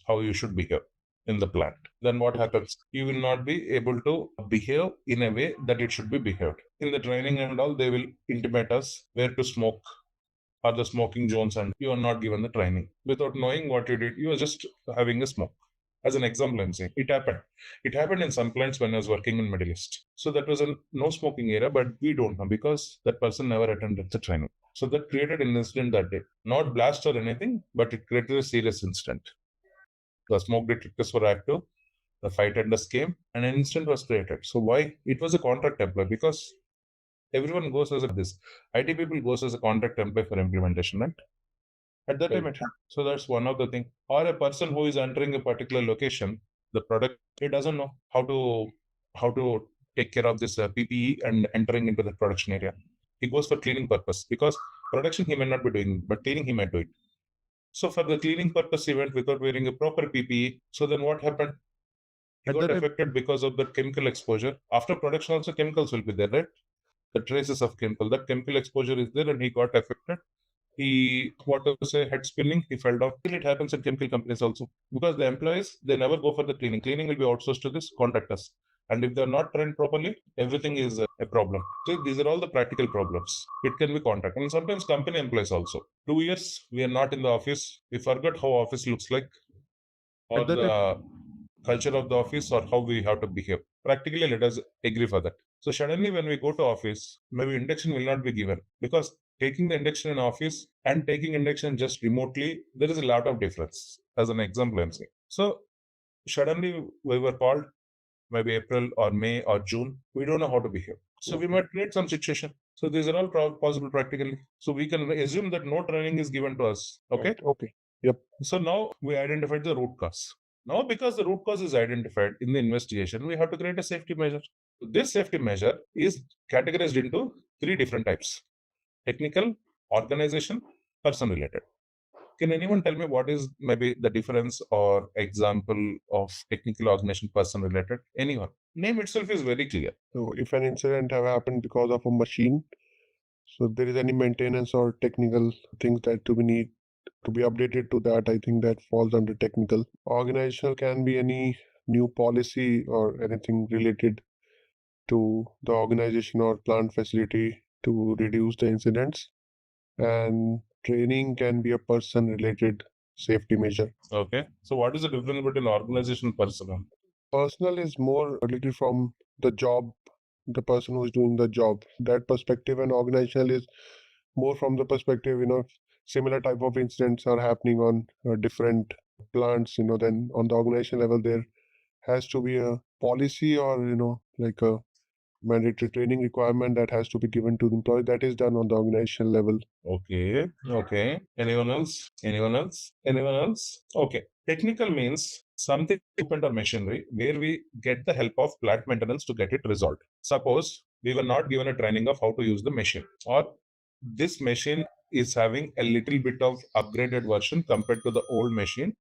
how you should behave in the plant. Then what happens? You will not be able to behave in a way that it should be behaved. In the training and all, they will intimate us where to smoke or the smoking zones, and you are not given the training. Without knowing what you did, you are just having a smoke. As an example, I'm saying it happened. It happened in some plants when I was working in Middle East. So that was a no smoking area, but we don't know because that person never attended the training. So that created an incident that day. Not blast or anything, but it created a serious incident. The smoke detectors were active, the fire attendants came, and an incident was created. So why? It was a contract employee because everyone goes as this. IT people goes as a contract employee for implementation, right? At that time, it happened. So that's one of the things. Or a person who is entering a particular location, the product, he doesn't know how to take care of this PPE and entering into the production area. He goes for cleaning purpose because production he may not be doing, but cleaning he might do it. So for the cleaning purpose, he went without wearing a proper PPE. So then what happened? He got affected because of the chemical exposure. After production also chemicals will be there, right? The traces of chemical, that chemical exposure is there and he got affected. He, head spinning, he fell down. It happens in chemical companies also. Because the employees, they never go for the cleaning. Cleaning will be outsourced to this contractors. And if they're not trained properly, everything is a problem. So these are all the practical problems. It can be contract. And sometimes company employees also. 2 years, we are not in the office. We forgot how office looks like, or the culture of the office, or how we have to behave. Practically, let us agree for that. So suddenly when we go to office, maybe induction will not be given, because taking the induction in office and taking induction just remotely, there is a lot of difference. As an example, I'm saying. So suddenly we were called, maybe April or May or June, we don't know how to behave. So we might create some situation. So these are all possible practically. So we can assume that no training is given to us. Okay. Okay. Yep. So now we identified the root cause. Now, because the root cause is identified in the investigation, we have to create a safety measure. This safety measure is categorized into 3 different types: technical, organization, person related. Can anyone tell me what is maybe the difference or example of technical, organization, person related? Anyone? Name itself is very clear. So if an incident have happened because of a machine, so there is any maintenance or technical things that to be need to be updated to that, I think that falls under technical. Organizational can be any new policy or anything related to the organization or plant facility to reduce the incidents. And training can be a person related safety measure. Okay. So what is the difference between organization and personal? Personal is more related from the job, the person who is doing the job, that perspective, and organizational is more from the perspective, similar type of incidents are happening on different plants, then on the organization level, there has to be a policy or, like a mandatory training requirement that has to be given to the employee. That is done on the organizational level. Okay. Okay. Anyone else? Anyone else? Anyone else? Okay. Technical means something equipment or machinery where we get the help of plant maintenance to get it resolved. Suppose we were not given a training of how to use the machine, or this machine is having a little bit of upgraded version compared to the old machine.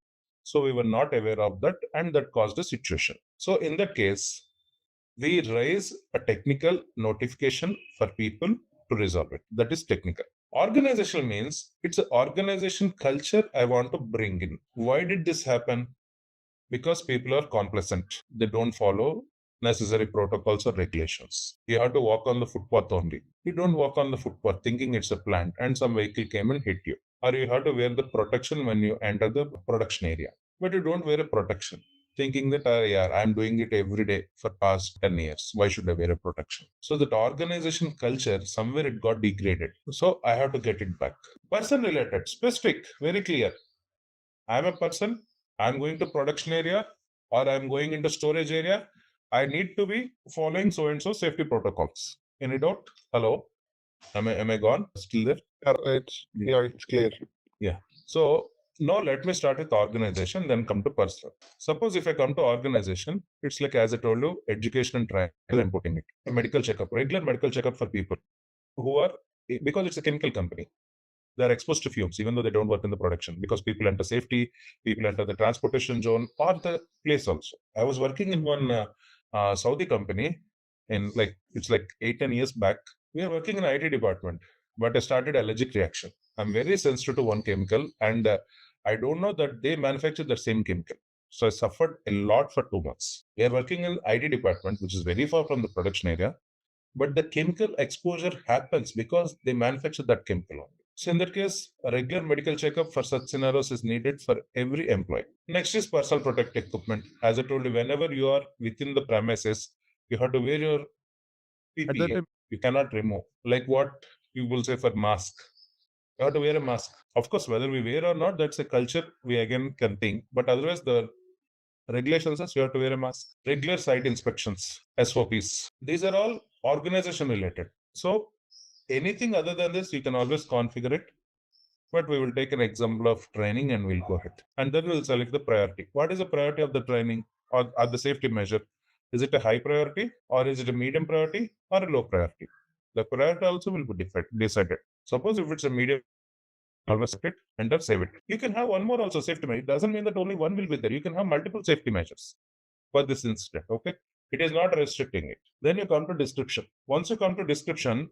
So we were not aware of that, and that caused a situation. So in that case, we raise a technical notification for people to resolve it. That is technical. Organizational means it's an organization culture I want to bring in. Why did this happen? Because people are complacent. They don't follow necessary protocols or regulations. You have to walk on the footpath only. You don't walk on the footpath thinking it's a plant and some vehicle came and hit you. Or you have to wear the protection when you enter the production area. But you don't wear a protection, thinking that, I'm doing it every day for past 10 years. Why should I wear a protection? So that organization culture, somewhere it got degraded. So I have to get it back. Person related, specific, very clear. I'm a person, I'm going to production area or I'm going into storage area. I need to be following so-and-so safety protocols. Any doubt? Hello? Am I gone? Still there? It's clear. Yeah. So now let me start with organization, then come to personal. Suppose if I come to organization, it's like, as I told you, education and trial, I'm putting it. A medical checkup, regular medical checkup for people who are, because it's a chemical company, they're exposed to fumes, even though they don't work in the production, because people enter safety, people enter the transportation zone or the place also. I was working in one Saudi company in it's like 8-10 years back. We are working in IT department, but I started allergic reaction. I'm very sensitive to one chemical, and I don't know that they manufacture the same chemical. So I suffered a lot for 2 months. We are working in IT department, which is very far from the production area, but the chemical exposure happens because they manufacture that chemical only. So in that case, a regular medical checkup for such scenarios is needed for every employee. Next is personal protective equipment. As I told you, whenever you are within the premises, you have to wear your PPE. You cannot remove. Like what you will say for mask. You have to wear a mask. Of course, whether we wear or not, that's a culture we again can think. But otherwise, the regulations says you have to wear a mask. Regular site inspections, SOPs. These are all organization related. So anything other than this, you can always configure it. But we will take an example of training and we'll go ahead. And then we'll select the priority. What is the priority of the training or the safety measure? Is it a high priority or is it a medium priority or a low priority? The priority also will be decided. Suppose if it's a medium, always set it, enter, save it. You can have one more also safety measure. It doesn't mean that only one will be there. You can have multiple safety measures for this incident. Okay. It is not restricting it. Then you come to description. Once you come to description,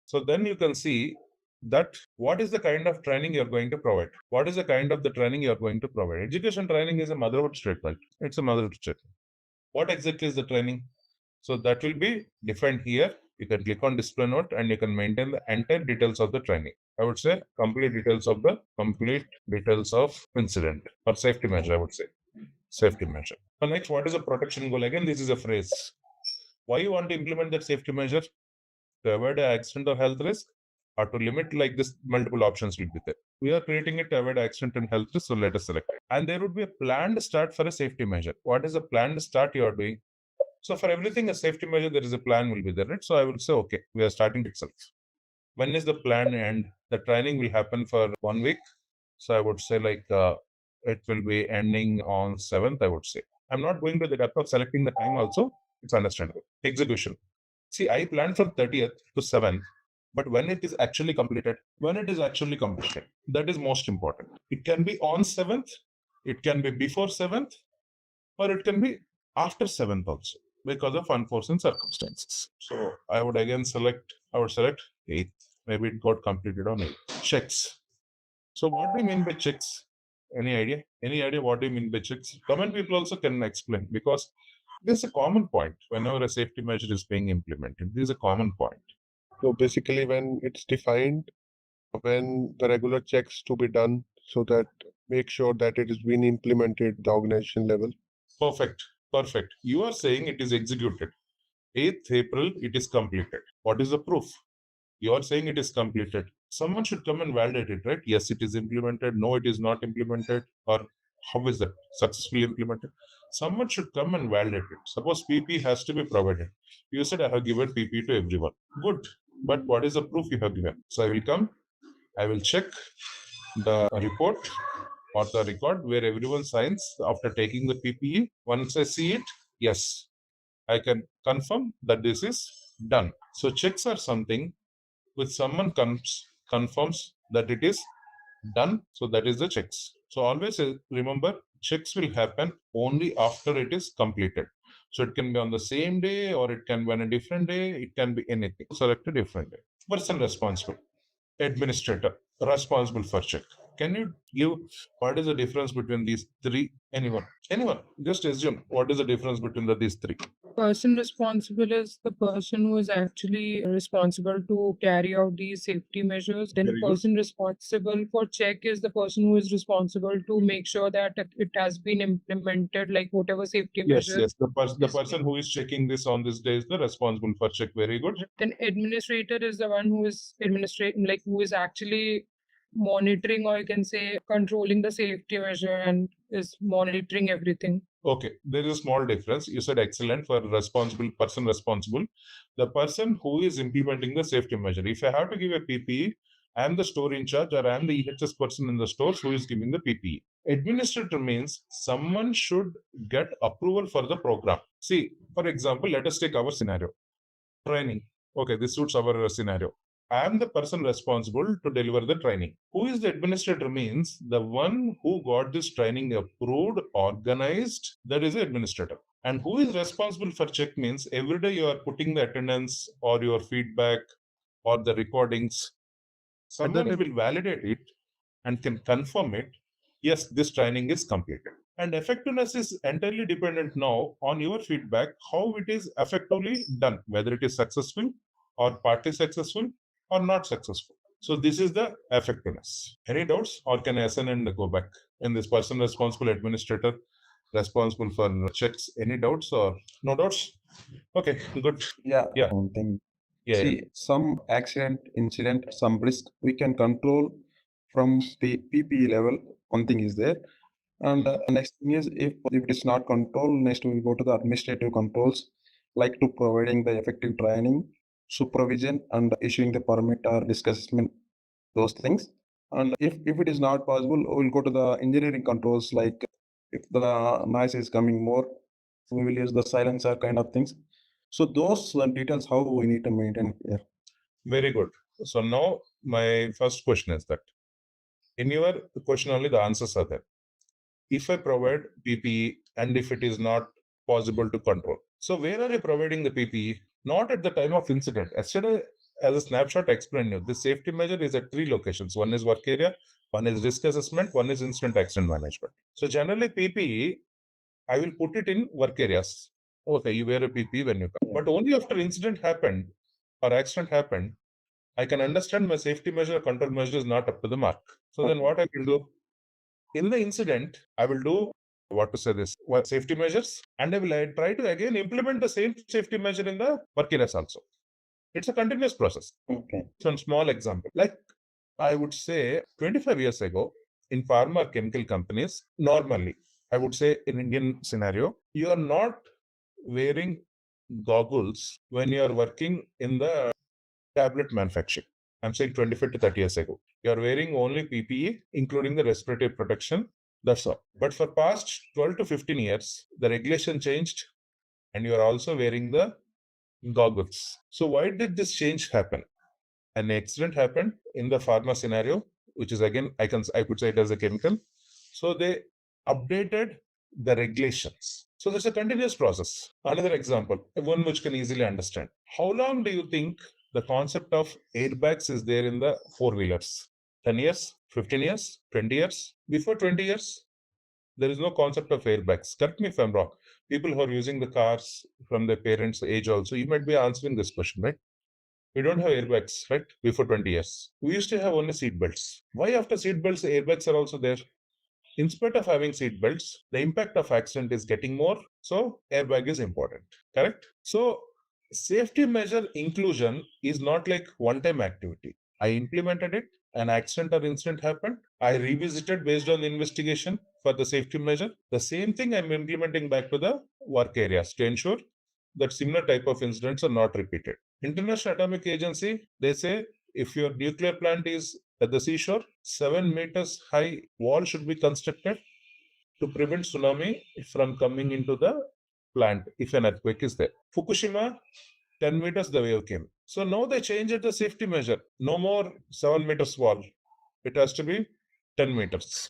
so then you can see that what is the kind of training you're going to provide. What is the kind of the training you're going to provide? Education training is a motherhood statement. It's a motherhood statement. What exactly is the training? So that will be defined here. You can click on display note and you can maintain the entire details of the training. I would say complete details of incident or safety measure, I would say. Safety measure. So next, what is a protection goal? Again, this is a phrase. Why you want to implement that safety measure? To avoid an accident or health risk, or to limit like this, multiple options will be there. We are creating it to avoid accident and health risk, so let us select it. And there would be a planned start for a safety measure. What is a planned start you are doing? So for everything, a safety measure, there is a plan will be there, right? So I will say, okay, we are starting itself. When is the plan end? The training will happen for 1 week. So I would say like it will be ending on 7th, I would say. I'm not going to the depth of selecting the time also. It's understandable. Execution. See, I planned from 30th to 7th, but when it is actually completed, that is most important. It can be on 7th, it can be before 7th, or it can be after 7th also, because of unforeseen circumstances. So I would again select 8th. Maybe it got completed on 8th. Checks. So what do you mean by checks? Any idea? Any idea what do you mean by checks? Common people also can explain, because this is a common point whenever a safety measure is being implemented. This is a common point. So basically, when it's defined, when the regular checks to be done, so that make sure that it is being implemented at the organization level. Perfect. You are saying it is executed. 8th April, it is completed. What is the proof? You are saying it is completed. Someone should come and validate it, right? Yes, it is implemented. No, it is not implemented. Or how is that successfully implemented? Someone should come and validate it. Suppose PP has to be provided. You said I have given PP to everyone. Good. But what is the proof you have given? So I will come. I will check the report or the record where everyone signs after taking the PPE. Once I see it, yes, I can confirm that this is done. So checks are something which someone confirms that it is done. So that is the checks. So always remember, checks will happen only after it is completed. So it can be on the same day or it can be on a different day. It can be anything. Select a different day. Person responsible. Administrator responsible for check. Can you give what is the difference between these three? Anyone? Just assume what is the difference between these three. Person responsible is the person who is actually responsible to carry out these safety measures. Then Very good. person responsible for check is the person who is responsible to make sure that it has been implemented, like whatever safety measures. Yes. The person who is checking this on this day is the responsible for check. Very good. Then administrator is the one who is administrating, like who is actually monitoring, or you can say controlling the safety measure and is monitoring everything. Okay, there is a small difference. You said excellent for person responsible. The person who is implementing the safety measure. If I have to give a PPE, I am the store in charge or I am the EHS person in the stores who is giving the PPE. Administrator means someone should get approval for the program. See, for example, let us take our scenario. Training. Okay, this suits our scenario. I am the person responsible to deliver the training. Who is the administrator means the one who got this training approved, organized, that is the administrator. And who is responsible for check means every day you are putting the attendance or your feedback or the recordings. Someone will validate it and can confirm it. Yes, this training is completed. And effectiveness is entirely dependent now on your feedback, how it is effectively done, whether it is successful or partly successful or not successful. So this is the effectiveness. Any doubts, or can I assign and go back in this person responsible administrator responsible for checks? Any doubts or no doubts? Okay, good. Yeah. One thing. Yeah. See, some accident, incident, some risk we can control from the PPE level. One thing is there. And next thing is if it is not controlled, next we will go to the administrative controls, like to providing the effective training, supervision, and issuing the permit or risk assessment, those things. And if it is not possible, we'll go to the engineering controls, like if the noise is coming more, we will use the silencer kind of things. So those details how we need to maintain here. Very good. So now my first question is that in your question only the answers are there. If I provide PPE and if it is not possible to control. So where are you providing the PPE? Not at the time of incident. Yesterday, as a snapshot, I explained you, the safety measure is at 3 locations. One is work area, one is risk assessment, one is incident accident management. So generally PPE, I will put it in work areas. Okay, you wear a PPE when you come. But only after incident happened or accident happened, I can understand my safety measure, control measure is not up to the mark. So then what I will do? In the incident, I will do safety measures, and I will try to again implement the same safety measure in the work areas also. It's a continuous process. Okay. Some small example, like I would say 25 years ago in pharma or chemical companies, normally, I would say in Indian scenario, you are not wearing goggles when you are working in the tablet manufacturing. I'm saying 25 to 30 years ago. You are wearing only PPE, including the respiratory protection. That's all. But for past 12 to 15 years, the regulation changed and you are also wearing the goggles. So why did this change happen? An accident happened in the pharma scenario, which is again, I could say it as a chemical. So they updated the regulations. So there's a continuous process. Another example, one which can easily understand. How long do you think the concept of airbags is there in the four-wheelers? 10 years, 15 years, 20 years? Before 20 years, there is no concept of airbags. Correct me if I'm wrong. People who are using the cars from their parents' age also, you might be answering this question, right? We don't have airbags, right? Before 20 years. We used to have only seat belts. Why after seat belts, airbags are also there? In spite of having seat belts, the impact of accident is getting more. So airbag is important, correct? So safety measure inclusion is not like one-time activity. I implemented it, an accident or incident happened. I revisited based on the investigation for the safety measure. The same thing I'm implementing back to the work areas to ensure that similar type of incidents are not repeated. International Atomic Agency, they say if your nuclear plant is at the seashore, 7 meters high wall should be constructed to prevent tsunami from coming into the plant if an earthquake is there. Fukushima, 10 meters the wave came. So now they changed the safety measure. No more 7 meters wall. It has to be 10 meters.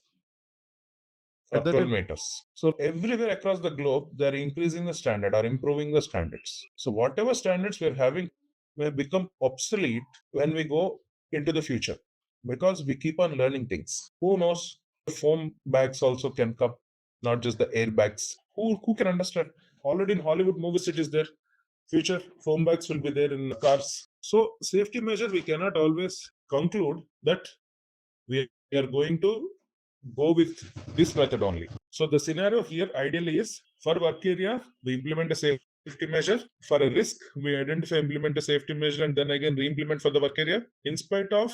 Or 12 meters. So everywhere across the globe, they're increasing the standard or improving the standards. So whatever standards we're having may become obsolete when we go into the future because we keep on learning things. Who knows? Foam bags also can come, not just the airbags. Who can understand? Already in Hollywood movies, it is there. Future foam bags will be there in cars. So safety measures, we cannot always conclude that we are going to go with this method only. So the scenario here ideally is for work area, we implement a safety measure. For a risk, we identify, implement a safety measure, and then again re-implement for the work area. In spite of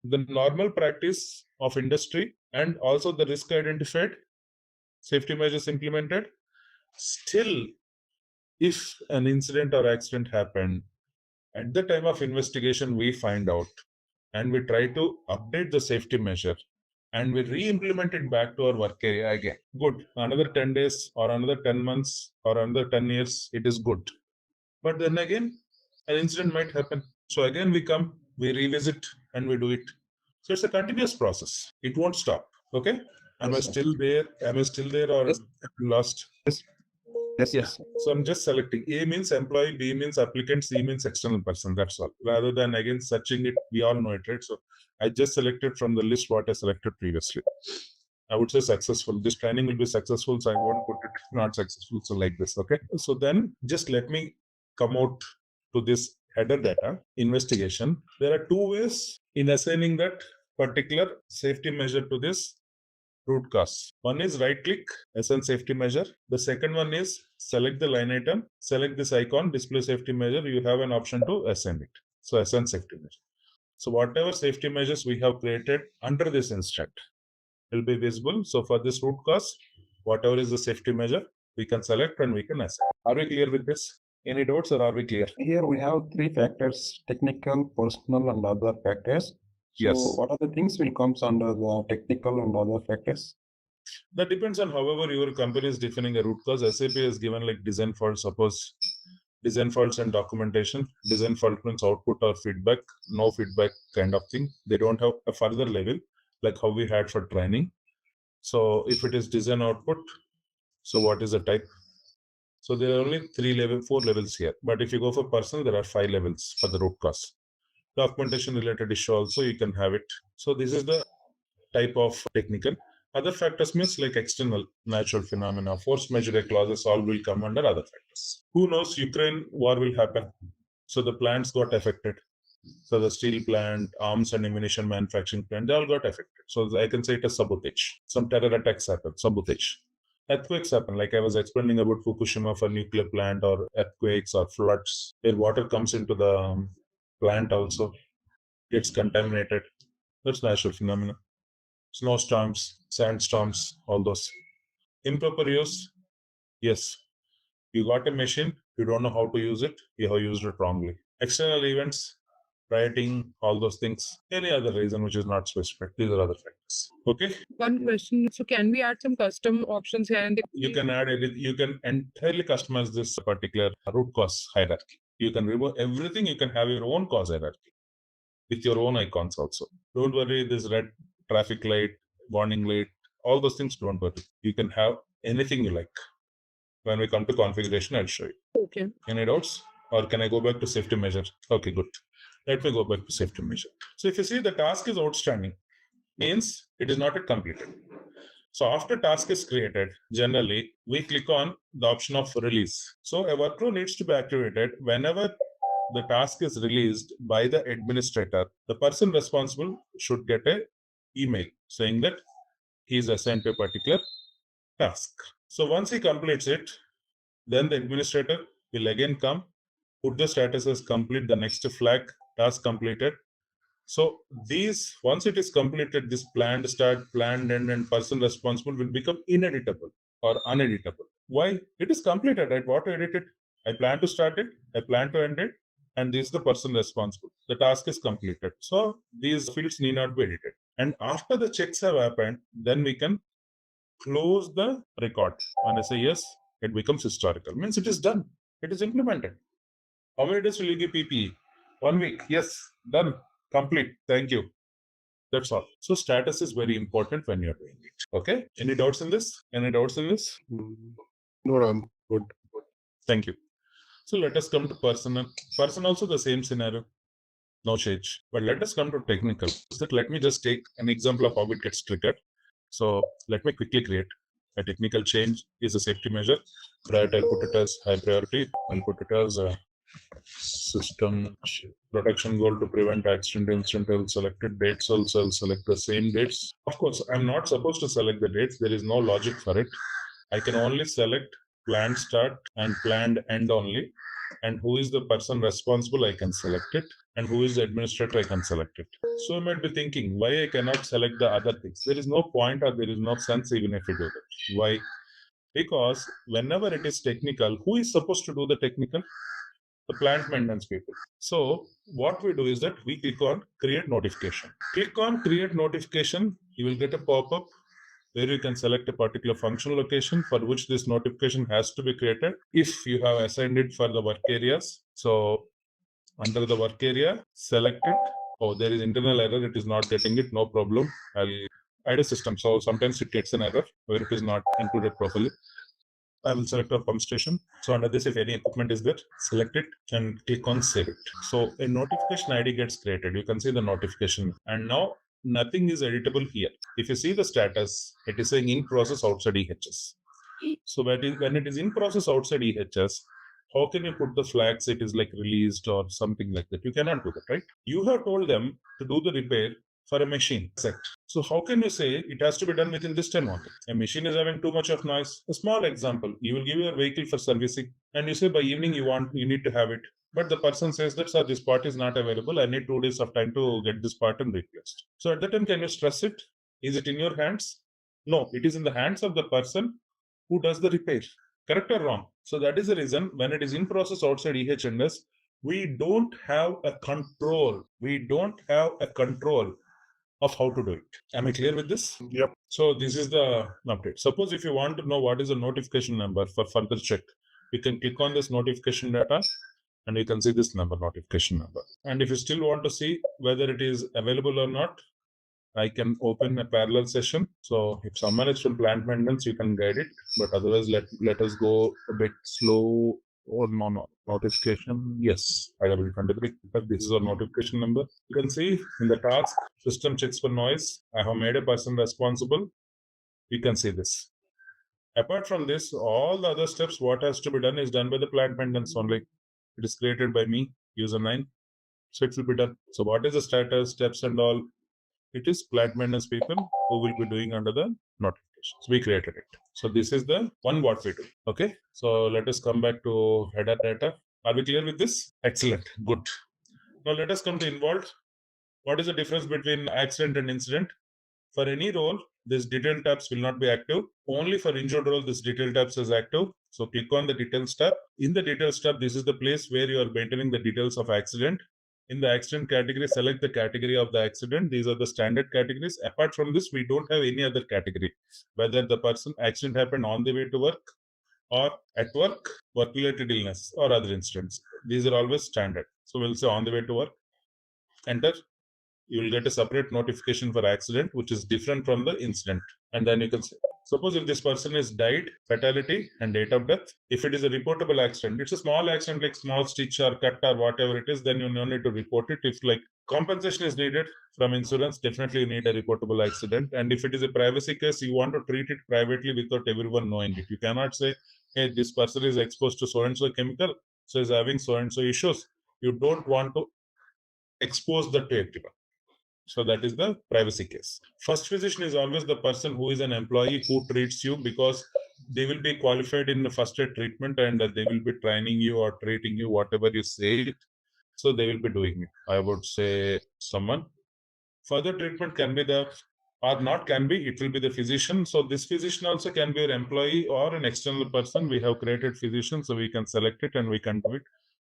the normal practice of industry and also the risk identified, safety measures implemented, still, if an incident or accident happened, at the time of investigation, we find out and we try to update the safety measure and we re-implement it back to our work area again. Good. Another 10 days or another 10 months or another 10 years, it is good. But then again, an incident might happen. So again, we come, we revisit and we do it. So it's a continuous process. It won't stop. Okay. Am I still there? Am I still there or lost? Yes. So I'm just selecting. A means employee, B means applicant, C means external person. That's all. Rather than again searching it, we all know it, right? So I just selected from the list what I selected previously. I would say successful. This training will be successful, so I won't put it not successful. So like this, okay? So then just let me come out to this header data investigation. There are two ways in assigning that particular safety measure to this root cause. One is right click, assign safety measure. The second one is select the line item, select this icon, display safety measure. You have an option to assign it. So assign safety measure. So whatever safety measures we have created under this instruct will be visible. So for this root cause, whatever is the safety measure, we can select and we can assign. Are we clear with this? Any doubts or are we clear? Here we have three factors: technical, personal, and other factors. So Yes. what are the things will comes under the technical and other factors? That depends on however your company is defining a root cause. SAP is given like design fault, suppose design faults and documentation. Design fault means output or feedback, no feedback kind of thing. They don't have a further level like how we had for training. So if it is design output, so what is the type? So there are only 4 levels here. But if you go for personal, there are 5 levels for the root cause. Documentation related issue also, you can have it. So this is the type of technical. Other factors means like external natural phenomena, force majeure clauses, all will come under other factors. Who knows, Ukraine war will happen. So the plants got affected. So the steel plant, arms and ammunition manufacturing plant, they all got affected. So I can say it as sabotage. Some terror attacks happen, sabotage. Earthquakes happen, like I was explaining about Fukushima for nuclear plant, or earthquakes or floods, where water comes into the plant also, gets contaminated. That's natural phenomena. Snowstorms, sandstorms, all those. Improper use, yes. You got a machine, you don't know how to use it, you have used it wrongly. External events, rioting, all those things. Any other reason which is not specified. These are other factors. Okay. One question. So can we add some custom options here in the You can add it. You can entirely customize this particular root cause hierarchy. You can remove everything. You can have your own cause hierarchy with your own icons also. Don't worry. This red traffic light, warning light, all those things. Don't worry. You can have anything you like. When we come to configuration, I'll show you. Okay. Any doubts? Or can I go back to safety measure? Okay, good. Let me go back to safety measure. So if you see the task is outstanding, means it is not yet completed. So after task is created, generally we click on the option of release. So a workflow needs to be activated whenever the task is released by the administrator. The person responsible should get an email saying that he is assigned to a particular task. So once he completes it, then the administrator will again come, put the status as complete, the next flag, task completed. So these, once it is completed, this planned start, planned end, and person responsible will become ineditable or uneditable. Why? It is completed, right? What to edit it? I plan to start it, I plan to end it, and this is the person responsible. The task is completed. So these fields need not be edited. And after the checks have happened, then we can close the record. When I say yes, it becomes historical. Means it is done. It is implemented. How many days will you give PPE? 1 week. Yes, done. Complete. Thank you. That's all. So status is very important when you're doing it. Okay. Any doubts in this? Any doubts in this? No, I'm good. Thank you. So let us come to personal. Person also the same scenario. No change. But let us come to technical. So let me just take an example of how it gets triggered. So let me quickly create a technical change is a safety measure. Right, I'll put it as high priority. I'll put it as a system protection goal to prevent accident incident. I'll selected dates also. I'll select the same dates. Of course, I'm not supposed to select the dates. There is no logic for it. I can only select planned start and planned end only. And who is the person responsible, I can select it. And who is the administrator, I can select it. So you might be thinking, why I cannot select the other things? There is no point or there is no sense even if you do that. Why? Because whenever it is technical, who is supposed to do the technical? The plant maintenance people. So what we do is that we click on create notification. Click on create notification. You will get a pop-up where you can select a particular function location for which this notification has to be created. If you have assigned it for the work areas, so under the work area, select it. Oh, there is internal error. It is not getting it. No problem. I'll add a system. So sometimes it gets an error where it is not included properly. I will select our pump station. So under this, if any equipment is there, select it and click on save it. So a notification ID gets created. You can see the notification. And now nothing is editable here. If you see the status, it is saying in process outside EHS. So when it is in process outside EHS, how can you put the flags? It is like released or something like that. You cannot do that, right? You have told them to do the repair for a machine set. So how can you say it has to be done within this 10 months? A machine is having too much of noise. A small example, you will give your vehicle for servicing and you say by evening you need to have it. But the person says that, sir, this part is not available. I need 2 days of time to get this part and replaced. So at that time, can you stress it? Is it in your hands? No, it is in the hands of the person who does the repair. Correct or wrong? So that is the reason when it is in process outside EHS, we don't have a control. We don't have a control of how to do it. Am I clear with this? Yep. So this is the update. Suppose if you want to know what is the notification number for further check, you can click on this notification data and you can see this number, notification number. And if you still want to see whether it is available or not, I can open a parallel session. So if someone is from plant maintenance, you can guide it. But otherwise, let us go a bit slow. Or no, notification. Yes, IW23. This is our notification number. You can see in the task, system checks for noise. I have made a person responsible. You can see this. Apart from this, all the other steps, what has to be done is done by the plant maintenance only. It is created by me, user 9. So it will be done. So what is the status, steps and all? It is plant maintenance people who will be doing under the notifications. We created it. So this is the one what we do. Okay. So let us come back to header data. Are we clear with this? Excellent. Good. Now let us come to involved. What is the difference between accident and incident? For any role, this detail tabs will not be active. Only for injured role, this detail tabs is active. So click on the details tab. In the details tab, this is the place where you are maintaining the details of accident. In the accident category, select the category of the accident. These are the standard categories. Apart from this, we don't have any other category. Whether the person accident happened on the way to work or at work, work-related illness or other incidents. These are always standard. So we'll say on the way to work, enter. You will get a separate notification for accident, which is different from the incident. And then you can say, suppose if this person is died, fatality and date of death, if it is a reportable accident, it's a small accident like small stitch or cut or whatever it is, then you no need to report it. If like compensation is needed from insurance, definitely you need a reportable accident. And if it is a privacy case, you want to treat it privately without everyone knowing it. You cannot say, hey, this person is exposed to so-and-so chemical, so is having so-and-so issues. You don't want to expose that to everyone. So that is the privacy case. First physician is always the person who is an employee who treats you, because they will be qualified in the first aid treatment and they will be training you or treating you, whatever you say. So they will be doing it. I would say someone. Further treatment can be the, or not can be, it will be the physician. So this physician also can be an employee or an external person. We have created physician, so we can select it and we can do it.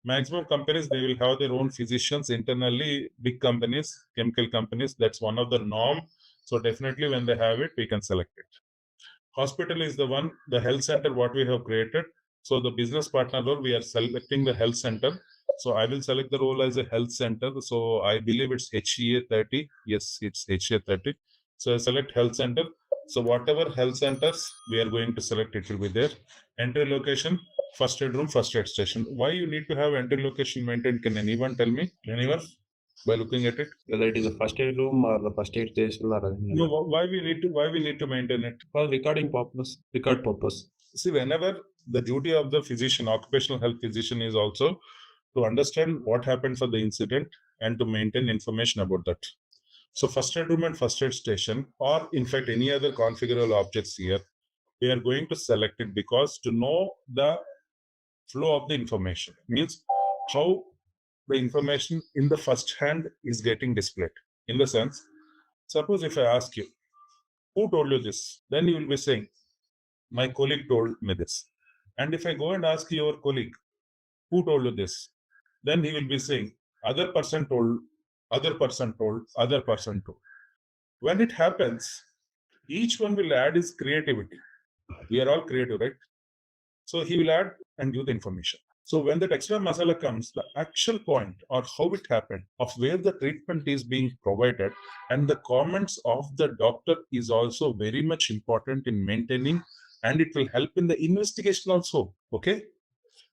Maximum companies, they will have their own physicians internally. Big companies, chemical companies, that's one of the norm. So definitely when they have it, we can select it. Hospital is the one, the health center, what we have created. So the business partner role, we are selecting the health center. So I will select the role as a health center. So I believe it's HEA 30. Yes, it's HEA 30. So I select health center. So whatever health centers we are going to select, it will be there. Entry location, first aid room, first aid station. Why you need to have entry location maintained? Can anyone tell me? Anyone? By looking at it, whether it is a first aid room or the first aid station or no, why we need to maintain it? For recording purpose, record purpose. See, whenever the duty of the physician, occupational health physician, is also to understand what happened for the incident and to maintain information about that. So first aid room and first aid station, or in fact any other configurable objects here, we are going to select it because to know the flow of the information means how the information in the first hand is getting displayed. In the sense, suppose if I ask you, who told you this? Then you will be saying, my colleague told me this. And if I go and ask your colleague, who told you this? Then he will be saying, other person told, other person told, other person told. When it happens, each one will add his creativity. We are all creative, right? So he will add and give the information. So when that extra masala comes, the actual point or how it happened, of where the treatment is being provided, and the comments of the doctor is also very much important in maintaining, and it will help in the investigation also. Okay.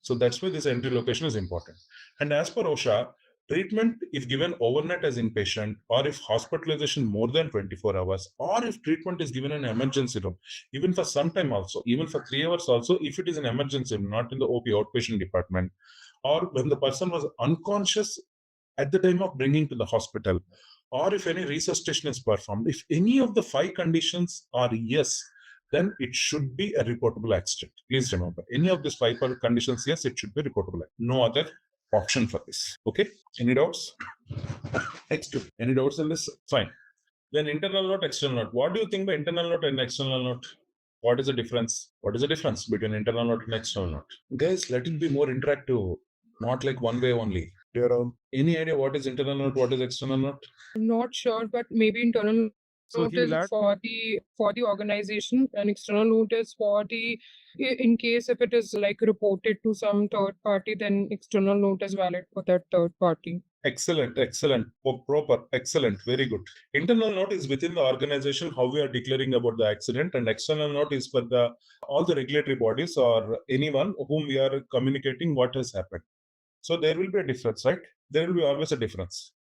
So that's why this entry location is important. And as per OSHA, treatment, if given overnight as inpatient, or if hospitalization more than 24 hours, or if treatment is given in an emergency room, even for some time also, even for 3 hours also, if it is an emergency room, not in the OP outpatient department, or when the person was unconscious at the time of bringing to the hospital, or if any resuscitation is performed, if any of the 5 conditions are yes, then it should be a reportable accident. Please remember, any of these 5 conditions, yes, it should be reportable. No other option for this. Okay. Any doubts? Next. Any doubts in this? Fine. Then internal note, external note. What do you think by internal note and external note? What is the difference? What is the difference between internal note and external note? Guys, let it be more interactive, not like one way only. Any idea what is internal note, what is external note? I'm not sure, but maybe internal So note he will is add- for the organization, and external note is for the, in case if it is like reported to some third party, then external note is valid for that third party. Excellent, excellent, proper, excellent, very good. Internal note is within the organization how we are declaring about the accident, and external note is for the all the regulatory bodies or anyone whom we are communicating what has happened. So there will be a difference, right? There will be always a difference.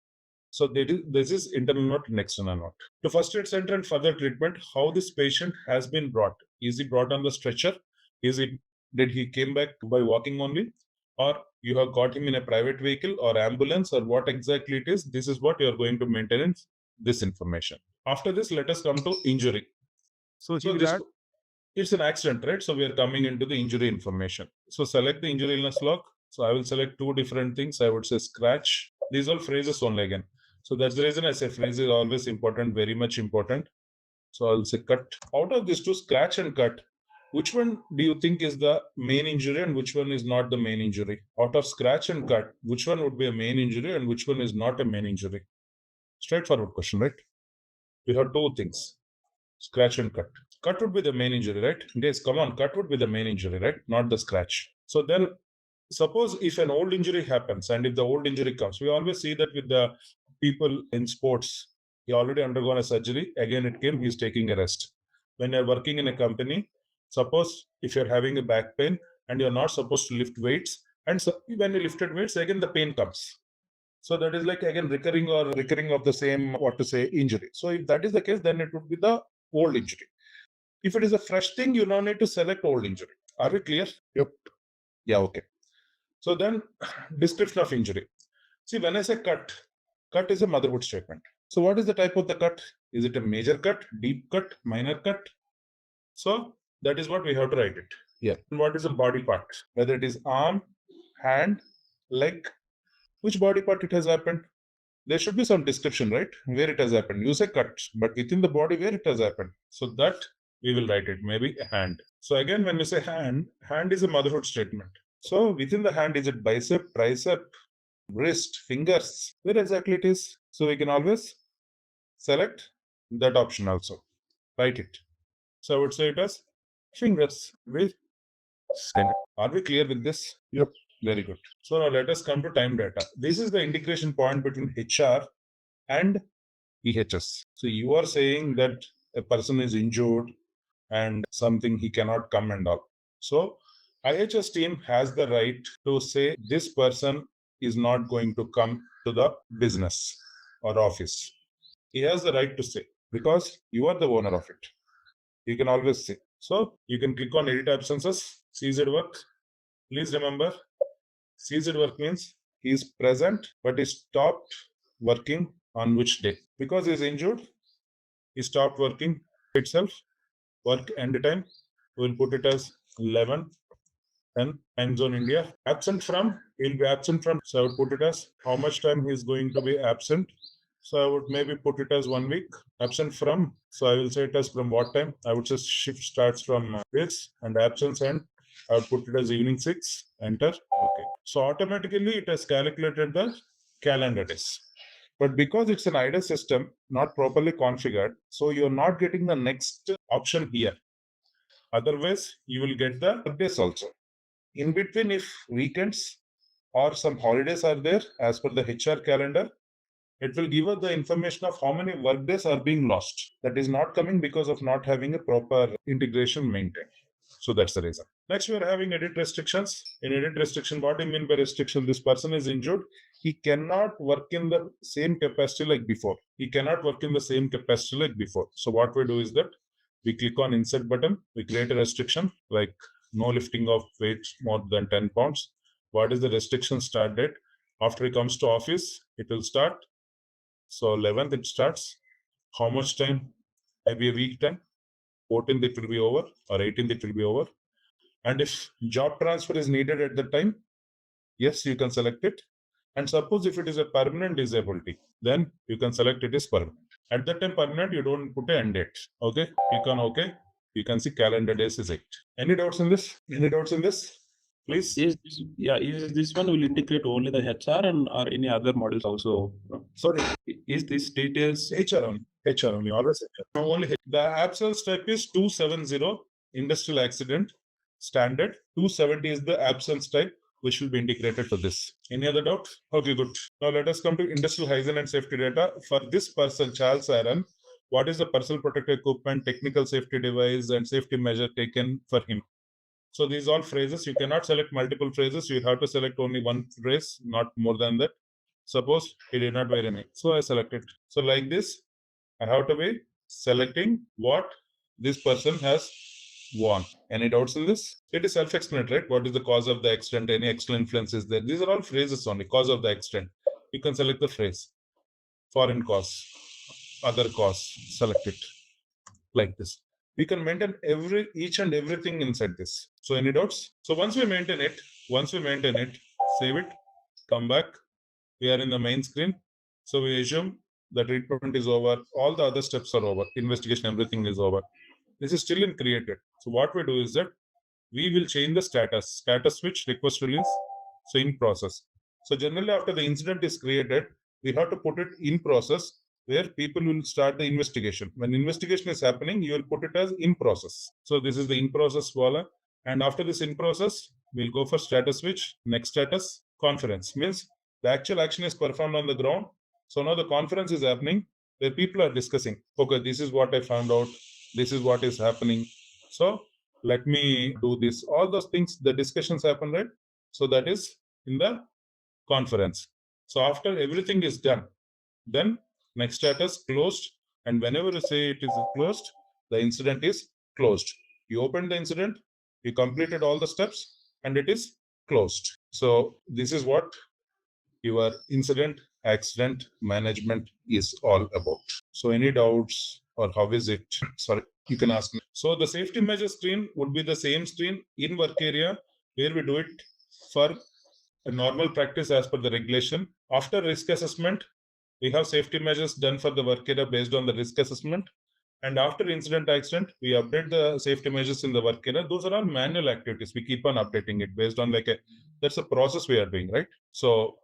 So this is internal note and external note. To first aid center and further treatment, how this patient has been brought. Is he brought on the stretcher? Did he came back by walking only? Or you have got him in a private vehicle or ambulance, or what exactly it is? This is what you are going to maintain in this information. After this, let us come to injury. So it's an accident, right? So we are coming into the injury information. So select the injury illness log. So I will select two different things. I would say scratch. These are phrases only again. So that's the reason I say phrase is always important, very much important. So I'll say cut. Out of these two, scratch and cut, which one do you think is the main injury and which one is not the main injury? Out of scratch and cut, which one would be a main injury and which one is not a main injury? Straightforward question, right? We have two things, scratch and cut. Cut would be the main injury, right? Guys, come on, cut would be the main injury, right? Not the scratch. So then suppose if an old injury happens and if the old injury comes, we always see that with the people in sports, he already undergone a surgery. Again, it came, he's taking a rest. When you're working in a company, suppose if you're having a back pain and you're not supposed to lift weights, and so when you lifted weights, again, the pain comes. So that is like again recurring of the same, injury. So if that is the case, then it would be the old injury. If it is a fresh thing, you now need to select old injury. Are we clear? Yep. Yeah, okay. So then description of injury. See, when I say cut is a motherhood statement. So what is the type of the cut? Is it a major cut, deep cut, minor cut? So that is what we have to write it. Yeah. And what is a body part? Whether it is arm, hand, leg, which body part it has happened? There should be some description, right? Where it has happened. You say cut, but within the body where it has happened. So that we will write it, maybe a hand. So again, when we say hand is a motherhood statement. So within the hand, is it bicep, tricep, wrist, fingers? Where exactly it is? So we can always select that option also. Write it. So I would say it as fingers. Are we clear with this? Yep. Very good. So now let us come to time data. This is the integration point between HR and EHS. So you are saying that a person is injured and something he cannot come and all. So IHS team has the right to say this person is not going to come to the business or office. He has the right to say because you are the owner of it. You can always say. So you can click on edit absences, CZ work. Please remember, CZ work means he is present but he stopped working on which day. Because he is injured, he stopped working itself. Work end time, we will put it as 11 and time zone India. Absent from, he will be absent from. So I would put it as how much time he is going to be absent. So I would maybe put it as 1 week. Absent from, so I will say it as from what time. I would say shift starts from this and absence end. I would put it as evening 6. Enter. Okay. So automatically it has calculated the calendar days. But because it's an IDA system, not properly configured, so you're not getting the next option here. Otherwise, you will get the days also. In between, if weekends or some holidays are there, as per the HR calendar, it will give us the information of how many work days are being lost. That is not coming because of not having a proper integration maintained. So that's the reason. Next, we are having edit restrictions. In edit restriction, what do you mean by restriction? This person is injured. He cannot work in the same capacity like before. So what we do is that we click on insert button. We create a restriction like no lifting of weight more than 10 pounds. What is the restriction start date? After he comes to office, it will start. So 11th it starts. How much time? Maybe a week time. 14th it will be over or 18th it will be over. And if job transfer is needed at the time, yes, you can select it. And suppose if it is a permanent disability, then you can select it as permanent. At that time, permanent, you don't put an end date. Okay, click on OK. You can see calendar days is 8. Any doubts in this? Please. Is this one will integrate only the HR and or any other models also? Sorry, is this details HR only, always HR. No, only the absence type is 270 industrial accident standard. 270 is the absence type, which will be integrated to this. Any other doubt? Okay, good. Now let us come to industrial hygiene and safety data. For this person, Charles Aaron, what is the personal protective equipment, technical safety device, and safety measure taken for him? So these are all phrases. You cannot select multiple phrases. You have to select only one phrase, not more than that. Suppose he did not wear any. So I select it. So like this, I have to be selecting what this person has worn. Any doubts in this? It is self-explanatory, right? What is the cause of the accident? Any external influence is there? These are all phrases only. Cause of the accident. You can select the phrase. Foreign cause, other cause, select it like this. We can maintain each and everything inside this. So any doubts? So once we maintain it, save it, come back. We are in the main screen. So we assume the treatment is over. All the other steps are over. Investigation, everything is over. This is still in created. So what we do is that we will change the status switch, request release. So in process. So generally after the incident is created, we have to put it in process where people will start the investigation. When investigation is happening, you will put it as in process. So this is the in process voila. And after this in process, we'll go for status switch. Next status, conference. Means the actual action is performed on the ground. So now the conference is happening where people are discussing. Okay, this is what I found out. This is what is happening. So let me do this. All those things, the discussions happen, right? So that is in the conference. So after everything is done, then next status closed. And whenever you say it is closed, the incident is closed. You opened the incident, you completed all the steps, and it is closed. So this is what your incident accident management is all about. So any doubts or how is it? Sorry, you can ask me. So the safety measure screen would be the same screen in work area where we do it for a normal practice as per the regulation. After risk assessment, we have safety measures done for the work area based on the risk assessment. And after incident accident, we update the safety measures in the work area. Those are all manual activities. We keep on updating it based on that's a process we are doing, right? So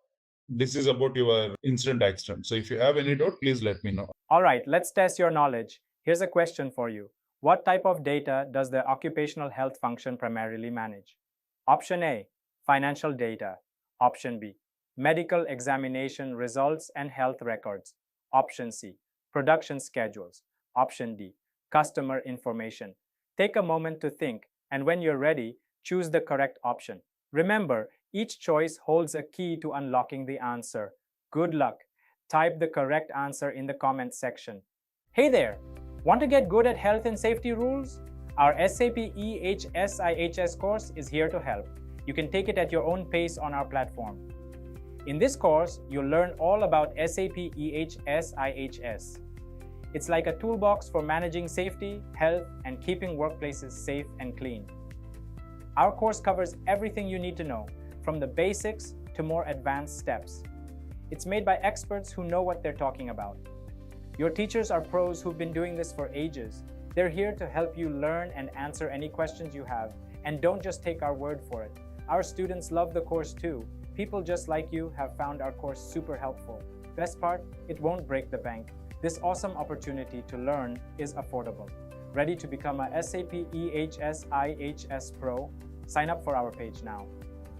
this is about your incident accident. So if you have any doubt, please let me know. All right, let's test your knowledge. Here's a question for you. What type of data does the occupational health function primarily manage? Option A, financial data. Option B, medical examination results and health records. Option C, production schedules. Option D, customer information. Take a moment to think, and when you're ready, choose the correct option. Remember, each choice holds a key to unlocking the answer. Good luck. Type the correct answer in the comment section. Hey there! Want to get good at health and safety rules? Our SAP EHS IHS course is here to help. You can take it at your own pace on our platform. In this course, you'll learn all about SAP EHS IHS. It's like a toolbox for managing safety, health, and keeping workplaces safe and clean. Our course covers everything you need to know, from the basics to more advanced steps. It's made by experts who know what they're talking about. Your teachers are pros who've been doing this for ages. They're here to help you learn and answer any questions you have. And don't just take our word for it. Our students love the course too. People just like you have found our course super helpful. Best part, it won't break the bank. This awesome opportunity to learn is affordable. Ready to become a SAP EHS IHS Pro? Sign up for our page now.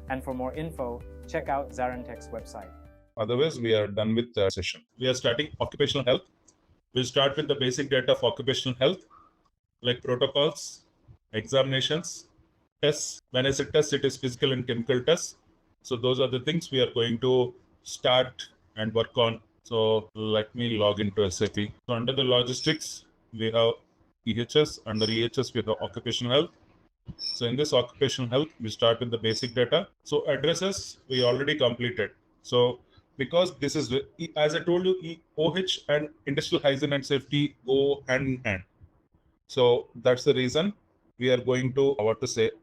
And for more info, check out ZaranTech's website. Otherwise, we are done with the session. We are starting occupational health. We'll start with the basic data of occupational health, like protocols, examinations, tests. When I say tests, it is physical and chemical tests. So those are the things we are going to start and work on. So let me log into SAP. So under the logistics, we have EHS. Under EHS, we have occupational health. So in this occupational health, we start with the basic data. So addresses, we already completed. So because this is, as I told you, OH and industrial hygiene and safety go hand in hand. So that's the reason we are going to,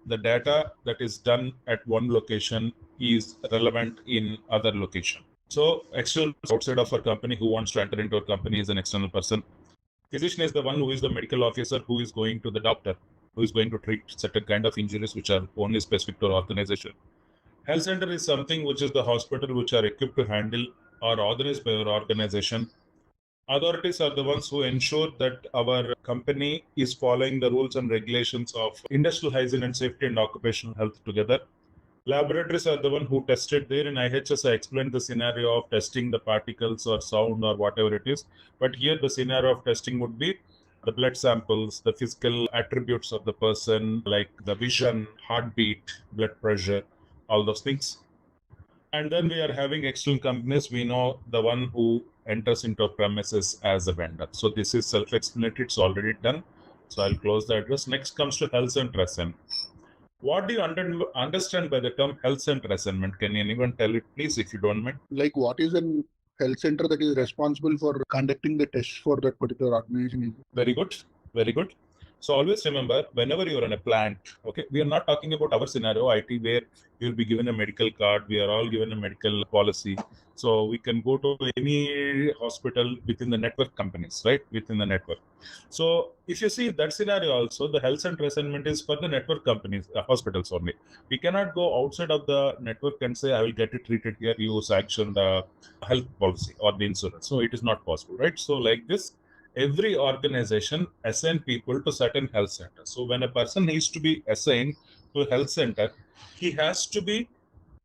the data that is done at one location is relevant in other location. So external outside of our company who wants to enter into our company is an external person. Physician is the one who is the medical officer who is going to the doctor, who is going to treat certain kind of injuries which are only specific to our organization. Health center is something which is the hospital which are equipped to handle or organized by our organization. Authorities are the ones who ensure that our company is following the rules and regulations of industrial hygiene and safety and occupational health together. Laboratories are the one who tested. There in IHS, I explained the scenario of testing the particles or sound or whatever it is. But here the scenario of testing would be the blood samples, the physical attributes of the person, like the vision, heartbeat, blood pressure, all those things. And then we are having external companies. We know the one who enters into a premises as a vendor. So this is self-explanatory. It's already done. So I'll close the address. Next comes to health center assignment. What do you understand by the term health center assignment? Can anyone tell it, please, if you don't mind? Like, what is an health center that is responsible for conducting the tests for that particular organization? Very good. Very good. So always remember, whenever you're in a plant, okay, we are not talking about our scenario, IT, where you'll be given a medical card. We are all given a medical policy. So we can go to any hospital within the network companies, right? Within the network. So if you see that scenario also, the health center assignment is for the network companies, hospitals only. We cannot go outside of the network and say, I will get it treated here, you sanction the health policy or the insurance. So it is not possible, right? So like this, every organization assign people to certain health centers. So when a person needs to be assigned to a health center, he has to be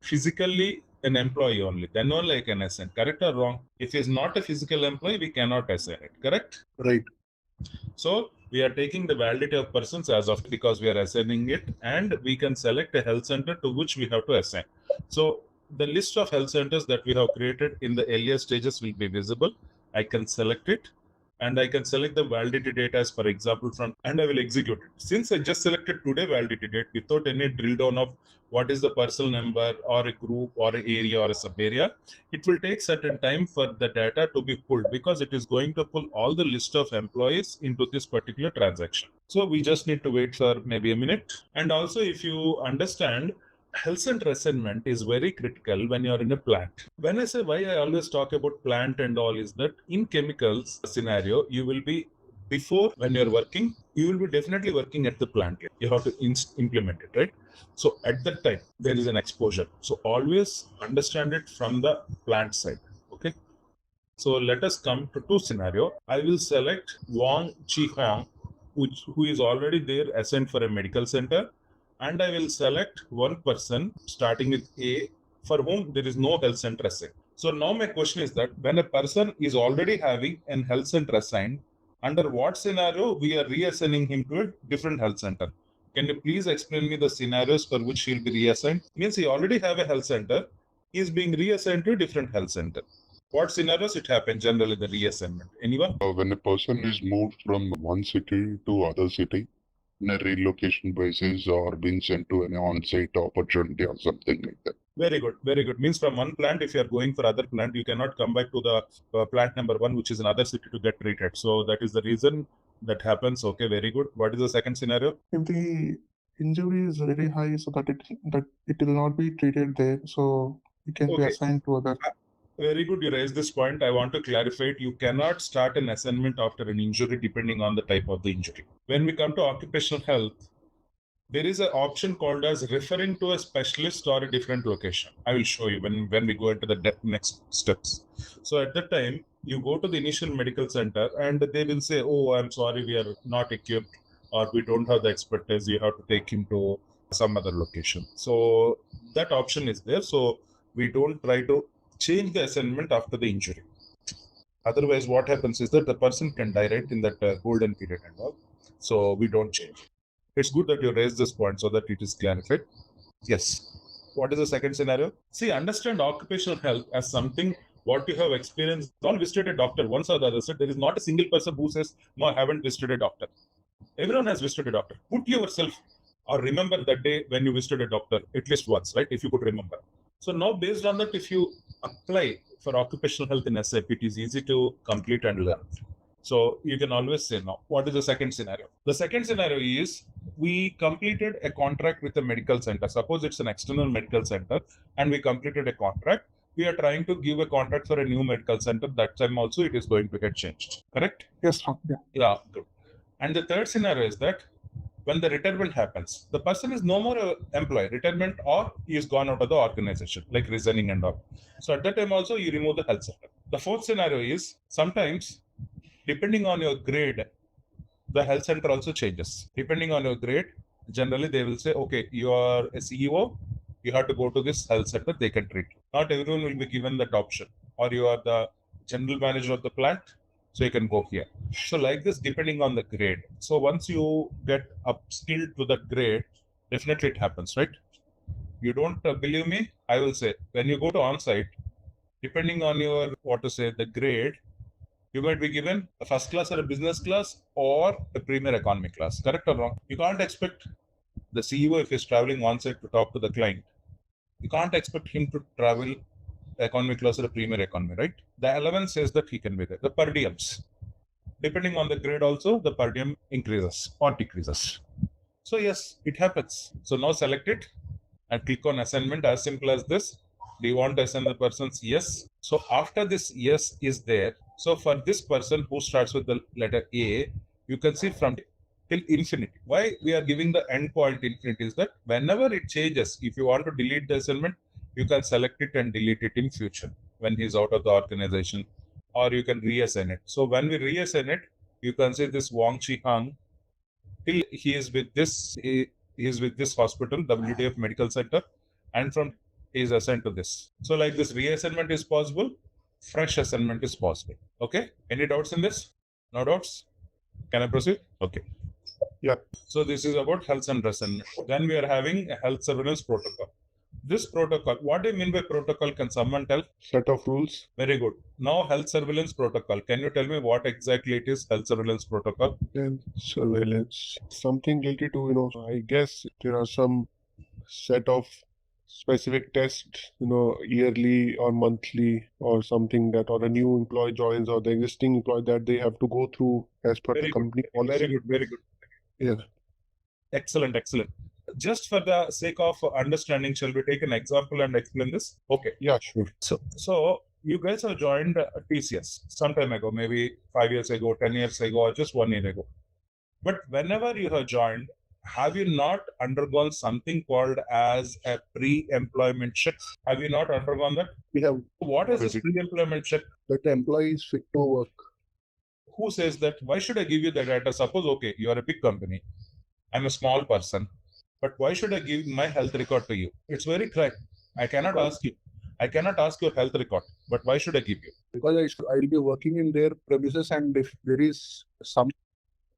physically an employee only. Then only I can assign. Correct or wrong? If he is not a physical employee, we cannot assign it. Correct? Right. So we are taking the validity of persons as of because we are assigning it, and we can select a health center to which we have to assign. So the list of health centers that we have created in the earlier stages will be visible. I can select it, and I can select the validity date as, for example, and I will execute it. Since I just selected today validity date without any drill down of what is the parcel number or a group or an area or a sub area, it will take certain time for the data to be pulled because it is going to pull all the list of employees into this particular transaction. So we just need to wait for maybe a minute. And also, if you understand, health center assignment is very critical when you're in a plant. When I say why I always talk about plant and all is that in chemicals scenario, you will be before when you're working, you will be definitely working at the plant. You have to implement it, right? So at that time, there is an exposure. So always understand it from the plant side, okay? So let us come to two scenario. I will select Wang Chi Hong, who is already there assigned for a medical center. And I will select one person starting with A for whom there is no health center assigned. So now my question is that when a person is already having an health center assigned, under what scenario we are reassigning him to a different health center? Can you please explain me the scenarios for which he will be reassigned? Means he already have a health center, he is being reassigned to a different health center. What scenarios it happens generally, the reassignment? Anyone? When a person is moved from one city to other city, in a relocation basis or being sent to an on-site opportunity or something like that. Very good, very good. Means from one plant, if you are going for other plant, you cannot come back to the plant number one, which is another city to get treated. So that is the reason that happens. Okay, very good. What is the second scenario? If the injury is very high, so that it will not be treated there, so it can be assigned to other. Very good. You raised this point. I want to clarify it. You cannot start an assignment after an injury depending on the type of the injury. When we come to occupational health, there is an option called as referring to a specialist or a different location. I will show you when we go into the next steps. So at that time, you go to the initial medical center and they will say, oh, I'm sorry, we are not equipped or we don't have the expertise. You have to take him to some other location. So that option is there. So we don't try to change the assignment after the injury. Otherwise, what happens is that the person can die right in that golden period and all. So we don't change. It's good that you raised this point so that it is clarified. Yes. What is the second scenario? See, understand occupational health as something what you have experienced. All visited a doctor once or the other. There is not a single person who says, no, I haven't visited a doctor. Everyone has visited a doctor. Put yourself or remember that day when you visited a doctor at least once, right? If you could remember. So now based on that, if you apply for occupational health in SAP, it is easy to complete and learn. So you can always say no. What is the second scenario? The second scenario is we completed a contract with a medical center. Suppose it's an external medical center and we completed a contract. We are trying to give a contract for a new medical center. That time also it is going to get changed. Correct? Yes. Yeah, good. And the third scenario is that when the retirement happens, the person is no more an employee, retirement, or he is gone out of the organization, like resigning and all. So at that time also you remove the health center. The fourth scenario is sometimes depending on your grade, the health center also changes. Depending on your grade, generally they will say, okay, you are a CEO, you have to go to this health center, they can treat you. Not everyone will be given that option. Or you are the general manager of the plant, so you can go here. So like this, depending on the grade. So once you get upskilled to that grade, definitely it happens, right? You don't believe me? I will say, when you go to on-site, depending on your, the grade, you might be given a first class or a business class or a premier economy class. Correct or wrong? You can't expect the CEO, if he's traveling on-site to talk to the client, you can't expect him to travel economy class or a premier economy, right? The allowance says that he can be there. The per diems, depending on the grade also, the per diem increases or decreases. So yes, it happens. So now select it and click on assignment, as simple as this. Do you want to assign the person's yes? So after this yes is there, so for this person who starts with the letter A, you can see from till infinity. Why we are giving the endpoint infinity is that whenever it changes, if you want to delete the assignment, you can select it and delete it in future when he's out of the organization, or you can reassign it. So when we reassign it, you can see this Wang Chi Hang till he is with this hospital, WDF Medical Center, and from he is assigned to this. So like this reassignment is possible, fresh assignment is possible. Okay, any doubts in this? No doubts? Can I proceed? Okay. Yeah. So this is about health and assignment. Then we are having a health surveillance protocol. This protocol, what do you mean by protocol? Can someone tell? Set of rules. Very good. Now health surveillance protocol. Can you tell me what exactly it is, health surveillance protocol? And surveillance, something related to, I guess there are some set of specific tests, yearly or monthly or something that, or a new employee joins or the existing employee that they have to go through as per the company policy. Very good. Yeah. Excellent. Just for the sake of understanding, shall we take an example and explain this? Okay. Yeah, sure. So you guys have joined TCS some time ago, maybe 5 years ago, 10 years ago, or just 1 year ago. But whenever you have joined, have you not undergone something called as a pre-employment check? Have you not undergone that? We have. What is this pre-employment check? That the employee is fit to work. Who says that? Why should I give you the data? Suppose, okay, you are a big company. I'm a small person. But why should I give my health record to you? It's very clear. I cannot ask you. I cannot ask your health record. But why should I give you? Because I will be working in their premises, and if there is some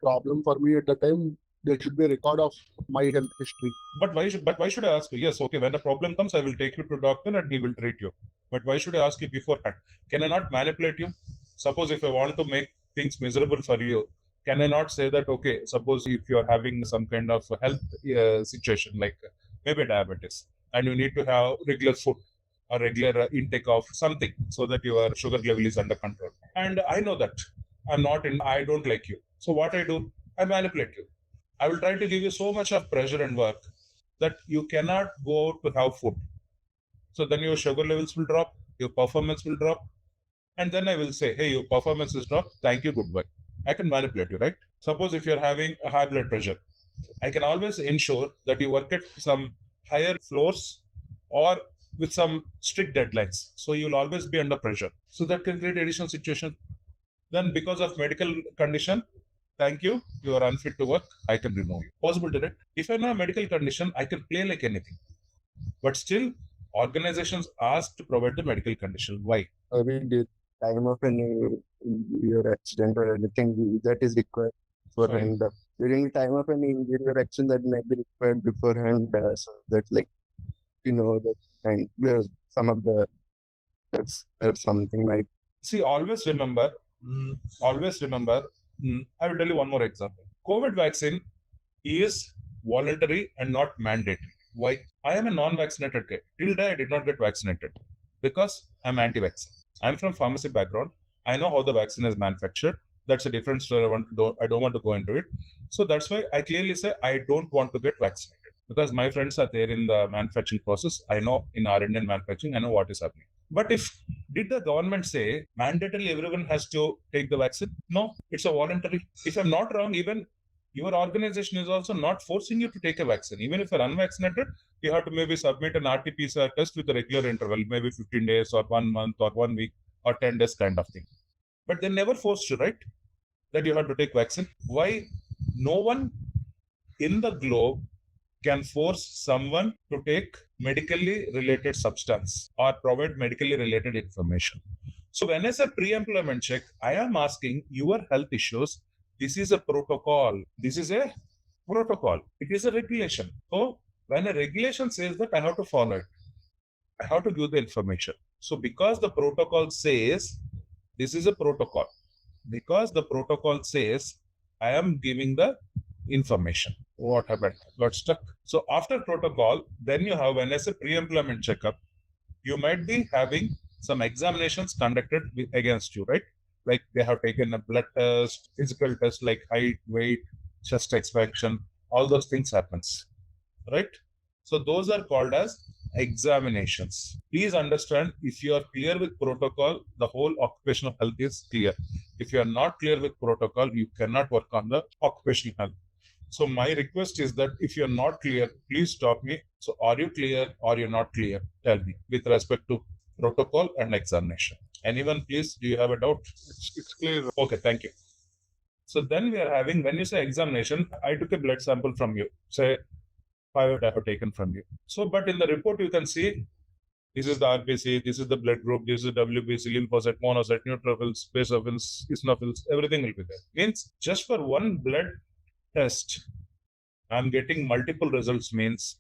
problem for me at the time, there should be a record of my health history. But why should I ask you? Yes, okay, when a problem comes, I will take you to doctor and he will treat you. But why should I ask you beforehand? Can I not manipulate you? Suppose if I want to make things miserable for you, can I not say that, okay, suppose if you are having some kind of health situation, like maybe diabetes, and you need to have regular food or regular intake of something so that your sugar level is under control. And I know that I don't like you. So what I do, I manipulate you. I will try to give you so much of pressure and work that you cannot go out to have food. So then your sugar levels will drop, your performance will drop. And then I will say, hey, your performance is dropped. Thank you, goodbye. I can manipulate you, right? Suppose if you're having a high blood pressure, I can always ensure that you work at some higher floors or with some strict deadlines. So you'll always be under pressure. So that can create additional situation. Then because of medical condition, thank you, you are unfit to work, I can remove you. Possible, direct. If I know a medical condition, I can play like anything. But still, organizations ask to provide the medical condition. Why? I mean, the time of any your accident or anything that is required beforehand. During the time of any injury or accident that might be required beforehand, so that that and there's some of the that's something like. See, always remember. I will tell you one more example. COVID vaccine is voluntary and not mandatory. Why? I am a non-vaccinated guy. Till day I did not get vaccinated because I'm anti-vaccine. I'm from pharmacy background. I know how the vaccine is manufactured. That's a different story. I don't want to go into it. So that's why I clearly say I don't want to get vaccinated because my friends are there in the manufacturing process. I know in R&D and manufacturing, I know what is happening. But did the government say mandatorily everyone has to take the vaccine? No, it's a voluntary. If I'm not wrong, even your organization is also not forcing you to take a vaccine. Even if you're unvaccinated, you have to maybe submit an RT-PCR test with a regular interval, maybe 15 days or 1 month or 1 week or 10 days kind of thing. But they never forced you, right? That you have to take vaccine. Why? No one in the globe can force someone to take medically related substance or provide medically related information. So when I say pre-employment check, I am asking your health issues. This is a protocol. This is a protocol. It is a regulation. So When a regulation says that, I have to follow it. I have to give the information. So because the protocol says this is a protocol, because the protocol says I am giving the information. What happened? Got stuck. So after protocol, then you have, when I say pre-employment checkup, you might be having some examinations conducted against you, right? Like they have taken a blood test, physical test like height, weight, chest expansion, all those things happens, right? So those are called as examinations. Please understand, if you are clear with protocol, the whole occupational health is clear. If you are not clear with protocol, you cannot work on the occupational health. So my request is that if you're not clear, please stop me. So are you clear or you're not clear? Tell me with respect to protocol and examination. Anyone, please, do you have a doubt? It's clear. Okay, thank you. So then we are having, when you say examination, I took a blood sample from you, say 5 I have taken from you. So, but in the report, you can see this is the RBC, this is the blood group, this is WBC, lymphocyte, monocyte, neutrophils, basophils, eosinophils, everything will be there. Means just for one blood test, I'm getting multiple results, means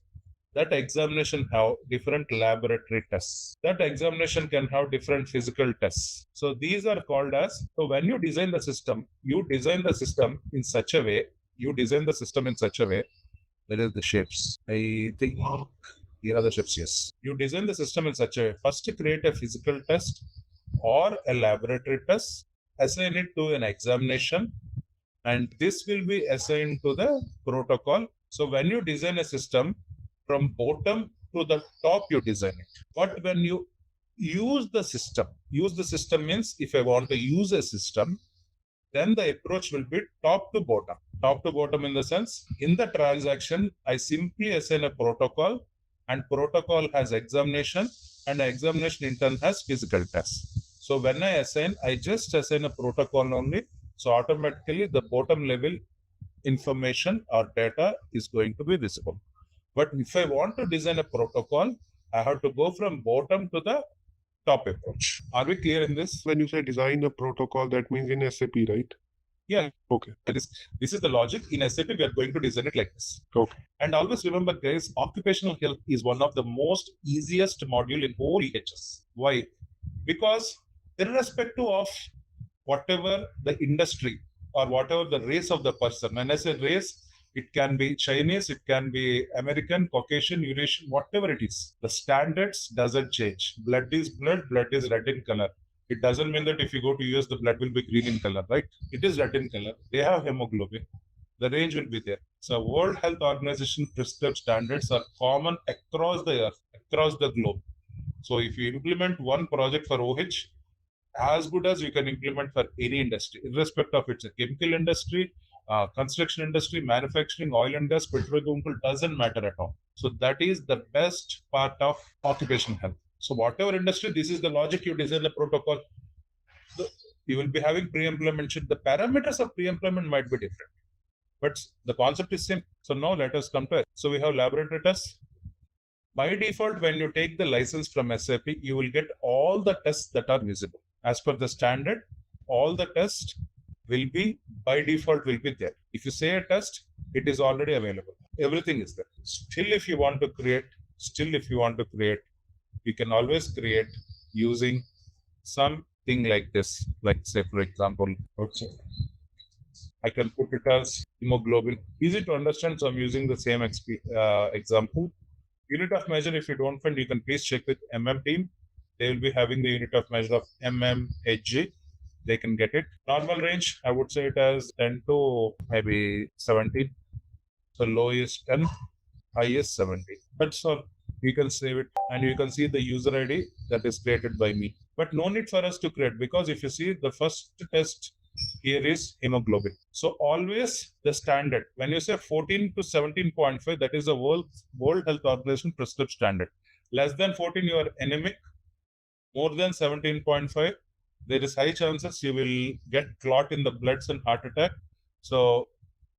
that examination have different laboratory tests. That examination can have different physical tests. So these are called as, so when you design the system, you design the system in such a way, that is the shapes. I think here are the shapes, yes. You design the system in such a way, first to create a physical test or a laboratory test, assign it to an examination, and this will be assigned to the protocol. So when you design a system, from bottom to the top you design it. But when you use the system means if I want to use a system, then the approach will be top to bottom. Top to bottom in the sense, in the transaction, I simply assign a protocol, and protocol has examination, and the examination in turn has physical tests. So when I just assign a protocol only. So automatically the bottom level information or data is going to be visible. But if I want to design a protocol, I have to go from bottom to the top approach. Are we clear in this? When you say design a protocol, that means in SAP, right? Yeah. Okay. This is the logic. In SAP, we are going to design it like this. Okay. And always remember, guys, occupational health is one of the most easiest module in whole EHS. Why? Because irrespective of whatever the industry or whatever the race of the person, when I say race, it can be Chinese, it can be American, Caucasian, Eurasian, whatever it is. The standards doesn't change. Blood is blood is red in color. It doesn't mean that if you go to US, the blood will be green in color, right? It is red in color. They have hemoglobin. The range will be there. So World Health Organization prescribed standards are common across the earth, across the globe. So if you implement one project for OH, as good as you can implement for any industry, irrespective of it's a chemical industry, construction industry, manufacturing, oil and gas, petrochemical, doesn't matter at all. So that is the best part of occupational health. So whatever industry, this is the logic. You design the protocol. You will be having pre-implementation. The parameters of pre-employment might be different, but the concept is same. So now let us compare. So we have laboratory tests. By default, when you take the license from SAP, you will get all the tests that are visible. As per the standard, all the tests will be, by default, will be there. If you say a test, it is already available. Everything is there. Still, if you want to create, you can always create using something like this. Like say, for example, I can put it as hemoglobin. Easy to understand, so I'm using the same example. Unit of measure, if you don't find, you can please check with team. They will be having the unit of measure of Hg. They can get it. Normal range, I would say it as 10 to maybe 17. So low is 10, high is 17. That's all. You can save it, and you can see the user ID that is created by me. But no need for us to create, because if you see the first test here is hemoglobin. So always the standard, when you say 14 to 17.5, that is the World Health Organization prescribed standard. Less than 14, you are anemic. More than 17.5, there is high chances you will get clot in the bloods and heart attack. So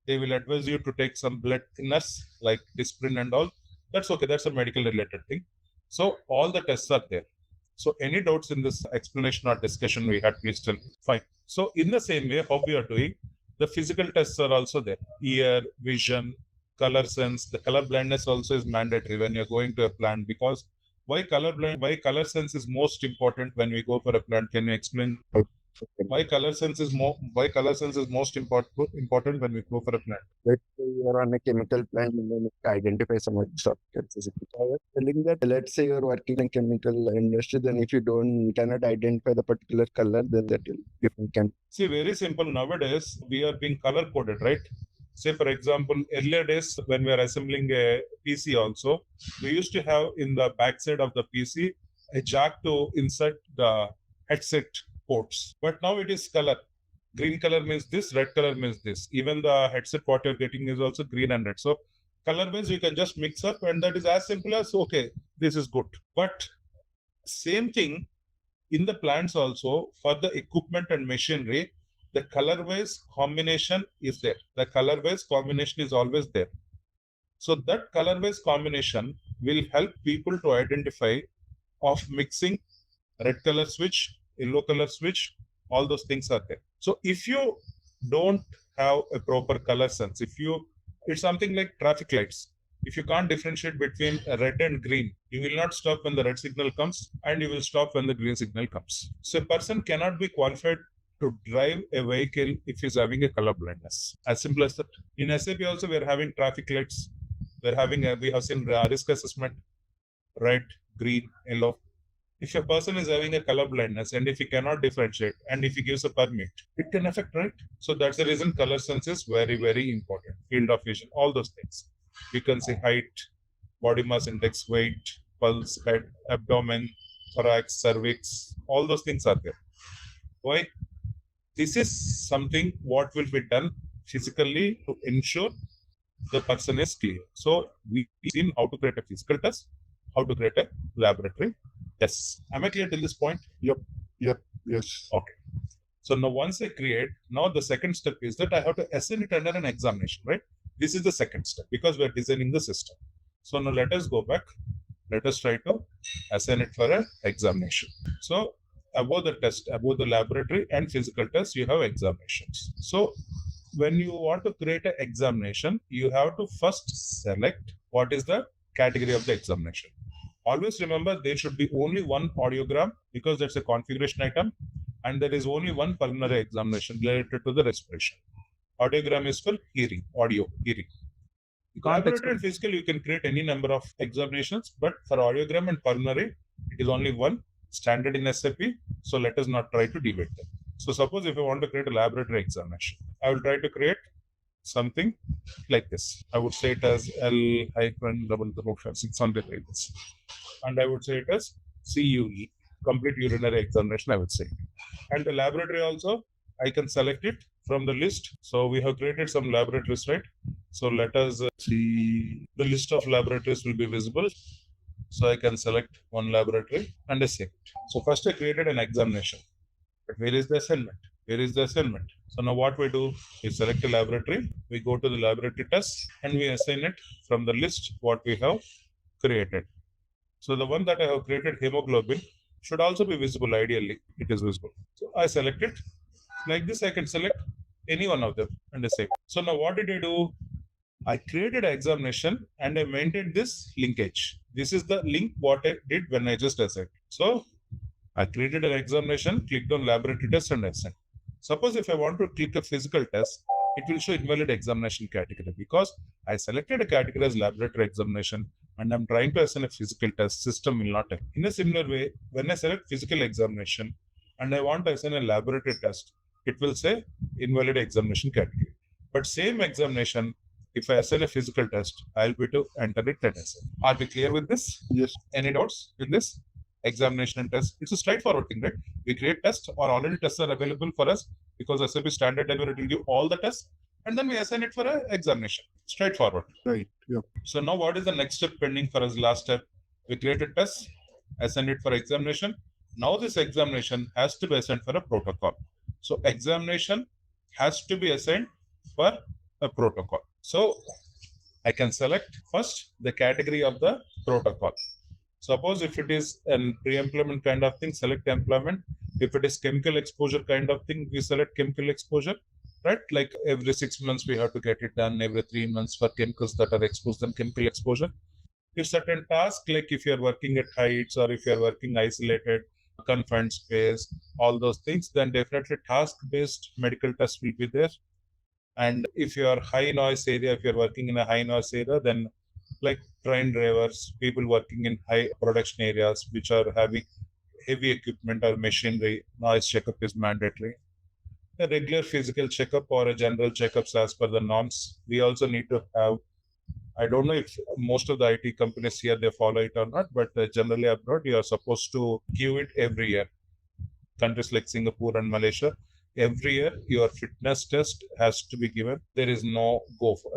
they will advise you to take some blood thinners like Disprin and all. That's okay. That's a medical related thing. So all the tests are there. So any doubts in this explanation or discussion we had, please tell me. Fine. So in the same way, how we are doing, the physical tests are also there. Ear, vision, color sense. The color blindness also is mandatory when you're going to a plant, because why color sense is most important when we go for a plant? Can you explain why color sense is most important when we go for a plant? Let's say you're on a chemical plant and then identify some of the substances. I was telling that, let's say you're working in chemical industry, then if you cannot identify the particular color, then that will different can. See, very simple. Nowadays, we are being color coded, right? Say, for example, earlier days when we are assembling a PC also, we used to have in the backside of the PC a jack to insert the headset ports. But now it is color. Green color means this, red color means this. Even the headset what you're getting is also green and red. So color means you can just mix up, and that is as simple as, okay, this is good. But same thing in the plants also, for the equipment and machinery, the color-wise combination is there. The color-wise combination is always there. So that color-wise combination will help people to identify of mixing red color switch, yellow color switch, all those things are there. So if you don't have a proper color sense, it's something like traffic lights. If you can't differentiate between red and green, you will not stop when the red signal comes, and you will stop when the green signal comes. So a person cannot be qualified to drive a vehicle if he's having a color blindness. As simple as that. In SAP also, we are having traffic lights. We have seen risk assessment, red, green, yellow. If a person is having a color blindness and if he cannot differentiate and if he gives a permit, it can affect, right? So that's the reason color sense is very, very important. Field of vision, all those things. You can see height, body mass index, weight, pulse, head, abdomen, thorax, cervix, all those things are there. Why? This is something what will be done physically to ensure the person is clear. So we've seen how to create a physical test, how to create a laboratory test. Am I clear till this point? Yep. Yes. Okay. So now once I create, now the second step is that I have to assign it under an examination, right? This is the second step because we are designing the system. So now let us go back. Let us try to assign it for an examination. So above the test, above the laboratory and physical test, you have examinations. So when you want to create an examination, you have to first select what is the category of the examination. Always remember there should be only one audiogram because that's a configuration item, and there is only one pulmonary examination related to the respiration. Audiogram is for hearing, audio, hearing. Laboratory and physical, you can create any number of examinations, but for audiogram and pulmonary, it is only one standard in SAP. So let us not try to deviate them. So suppose if I want to create a laboratory examination, I will try to create something like this. I would say it as L-600 like this. And I would say it as CUE, complete urinary examination, I would say. And the laboratory also, I can select it from the list. So we have created some laboratories, right? So let us see, the list of laboratories will be visible. So I can select one laboratory and a save it. So first I created an examination. But where is the assignment? Where is the assignment? So now what we do is select a laboratory. We go to the laboratory test and we assign it from the list what we have created. So the one that I have created, hemoglobin, should also be visible. Ideally, it is visible. So I select it. Like this, I can select any one of them and I save. So now what did I do? I created an examination and I maintained this linkage. This is the link what I did when I just assigned. So I created an examination, clicked on laboratory test and assigned. Suppose if I want to click a physical test, it will show invalid examination category because I selected a category as laboratory examination and I'm trying to assign a physical test, system will not have. In a similar way, when I select physical examination and I want to assign a laboratory test, it will say invalid examination category. But same examination, if I assign a physical test, I'll be to enter it and assign. Are we clear with this? Yes. Any doubts with this? Examination and test. It's a straightforward thing, right? We create tests or already tests are available for us because SAP standard delivery will give all the tests and then we assign it for an examination. Straightforward. Right. Yeah. So now what is the next step pending for us? Last step, we created tests, assign it for examination. Now this examination has to be assigned for a protocol. So examination has to be assigned for a protocol. So I can select first the category of the protocol. Suppose if it is a pre-employment kind of thing, select employment. If it is chemical exposure kind of thing, we select chemical exposure. right? Like every 6 months we have to get it done, every 3 months for chemicals that are exposed and chemical exposure. If certain tasks, like if you're working at heights or if you're working isolated, confined space, all those things, then definitely task-based medical tests will be there. And if you are high noise area, if you're working in a high noise area, then like train drivers, people working in high production areas, which are having heavy equipment or machinery, noise checkup is mandatory. A regular physical checkup or a general checkups as per the norms. We also need to have, I don't know if most of the IT companies here, they follow it or not, but generally abroad, you are supposed to give it every year. Countries like Singapore and Malaysia, every year your fitness test has to be given. There is no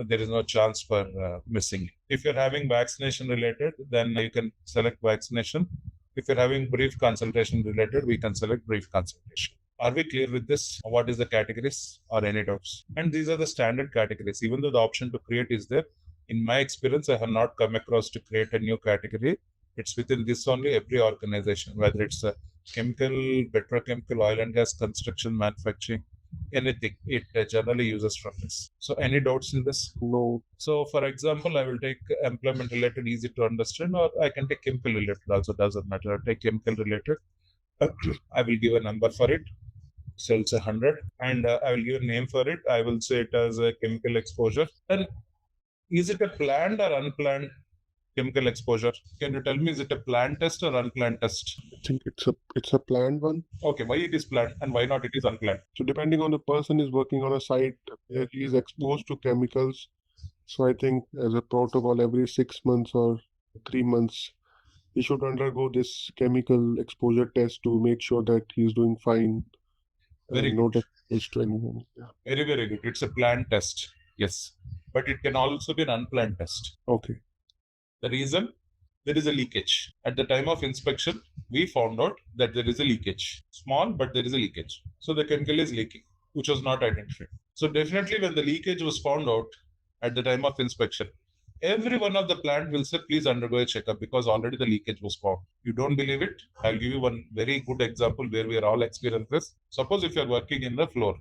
there is no chance for missing. If you're having vaccination related, then you can select vaccination. If you're having brief consultation related, we can select brief consultation. Are we clear with this? What is the categories or any doubts? And these are the standard categories. Even though the option to create is there, in my experience, I have not come across to create a new category. It's within this only every organization, whether it's a chemical, petrochemical, oil and gas, construction, manufacturing, anything, it generally uses from this. So any doubts in this? No. So for example, I will take employment related, easy to understand, or I can take chemical related also, doesn't matter. I'll take chemical related. I will give a number for it. So it's 100, and I will give a name for it. I will say it as a chemical exposure. And is it a planned or unplanned chemical exposure? Can you tell me, is it a planned test or unplanned test? I think it's a planned one. Okay, why it is planned and why not it is unplanned? So depending on the person is working on a site, if he is exposed to chemicals, so I think as a protocol, every 6 months or 3 months, he should undergo this chemical exposure test to make sure that he's doing fine. Very no good. damage to anyone. Yeah. Very, very good. It's a planned test. Yes. But it can also be an unplanned test. Okay. The reason, there is a leakage. At the time of inspection, we found out that there is a leakage. Small, but there is a leakage. So the chemical is leaking, which was not identified. So definitely when the leakage was found out at the time of inspection, every one of the plant will say, please undergo a checkup because already the leakage was found. You don't believe it? I'll give you one very good example where we are all experienced this. Suppose if you're working in the floor,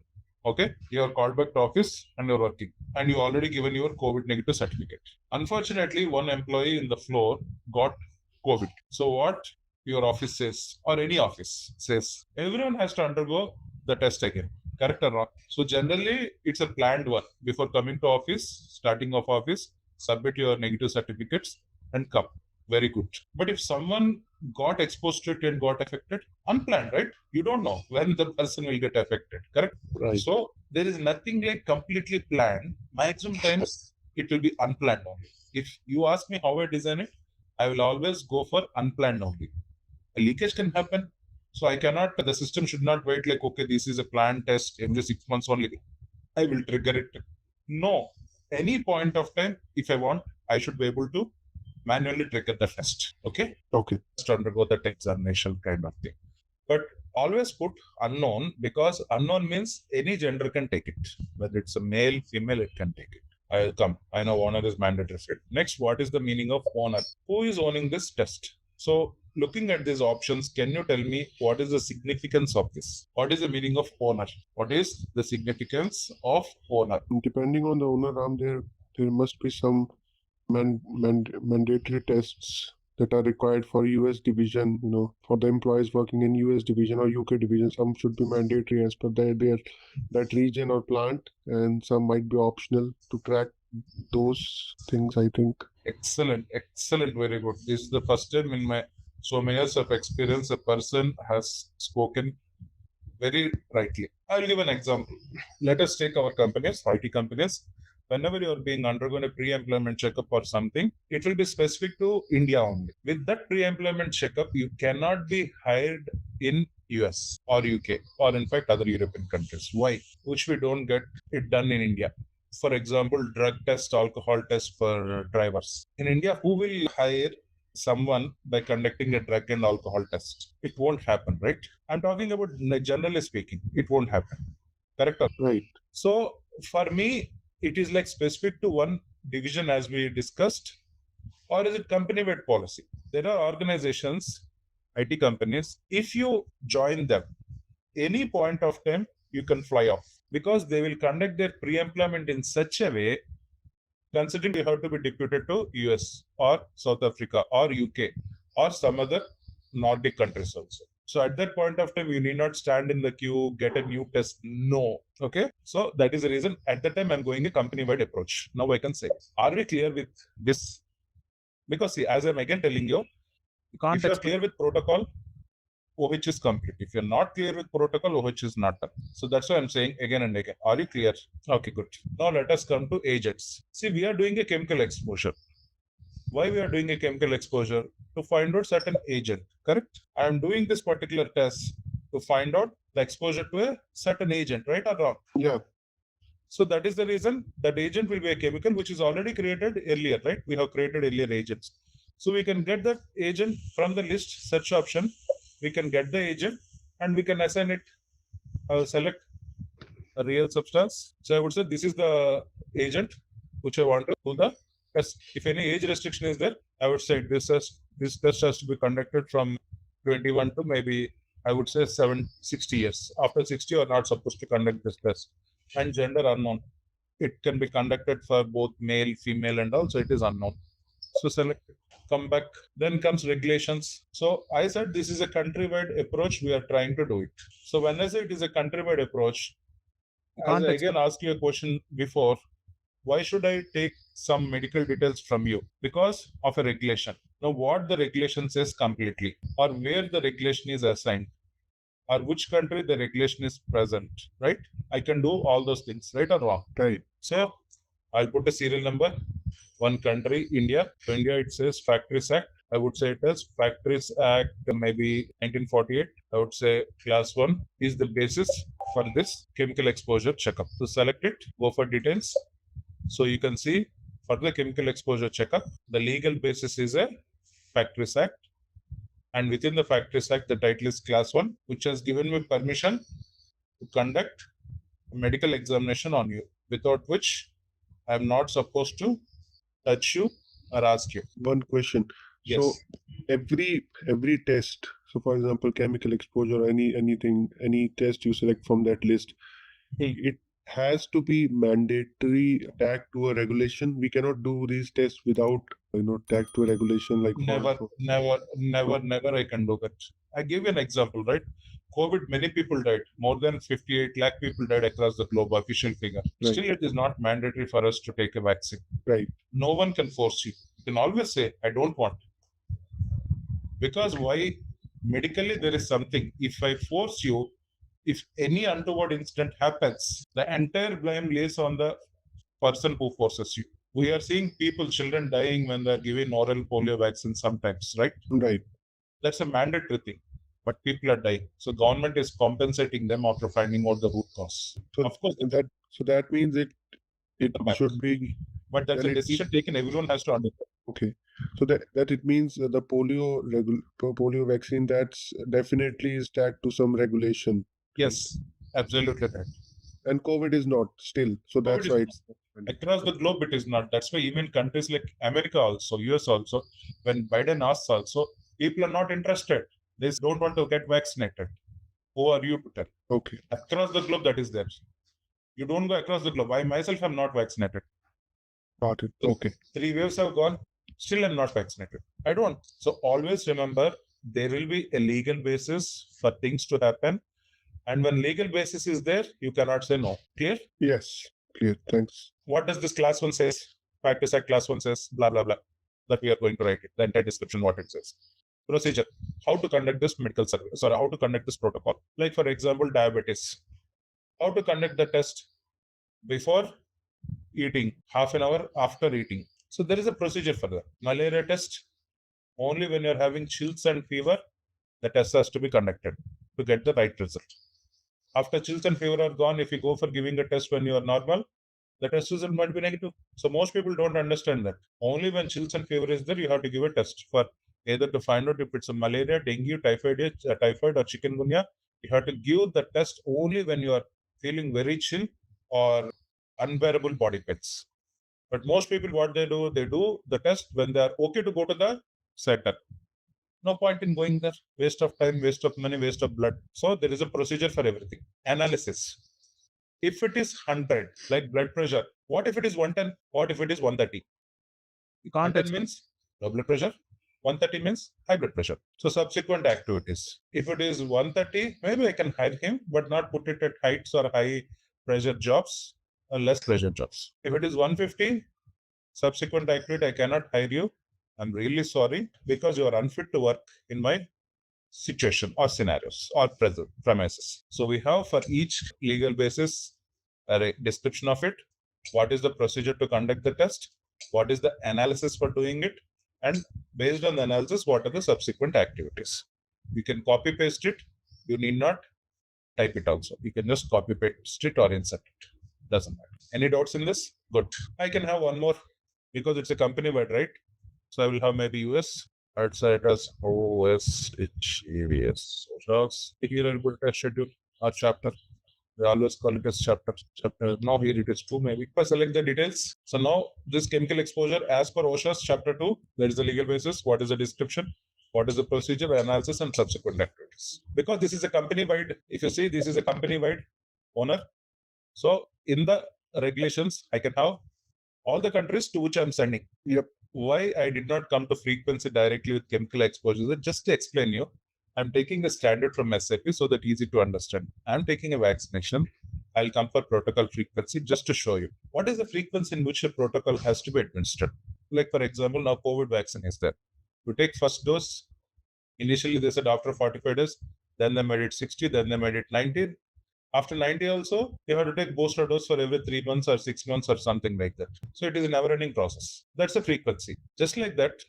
okay, you're called back to office and you're working and you already given your COVID negative certificate. Unfortunately, one employee in the floor got COVID. So what your office says, or any office says, everyone has to undergo the test again. Correct or wrong? So generally, it's a planned one. Before coming to office, starting of office, submit your negative certificates and come. Very good. But if someone got exposed to it and got affected, unplanned, right? You don't know when the person will get affected, correct? Right. So there is nothing like completely planned. Maximum times it will be unplanned only. If you ask me how I design it, I will always go for unplanned only. A leakage can happen. So I cannot, the system should not wait like, okay, this is a planned test every 6 months only. I will trigger it. No. Any point of time, if I want, I should be able to manually trigger the test. Okay? Okay. Just undergo that examination kind of thing. But always put unknown, because unknown means any gender can take it. Whether it's a male, female, it can take it. I'll come. I know owner is mandatory. Next, what is the meaning of owner? Who is owning this test? So looking at these options, can you tell me what is the significance of this? What is the meaning of owner? What is the significance of owner? Depending on the owner, Ram, there must be some mandatory tests that are required for US division, for the employees working in US division or UK division. Some should be mandatory as per that region or plant, and some might be optional to track those things, I think. Excellent, very good. This is the first time in my so many years of experience a person has spoken very rightly. I'll give an example. Let us take our companies, IT companies. Whenever you are being undergone a pre-employment checkup or something, it will be specific to India only. With that pre-employment checkup, you cannot be hired in US or UK or in fact other European countries. Why? Which we don't get it done in India. For example, drug test, alcohol test for drivers. In India, who will hire someone by conducting a drug and alcohol test? It won't happen, right? I'm talking about generally speaking, it won't happen. Correct? Right. So for me, it is like specific to one division as we discussed, or is it company-wide policy? There are organizations, IT companies, if you join them, any point of time, you can fly off. because they will conduct their pre-employment in such a way, considering you have to be deputed to US or South Africa or UK or some other Nordic countries also. So at that point of time, you need not stand in the queue, get a new test. No. Okay. So that is the reason at that time I'm going a company-wide approach. Now I can say, are we clear with this? Because see, as I'm again telling you, if you're clear with protocol, OH is complete. If you're not clear with protocol, OH is not done. So that's why I'm saying again and again. Are you clear? Okay, good. Now let us come to agents. See, we are doing a chemical exposure. Why we are doing a chemical exposure? To find out certain agent, correct? I am doing this particular test to find out the exposure to a certain agent, right or wrong? Yeah. So that is the reason that agent will be a chemical which is already created earlier, right? We have created earlier agents. So we can get that agent from the list search option. We can get the agent and we can assign it, select a real substance. So I would say this is the agent which I want to do the test. If any age restriction is there, I would say this test has to be conducted from 21 to maybe, I would say 60 years. After 60, you are not supposed to conduct this test. And gender unknown. It can be conducted for both male, female, and also it is unknown. So select it. Come back. Then comes regulations. So I said this is a countrywide approach. We are trying to do it. So when I say it is a countrywide approach, as I again asked you a question before, why should I take some medical details from you? Because of a regulation. Now, what the regulation says completely, or where the regulation is assigned, or which country the regulation is present, right? I can do all those things, right or wrong? Right. So I'll put a serial number. One country, India. So India, it says Factories Act. I would say it as Factories Act, maybe 1948. I would say class 1 is the basis for this chemical exposure checkup. So select it, go for details. So you can see for the chemical exposure checkup, the legal basis is a Factories Act. And within the Factories Act, the title is class 1, which has given me permission to conduct a medical examination on you, without which I am not supposed to touch you or ask you. One question. Yes. So every test, so for example, chemical exposure, any test you select from that list, it has to be mandatory tagged to a regulation. We cannot do these tests without tagged to a regulation like Never I can do that. I give you an example, right? COVID, many people died. More than 58 lakh people died across the globe, official figure. Right. Still, it is not mandatory for us to take a vaccine. Right. No one can force you. You can always say, I don't want. Because why? Medically, there is something. If I force you, if any untoward incident happens, the entire blame lays on the person who forces you. We are seeing children dying when they're given oral polio vaccine sometimes, right? Right. That's a mandatory thing. But people are dying. So government is compensating them after finding out the root cause. So of course, that means it should be. But that's a decision taken. Everyone has to understand. Okay. So that it means the polio vaccine that's definitely is tagged to some regulation. Yes, absolutely right. And COVID is not still. So that's why it's across the globe it is not. That's why even countries like America also, US also, when Biden asks also, people are not interested. They don't want to get vaccinated. Who are you to tell? Okay. Across the globe that is there. You don't go across the globe. I myself am not vaccinated. Got it. So okay. 3 waves have gone. Still I'm not vaccinated. I don't. So always remember there will be a legal basis for things to happen. And when legal basis is there, you cannot say no. Clear? Yes. Clear. Thanks. What does this class 1 says? Practice Act class 1 says blah, blah, blah. That we are going to write it. The entire description, what it says. Procedure. How to conduct this medical service. Sorry, how to conduct this protocol. Like for example, diabetes. How to conduct the test before eating, half an hour after eating. So there is a procedure for that. Malaria test. Only when you're having chills and fever, the test has to be conducted to get the right result. After chills and fever are gone, if you go for giving a test when you are normal, the test result might be negative. So most people don't understand that. Only when chills and fever is there, you have to give a test for either to find out if it's a malaria, dengue, typhoid or chikungunya. You have to give the test only when you are feeling very chill or unbearable body pains. But most people, what they do the test when they are okay to go to the center. No point in going there. Waste of time, waste of money, waste of blood. So there is a procedure for everything. Analysis. If it is 100, like blood pressure, what if it is 110? What if it is 130? You can't 110 means low blood pressure. 130 means high blood pressure. So subsequent activities. If it is 130, maybe I can hire him, but not put it at heights or high pressure jobs or less pressure jobs. If it is 150, subsequent activity, I cannot hire you. I'm really sorry because you are unfit to work in my situation or scenarios or premises. So we have for each legal basis a description of it. What is the procedure to conduct the test? What is the analysis for doing it? And based on the analysis, what are the subsequent activities? You can copy paste it. You need not type it also. You can just copy paste it or insert it. Doesn't matter. Any doubts in this? Good. I can have one more because it's a company wide, right? So I will have maybe US. Outside as OSHAVS. So here I will put a schedule or chapter. We always call it as chapter. Now here it is 2 maybe. If I select the details. So now this chemical exposure as per OSHA's chapter 2, there is the legal basis. What is the description? What is the procedure, analysis, and subsequent activities? Because this is a company-wide, if you see, this is a company-wide owner. So in the regulations, I can have all the countries to which I'm sending. Yep. Why I did not come to frequency directly with chemical exposure, just to explain you, I'm taking a standard from SAP so that easy to understand. I'm taking a vaccination. I'll come for protocol frequency just to show you. What is the frequency in which a protocol has to be administered? Like for example, now COVID vaccine is there. You take first dose. Initially they said after 45 days, then they made it 60, then they made it 90. After 90 also, you have to take booster dose for every 3 months or 6 months or something like that. So it is a never-ending process. That's the frequency. Just like that,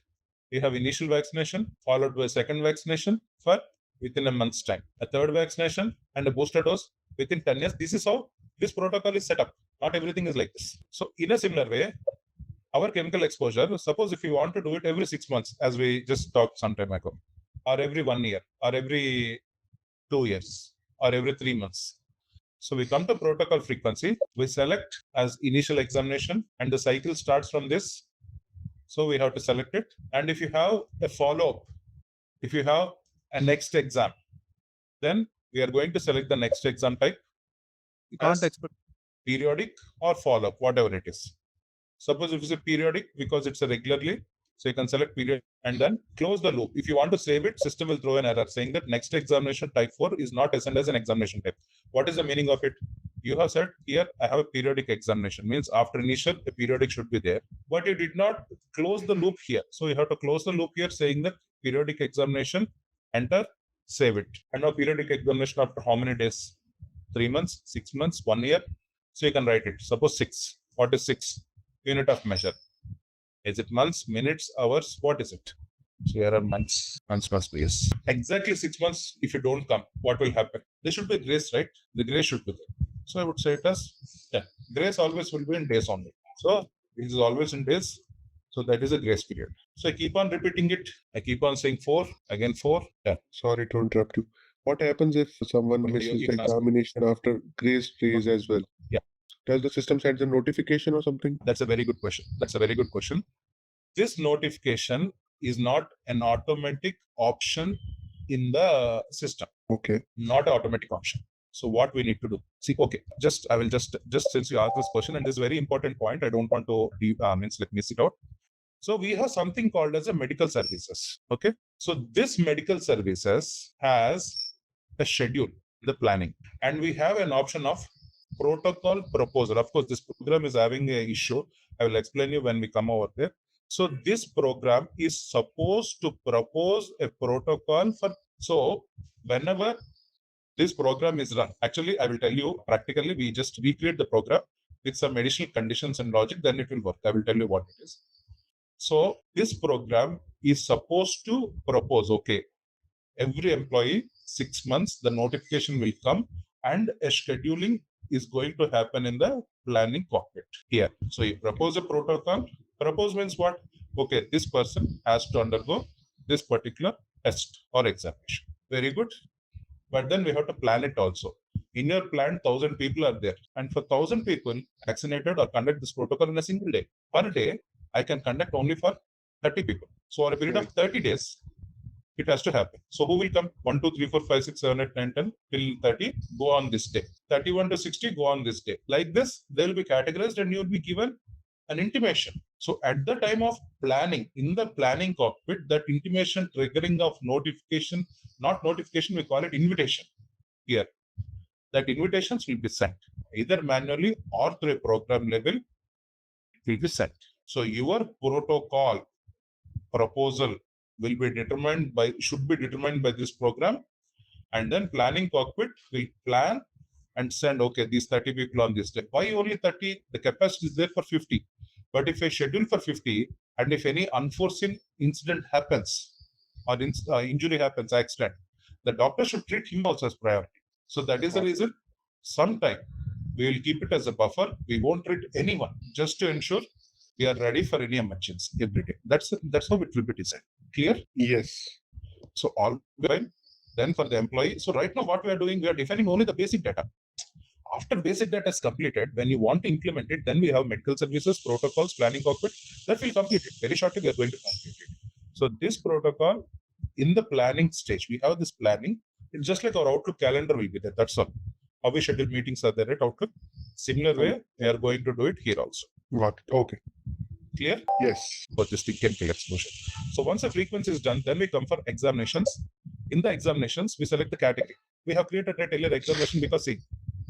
you have initial vaccination followed by a second vaccination for within a month's time, a third vaccination and a booster dose within 10 years. This is how this protocol is set up. Not everything is like this. So in a similar way, our chemical exposure, suppose if you want to do it every 6 months, as we just talked some time ago, or every 1 year, or every 2 years, or every 3 months. So we come to protocol frequency, we select as initial examination, and the cycle starts from this. So we have to select it. And if you have a follow-up, if you have a next exam, then we are going to select the next exam type. You can't expect periodic or follow-up, whatever it is. Suppose if it's a periodic, because it's a regularly, so you can select period and then close the loop. If you want to save it, system will throw an error saying that next examination type 4 is not assigned as an examination type. What is the meaning of it? You have said here, I have a periodic examination, means after initial, a periodic should be there. But you did not close the loop here. So you have to close the loop here saying that periodic examination, enter, save it. And now periodic examination after how many days? 3 months, 6 months, 1 year. So you can write it. Suppose 6. What is 6? Unit of measure. Is it months, minutes, hours? What is it? So here are months. Months must be yes. Exactly 6 months. If you don't come, what will happen? There should be grace, right? The grace should be there. So I would say it as grace always will be in days only. So this is always in days. So that is a grace period. So I keep on repeating it. I keep on saying 4, again 4. Yeah. Sorry to interrupt you. What happens if someone misses the examination after grace days as well? Yeah. Does the system send a notification or something? That's a very good question. This notification is not an automatic option in the system. Okay. Not an automatic option. So what we need to do? See, okay, I will just since you asked this question, and this very important point, I don't want to miss it out. So we have something called as a medical services. Okay. So this medical services has a schedule, the planning, and we have an option of protocol proposal. Of course, this program is having an issue. I will explain you when we come over there. So this program is supposed to propose a protocol for, so whenever this program is run, actually, I will tell you practically, we just recreate the program with some additional conditions and logic, then it will work. I will tell you what it is. So this program is supposed to propose, okay, every employee 6 months, the notification will come and a scheduling is going to happen in the planning cockpit here. So you propose a protocol. Propose means what? Okay, this person has to undergo this particular test or examination. Very good. But then we have to plan it also. In your plan, 1,000 people are there. And for 1,000 people vaccinated or conduct this protocol in a single day. Per day, I can conduct only for 30 people. So over a period of 30 days, It has to happen. So who will come? 1, 2, 3, 4, 5, 6, 7, 8, 9, 10 till 30, go on this day. 31 to 60, go on this day. Like this, they will be categorized and you will be given an intimation. So at the time of planning, in the planning cockpit, that intimation triggering of notification, not notification, we call it invitation here. That invitations will be sent either manually or through a program level, it will be sent. So your protocol proposal will be determined by, should be determined by this program, and then planning cockpit will plan and send, okay, these 30 people on this day. Why only 30? The capacity is there for 50. But if I schedule for 50, and if any unforeseen incident happens or injury happens, accident, the doctor should treat him also as priority. So that is the reason sometime we will keep it as a buffer. We won't treat anyone, just to ensure we are ready for any emergency every day. That's how it will be designed. Clear? Yes. So all right. Then for the employee. So right now what we are doing, we are defining only the basic data. After basic data is completed, when you want to implement it, then we have medical services, protocols, planning cockpit, that will complete it. Very shortly, we are going to complete it. So this protocol in the planning stage, we have this planning. It's just like our Outlook calendar will be there. That's all. How we schedule meetings are there at Outlook. Similar way, we are going to do it here also. Got it. Okay. Clear? Yes. For this chemical exposure. So once the frequency is done, then we come for examinations. In the examinations, we select the category. We have created a earlier examination because see,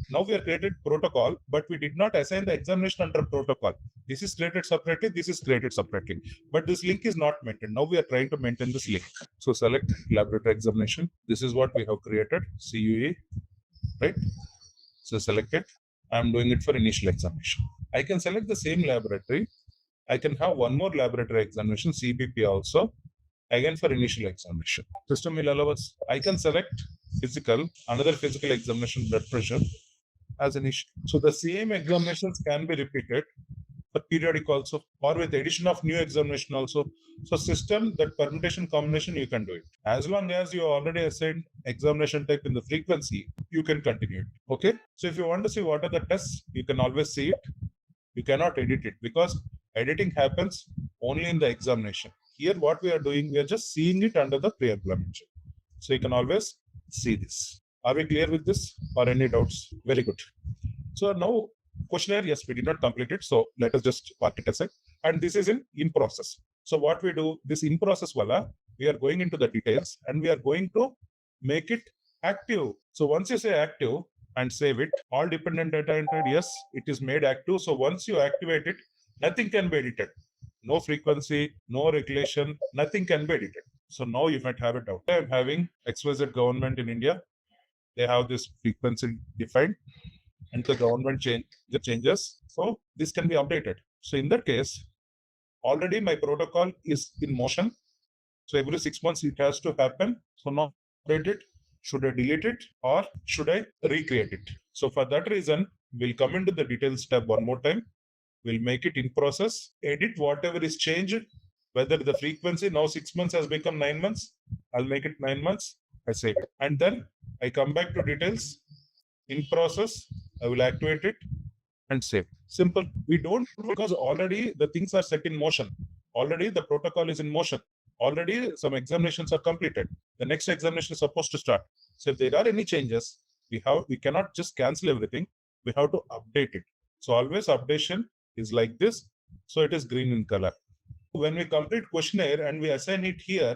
now we have created protocol, but we did not assign the examination under protocol. This is created separately, this is created separately. But this link is not maintained. Now we are trying to maintain this link. So select laboratory examination. This is what we have created, CUE, right? So select it. I'm doing it for initial examination. I can select the same laboratory. I can have one more laboratory examination, CBP also, again for initial examination. System will allow us, I can select physical, another physical examination, blood pressure as an issue. So the same examinations can be repeated for periodic also, or with the addition of new examination also. So system, that permutation combination, you can do it. As long as you already assigned examination type in the frequency, you can continue it. Okay. So if you want to see what are the tests, you can always see it. You cannot edit it because editing happens only in the examination. Here, what we are doing, we are just seeing it under the pre-implementation. So you can always see this. Are we clear with this or any doubts? Very good. So now questionnaire, yes, we did not complete it. So let us just park it aside. And this is in process. So what we do, this in process, voila, we are going into the details and we are going to make it active. So once you say active and save it, all dependent data entered, yes, it is made active. So once you activate it, nothing can be edited. No frequency, no regulation, nothing can be edited. So now you might have it out. I'm having XYZ government in India. They have this frequency defined and the government changes. So this can be updated. So in that case, already my protocol is in motion. So every 6 months it has to happen. So now update it. Should I delete it or should I recreate it? So for that reason, we'll come into the details tab one more time. We'll make it in process, edit whatever is changed, whether the frequency now 6 months has become 9 months, I'll make it 9 months, I save it. And then I come back to details, in process, I will activate it and save. Simple. We don't, because already the things are set in motion. Already the protocol is in motion. Already some examinations are completed. The next examination is supposed to start. So if there are any changes, we cannot just cancel everything. We have to update it. So always updation is like this. So it is green in color. When we complete questionnaire and we assign it here,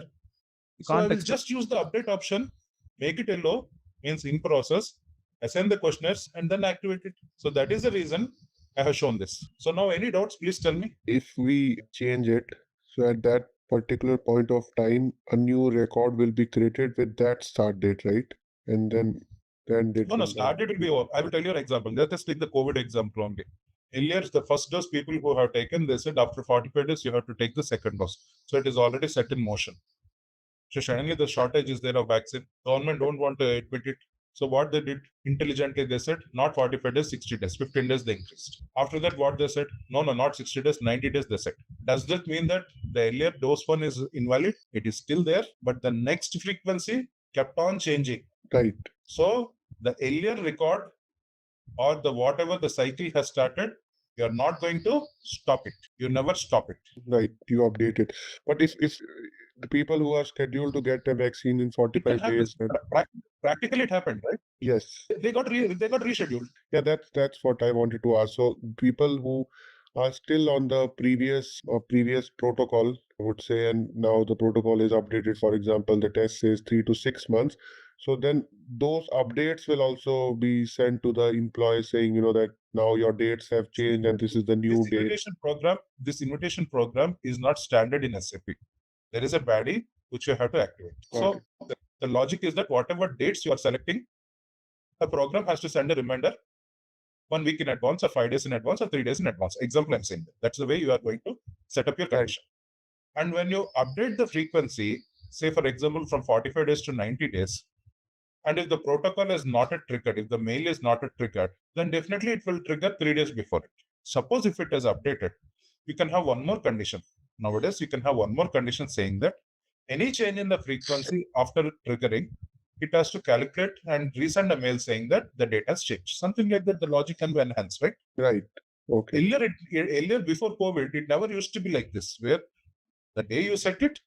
so I will just use the update option, make it yellow, means in process, assign the questionnaires and then activate it. So that is the reason I have shown this. So now any doubts, please tell me. If we change it, so at that particular point of time, a new record will be created with that start date, right? And then No, start date will be over. I will tell you an example. Let us take the COVID example only. Earlier, the first dose people who have taken, they said after 45 days, you have to take the second dose. So it is already set in motion. So suddenly the shortage is there of vaccine. Government don't want to admit it. So what they did intelligently, they said not 45 days, 60 days, 15 days they increased. After that, what they said, no, not 60 days, 90 days they said. Does that mean that the earlier dose one is invalid? It is still there, but the next frequency kept on changing. Right. So the earlier record or the whatever the cycle has started, you are not going to stop it. You never stop it. Right. You update it. But if the people who are scheduled to get a vaccine in 45 days. Practically, it happened, right? Yes. They got rescheduled. Yeah, that's what I wanted to ask. So people who are still on the previous protocol, I would say, and now the protocol is updated. For example, the test says 3 to 6 months. So then those updates will also be sent to the employee saying, that now your dates have changed and this is the new date. This invitation program is not standard in SAP. There is a badge which you have to activate. Okay. So the logic is that whatever dates you are selecting, the program has to send a reminder 1 week in advance or 5 days in advance or 3 days in advance. Example, I'm saying that. That's the way you are going to set up your condition. And when you update the frequency, say for example, from 45 days to 90 days, and if the protocol is not triggered, if the mail is not triggered, then definitely it will trigger 3 days before it. Suppose if it is updated, you can have one more condition. Nowadays, you can have one more condition saying that any change in the frequency after triggering, it has to calculate and resend a mail saying that the data has changed. Something like that, the logic can be enhanced, right? Right. Okay. Earlier before COVID, it never used to be like this, where the day you set it,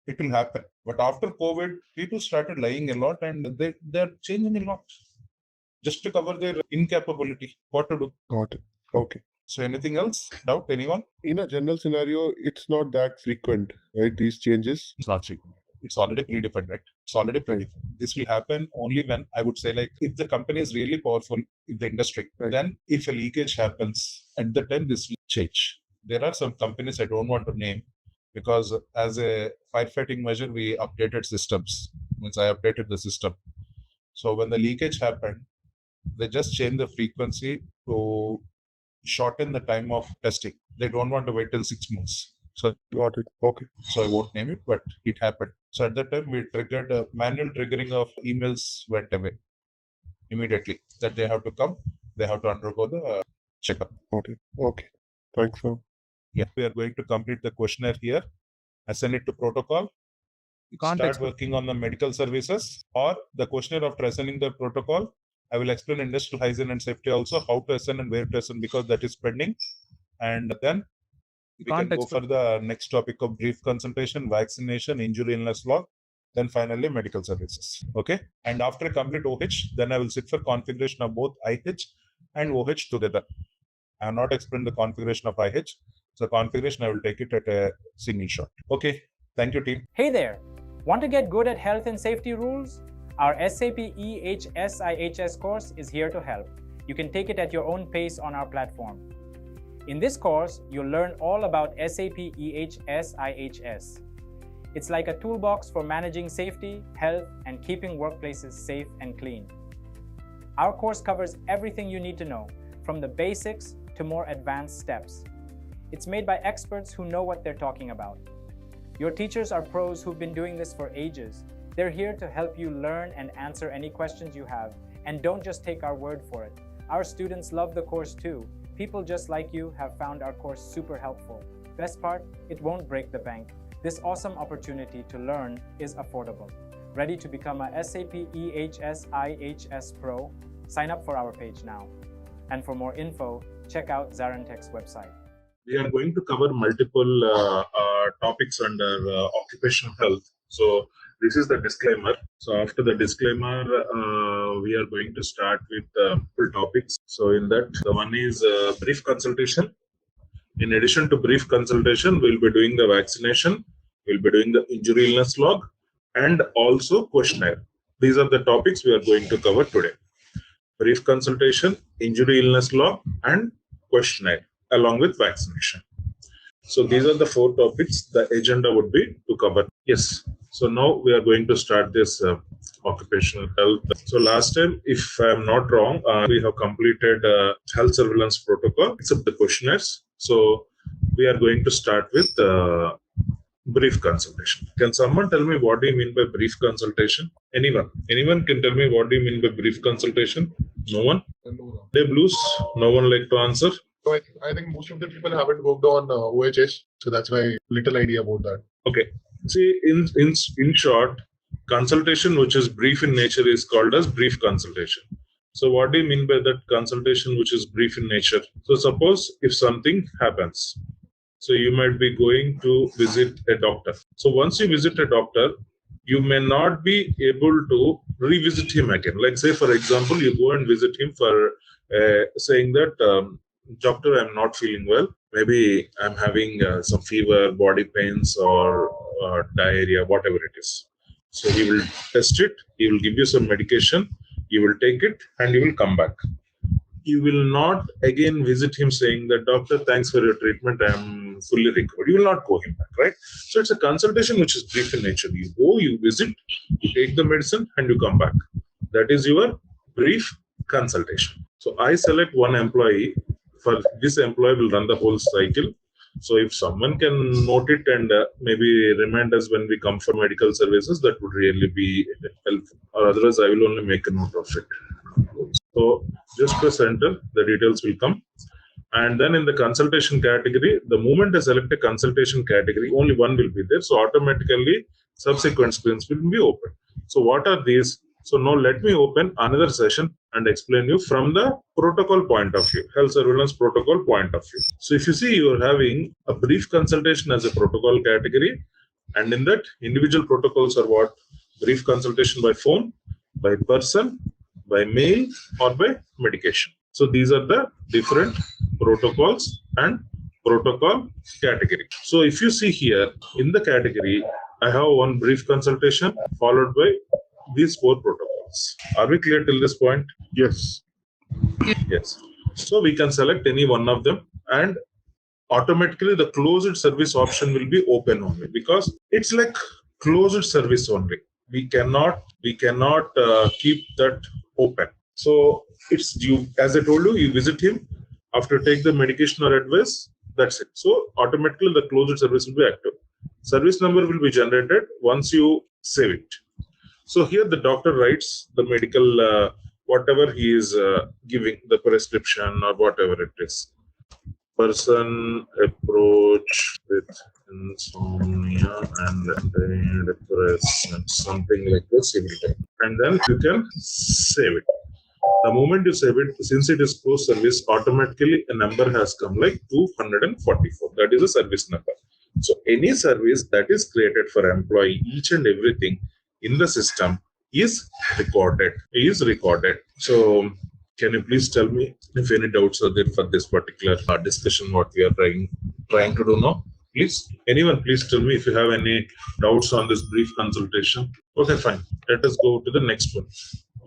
it will happen. But after COVID, people started lying a lot and they're changing a lot just to cover their incapability. What to do? Got it. Okay. So anything else? Doubt? Anyone? In a general scenario, it's not that frequent, right? These changes. It's not frequent. It's already predefined, right? It's already predefined. This will happen only when, I would say, like, if the company is really powerful in the industry, then if a leakage happens, at the time this will change. There are some companies I don't want to name, because as a firefighting measure, we updated systems. Means I updated the system. So when the leakage happened, they just changed the frequency to shorten the time of testing. They don't want to wait till 6 months. So got it. Okay. So I won't name it, but it happened. So at that time, we triggered a manual triggering of emails went away immediately. That they have to come, they have to undergo the checkup. Okay. Okay. Thanks, sir. Yeah, we are going to complete the questionnaire here. Assign it to protocol. Start working on the medical services or the questionnaire after assigning the protocol. I will explain industrial hygiene and safety also, how to assign and where to assign, because that is pending. And then we can go for the next topic of brief consultation, vaccination, injury illness log, then finally medical services. Okay. And after complete OH, then I will sit for configuration of both IH and OH together. I have not explained the configuration of IH. So configuration, I will take it at a single shot. Okay. Thank you, team. Hey there. Want to get good at health and safety rules? Our SAP EHS IHS course is here to help. You can take it at your own pace on our platform. In this course, you'll learn all about SAP EHS IHS. It's like a toolbox for managing safety, health, and keeping workplaces safe and clean. Our course covers everything you need to know, from the basics to more advanced steps. It's made by experts who know what they're talking about. Your teachers are pros who've been doing this for ages. They're here to help you learn and answer any questions you have. And don't just take our word for it. Our students love the course too. People just like you have found our course super helpful. Best part, it won't break the bank. This awesome opportunity to learn is affordable. Ready to become a SAP EHS IHS Pro? Sign up for our page now. And for more info, check out ZaranTech's website. We are going to cover multiple topics under occupational health. So this is the disclaimer. So after the disclaimer, we are going to start with full topics. So in that, the one is brief consultation. In addition to brief consultation, we'll be doing the vaccination, we'll be doing the injury illness log, and also questionnaire. These are the topics we are going to cover today. Brief consultation, injury illness log, and questionnaire, along with vaccination. So these are the 4 topics the agenda would be to cover. Yes. So now we are going to start this occupational health. So last time, if I'm not wrong, we have completed health surveillance protocol, except the questionnaires. So we are going to start with brief consultation. Can someone tell me what do you mean by brief consultation? Anyone? Anyone can tell me what do you mean by brief consultation? No one? They blues? No one like to answer? So I think most of the people haven't worked on OHS, so that's why little idea about that. Okay. See, in short, consultation which is brief in nature is called as brief consultation. So what do you mean by that consultation which is brief in nature? So suppose if something happens, So you might be going to visit a doctor. So once you visit a doctor, you may not be able to revisit him again. Like say, for example, you go and visit him for saying that, doctor, I'm not feeling well. Maybe I'm having some fever, body pains, or diarrhea, whatever it is. So he will test it, he will give you some medication, you will take it, and you will come back. You will not again visit him saying that, doctor, thanks for your treatment, I'm fully recovered. You will not go him back, right? So it's a consultation which is brief in nature. You go, you visit, you take the medicine, and you come back. That is your brief consultation. So I select one employee. For this employee will run the whole cycle. So if someone can note it and maybe remind us when we come for medical services, that would really be helpful. Or otherwise, I will only make a note of it. So just press enter, the details will come. And then in the consultation category, the moment I select a consultation category, only one will be there. So automatically subsequent screens will be open. So what are these? So now let me open another session and explain you from the protocol point of view, health surveillance protocol point of view. So if you see, you are having a brief consultation as a protocol category. And in that, individual protocols are what? Brief consultation by phone, by person, by mail, or by medication. So these are the different protocols and protocol category. So if you see here in the category, I have one brief consultation followed by these 4 protocols. Are we clear till this point? Yes. Yes. So we can select any one of them, and automatically the closed service option will be open only, because it's like closed service only. We cannot keep that open. So it's you, as I told you, you visit him, after take the medication or advice, that's it. So automatically the closed service will be active. Service number will be generated once you save it. So here the doctor writes the medical, whatever he is giving, the prescription or whatever it is. Person approach with insomnia and depression, something like this, and then you can save it. The moment you save it, since it is closed service, automatically a number has come like 244. That is a service number. So any service that is created for employee, each and everything in the system is recorded. So can you please tell me if any doubts are there for this particular discussion, what we are trying to do now? Please, anyone, please tell me if you have any doubts on this brief consultation. Okay, fine. Let us go to the next one.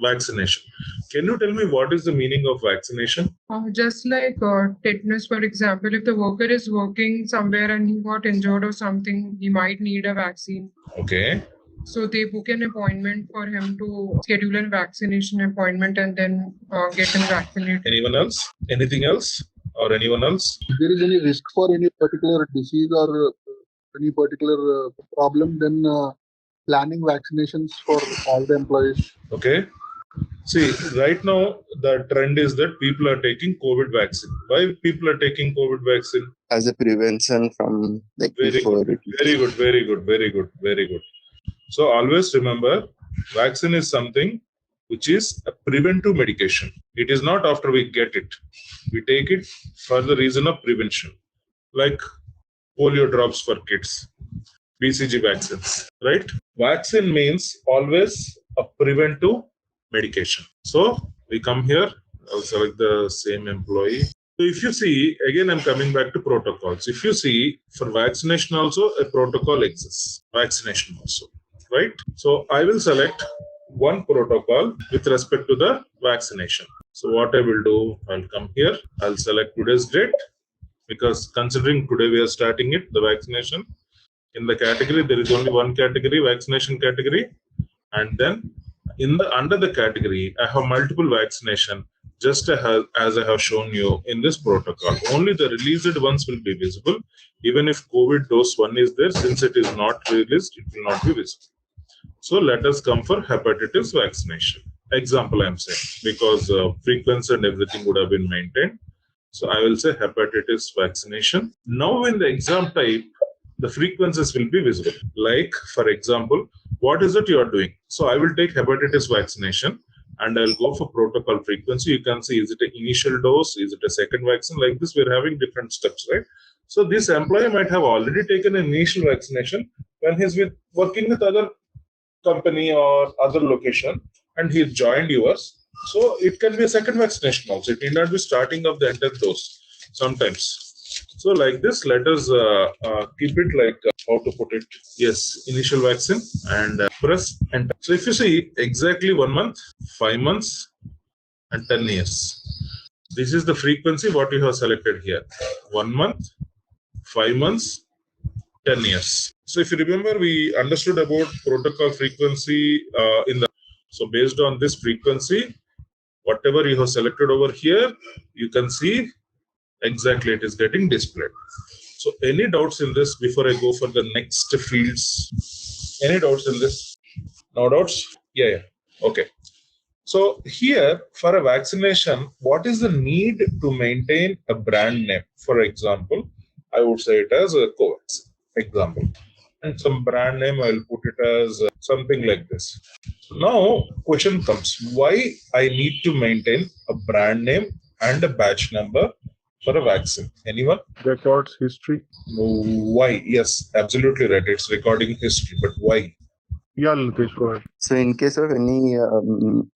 Vaccination. Can you tell me what is the meaning of vaccination? Just like tetanus, for example, if the worker is working somewhere and he got injured or something, he might need a vaccine. Okay. So they book an appointment for him to schedule a vaccination appointment and then get him vaccinated. Anyone else? Anything else? Or anyone else? If there is any risk for any particular disease or any particular problem, then planning vaccinations for all the employees. Okay. See, right now the trend is that people are taking COVID vaccine. Why people are taking COVID vaccine? As a prevention from like before. Very good. So always remember, vaccine is something which is a preventive medication. It is not after we get it. We take it for the reason of prevention, like polio drops for kids, BCG vaccines, right? Vaccine means always a preventive medication. So we come here, I'll select the same employee. So if you see, again, I'm coming back to protocols. If you see, for vaccination also, a protocol exists. Vaccination also, right? So I will select one protocol with respect to the vaccination. So what I will do, I'll come here, I'll select today's date, because considering today we are starting it, the vaccination. In the category, there is only one category, vaccination category. And then under the category, I have multiple vaccination, just as I have shown you in this protocol. Only the released ones will be visible. Even if COVID dose 1 is there, since it is not released, it will not be visible. So let us come for hepatitis vaccination. Example I'm saying, because frequency and everything would have been maintained. So I will say hepatitis vaccination. Now in the exam type, the frequencies will be visible. Like, for example, what is it you are doing? So I will take hepatitis vaccination. and I'll go for protocol frequency. You can see, is it an initial dose? Is it a second vaccine? Like this, we're having different steps, right? So this employee might have already taken an initial vaccination when he's working with other company or other location, and he joined yours. So it can be a second vaccination also. It need not be starting of the entire dose sometimes. So like this, let us keep it like, how to put it? Yes, initial vaccine and press enter. So if you see exactly 1 month, 5 months and 10 years. This is the frequency what you have selected here. 1 month, 5 months, 10 years. So if you remember, we understood about protocol frequency so based on this frequency, whatever you have selected over here, you can see exactly it is getting displayed. So any doubts in this before I go for the next fields? Any doubts in this? No doubts? Yeah. Okay. So here for a vaccination, what is the need to maintain a brand name? For example, I would say it as a COVAX example. And some brand name, I'll put it as something like this. Now, question comes, why I need to maintain a brand name and a batch number for a vaccine? Anyone? Records history. Why? Yes, absolutely right. It's recording history, but why? Yeah, Lukesh, go ahead. So in case of any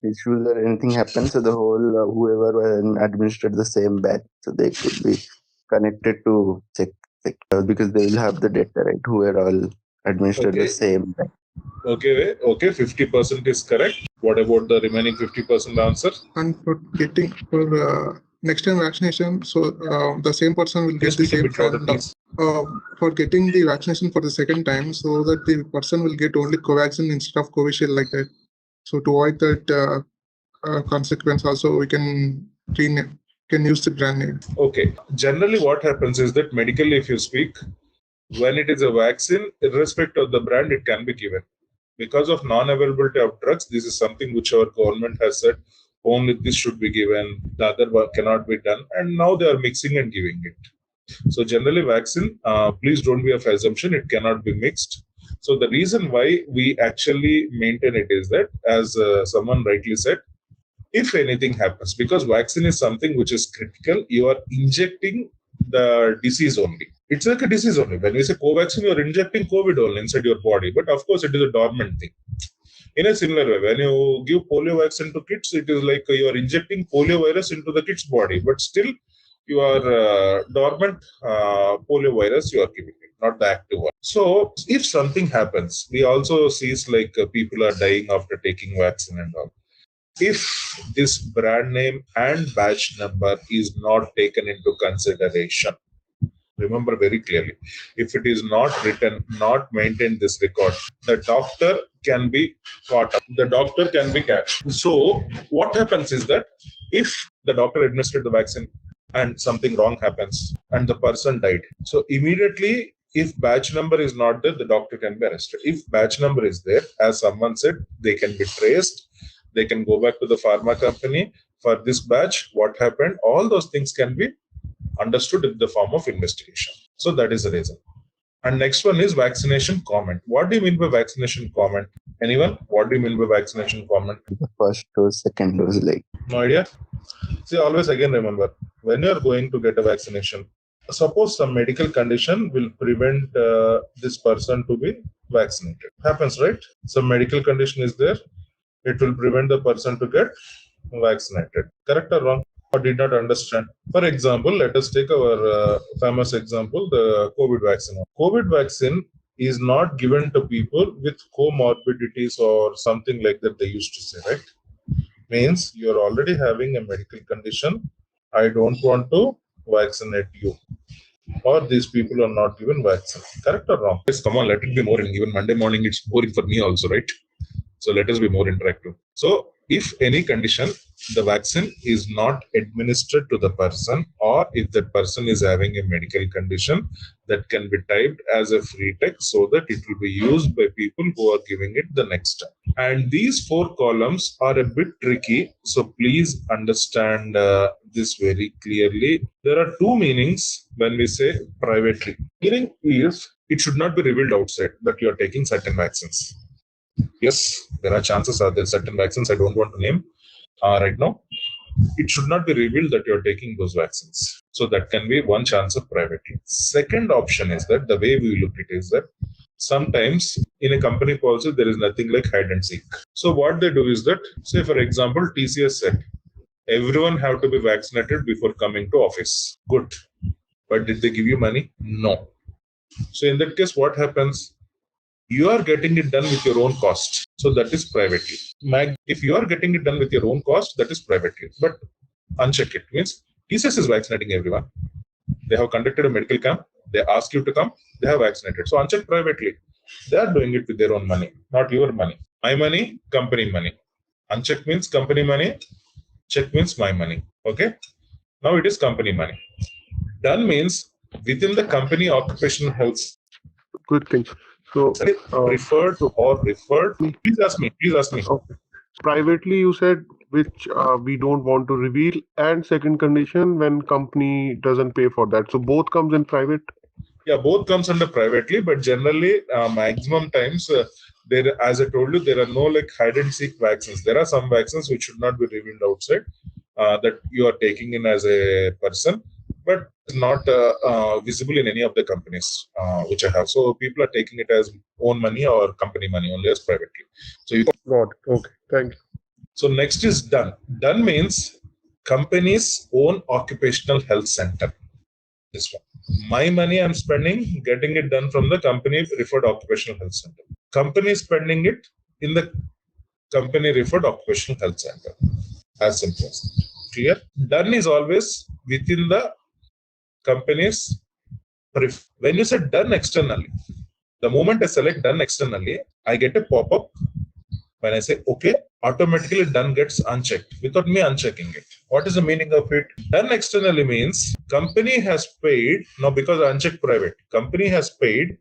issues or anything happens, so the whole whoever administered the same batch, so they could be connected to check because they will have the data, right? Who are all administered the same batch. Okay, 50% is correct. What about the remaining 50% answer? And for next time vaccination, so the same person will get the same for getting the vaccination for the second time, so that the person will get only Covaxin instead of Covishield, like that. So to avoid that consequence, also we can use the brand name. Okay. Generally, what happens is that medically, if you speak, when it is a vaccine, irrespective of the brand, it can be given. Because of non-availability of drugs, this is something which our government has said, only this should be given, the other one cannot be done, and now they are mixing and giving it. So generally vaccine, please don't be of assumption, it cannot be mixed. So the reason why we actually maintain it is that, as someone rightly said, if anything happens, because vaccine is something which is critical, you are injecting the disease only. It's like a disease only. When we say Covaxin, you are injecting COVID only inside your body. But of course, it is a dormant thing. In a similar way, when you give polio vaccine to kids, it is like you are injecting polio virus into the kid's body. But still, you are dormant polio virus you are giving it, not the active one. So if something happens, we also see like people are dying after taking vaccine and all. If this brand name and batch number is not taken into consideration, remember very clearly, if it is not written, not maintained this record, the doctor can be caught up. The doctor can be catched. So what happens is that if the doctor administered the vaccine and something wrong happens and the person died, so immediately, if batch number is not there, the doctor can be arrested. If batch number is there, as someone said, they can be traced. They can go back to the pharma company for this batch, what happened, all those things can be understood in the form of investigation. So that is the reason. And next one is vaccination comment. What do you mean by vaccination comment? Anyone? What do you mean by vaccination comment? The first dose, second dose, like. No idea? See, always again remember, when you are going to get a vaccination, suppose some medical condition will prevent this person to be vaccinated. Happens, right? Some medical condition is there. It will prevent the person to get vaccinated. Correct or wrong? Or did not understand? For example, let us take our famous example, the COVID vaccine. COVID vaccine is not given to people with comorbidities or something like that they used to say, right? Means you're already having a medical condition. I don't want to vaccinate you. Or these people are not given vaccine. Correct or wrong? Yes, come on, let it be more. Even Monday morning, it's boring for me also, right? So let us be more interactive. So if any condition, the vaccine is not administered to the person, or if that person is having a medical condition, that can be typed as a free text so that it will be used by people who are giving it the next time. And these 4 columns are a bit tricky. So please understand this very clearly. There are 2 meanings when we say privately. Meaning is it should not be revealed outside that you are taking certain vaccines. Yes, there are chances are there certain vaccines I don't want to name. right now, it should not be revealed that you're taking those vaccines. So that can be one chance of privately. Second option is that the way we look at it is that sometimes in a company policy, there is nothing like hide and seek. So what they do is that, say for example, TCS said, everyone have to be vaccinated before coming to office. Good. But did they give you money? No. So in that case, what happens? You are getting it done with your own cost. So that is privately. If you are getting it done with your own cost, that is privately. But uncheck it. Means TCS is vaccinating everyone. They have conducted a medical camp. They ask you to come. They have vaccinated. So uncheck privately. They are doing it with their own money, not your money. My money, company money. Uncheck means company money. Check means my money. Okay. Now it is company money. Done means within the company occupational health. Good thing. So referred or referred. Please ask me. Okay. Privately, you said which we don't want to reveal, and second condition when company doesn't pay for that. So both comes in private. Yeah, both comes under privately, but generally maximum times there, as I told you, there are no like hide and seek vaccines. There are some vaccines which should not be revealed outside that you are taking in as a person, but not visible in any of the companies which I have. So people are taking it as own money or company money only as privately. So you got it. Okay, thank you. So next is done. Done means company's own occupational health center. This one. My money I'm spending, getting it done from the company referred occupational health center. Company spending it in the company referred occupational health center. As simple as that. Clear? Done is always within the company's. When you say done externally, the moment I select done externally, I get a pop-up. When I say okay, automatically done gets unchecked without me unchecking it. What is the meaning of it? Done externally means company has paid, now because I unchecked private, company has paid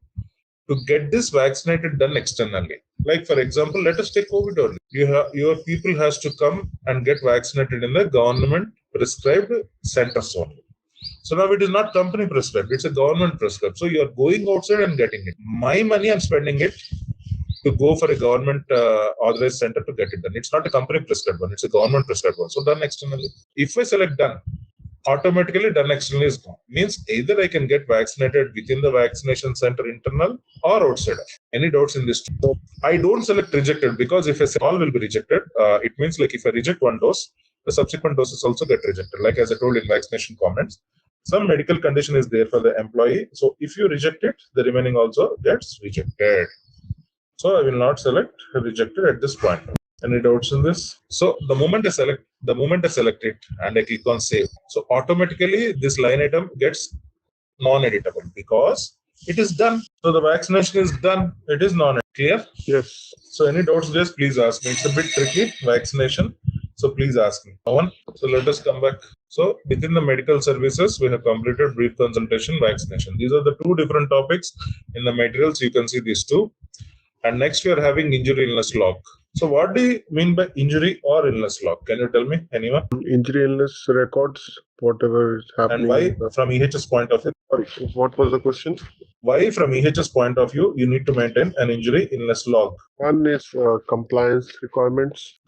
to get this vaccinated done externally. Like for example, let us take COVID only. Your people has to come and get vaccinated in the government prescribed centers only. So now it is not company prescribed, it's a government prescribed. So you are going outside and getting it. My money, I'm spending it to go for a government authorized center to get it done. It's not a company prescribed one, it's a government prescribed one. So done externally. If I select done, automatically done externally is gone. Means either I can get vaccinated within the vaccination center internal or outside. Any doubts in this? I don't select rejected because if I say all will be rejected, it means like if I reject one dose, the subsequent doses also get rejected. Like as I told in vaccination comments, some medical condition is there for the employee. So if you reject it, the remaining also gets rejected. So I will not select rejected at this point. Any doubts in this? So the moment I select it and I click on save, so automatically this line item gets non-editable because it is done. So the vaccination is done. It is non-editable. Clear? Yes. So any doubts, just please ask me. It's a bit tricky, vaccination. So please ask me. No one? So let us come back. So within the medical services, we have completed brief consultation, vaccination. These are the two different topics in the materials. You can see these two. And next we are having injury illness log. So what do you mean by injury or illness log? Can you tell me, anyone? Injury illness records, whatever is happening. And why from EHS point of view? Sorry, what was the question? Why from EHS point of view, you need to maintain an injury illness log? One is compliance requirements.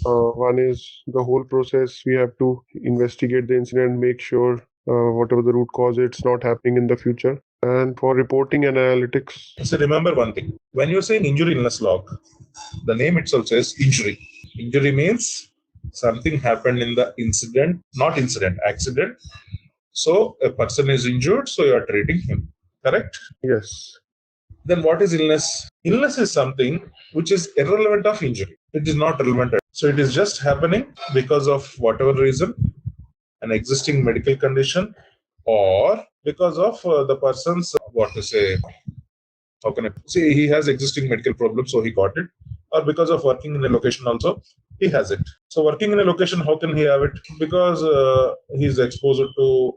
One is the whole process. We have to investigate the incident, make sure whatever the root cause, it's not happening in the future. And for reporting and analytics. So remember one thing. When you're saying injury illness log, the name itself says injury. Injury means something happened in the incident, not incident, accident. So a person is injured, so you are treating him. Correct? Yes. Then what is illness? Illness is something which is irrelevant of injury. It is not relevant. So it is just happening because of whatever reason, an existing medical condition, or because of the person's, how can I say, he has existing medical problems, so he got it, or because of working in a location also, he has it. So working in a location, how can he have it? Because he's exposed to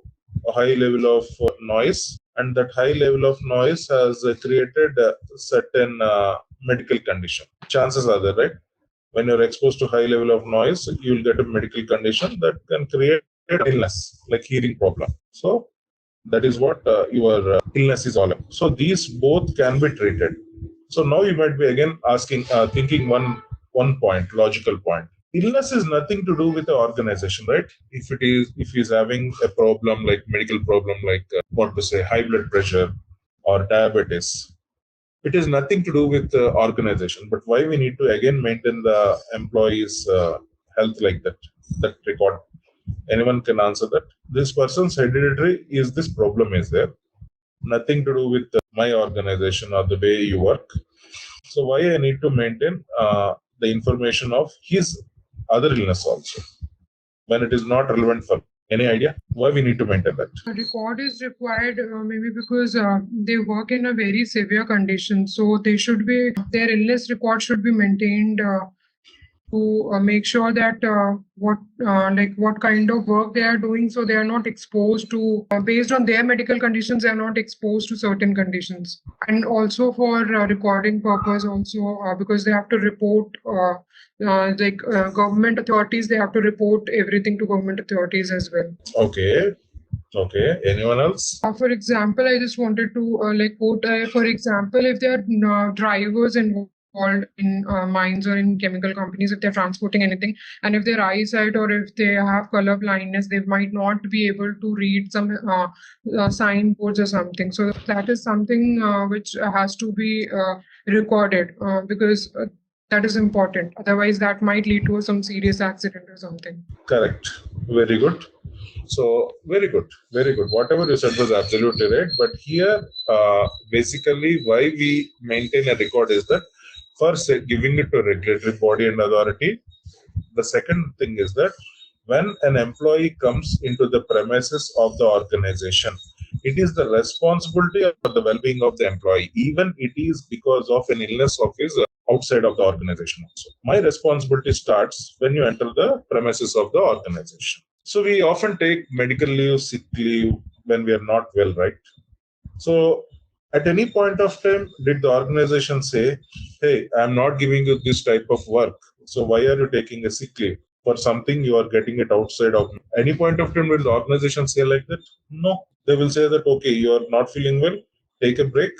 a high level of noise, and that high level of noise has created a certain medical condition. Chances are there, right? When you're exposed to high level of noise, you'll get a medical condition that can create illness, like hearing problem. So that is what your illness is all about. So these both can be treated. So now you might be again asking, thinking one point, logical point. illness is nothing to do with the organization, right? If he's having a problem like medical problem like high blood pressure or diabetes, it is nothing to do with the organization. But why we need to again maintain the employees' health like that record? Anyone can answer that. This person's hereditary is this problem is there, nothing to do with my organization or the way you work. So why I need to maintain the information of his other illness also when it is not relevant for any idea why we need to maintain that? A record is required maybe because they work in a very severe condition, so their illness record should be maintained to make sure that what kind of work they are doing, so they are not exposed to based on their medical conditions, they are not exposed to certain conditions. And also for recording purpose also, because they have to report government authorities, they have to report everything to government authorities as well. Okay, anyone else? For example, I just wanted to quote, for example, if there are drivers involved in mines or in chemical companies, if they're transporting anything, and if their eyesight or if they have color blindness, they might not be able to read some signboards or something. So that is something which has to be recorded because that is important. Otherwise, that might lead to some serious accident or something. Correct. Very good. So very good. Whatever you said was absolutely right. But here, basically, why we maintain a record is that first, giving it to a regulatory body and authority. The second thing is that when an employee comes into the premises of the organization, it is the responsibility of the well-being of the employee, even it is because of an illness of his outside of the organization also. My responsibility starts when you enter the premises of the organization. So we often take medical leave, sick leave when we are not well, right? So at any point of time, did the organization say, hey, I'm not giving you this type of work, so why are you taking a sick leave? For something you are getting it outside of me. Any point of time will the organization say like that? No. They will say that, okay, you are not feeling well, take a break,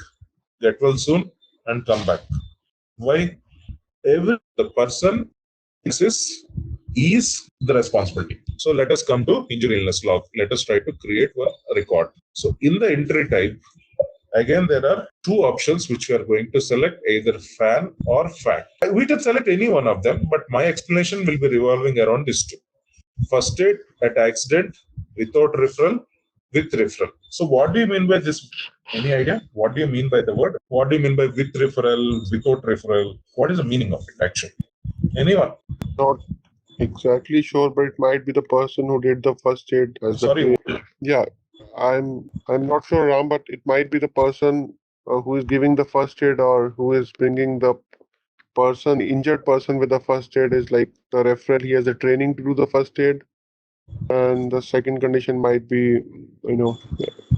get well soon, and come back. Why? The person is the responsibility. So let us come to injury illness log. Let us try to create a record. So in the entry type, again, there are two options which we are going to select, either FAN or FAT. We can select any one of them, but my explanation will be revolving around these two. First aid at accident, without referral, with referral. So what do you mean by this? Any idea? What do you mean by the word? What do you mean by with referral, without referral? What is the meaning of it actually? Anyone? Not exactly sure, but it might be the person who did the first aid. Yeah, I'm not sure, Ram, but it might be the person who is giving the first aid or who is bringing the injured person with the first aid is like the referral. He has the training to do the first aid. And the second condition might be,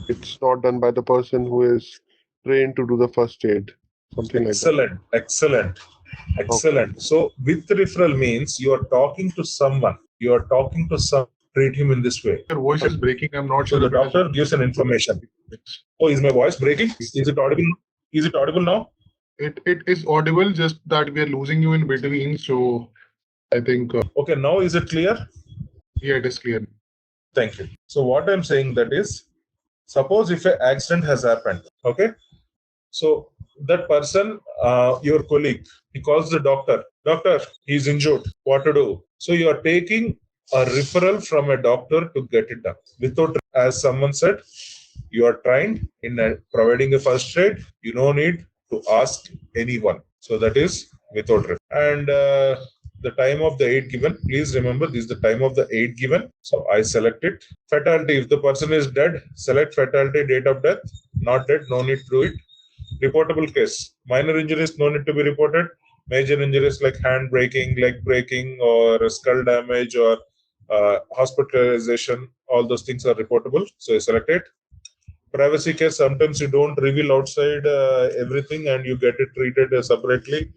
it's not done by the person who is trained to do the first aid. Something like that. Excellent. So with referral means you are talking to someone. Treat him in this way. Your voice is breaking. I'm not sure. So the doctor gives an information. Oh, is my voice breaking? Is it audible? Is it audible now? It is audible, just that we are losing you in between. So I think. Okay, now is it clear? Yeah, it is clear. Thank you. So what I'm saying that is, suppose if an accident has happened, okay? So that person, your colleague, he calls the doctor. Doctor, he's injured. What to do? So you are taking a referral from a doctor to get it done. Without, as someone said, you are trained in providing a first aid. You don't need to ask anyone. So that is without referral. And the time of the aid given, please remember this is the time of the aid given. So I select it. Fatality, if the person is dead, select fatality, date of death. Not dead, no need to do it. Reportable case, minor injuries no need to be reported. Major injuries like hand breaking, leg breaking, or skull damage, or hospitalization, all those things are reportable. So I select it. Privacy case, sometimes you don't reveal outside everything and you get it treated separately.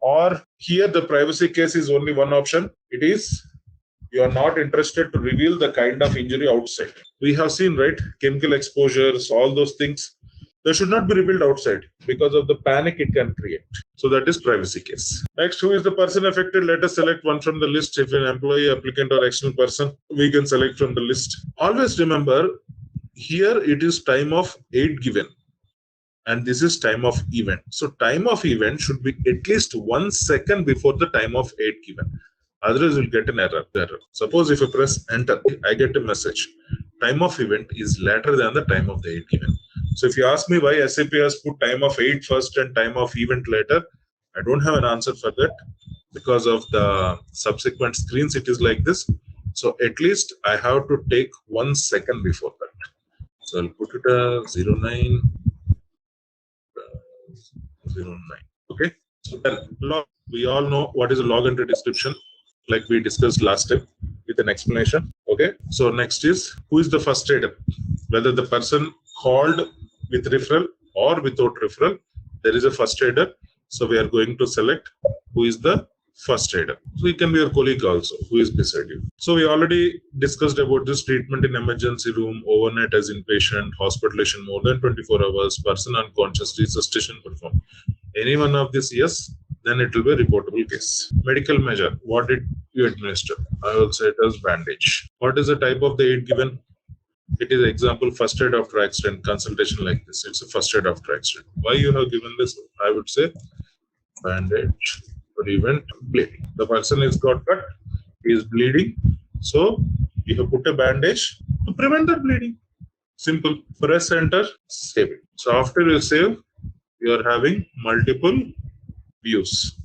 Or here the privacy case is only one option. It is you are not interested to reveal the kind of injury outside. We have seen, right, chemical exposures, all those things. They should not be revealed outside because of the panic it can create. So that is privacy case. Next, who is the person affected? Let us select one from the list. If an employee, applicant, or external person, we can select from the list. Always remember, here it is time of aid given. And this is time of event. So time of event should be at least 1 second before the time of aid given. Otherwise, you'll get an error. Suppose if I press enter, I get a message. Time of event is later than the time of the aid given. So if you ask me why SAP has put time of aid first and time of event later, I don't have an answer for that. Because of the subsequent screens, it is like this. So at least I have to take 1 second before that. So I'll put it 09. 09. Okay. So then we all know what is a log entry description, like we discussed last time with an explanation. Okay. So next is who is the first aider? Whether the person called with referral or without referral, there is a first aider. So we are going to select who is the first aider. So it can be your colleague also who is beside you. So we already discussed about this treatment in emergency room, overnight as inpatient, hospitalization more than 24 hours, person unconscious, resuscitation performed. Any one of this, yes, then it will be a reportable case. Medical measure, what did you administer? I will say it as bandage. What is the type of the aid given? It is example first aid after accident, consultation like this. It's a first aid after accident. Why you have given this? I would say bandage or even bleeding. The person is got cut, he is bleeding. So you have put a bandage to prevent the bleeding. Simple. Press enter, save it. So after you save, you are having multiple views.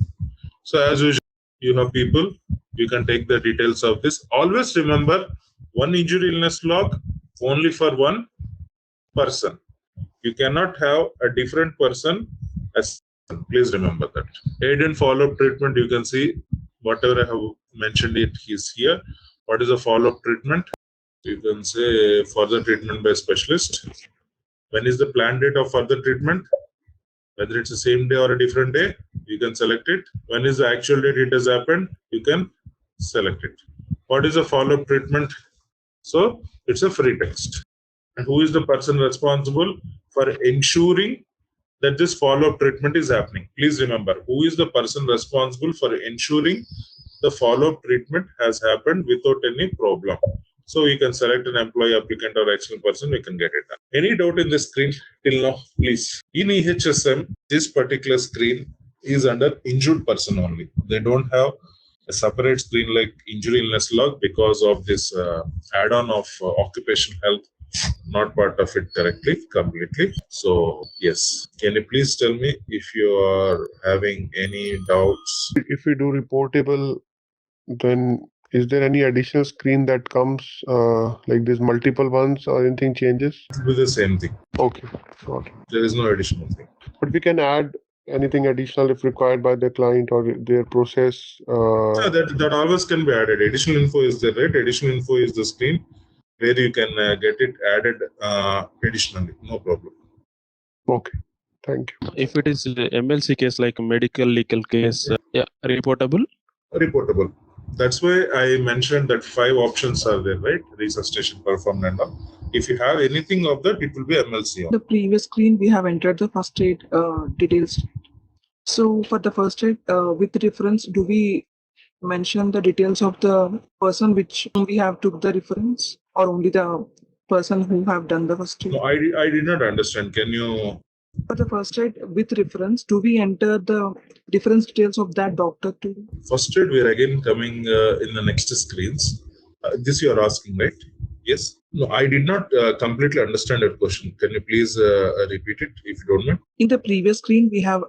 So as usual, you have people, you can take the details of this. Always remember, one injury illness log only for one person. You cannot have a different person as. Please remember that. Aid and follow-up treatment, you can see whatever I have mentioned it is here. What is a follow-up treatment? You can say further treatment by specialist. When is the planned date of further treatment? Whether it's the same day or a different day, you can select it. When is the actual date it has happened, you can select it. What is a follow-up treatment? So it's a free text. And who is the person responsible for ensuring that this follow-up treatment is happening? Please remember, who is the person responsible for ensuring the follow-up treatment has happened without any problem? So you can select an employee, applicant, or external person, we can get it done. Any doubt in this screen till now, please? In EHSM, this particular screen is under injured person only. They don't have a separate screen like injury illness log because of this add-on of occupational health, not part of it correctly, completely. So yes, can you please tell me if you are having any doubts? If we do reportable, then is there any additional screen that comes like this, multiple ones, or anything changes? It will be the same thing. Okay, got it. There is no additional thing. But we can add anything additional if required by the client or their process. So that always can be added. Additional info is there, right? Additional info is the screen where you can get it added additionally. No problem. Okay, thank you. If it is MLC case like medical legal case, reportable? Reportable. That's why I mentioned that 5 options are there, right? Resuscitation, performed and all. If you have anything of that, it will be MLC. The previous screen, we have entered the first aid details. So for the first aid, with reference, do we mention the details of the person which we have took the reference, or only the person who have done the first aid? No, I did not understand. Can you? For the first aid with reference, do we enter the reference details of that doctor too? First aid, we are again coming in the next screens. This you are asking, right? Yes. No, I did not completely understand your question. Can you please repeat it if you don't mind? In the previous screen, we have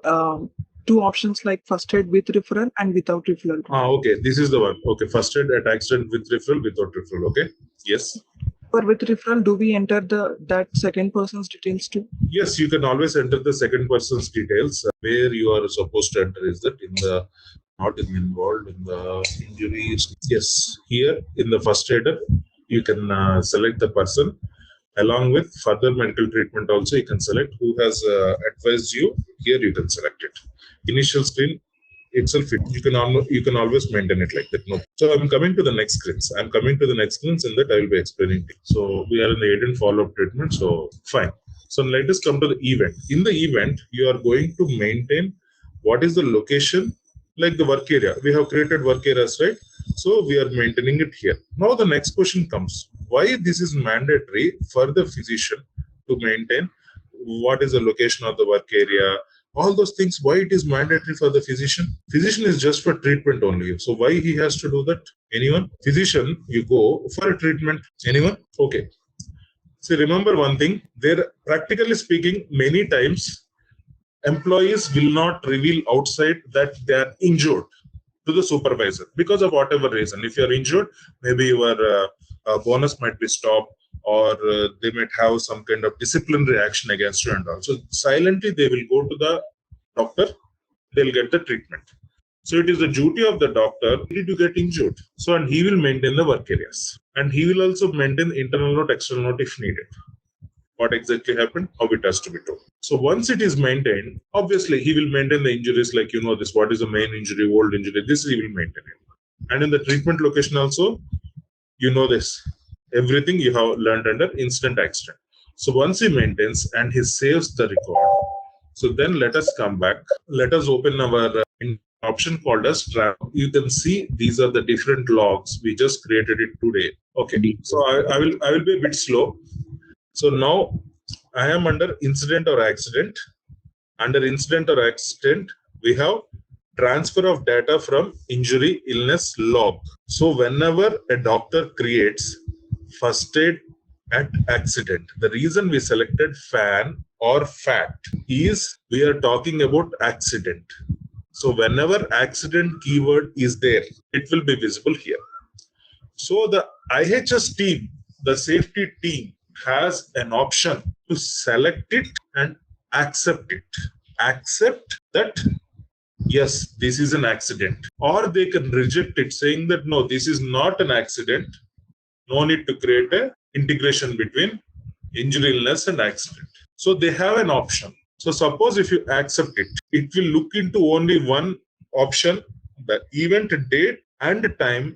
2 options like first aid with referral and without referral. Okay. This is the one. Okay. First aid at accident with referral, without referral. Okay. Yes. For with referral, do we enter that second person's details too? Yes, you can always enter the second person's details. Where you are supposed to enter is that in the not involved in the injuries. Yes, here in the first aider, you can select the person along with further medical treatment. Also, you can select who has advised you. Here, you can select it. Initial screen itself, you can always maintain it like that. No. So I'm coming to the next screens. In that I will be explaining it. So we are in the aid and follow-up treatment. So fine. So let us come to the event. In the event, you are going to maintain what is the location, like the work area. We have created work areas, right? So we are maintaining it here. Now the next question comes. Why this is mandatory for the physician to maintain what is the location of the work area, all those things, why it is mandatory for the physician? Physician is just for treatment only. So why he has to do that? Anyone? Physician, you go for a treatment. Anyone? Okay. So remember one thing, there, practically speaking, many times employees will not reveal outside that they are injured to the supervisor because of whatever reason. If you are injured, maybe your bonus might be stopped, or they might have some kind of disciplinary action against you and all. So silently they will go to the doctor, they'll get the treatment. So it is the duty of the doctor to get injured. So, and he will maintain the work areas. And he will also maintain internal note, external note if needed. What exactly happened, how it has to be told. So once it is maintained, obviously he will maintain the injuries, like this, what is the main injury, old injury, this he will maintain it. And in the treatment location also, this. Everything you have learned under incident accident. So once he maintains and he saves the record, so then let us come back. Let us open our option called as track. You can see these are the different logs. We just created it today. Okay, so I will be a bit slow. So now I am under incident or accident. Under incident or accident, we have transfer of data from injury illness log. So whenever a doctor creates first aid at accident, the reason we selected FAN or FAT is we are talking about accident. So whenever accident keyword is there, it will be visible here. So the IHS team, the safety team, has an option to select it and accept it. Accept that, yes, this is an accident. Or they can reject it, saying that, no, this is not an accident. No need to create an integration between injury, illness, and accident. So they have an option. So suppose if you accept it, it will look into only one option, the event date and time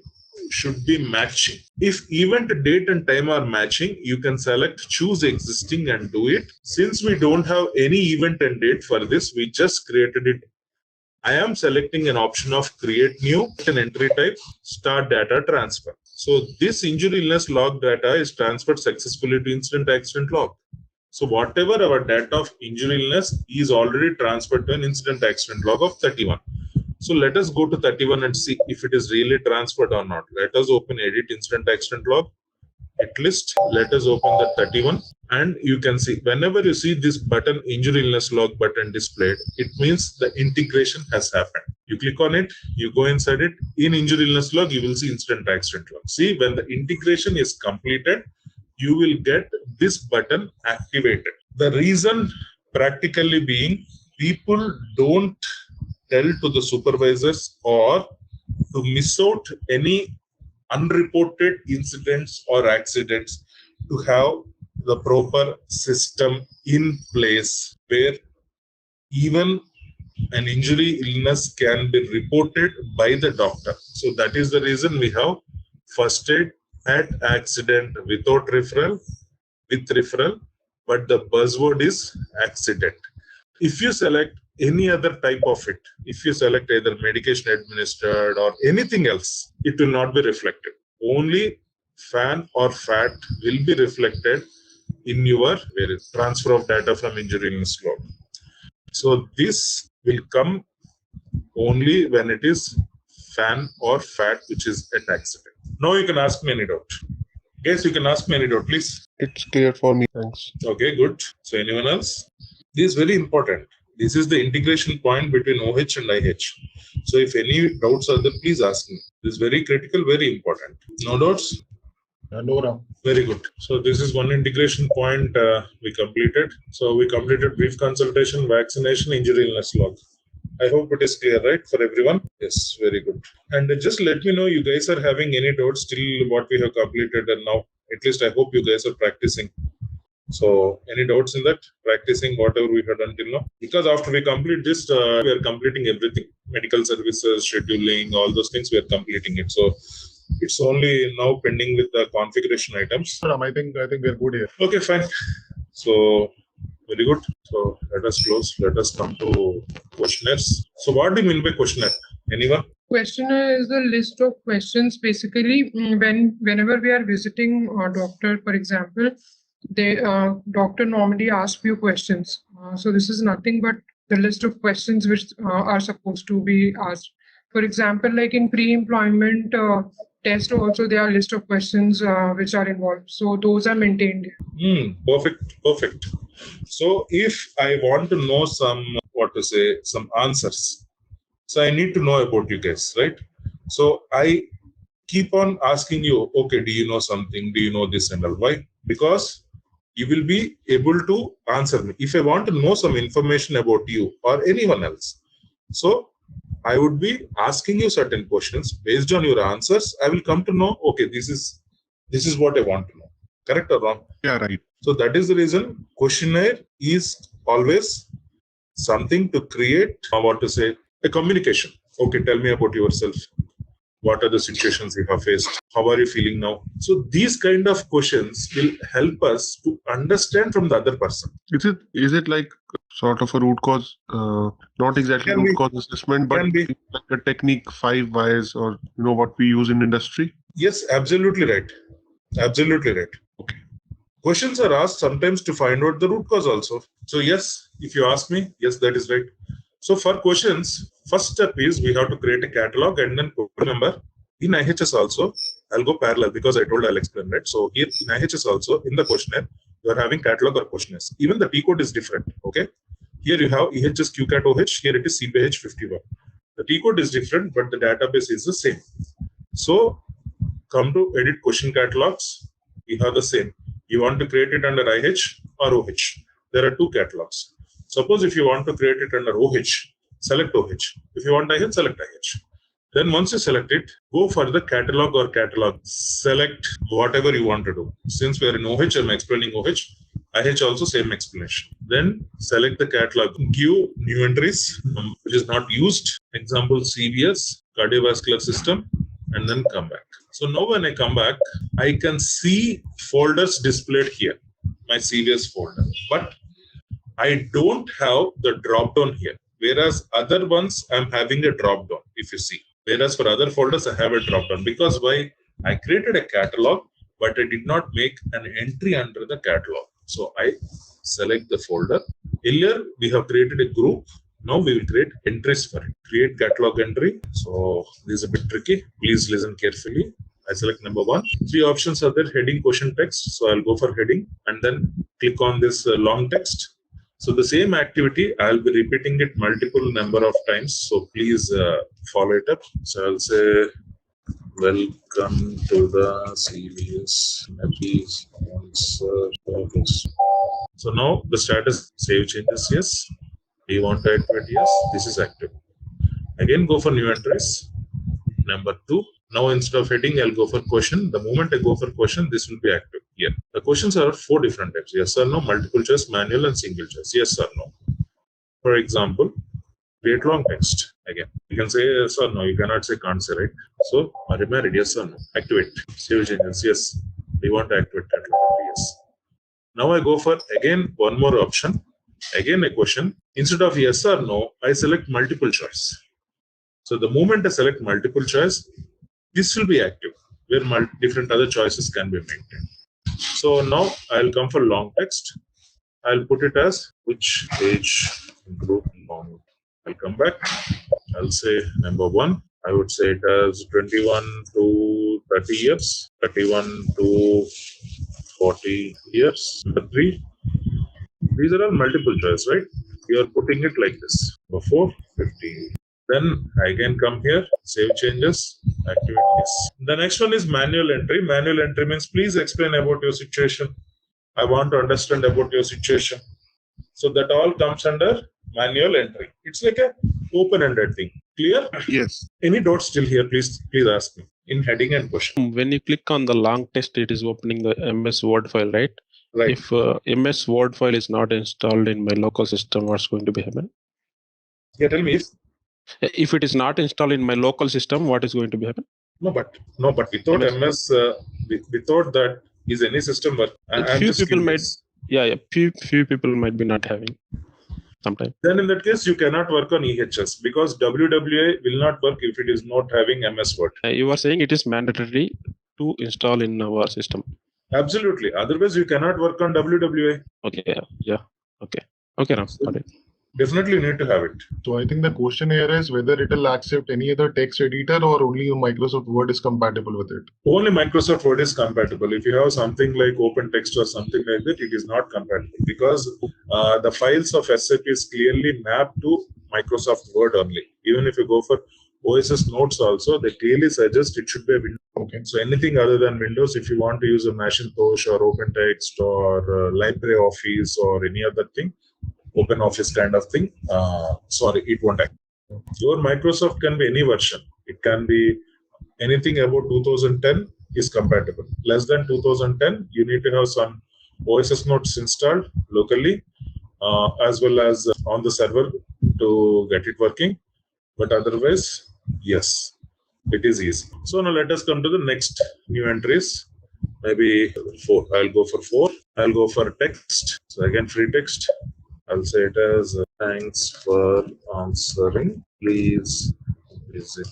should be matching. If event date and time are matching, you can select choose existing and do it. Since we don't have any event and date for this, we just created it. I am selecting an option of create new, an entry type, start data transfer. So this injury illness log data is transferred successfully to incident accident log. So whatever our data of injury illness is already transferred to an incident accident log of 31. So let us go to 31 and see if it is really transferred or not. Let us open edit incident accident log, hit list. Let us open the 31 and you can see whenever you see this button injury illness log button displayed, it means the integration has happened. You click on it, you go inside it. In injury illness log, you will see incident accident log. See, when the integration is completed, you will get this button activated. The reason practically being, people don't tell to the supervisors or to miss out any unreported incidents or accidents, to have the proper system in place where even an injury illness can be reported by the doctor. So that is the reason we have first aid at accident without referral, with referral, but the buzzword is accident. If you select any other type of it, if you select either medication administered or anything else, it will not be reflected. Only FAN or FAT will be reflected in your transfer of data from injury illness log. So this will come only when it is FAN or FAT, which is at accident. Now you can ask me any doubt. Yes, you can ask me any doubt, please. It's clear for me. Thanks. Okay, good. So anyone else? This is very important. This is the integration point between OH and IH. So if any doubts are there, please ask me. This is very critical, very important. No doubts? No, Ram. Very good. So this is one integration point we completed. So we completed brief consultation, vaccination, injury illness log. I hope it is clear, right, for everyone? Yes, very good. And just let me know you guys are having any doubts till what we have completed, and now at least I hope you guys are practicing. So any doubts in that? Practicing whatever we have done till now? Because after we complete this, we are completing everything. Medical services, scheduling, all those things, we are completing it. So it's only now pending with the configuration items. I think we are good here. Okay, fine. So Very good. So let us close. Let us come to questionnaires. So what do you mean by questionnaire? Anyone? Questionnaire is a list of questions. Basically, whenever we are visiting a doctor, for example, doctor normally asks few questions. So this is nothing but the list of questions which are supposed to be asked. For example, like in pre-employment test, also there are list of questions which are involved. So those are maintained. Perfect. So if I want to know some answers, so I need to know about you guys, right? So I keep on asking you, okay, do you know something? Do you know this and all? Why? Because you will be able to answer me. If I want to know some information about you or anyone else, so I would be asking you certain questions. Based on your answers, I will come to know, okay, this is what I want to know. Correct or wrong? Yeah, right. So that is the reason questionnaire is always something to create, a communication. Okay, tell me about yourself. What are the situations you have faced? How are you feeling now? So these kind of questions will help us to understand from the other person. Is it like sort of a root cause, not exactly root cause assessment, but like a technique 5 whys, or what we use in industry? Yes, absolutely right. Okay. Questions are asked sometimes to find out the root cause also. So yes, if you ask me, yes, that is right. So for questions, first step is we have to create a catalog and then remember in IHS also, I'll go parallel because I'll explain that. So here in IHS also, in the questionnaire, you are having catalog or questionnaires. Even the T code is different. Okay. Here you have EHS QCAT OH, here it is CPH 51. The T code is different, but the database is the same. So come to edit question catalogs, we have the same. You want to create it under IH or OH. There are two catalogs. Suppose if you want to create it under OH, select OH. If you want IH, select IH. Then once you select it, go for the catalog or catalog. Select whatever you want to do. Since we are in OH, I'm explaining OH. IH also same explanation. Then select the catalog. Give new entries, which is not used. Example, CVS, cardiovascular system, and then come back. So now when I come back, I can see folders displayed here, my CVS folder. But I don't have the drop down here. Whereas other ones, I'm having a drop down, if you see. Whereas for other folders, I have a drop down. Because why? I created a catalog, but I did not make an entry under the catalog. So I select the folder. Earlier, we have created a group. Now we will create entries for it. Create catalog entry. So this is a bit tricky. Please listen carefully. I select number 1. 3 options are there. Heading, question, text. So I'll go for heading and then click on this long text. So the same activity, I'll be repeating it multiple number of times. So please follow it up. So I'll say, welcome to the CVS sponsor service. So now the status save changes, yes. Do you want to activate? Yes, this is active. Again, go for new entries. Number 2. Now instead of heading, I'll go for question. The moment I go for question, this will be active here. The questions are 4 different types. Yes or no, multiple choice, manual, and single choice. Yes or no. For example, create long text. Again, you can say yes or no. You cannot say can't say, right? So, are you married? Yes or no. Activate. Save changes. Yes. Do you want to activate catalog? Yes. Now I go for again one more option. Again a question. Instead of yes or no, I select multiple choice. So the moment I select multiple choice, this will be active, where different other choices can be maintained. So now I'll come for long text. I'll put it as which age group long. I'll come back. I'll say number 1. I would say it as 21 to 30 years, 31 to 40 years. Number 3. These are all multiple choice, right? You are putting it like this. Number 4, 50. Then I again come here, save changes, activate this. The next one is manual entry. Manual entry means please explain about your situation. I want to understand about your situation. So that all comes under manual entry. It's like a open-ended thing. Clear? Yes. Any doubts still here? Please ask me in heading and question. When you click on the long text, it is opening the MS Word file, right? Right. If MS Word file is not installed in my local system, what's going to be happen? Yeah, tell me if it is not installed in my local system, what is going to be happen? No, but without MS, without that, is any system work? Few people might Yeah. Few people might be not having sometimes. Then in that case, you cannot work on EHS because WWA will not work if it is not having MS Word. You are saying it is mandatory to install in our system. Absolutely. Otherwise, you cannot work on WWA. Okay. Yeah. Okay. Okay, Ram. Got it. Definitely need to have it. So I think the question here is whether it will accept any other text editor or only Microsoft Word is compatible with it. Only Microsoft Word is compatible. If you have something like open text or something like that, it is not compatible because the files of SAP is clearly mapped to Microsoft Word only. Even if you go for OSS notes also, they clearly suggest it should be a Windows. Okay. So anything other than Windows, if you want to use a Macintosh or OpenText or LibreOffice or any other thing, Open Office kind of thing, sorry, it won't act. Your Microsoft can be any version. It can be anything about 2010 is compatible. Less than 2010, you need to have some OSS notes installed locally as well as on the server to get it working. But otherwise, yes, it is easy. So now let us come to the next new entries. Maybe 4. I'll go for 4. I'll go for text. So again, free text. I'll say it as thanks for answering. Please visit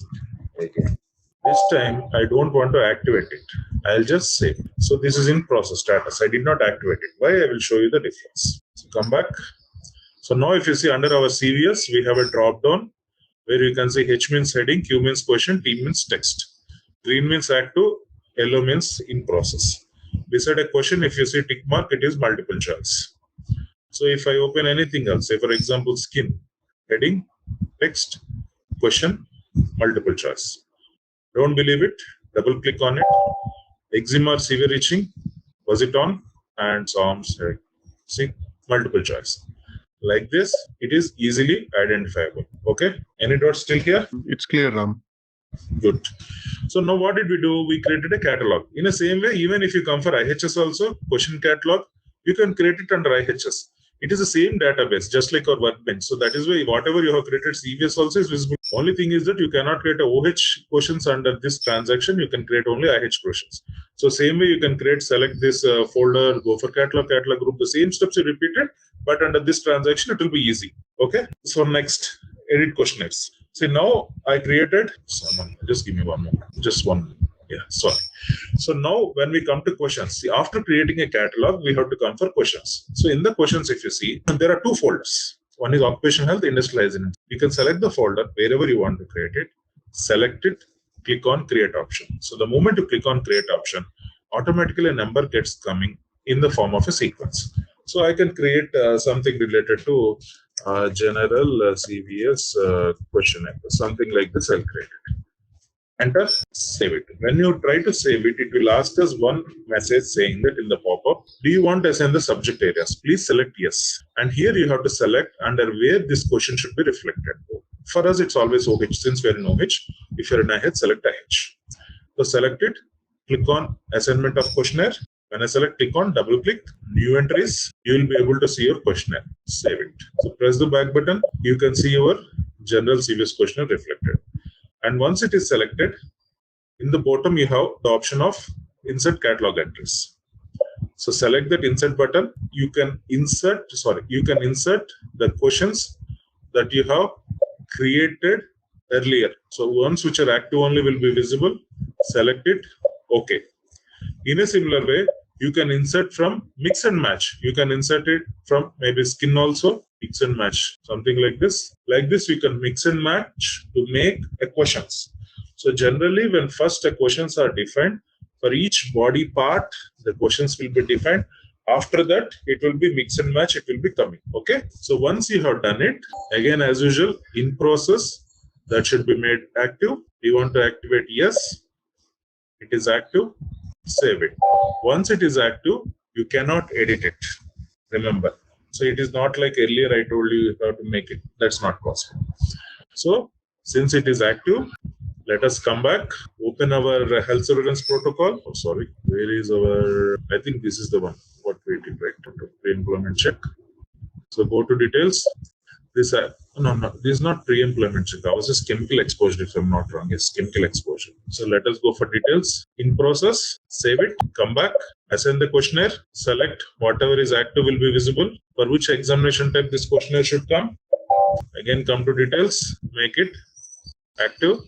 again. This time, I don't want to activate it. I'll just save. So this is in process status. I did not activate it. Why? I will show you the difference. So come back. So now if you see under our CVS, we have a drop down where you can see H means heading, Q means question, T means text. Green means active, yellow means in process. Beside a question, if you see tick mark, it is multiple choice. So if I open anything else, say for example, skin, heading, text, question, multiple choice. Don't believe it, double click on it. Eczema or severe itching, was it on? And arms, head. See, multiple choice. Like this, it is easily identifiable. Okay, any dots still here? It's clear, Ram. Good. So now what did we do? We created a catalog. In the same way, even if you come for IHS also, question catalog, you can create it under IHS. It is the same database, just like our workbench. So that is why whatever you have created CVS also is visible. Only thing is that you cannot create a OH questions under this transaction. You can create only IH questions. So same way you can select this folder, go for catalog group. The same steps you repeated, but under this transaction, it will be easy. Okay. So next, edit questionnaires. See now I created, just give me one more, just one. Yeah, sorry. So now when we come to questions, see, after creating a catalog, we have to come for questions. So in the questions, if you see, there are 2 folders. One is occupational health, industrial hygiene. You can select the folder wherever you want to create it, select it, click on create option. So the moment you click on create option, automatically a number gets coming in the form of a sequence. So I can create something related to general CVS questionnaire, something like this. I'll create it. Enter, save it. When you try to save it, it will ask us one message saying that in the pop-up, do you want to assign the subject areas? Please select yes. And here you have to select under where this question should be reflected. For us, it's always OH. Since we're in OH, if you're in IH, select IH. So select it, click on assignment of questionnaire. When I select, click on double click, new entries, you will be able to see your questionnaire. Save it. So press the back button, you can see your general CVS questionnaire reflected. And once it is selected, in the bottom you have the option of insert catalog entries. So select that insert button. You can insert the questions that you have created earlier. So ones which are active only will be visible. Select it. Okay. In a similar way, you can insert from mix and match. You can insert it from maybe skin also. Mix and match, something like this. Like this, we can mix and match to make a questions. So generally, when first the questions are defined, for each body part, the questions will be defined. After that, it will be mix and match, it will be coming. Okay. So once you have done it, again, as usual, in process, that should be made active. We want to activate yes. It is active. Save it. Once it is active, you cannot edit it. Remember. So it is not like earlier I told you how to make it. That's not possible. So since it is active, let us come back, open our health surveillance protocol. Oh, sorry. Where is our, I think this is the one, what we did, right? Pre-employment check. So go to details. This this is not pre-employment check. Ours is chemical exposure, if I'm not wrong. It's chemical exposure. So let us go for details. In process, save it, come back, assign the questionnaire, select whatever is active will be visible. For which examination type this questionnaire should come. Again, come to details, make it active,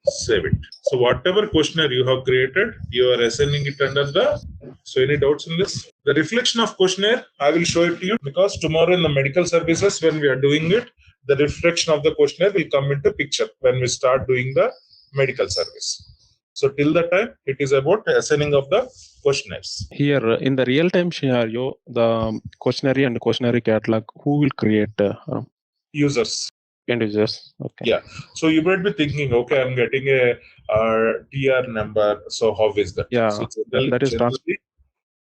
save it. So whatever questionnaire you have created, you are assigning it under the. So any doubts in this? The reflection of questionnaire, I will show it to you because tomorrow in the medical services, when we are doing it, the reflection of the questionnaire will come into picture when we start doing the medical service. So till that time, it is about assigning of the questionnaires. Here in the real-time scenario, the questionnaire and questionnaire catalog, who will create? Users. End users. Okay. Yeah. So you might be thinking, okay, I'm getting a TR number. So how is that? Yeah. So that is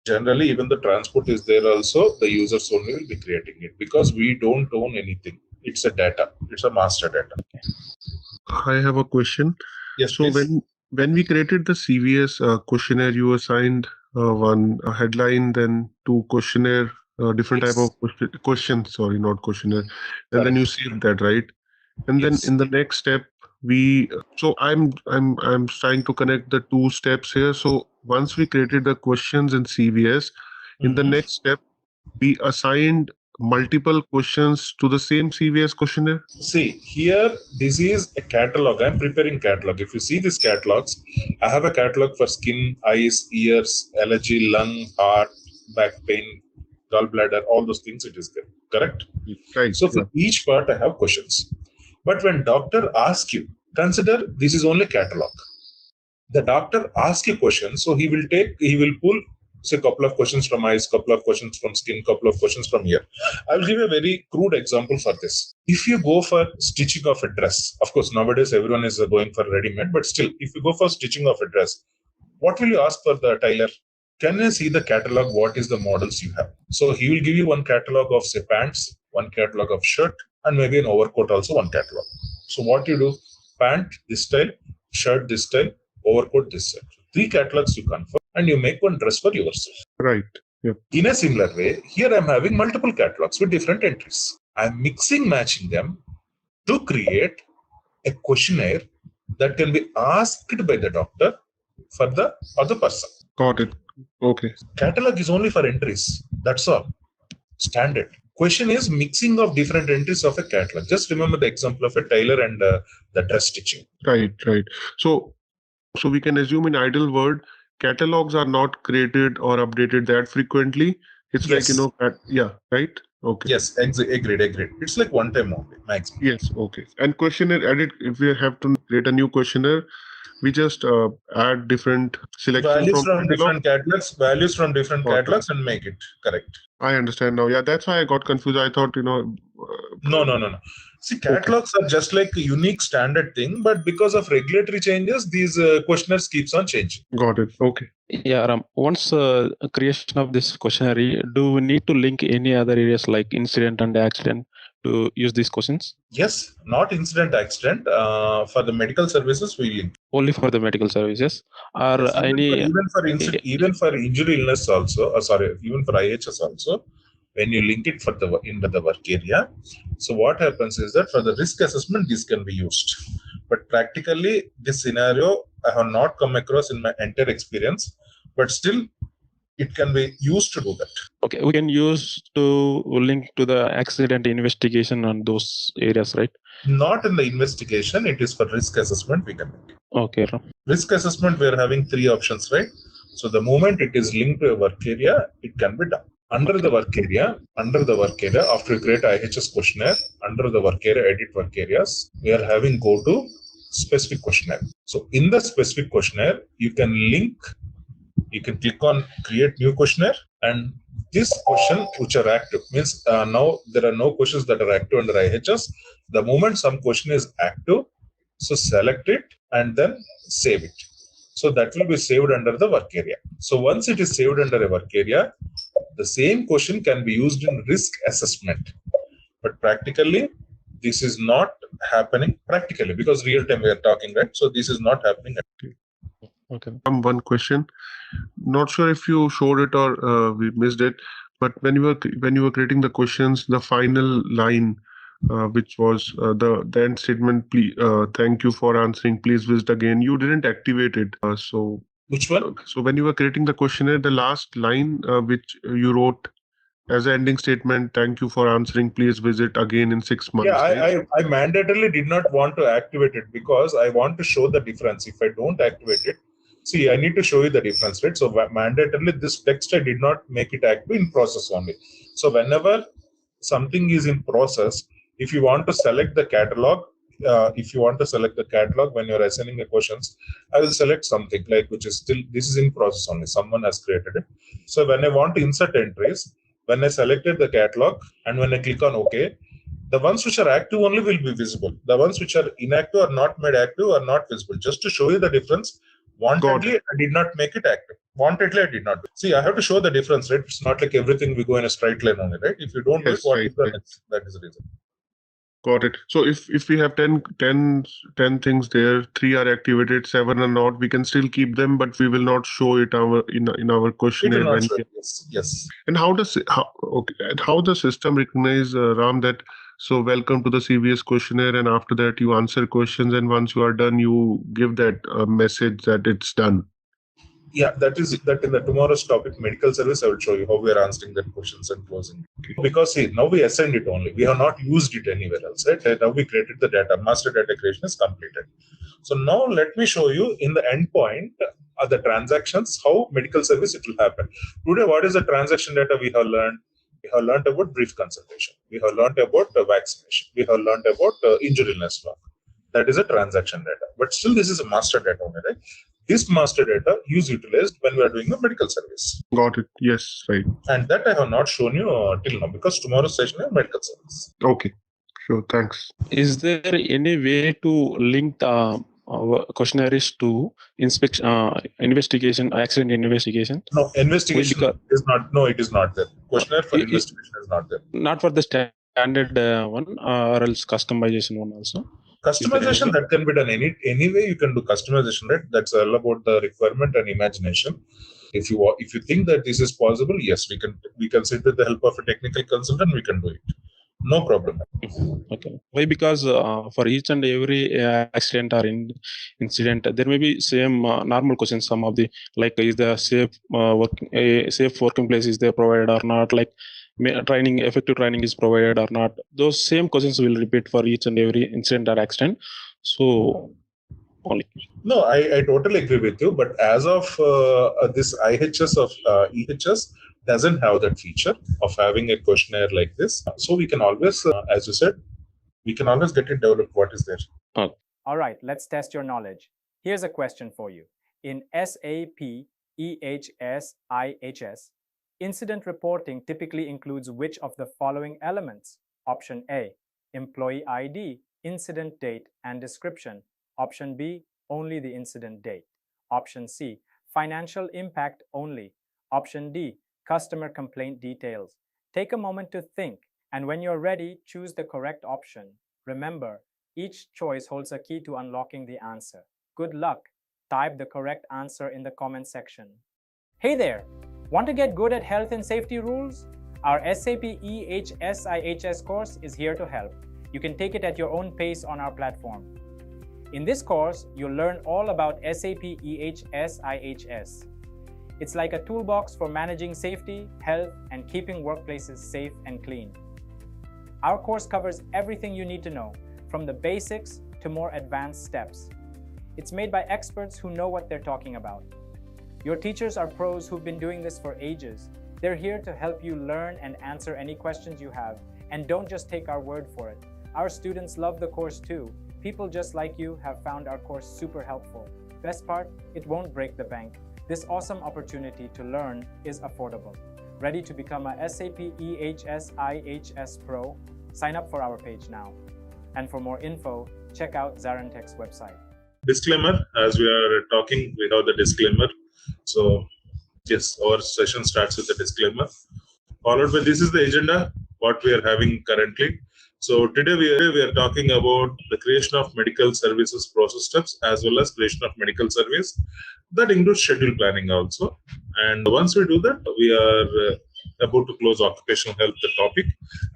generally, even the transport is there also. The users only will be creating it because we don't own anything. It's a data. It's a master data. Okay. I have a question. Yes. So please. when we created the CVS questionnaire, you assigned one headline, then two questionnaire, different type of questions. Sorry, not questionnaire. And then you saved that, right? And then in the next step, I'm trying to connect the two steps here. So once we created the questions in CVS, in the next step, we assigned multiple questions to the same CVS questionnaire. See, here, this is a catalog. I'm preparing catalog. If you see these catalogs, I have a catalog for skin, eyes, ears, allergy, lung, heart, back pain, gallbladder, all those things it is there. Correct? Right. So for each part, I have questions. But when doctor asks you, consider this is only catalog. The doctor asks you questions, so he will pull, say, a couple of questions from eyes, couple of questions from skin, couple of questions from ear. I will give a very crude example for this. If you go for stitching of a dress, of course, nowadays everyone is going for ready-made, but still, if you go for stitching of a dress, what will you ask for the tailor? Can you see the catalog? What is the models you have? So he will give you one catalog of, say, pants, one catalog of shirt, and maybe an overcoat also one catalog. So what you do? Pant this style, shirt this style, overcoat this style. 3 catalogs you confirm and you make one dress for yourself. Right. Yep. In a similar way, here I'm having multiple catalogs with different entries. I'm matching them to create a questionnaire that can be asked by the doctor for the other person. Got it. Okay. Catalog is only for entries. That's all. Standard. Question is mixing of different entries of a catalog. Just remember the example of a tailor and the dress stitching. Right. So we can assume in idle word, catalogs are not created or updated that frequently. It's yes. Right? Okay. Yes, agreed. It's like one time only, maximum. Yes, okay. And questionnaire edit, if we have to create a new questionnaire, we just add different selections values from different catalogs and make it correct. I understand now. Yeah, that's why I got confused. I thought, No. See, catalogs are just like a unique standard thing, but because of regulatory changes, these questionnaires keeps on changing. Got it. Okay. Yeah, Ram. Once creation of this questionnaire, do we need to link any other areas like incident and accident to use these questions? Yes, not incident accident. For the medical services, we link. Only for the medical services, or yes, even for injury illness also. Even for IHS also. When you link it for in the work area, so what happens is that for the risk assessment, this can be used. But practically, this scenario I have not come across in my entire experience. But still, it can be used to do that. Okay, we can use to link to the accident investigation on those areas, right? Not in the investigation. It is for risk assessment. We can make it. Okay. Risk assessment, we are having 3 options, right? So the moment it is linked to a work area, it can be done. Under the work area, after you create IHS questionnaire, under the work area, edit work areas, we are having go to specific questionnaire. So in the specific questionnaire, you can click on create new questionnaire, and this question which are active means now there are no questions that are active under IHS. The moment some question is active, so select it and then save it. So that will be saved under the work area. So once it is saved under a work area, the same question can be used in risk assessment. But practically, this is not happening practically because real time we are talking, right? So this is not happening. Okay. One question. Not sure if you showed it or we missed it, but when you were creating the questions, the final line which was the end statement. Please, thank you for answering. Please visit again. You didn't activate it. So which one? So when you were creating the questionnaire, the last line which you wrote as an ending statement, thank you for answering. Please visit again in 6 months. Yeah, right? I mandatorily did not want to activate it because I want to show the difference. If I don't activate it, see, I need to show you the difference, right? So mandatorily, this text I did not make it active, in process only. So whenever something is in process, if you want to select the catalog, when you're assigning the questions, I will select something like which is still, this is in process only. Someone has created it. So when I want to insert entries, when I selected the catalog and when I click on OK, the ones which are active only will be visible. The ones which are inactive or not made active are not visible. Just to show you the difference, wantedly I did not make it active. Wantedly I did not. See, I have to show the difference, right? It's not like everything we go in a straight line only, right? If you don't do it, what is the next? That is the reason. Got it. So if we have 10 things there, 3 are activated, 7 are not, we can still keep them, but we will not show it in our questionnaire. It will not show it. Yes. And how does the system recognize, Ram, that so welcome to the CVS questionnaire, and after that you answer questions, and once you are done, you give that message that it's done. Yeah, that in the tomorrow's topic, medical service, I will show you how we are answering that questions and closing. Because see, now we assigned it only. We have not used it anywhere else, right? Now we created the data. Master data creation is completed. So now let me show you in the endpoint the transactions, how medical service it will happen. Today, what is the transaction data we have learned? We have learned about brief consultation. We have learned about vaccination. We have learned about injury illness log. That is a transaction data. But still, this is a master data only, right? This master data is utilized when we are doing a medical service. Got it. Yes, right. And that I have not shown you till now because tomorrow's session is medical service. Okay. Sure. Thanks. Is there any way to link our questionnaires to investigation, accident investigation? No, investigation is not. No, it is not there. Questionnaire for investigation is not there. Not for the standard one, or else customization one also. Customization that can be done any way. You can do customization, right? That's all about the requirement and imagination. If you think that this is possible, yes, we can sit with the help of a technical consultant. We can do it. No problem. Okay. Why? Because for each and every accident or incident, there may be same normal questions. Some of the like, is the safe working place is there provided or not? Like, effective training is provided or not? Those same questions will repeat for each and every incident or accident. So only. No, I totally agree with you. But as of this IHS of EHS doesn't have that feature of having a questionnaire like this. So we can always, as you said, we can always get it developed. What is there? All right, let's test your knowledge. Here's a question for you. In SAP EHS IHS, incident reporting typically includes which of the following elements? Option A, employee ID, incident date and description. Option B, only the incident date. Option C, financial impact only. Option D, customer complaint details. Take a moment to think, and when you're ready, choose the correct option. Remember, each choice holds a key to unlocking the answer. Good luck. Type the correct answer in the comment section. Hey there! Want to get good at health and safety rules? Our SAP EHS IHS course is here to help. You can take it at your own pace on our platform. In this course, you'll learn all about SAP EHS IHS. It's like a toolbox for managing safety, health, and keeping workplaces safe and clean. Our course covers everything you need to know, from the basics to more advanced steps. It's made by experts who know what they're talking about. Your teachers are pros who've been doing this for ages. They're here to help you learn and answer any questions you have. And don't just take our word for it. Our students love the course too. People just like you have found our course super helpful. Best part, it won't break the bank. This awesome opportunity to learn is affordable. Ready to become a SAP EHS IHS Pro? Sign up for our page now. And for more info, check out ZaranTech's website. Disclaimer, as we are talking, we have the disclaimer. So yes, our session starts with the disclaimer. Followed by, this is the agenda, what we are having currently. So today we are talking about the creation of medical services process steps as well as creation of medical service. That includes schedule planning also. And once we do that, we are about to close occupational health, the topic,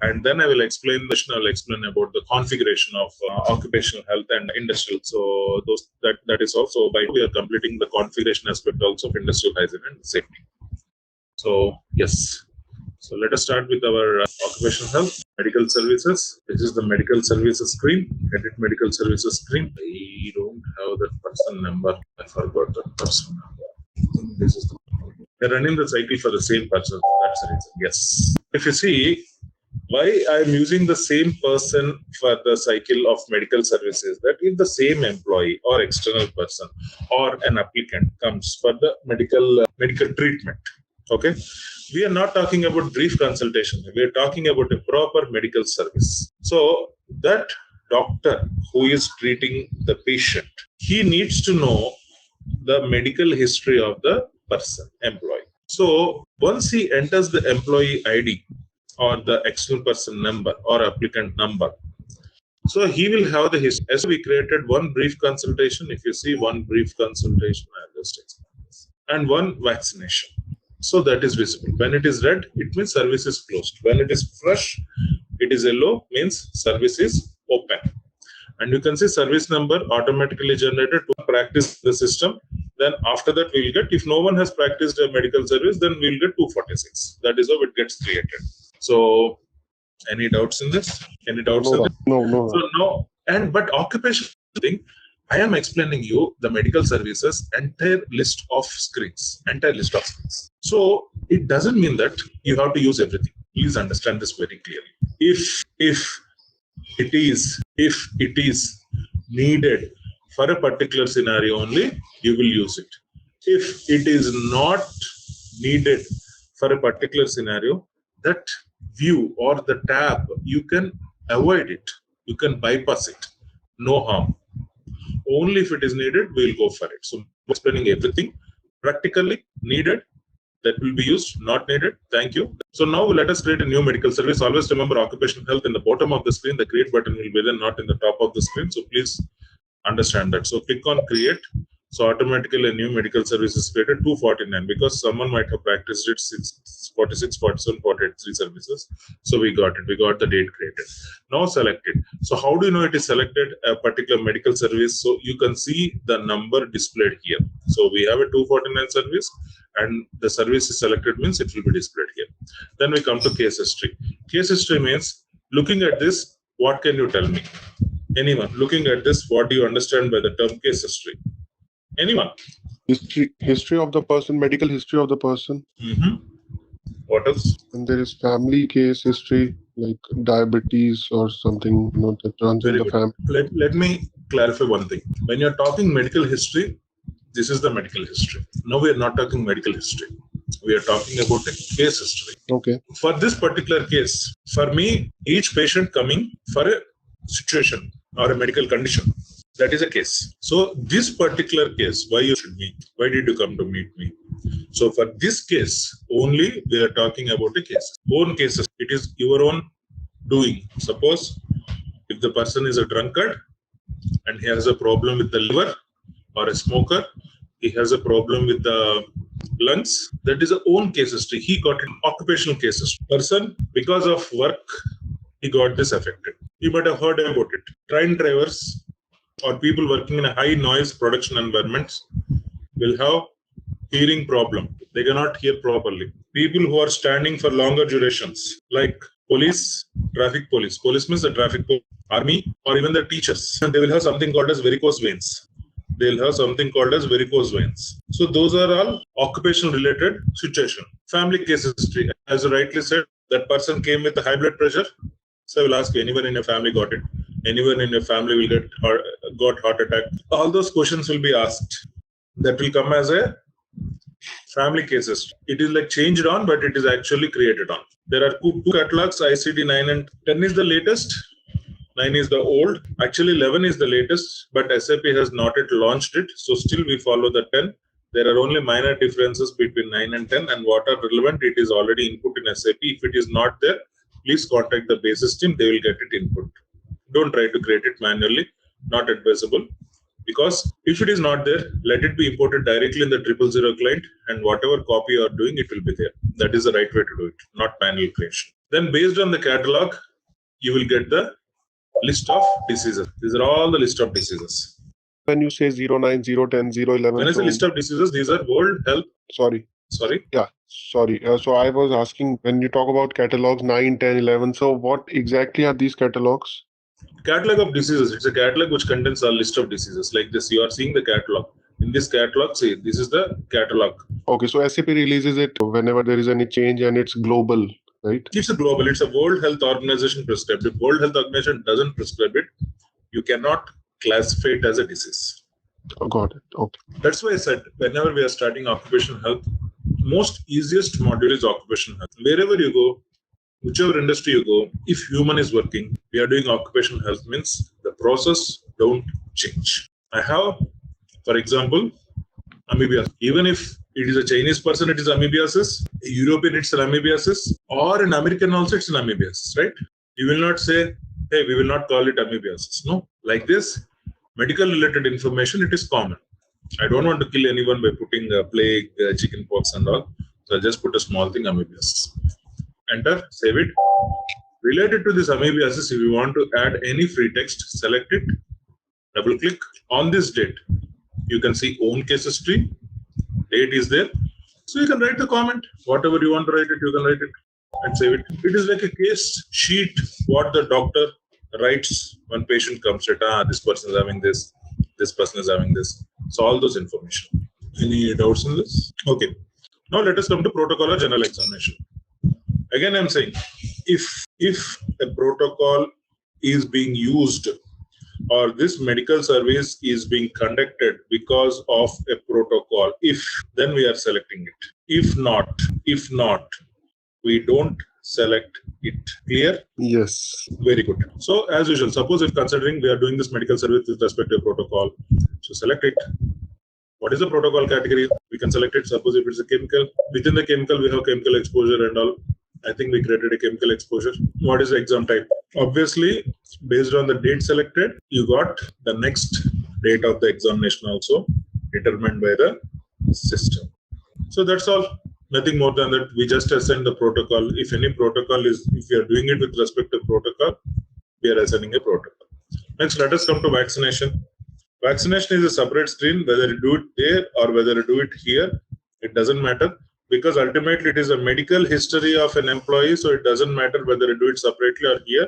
and then I will explain about the configuration of occupational health and industrial. So that is also by we are completing the configuration aspect also of industrial hygiene and safety. So yes. So let us start with our occupational health, medical services. This is the medical services screen, edit medical services screen. I don't have that person number. I forgot that person number. This is we're running the cycle for the same person. That's the reason. Yes. If you see why I'm using the same person for the cycle of medical services, that if the same employee or external person or an applicant comes for the medical treatment, okay, we are not talking about brief consultation. We are talking about a proper medical service. So that doctor who is treating the patient, he needs to know the medical history of the person, employee. So once he enters the employee ID or the external person number or applicant number, so he will have the history. As we created one brief consultation, if you see one brief consultation, I'll just explain this, and one vaccination. So that is visible. When it is red, it means service is closed. When it is fresh, it is yellow, means service is open. And you can see service number automatically generated to practice the system. Then after that, we will get, if no one has practiced a medical service, then we will get 246. That is how it gets created. So any doubts in this? Any doubts in this? No. So no, but occupational thing, I am explaining you the medical services entire list of screens. So it doesn't mean that you have to use everything. Please understand this very clearly. If it is needed for a particular scenario only, you will use it. If it is not needed for a particular scenario, that view or the tab, you can avoid it. You can bypass it. No harm. Only if it is needed, we will go for it. So explaining everything practically needed, that will be used, not needed. Thank you. So now let us create a new medical service. Always remember occupational health in the bottom of the screen. The create button will be there, not in the top of the screen. So please understand that. So click on create. So automatically a new medical service is created, 249, because someone might have practiced it 46, 47, 48, 3 services. So we got it. We got the date created. Now select it. So how do you know it is selected a particular medical service? So you can see the number displayed here. So we have a 249 service and the service is selected means it will be displayed here. Then we come to case history. Case history means looking at this, what can you tell me? Anyone looking at this, what do you understand by the term case history? Anyone? History of the person, medical history of the person. What else? And there is family case history, like diabetes or something, that runs in the family. Let me clarify one thing. When you're talking medical history, this is the medical history. Now we are not talking medical history. We are talking about a case history. Okay. For this particular case, for me, each patient coming for a situation or a medical condition, that is a case. So this particular case, why you should meet? Why did you come to meet me? So for this case, only we are talking about a case. Own cases. It is your own doing. Suppose if the person is a drunkard and he has a problem with the liver, or a smoker, he has a problem with the lungs, that is a own case history. He got an occupational case history. Person, because of work, he got this affected. You might have heard about it. Train drivers or people working in a high noise production environments will have hearing problem. They cannot hear properly. People who are standing for longer durations, like police, traffic police. Police means the traffic police, army, or even the teachers. And they will have something called as varicose veins. They'll have something called as varicose veins. So those are all occupational related situation. Family case history. As you rightly said, that person came with a high blood pressure. So I will ask you, anyone in your family got it? Anyone in your family will got heart attack? All those questions will be asked. That will come as a family cases. It is like changed on, but it is actually created on. There are two catalogs, ICD 9 and 10 is the latest. 9 is the old. Actually, 11 is the latest, but SAP has not yet launched it. So still we follow the 10. There are only minor differences between 9 and 10, and what are relevant, it is already input in SAP. If it is not there, please contact the basis team. They will get it input. Don't try to create it manually. Not advisable. Because if it is not there, let it be imported directly in the 000 client, and whatever copy you are doing, it will be there. That is the right way to do it, not manual creation. Then based on the catalog, you will get the list of diseases. These are all the list of diseases. When you say 09, 010, 011... When I say list of diseases, these are World Health... Sorry. Yeah, sorry. So I was asking, when you talk about catalogs 9, 10, 11, so what exactly are these catalogs? Catalog of diseases. It's a catalog which contains a list of diseases. Like this, you are seeing the catalog. In this catalog, see, this is the catalog. Okay, so SAP releases it whenever there is any change and it's global, right? It's a global. It's a World Health Organization prescribed. If World Health Organization doesn't prescribe it, you cannot classify it as a disease. Oh, got it. Okay. That's why I said, whenever we are starting occupational health, most easiest module is occupational health. Wherever you go, whichever industry you go, if human is working, we are doing occupational health means the process don't change. I have, for example, amoebiasis. Even if it is a Chinese person, it is amoebiasis. A European, it's an amoebiasis. Or an American also, it's an amoebiasis, right? You will not say, hey, we will not call it amoebiasis. No, like this, medical related information, it is common. I don't want to kill anyone by putting plague, chicken pox and all. So I'll just put a small thing, amoebiasis. Enter, save it. Related to this amoebiasis, if you want to add any free text, select it, double click on this date. You can see own case history, date is there. So you can write the comment, whatever you want to write it, you can write it and save it. It is like a case sheet, what the doctor writes when patient comes at, this person is having this person is having this. So all those information. Any doubts in this? Okay. Now let us come to protocol or general examination. Again, I'm saying, if a protocol is being used or this medical service is being conducted because of a protocol, then we are selecting it. If not, we don't select it. Clear? Yes. Very good. So as usual, suppose if considering we are doing this medical service with respect to a protocol, so select it. What is the protocol category? We can select it. Suppose if it's a chemical, within the chemical we have chemical exposure and all. I think we created a chemical exposure. What is the exam type? Obviously, based on the date selected, you got the next date of the examination also determined by the system. So that's all. Nothing more than that. We just assign the protocol. If any protocol is, if we are doing it with respect to protocol, we are assigning a protocol. Next, let us come to vaccination. Vaccination is a separate screen. Whether you do it there or whether you do it here, it doesn't matter. Because ultimately it is a medical history of an employee, so it doesn't matter whether you do it separately or here,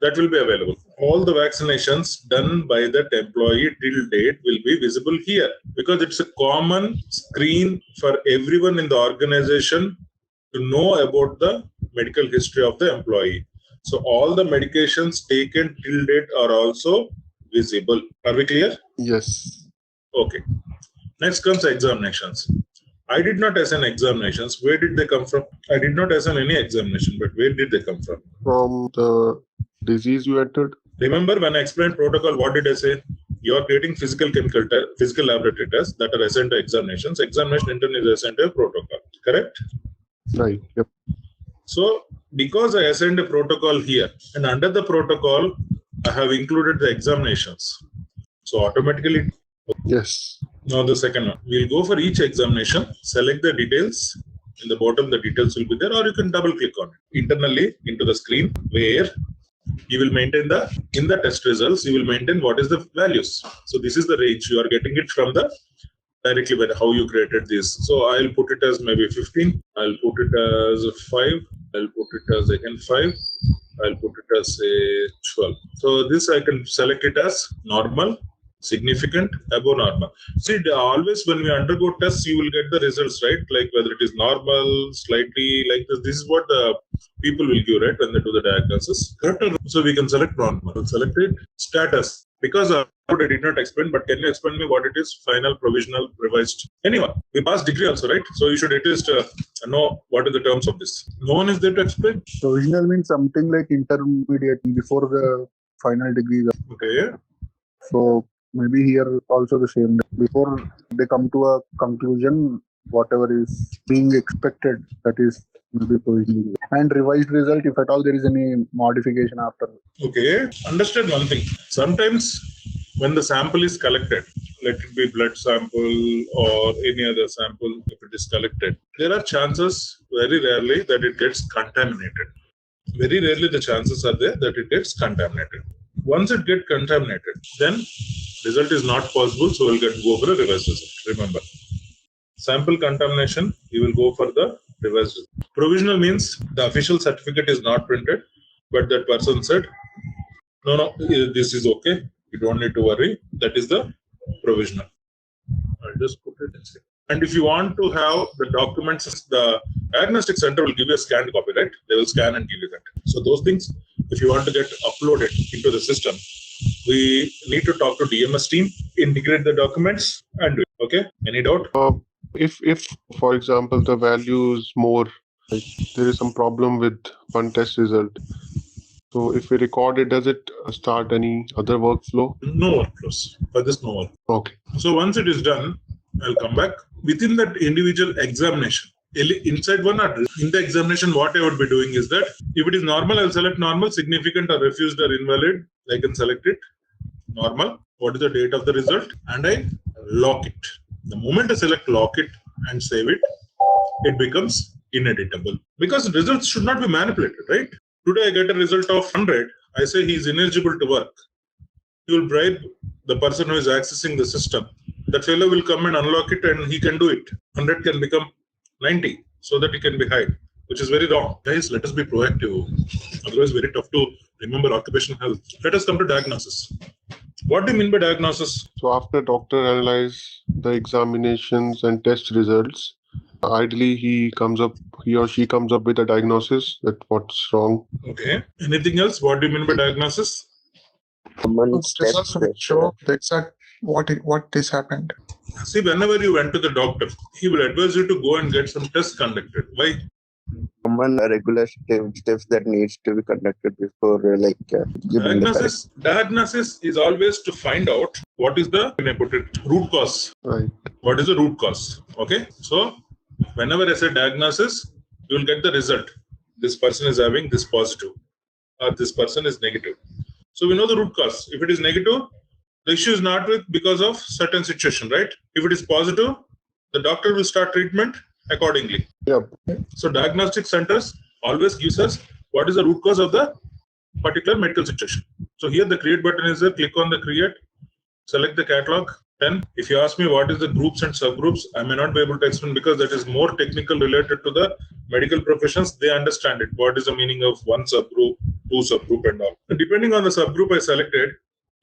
that will be available. All the vaccinations done by that employee till date will be visible here because it's a common screen for everyone in the organization to know about the medical history of the employee. So all the medications taken till date are also visible. Are we clear? Yes. Okay. Next comes examinations. I did not assign examinations. Where did they come from? I did not assign any examination, but where did they come from? From the disease you entered. Remember when I explained protocol, what did I say? You are creating physical laboratory tests that are assigned to examinations. Examination in turn is assigned to a protocol. Correct? Right. Yep. So because I assigned a protocol here, and under the protocol, I have included the examinations. So automatically. Yes. Now the second one, we'll go for each examination, select the details. In the bottom, the details will be there, or you can double click on it internally into the screen where you will maintain in the test results, you will maintain what is the values. So this is the range. You are getting it from the directly by how you created this. So I'll put it as maybe 15. I'll put it as 5. I'll put it as again 5. I'll put it as 12. So this I can select it as normal, significant, above normal. See, always when we undergo tests, you will get the results, right? Like whether it is normal, slightly like this. This is what the people will give, right, when they do the diagnosis. So we can select normal. We'll select it. Status. Because I did not explain, but can you explain me what it is? Final, provisional, revised. Anyway, we passed degree also, right? So you should at least know what are the terms of this. No one is there to explain. Provisional means something like intermediate before the final degree. Okay. So maybe here also the same. Before they come to a conclusion, whatever is being expected, that is maybe provisional. And revised result, if at all there is any modification after. Okay. Understood one thing. Sometimes when the sample is collected, let it be blood sample or any other sample, if it is collected, there are chances very rarely that it gets contaminated. Very rarely the chances are there that it gets contaminated. Once it gets contaminated, then result is not possible, so we'll go for a reverse result. Remember, sample contamination, you will go for the reverse result. Provisional means the official certificate is not printed, but that person said, no, this is okay, you don't need to worry. That is the provisional. I'll just put it inside. And if you want to have the documents, the diagnostic center will give you a scanned copy, right? They will scan and give you that. So those things, if you want to get uploaded into the system, we need to talk to DMS team, integrate the documents, and do it. Okay? Any doubt? If for example the value is more, like there is some problem with one test result, so if we record it, does it start any other workflow? No workflows. For this, no workflow. Okay. So once it is done, I'll come back. Within that individual examination, inside one or in the examination, what I would be doing is that if it is normal, I'll select normal, significant or refused or invalid. I can select it. Normal. What is the date of the result? And I lock it. The moment I select lock it and save it, it becomes ineditable. Because results should not be manipulated, right? Today I get a result of 100. I say he is ineligible to work. You will bribe the person who is accessing the system. That fellow will come and unlock it and he can do it. 100 can become 90 so that he can be hide, which is very wrong. Guys, let us be proactive. Otherwise, very tough to remember occupational health. Let us come to diagnosis. What do you mean by diagnosis? So after doctor analyze the examinations and test results, ideally he or she comes up with a diagnosis that what's wrong. Okay. Anything else? What do you mean by diagnosis? Results will show the exact what is happened. See, whenever you went to the doctor, he will advise you to go and get some tests conducted. Why? Common regular steps that needs to be conducted before Diagnosis is always to find out what is the root cause. Right. What is the root cause? Okay. So whenever I say diagnosis, you will get the result. This person is having this positive, or this person is negative. So we know the root cause. If it is negative, the issue is not because of certain situation, right? If it is positive, the doctor will start treatment accordingly. Yep. So diagnostic centers always gives us what is the root cause of the particular medical situation. So here the create button is there. Click on the create, select the catalog. Then if you ask me what is the groups and subgroups, I may not be able to explain because that is more technical related to the medical professions. They understand it. What is the meaning of one subgroup, two subgroup and all. And depending on the subgroup I selected,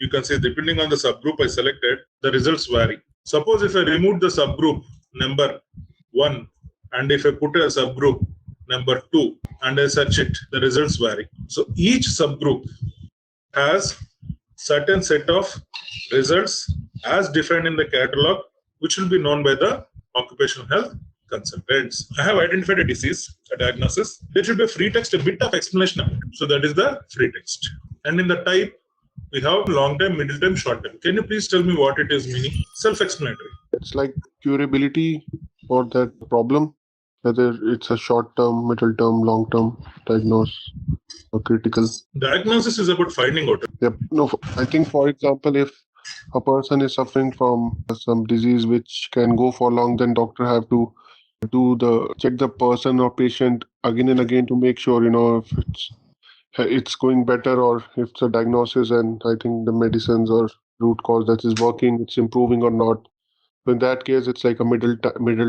you can see depending on the subgroup I selected, the results vary. Suppose if I remove the subgroup number 1 and if I put a subgroup number 2 and I search it, the results vary. So each subgroup has certain set of results as defined in the catalog, which will be known by the occupational health consultants. I have identified a disease, a diagnosis. There should be a free text, a bit of explanation of it. So that is the free text. And in the type, we have long time, middle time, short time. Can you please tell me what it is meaning? Self-explanatory. It's like curability for that problem, whether it's a short term, middle term, long term diagnose or critical. Diagnosis is about finding out. Yep. No, I think for example, if a person is suffering from some disease which can go for long, then doctor have to check the person or patient again and again to make sure, if it's going better or if it's a diagnosis and I think the medicines or root cause that is working, it's improving or not. So in that case, it's like a middle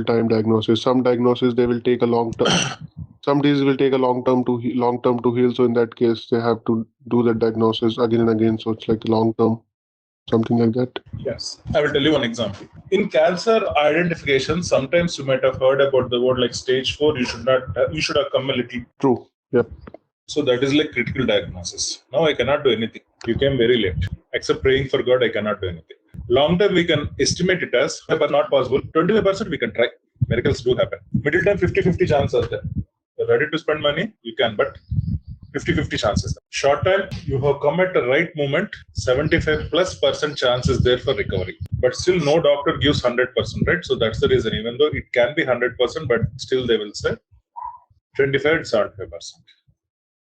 time diagnosis. Some diagnosis they will take a long time. Some diseases will take a long term to heal. So in that case, they have to do the diagnosis again and again. So it's like long term, something like that. Yes, I will tell you one example. In cancer identification, sometimes you might have heard about the word like stage 4. You should have come a little. True. Yep. So that is like critical diagnosis. Now I cannot do anything. You came very late. Except praying for God, I cannot do anything. Long term, we can estimate it as, but not possible. 25% we can try. Miracles do happen. Middle time, 50-50 chances there. You're ready to spend money, you can, but 50-50 chances. Short time, you have come at the right moment, 75+% chance is there for recovery. But still no doctor gives 100%, right? So that's the reason. Even though it can be 100%, but still they will say 25-75%.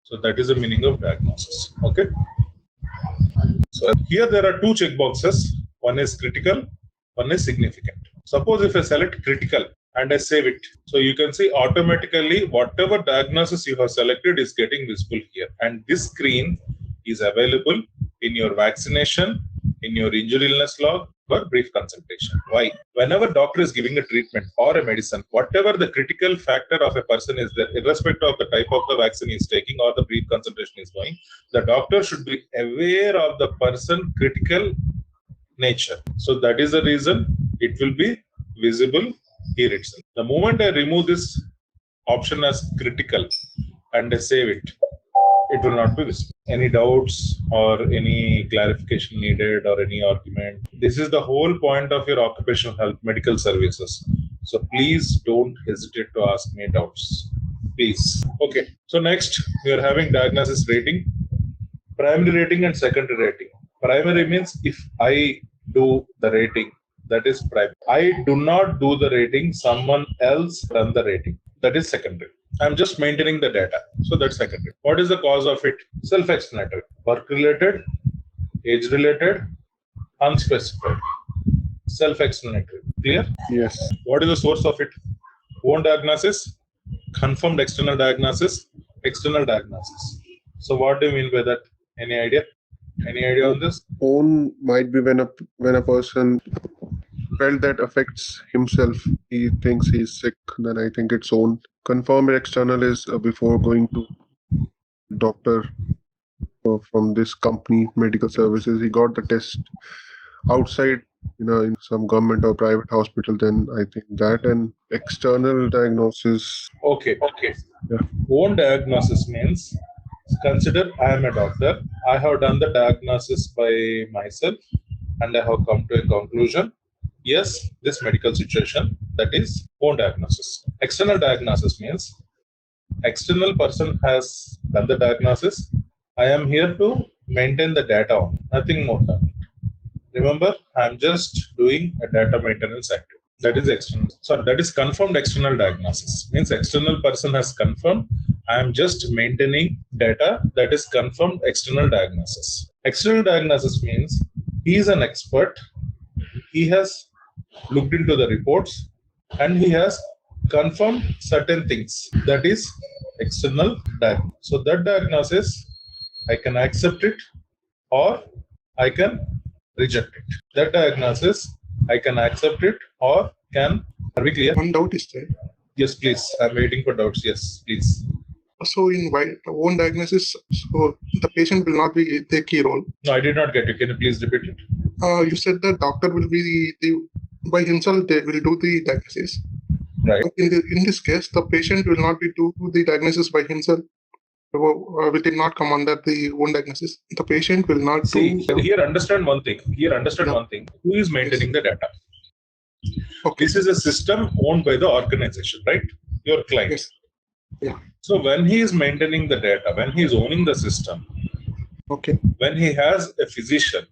So that is the meaning of diagnosis. Okay. So here there are two checkboxes. One is critical, one is significant. Suppose if I select critical and I save it, so you can see automatically whatever diagnosis you have selected is getting visible here. And this screen is available in your vaccination, in your injury illness log, or brief consultation. Why? Whenever doctor is giving a treatment or a medicine, whatever the critical factor of a person is there, irrespective of the type of the vaccine he is taking or the brief consultation is going, the doctor should be aware of the person critical nature. So that is the reason it will be visible here itself. The moment I remove this option as critical and I save it, it will not be visible. Any doubts or any clarification needed or any argument? This is the whole point of your occupational health medical services. So please don't hesitate to ask me doubts. Please. Okay. So next, we are having diagnosis rating, primary rating and secondary rating. Primary means if I do the rating, that is primary. I do not do the rating, someone else run the rating. That is secondary. I'm just maintaining the data. So that's secondary. What is the cause of it? Self-explanatory. Work-related, age-related, unspecified. Self-explanatory. Clear? Yes. What is the source of it? Own diagnosis, confirmed external diagnosis, external diagnosis. So what do you mean by that? Any idea? Any idea on this? Own might be when a person felt that affects himself, he thinks he's sick, then I think it's own. Confirmed external is before going to doctor from this company, medical services, he got the test outside, in some government or private hospital, then I think that. And external diagnosis. Okay. Yeah. Own diagnosis means, consider I am a doctor. I have done the diagnosis by myself and I have come to a conclusion. Yes, this medical situation, that is own diagnosis. External diagnosis means external person has done the diagnosis. I am here to maintain the data on, nothing more than it. Remember, I am just doing a data maintenance activity. That is external. So that is confirmed external diagnosis. Means external person has confirmed. I am just maintaining data. That is confirmed external diagnosis. External diagnosis means he is an expert. He has looked into the reports and he has confirmed certain things. That is external diagnosis. So that diagnosis, I can accept it or I can reject it. That diagnosis, I can accept it or can. Are we clear? One doubt is there. Yes, please. I'm waiting for doubts. Yes, please. So in own diagnosis, so the patient will not be the key role. No, I did not get you. Can you please repeat it? You said the doctor will be by himself, they will do the diagnosis. Right. In this case, the patient will not be do the diagnosis by himself. Will it not come under the own diagnosis? The patient will not see. Here, understand one thing. One thing. Who is maintaining the data? Okay. This is a system owned by the organization, right? Your client. Yes. Yeah. So when he is maintaining the data, when he is owning the system, okay. When he has a physician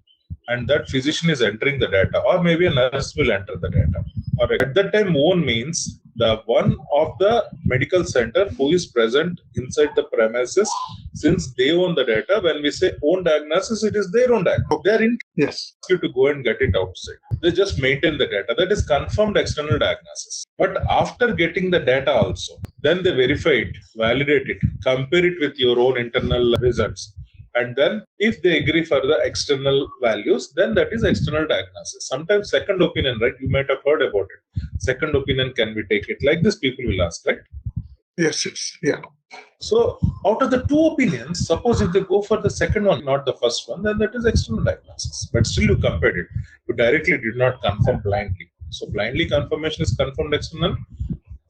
and that physician is entering the data, or maybe a nurse will enter the data. Or at that time, own means the one of the medical center who is present inside the premises, since they own the data. When we say own diagnosis, it is their own data. They are yes to go and get it outside. They just maintain the data. That is confirmed external diagnosis. But after getting the data also, then they verify it, validate it, compare it with your own internal results. And then if they agree for the external values, then that is external diagnosis. Sometimes second opinion, right? You might have heard about it. Second opinion, can we take it? Like this people will ask, right? Yes. Yeah. So out of the two opinions, suppose if they go for the second one, not the first one, then that is external diagnosis. But still you compared it. You directly did not confirm blindly. So blindly confirmation is confirmed external.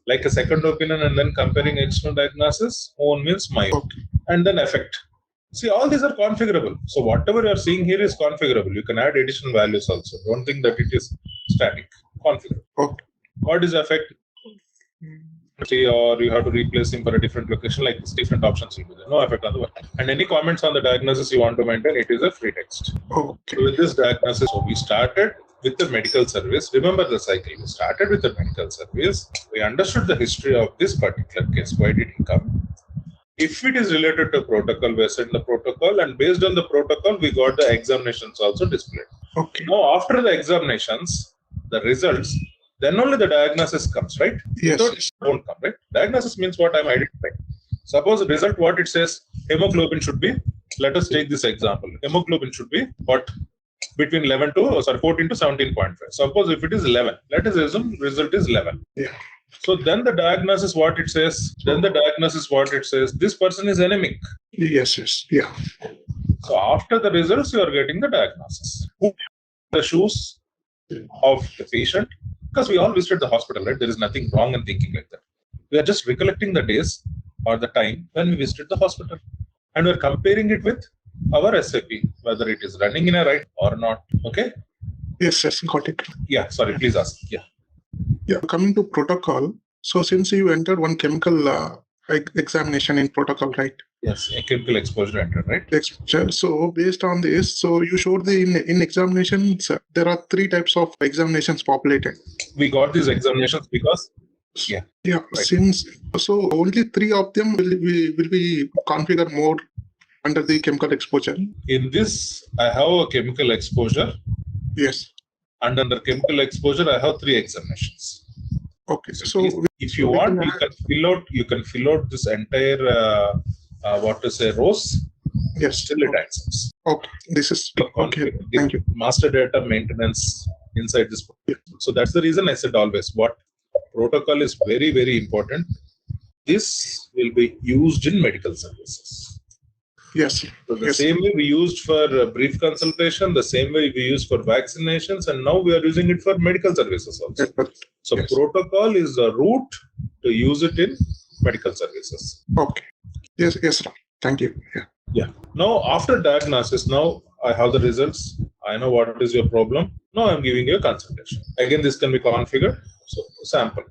Like a second opinion and then comparing external diagnosis, own means my own. And then effect. See, all these are configurable. So whatever you are seeing here is configurable. You can add additional values also. Don't think that it is static. Configurable. Okay. What is effect? Or you have to replace him for a different location, like this, different options will be there. No effect on the work. And any comments on the diagnosis you want to maintain, it is a free text. Okay. So with this diagnosis, so we started with the medical service. Remember the cycle. We started with the medical service. We understood the history of this particular case. Why did he come? If it is related to protocol, we send the protocol, and based on the protocol, we got the examinations also displayed. Okay. Now, after the examinations, the results, then only the diagnosis comes, right? Yes. So it won't come, right? Diagnosis means what I'm identifying. Suppose the result, what it says, hemoglobin should be, let us take this example. Hemoglobin should be what? Between 14 to 17.5. Suppose if it is 11, let us assume result is 11. Yeah. So then the diagnosis, what it says, this person is anemic. Yes. Yeah. So after the results, you are getting the diagnosis. The shoes of the patient, because we all visited the hospital, right? There is nothing wrong in thinking like that. We are just recollecting the days or the time when we visited the hospital, and we are comparing it with our SAP, whether it is running in a right or not. Okay? Yes, got it. Yeah, sorry, please ask. Yeah, coming to protocol. So since you entered one chemical examination in protocol, right? Yes, a chemical exposure entered, right? Exposure. So based on this, so you showed in examinations, there are 3 types of examinations populated. We got these examinations because right. Since so only 3 of them will be configured more under the chemical exposure. In this, I have a chemical exposure. Yes. And under chemical exposure, I have 3 examinations. Okay. So if you want, you can fill out this entire rows. Yes. Till it answers. Okay. This is okay. Thank you. Master data maintenance inside this. So that's the reason I said always what protocol is very, very important. This will be used in medical services. Yes. So the same way we used for brief consultation, the same way we used for vaccinations, and now we are using it for medical services also. So protocol is a route to use it in medical services. Okay. Yes. Thank you. Yeah. Now after diagnosis, now I have the results. I know what is your problem. Now I'm giving you a consultation. Again, this can be configured. So sample.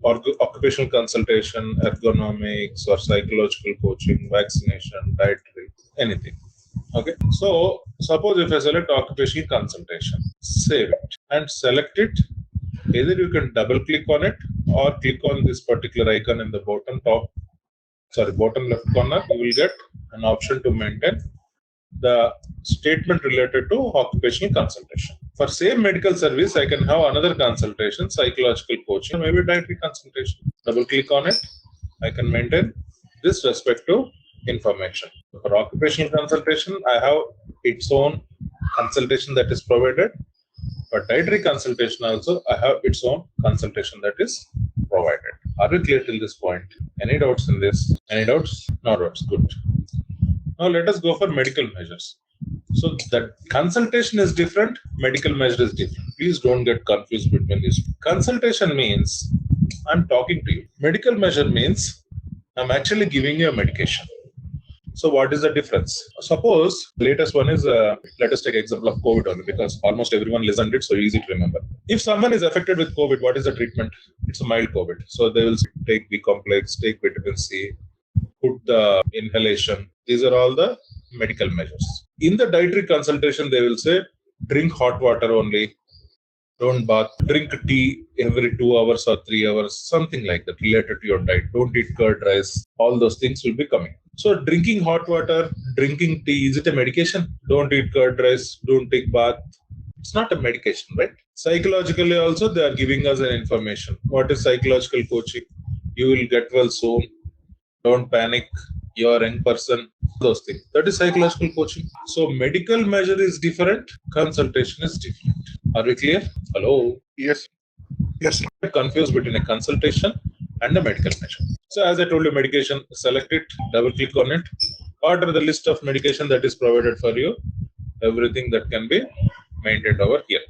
Or occupational consultation, ergonomics, or psychological coaching, vaccination, dietary, anything. Okay. So suppose if I select occupational consultation, save it and select it. Either you can double click on it or click on this particular icon in the bottom left corner. You will get an option to maintain the statement related to occupational consultation. For same medical service, I can have another consultation, psychological coaching, maybe dietary consultation. Double click on it. I can maintain this respective information. For occupational consultation, I have its own consultation that is provided. For dietary consultation also, I have its own consultation that is provided. Are we clear till this point? Any doubts in this? Any doubts? No doubts. Good. Now let us go for medical measures. So that consultation is different, medical measure is different. Please don't get confused between these. Consultation means I'm talking to you. Medical measure means I'm actually giving you a medication. So what is the difference? Suppose latest one is, let us take example of COVID only because almost everyone listened it, so easy to remember. If someone is affected with COVID, what is the treatment? It's a mild COVID. So they will take B complex, take vitamin C, put the inhalation. These are all the medical measures. In the dietary consultation, they will say, drink hot water only, don't bath, drink tea every 2 hours or 3 hours, something like that related to your diet. Don't eat curd rice. All those things will be coming. So drinking hot water, drinking tea, is it a medication? Don't eat curd rice, don't take bath. It's not a medication, right? Psychologically also, they are giving us an information. What is psychological coaching? You will get well soon. Don't panic. You're a young person. Those things. That is psychological coaching. So medical measure is different. Consultation is different. Are we clear? Hello? Yes. Confused between a consultation and a medical measure. So as I told you, medication, select it, double click on it. Order the list of medication that is provided for you. Everything that can be maintained over here.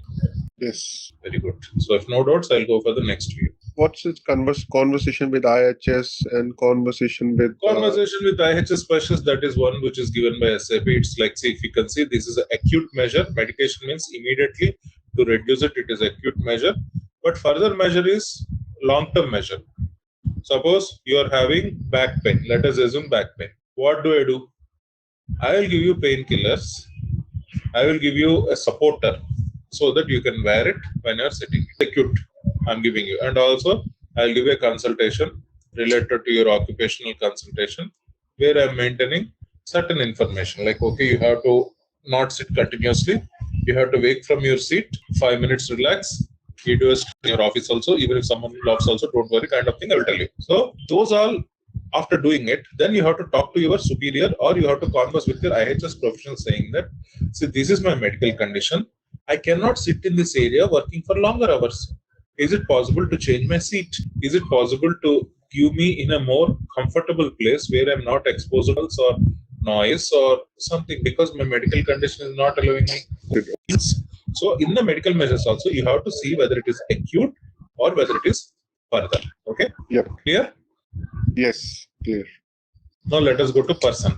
Yes. Very good. So if no doubts, I'll go for the next view. What's its conversation with IHS and conversation with... Conversation with IHS specialist, that is one which is given by SAP. It's like, see, if you can see, this is an acute measure. Medication means immediately to reduce it, it is acute measure. But further measure is long-term measure. Suppose you are having back pain. Let us assume back pain. What do? I will give you painkillers. I will give you a supporter so that you can wear it when you are sitting. Acute, I'm giving you. And also, I'll give you a consultation related to your occupational consultation where I'm maintaining certain information. Like, okay, you have to not sit continuously. You have to wake from your seat, 5 minutes, relax. You do it in your office also. Even if someone laughs also, don't worry, kind of thing I will tell you. So those all, after doing it, then you have to talk to your superior or you have to converse with your IHS professional saying that, see, this is my medical condition. I cannot sit in this area working for longer hours. Is it possible to change my seat? Is it possible to give me in a more comfortable place where I'm not exposed to or noise or something, because my medical condition is not allowing me to do things. So in the medical measures also, you have to see whether it is acute or whether it is further. Okay? Yep. Clear? Yes, clear. Now let us go to person.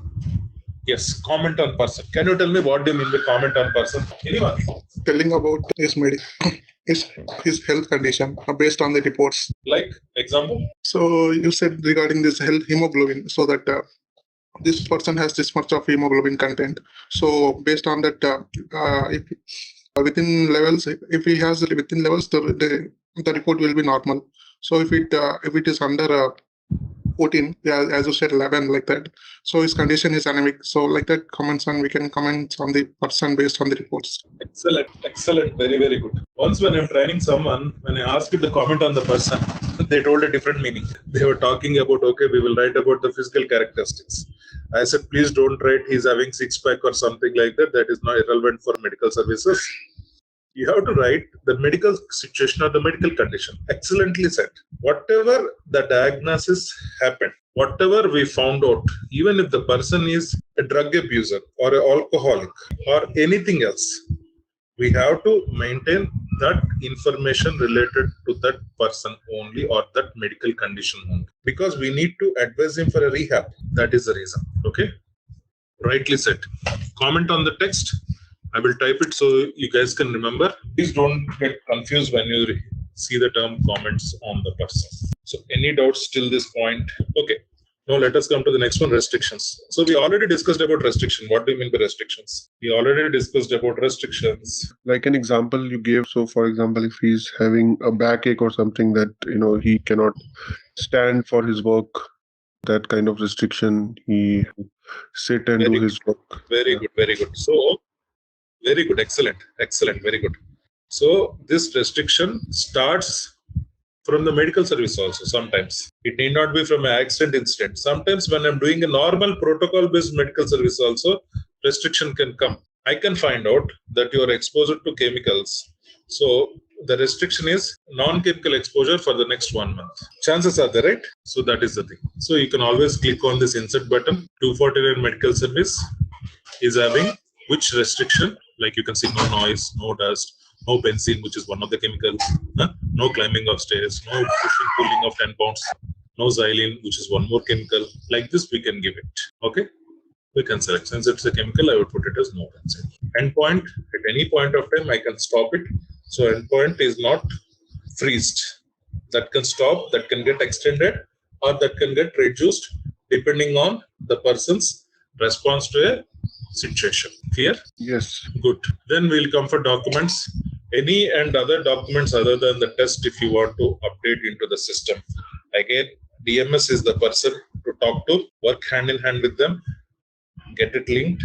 Yes, comment on person. Can you tell me what do you mean by comment on person? Anyone? Telling about his health condition based on the reports. Like example? So you said regarding this health hemoglobin, so that this person has this much of hemoglobin content. So based on that, if within levels, if he has within levels, the report will be normal. So if it is under 14, yeah, as you said, 11, like that. So his condition is anemic. So like that, we can comment on the person based on the reports. Excellent, excellent, very, very good. Once when I'm training someone, when I asked the comment on the person, they told a different meaning. They were talking about, okay, we will write about the physical characteristics. I said, please don't write he's having six-pack or something like that. That is not irrelevant for medical services. You have to write the medical situation or the medical condition. Excellently said. Whatever the diagnosis happened, whatever we found out, even if the person is a drug abuser or an alcoholic or anything else, we have to maintain that information related to that person only or that medical condition only. Because we need to advise him for a rehab. That is the reason. Okay? Rightly said. Comment on the text. I will type it so you guys can remember. Please don't get confused when you see the term comments on the person. So any doubts till this point? Okay. Now let us come to the next one, restrictions. So we already discussed about restriction. What do you mean by restrictions? We already discussed about restrictions. Like an example you gave. So for example, if he's having a backache or something that, he cannot stand for his work, that kind of restriction, he sit and do his work. Very good, very good. So very good, excellent, very good. So this restriction starts from the medical service also sometimes. It need not be from an accident incident. Sometimes when I'm doing a normal protocol-based medical service also, restriction can come. I can find out that you are exposed to chemicals. So the restriction is non-chemical exposure for the next 1 month. Chances are there, right? So that is the thing. So you can always click on this insert button. 249 medical service is having which restriction? Like you can see no noise, no dust, no benzene, which is one of the chemicals, no climbing of stairs, no pushing, pulling of 10 pounds, no xylene, which is one more chemical. Like this, we can give it. Okay? We can select. Since it's a chemical, I would put it as no benzene. Endpoint, at any point of time, I can stop it. So endpoint is not freezed. That can stop, that can get extended, or that can get reduced depending on the person's response to a situation. Clear? Yes. Good. Then we'll come for documents. Any and other documents other than the test if you want to update into the system. Again, DMS is the person to talk to, work hand in hand with them, get it linked.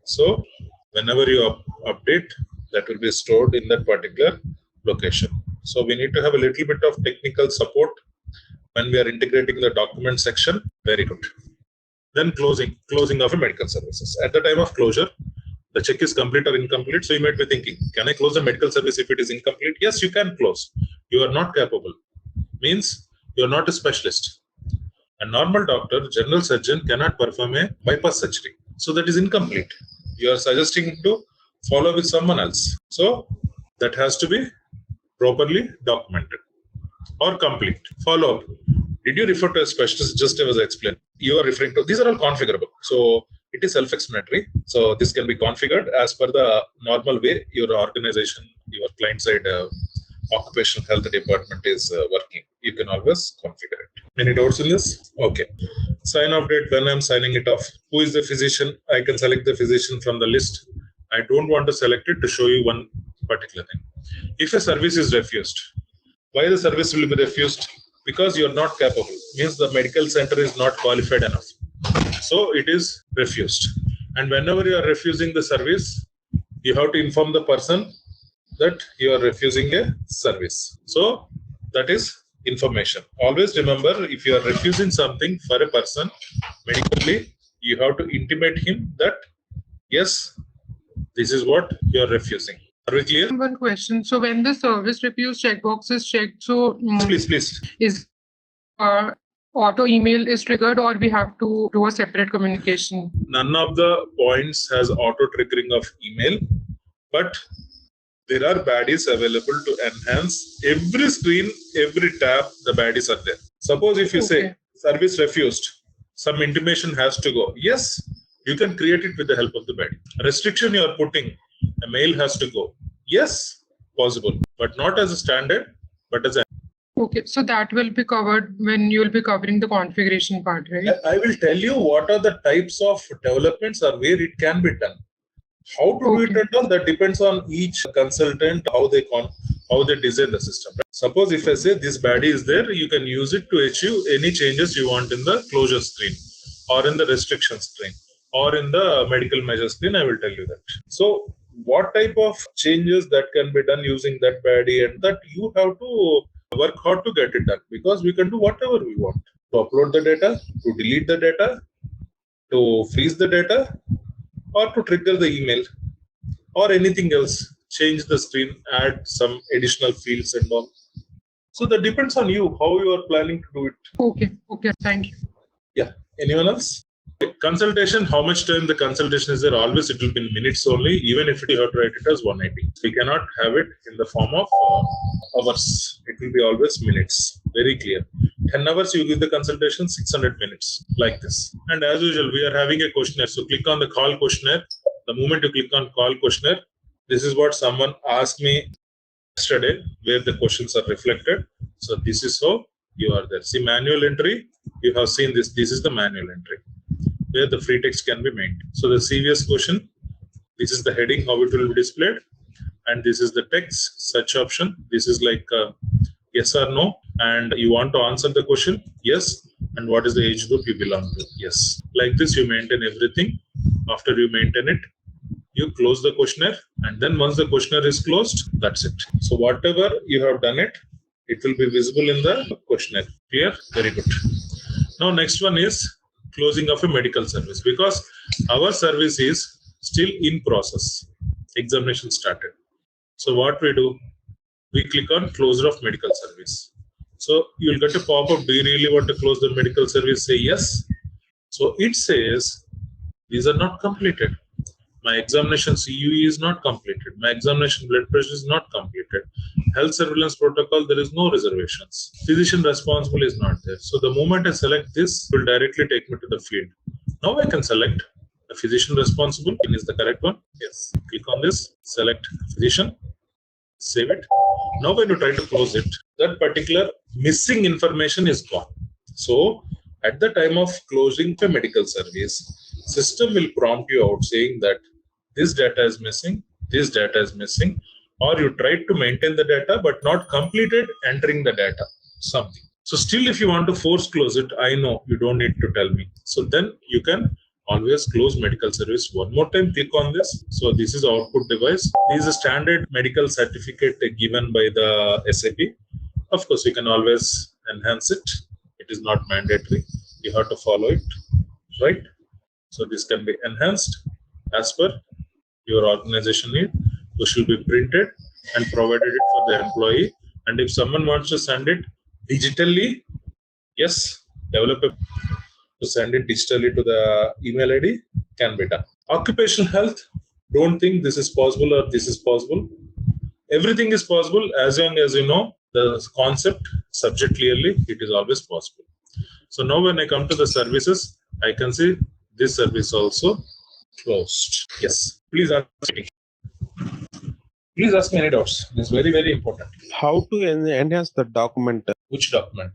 So whenever you update, that will be stored in that particular location. So we need to have a little bit of technical support when we are integrating the document section. Very good. Then closing of a medical services. At the time of closure, the check is complete or incomplete. So you might be thinking, can I close a medical service if it is incomplete? Yes, you can close. You are not capable. Means you are not a specialist. A normal doctor, general surgeon cannot perform a bypass surgery. So that is incomplete. You are suggesting to follow with someone else. So that has to be properly documented or complete. Follow up. Did you refer to a specialist just as I explained? You are referring to, these are all configurable. So it is self-explanatory. So this can be configured as per the normal way your organization, your client side occupational health department is working. You can always configure it. Any doubts in this? Okay. Sign off date when I'm signing it off. Who is the physician? I can select the physician from the list. I don't want to select it to show you one particular thing. If a service is refused, why the service will be refused? Because you are not capable. Means the medical center is not qualified enough. So it is refused. And whenever you are refusing the service, you have to inform the person that you are refusing a service. So that is information. Always remember, if you are refusing something for a person medically, you have to intimate him that yes, this is what you are refusing. Are we clear? One question. So when the service refuse checkbox is checked, so please is auto email is triggered, or we have to do a separate communication? None of the points has auto triggering of email, but there are baddies available to enhance every screen, every tab. The baddies are there. Suppose if you say service refused, some intimation has to go. Yes, you can create it with the help of the baddie. Restriction you are putting, a mail has to go. Yes, possible, but not as a standard, but as a. Okay, so that will be covered when you will be covering the configuration part, right? I will tell you what are the types of developments or where it can be done. How to do it and all, that depends on each consultant, how they design the system. Right? Suppose if I say this baddie is there, you can use it to achieve any changes you want in the closure screen or in the restriction screen or in the medical measure screen. I will tell you that. So what type of changes that can be done using that baddie, and that you have to work hard to get it done, because we can do whatever we want. To upload the data, to delete the data, to freeze the data, or to trigger the email, or anything else, change the screen, add some additional fields and all. So that depends on you, how you are planning to do it. Okay, thank you. Yeah, anyone else? Consultation, how much time the consultation is there? Always it will be in minutes only, even if you have to write it as 180. We cannot have it in the form of hours. It will be always minutes. Very clear. 10 hours you give the consultation, 600 minutes, like this. And as usual, we are having a questionnaire. So click on the call questionnaire. The moment you click on call questionnaire, this is what someone asked me yesterday, where the questions are reflected. So this is how you are there. See, manual entry, you have seen this. This is the manual entry, where the free text can be made. So the CVS question, this is the heading, how it will be displayed. And this is the text, search option. This is like yes or no. And you want to answer the question, yes. And what is the age group you belong to? Yes. Like this, you maintain everything. After you maintain it, you close the questionnaire. And then once the questionnaire is closed, that's it. So whatever you have done it will be visible in the questionnaire. Clear? Very good. Now next one is closing of a medical service, because our service is still in process. Examination started. So what we do, we click on closure of medical service. So you'll get a pop-up, do you really want to close the medical service? Say yes. So it says, these are not completed. My examination CUE is not completed. My examination blood pressure is not completed. Health surveillance protocol, there is no reservations. Physician responsible is not there. So the moment I select this, it will directly take me to the field. Now I can select a physician responsible. Is the correct one? Yes. Click on this, select physician, save it. Now when you try to close it, that particular missing information is gone. So at the time of closing the medical service, system will prompt you out saying that this data is missing, this data is missing, or you tried to maintain the data but not completed entering the data, something. So still if you want to force close it, I know you don't need to tell me. So then you can always close medical service. One more time, click on this. So this is output device. This is a standard medical certificate given by the SAP. Of course, you can always enhance it. It is not mandatory. You have to follow it, right? So this can be enhanced as per your organization need, which will be printed and provided it for the employee. And if someone wants to send it digitally, yes, developer to send it digitally to the email ID can be done. Occupational health, don't think this is possible or this is possible. Everything is possible as long as you know the concept, subject clearly, it is always possible. So now when I come to the services, I can see this service also closed. Yes. Please ask me. Please ask me any doubts. This is very, very important. How to enhance the document? Which document?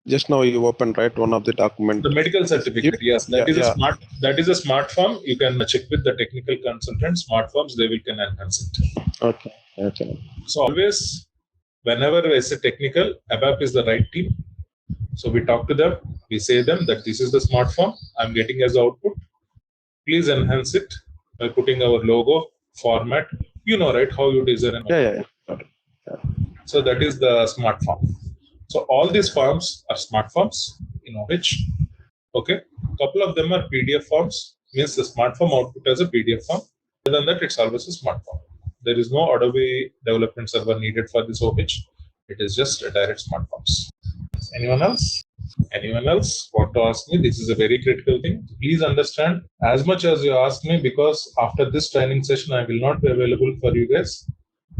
Just now you opened, right, one of the document. The medical certificate. Yes, that is a smart. That is a smart form. You can check with the technical consultant. Smart forms, they can enhance it. Okay. Okay. So always, whenever I say technical, ABAP is the right team. So we talk to them, we say them that this is the smart form I'm getting as output. Please enhance it by putting our logo, format. You know, right, how you design an Yeah. So that is the smart form. So all these forms are smart forms, which, okay, couple of them are PDF forms, means the smart form output as a PDF form. Other than that, it's always a smart form. There is no Adobe development server needed for this OH. It is just a direct smart forms. Anyone else? Anyone else want to ask me? This is a very critical thing. Please understand as much as you ask me, because after this training session, I will not be available for you guys.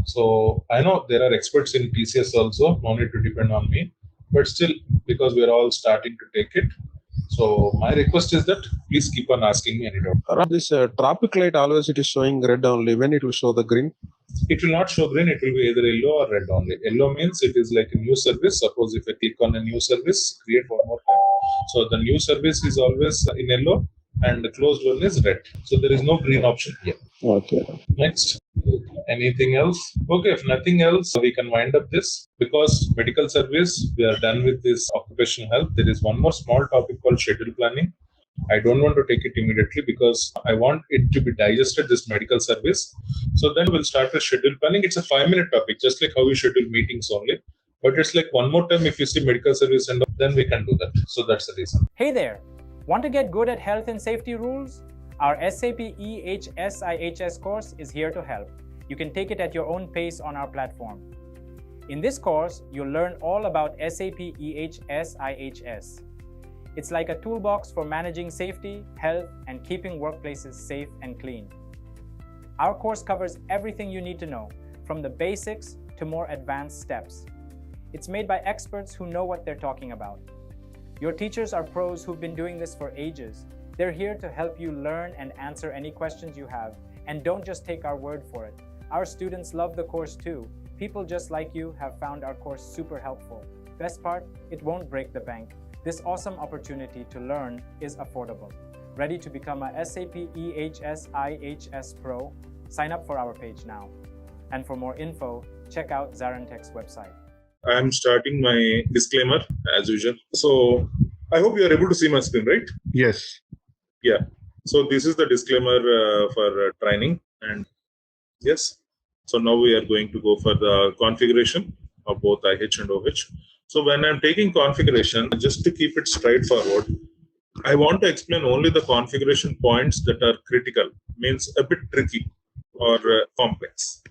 So I know there are experts in TCS also, no need to depend on me, but still, because we're all starting to take it. So my request is that please keep on asking me any doubt. This traffic light always it is showing red only. When it will show the green? It will not show green, it will be either yellow or red only. Yellow means it is like a new service. Suppose if I click on a new service, create one more time. So the new service is always in yellow and the closed one is red. So there is no green option here. Okay. Next. Anything else? Okay, if nothing else, we can wind up this. Because medical service, we are done with this occupational health. There is one more small topic called schedule planning. I don't want to take it immediately because I want it to be digested, this medical service. So then we'll start with schedule planning. It's a 5-minute topic, just like how we schedule meetings only. But it's like one more time if you see medical service and then we can do that. So that's the reason. Hey there! Want to get good at health and safety rules? Our SAP EHS IHS course is here to help. You can take it at your own pace on our platform. In this course, you'll learn all about SAP EHS IHS. It's like a toolbox for managing safety, health, and keeping workplaces safe and clean. Our course covers everything you need to know, from the basics to more advanced steps. It's made by experts who know what they're talking about. Your teachers are pros who've been doing this for ages. They're here to help you learn and answer any questions you have, and don't just take our word for it. Our students love the course too. People just like you have found our course super helpful. Best part, it won't break the bank. This awesome opportunity to learn is affordable. Ready to become a SAP EHS IHS Pro? Sign up for our page now. And for more info, check out ZaranTech's website. I'm starting my disclaimer as usual. So I hope you are able to see my screen, right? Yes. Yeah. So this is the disclaimer for training. And yes. So now we are going to go for the configuration of both IH and OH. So when I'm taking configuration, just to keep it straightforward, I want to explain only the configuration points that are critical, means a bit tricky or complex.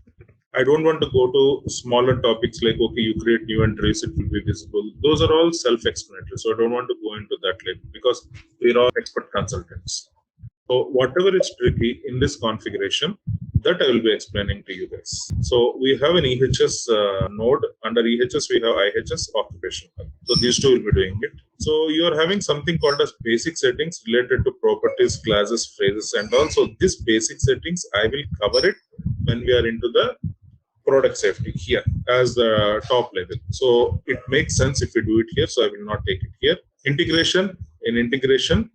I don't want to go to smaller topics like, okay, you create new entries, it will be visible. Those are all self-explanatory. So I don't want to go into that later because we're all expert consultants. So whatever is tricky in this configuration, that I will be explaining to you guys. So we have an EHS node. Under EHS, we have IHS occupation. So these two will be doing it. So you are having something called as basic settings related to properties, classes, phrases, and also this basic settings, I will cover it when we are into the product safety here as the top level. So it makes sense if we do it here. So I will not take it here. Integration. In integration,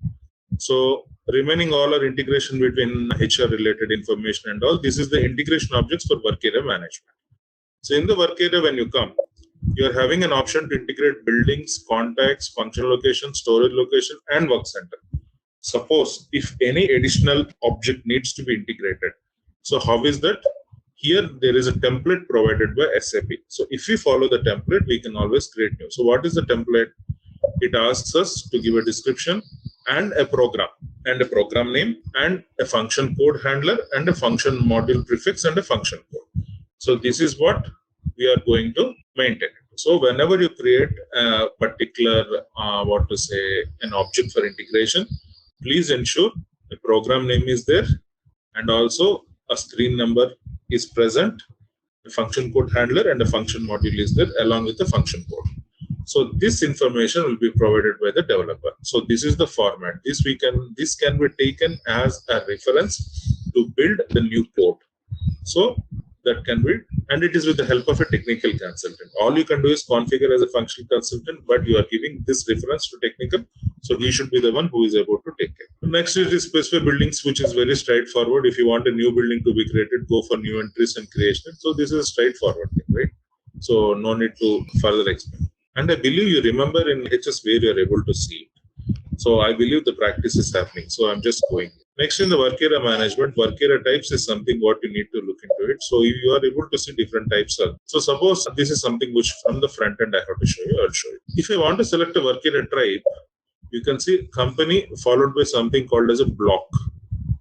so remaining all are integration between HR related information and all. This is the integration objects for work area management. So in the work area, when you come, you are having an option to integrate buildings, contacts, functional location, storage location, and work center. Suppose if any additional object needs to be integrated. So how is that? Here there is a template provided by SAP. So if we follow the template, we can always create new. So what is the template? It asks us to give a description and a program name and a function code handler and a function module prefix and a function code. So this is what we are going to maintain. So whenever you create a particular, an object for integration, please ensure the program name is there and also a screen number is present, a function code handler and a function module is there along with the function code. So this information will be provided by the developer. So this is the format. This can be taken as a reference to build the new code. So that can be, and it is with the help of a technical consultant. All you can do is configure as a functional consultant, but you are giving this reference to technical. So he should be the one who is able to take it. Next is the specific buildings, which is very straightforward. If you want a new building to be created, go for new entries and creation. So this is a straightforward thing, right? So no need to further explain. And I believe you remember in HS where you're able to see it. So I believe the practice is happening. So I'm just going. Next in the work area management, work area types is something what you need to look into it. So you are able to see different types of. So suppose this is something which from the front end I have to show you, I'll show you. If I want to select a work area type, you can see company followed by something called as a block.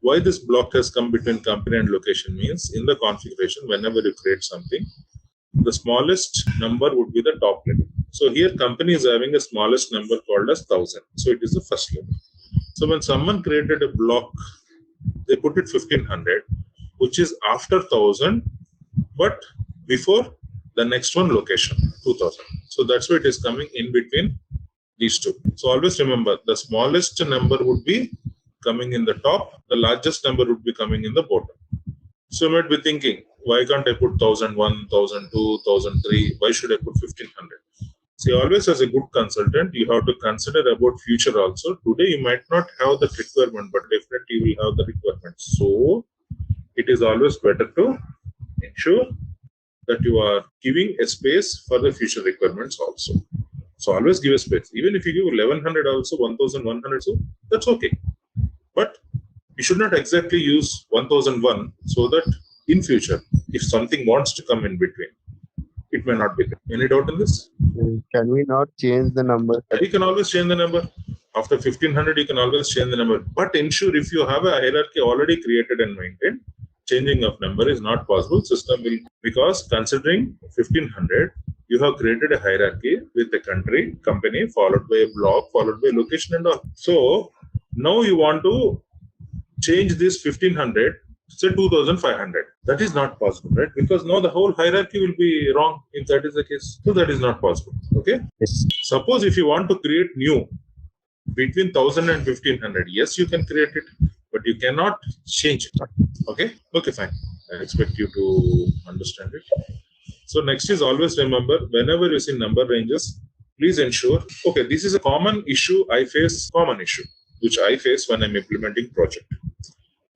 Why this block has come between company and location means in the configuration, whenever you create something, the smallest number would be the top level. So here company is having a smallest number called as 1000. So it is the first level. So when someone created a block, they put it 1500, which is after 1000, but before the next one location, 2000. So that's why it is coming in between these two. So always remember the smallest number would be coming in the top, the largest number would be coming in the bottom. So you might be thinking, why can't I put 1001, 1002, 1003? Why should I put 1500? See, always as a good consultant, you have to consider about future also. Today, you might not have that requirement, but definitely you will have the requirement. So it is always better to ensure that you are giving a space for the future requirements also. So always give a space. Even if you give 1100 also, 1100 so that's okay. But you should not exactly use 1001 so that in future, if something wants to come in between, it may not be there. Any doubt in this? Can we not change the number? You can always change the number. After 1500, you can always change the number. But ensure if you have a hierarchy already created and maintained, changing of number is not possible. System will, because considering 1500, you have created a hierarchy with a country, company, followed by a block, followed by a location and all. So now you want to change this 1500, say 2500. That is not possible, right? Because now the whole hierarchy will be wrong if that is the case. So that is not possible. Okay. Yes. Suppose if you want to create new between 1000 and 1500, yes, you can create it, but you cannot change it. Okay. Okay, fine. I expect you to understand it. So next is always remember, whenever you see number ranges, please ensure, okay, this is a common issue which I face when I'm implementing project.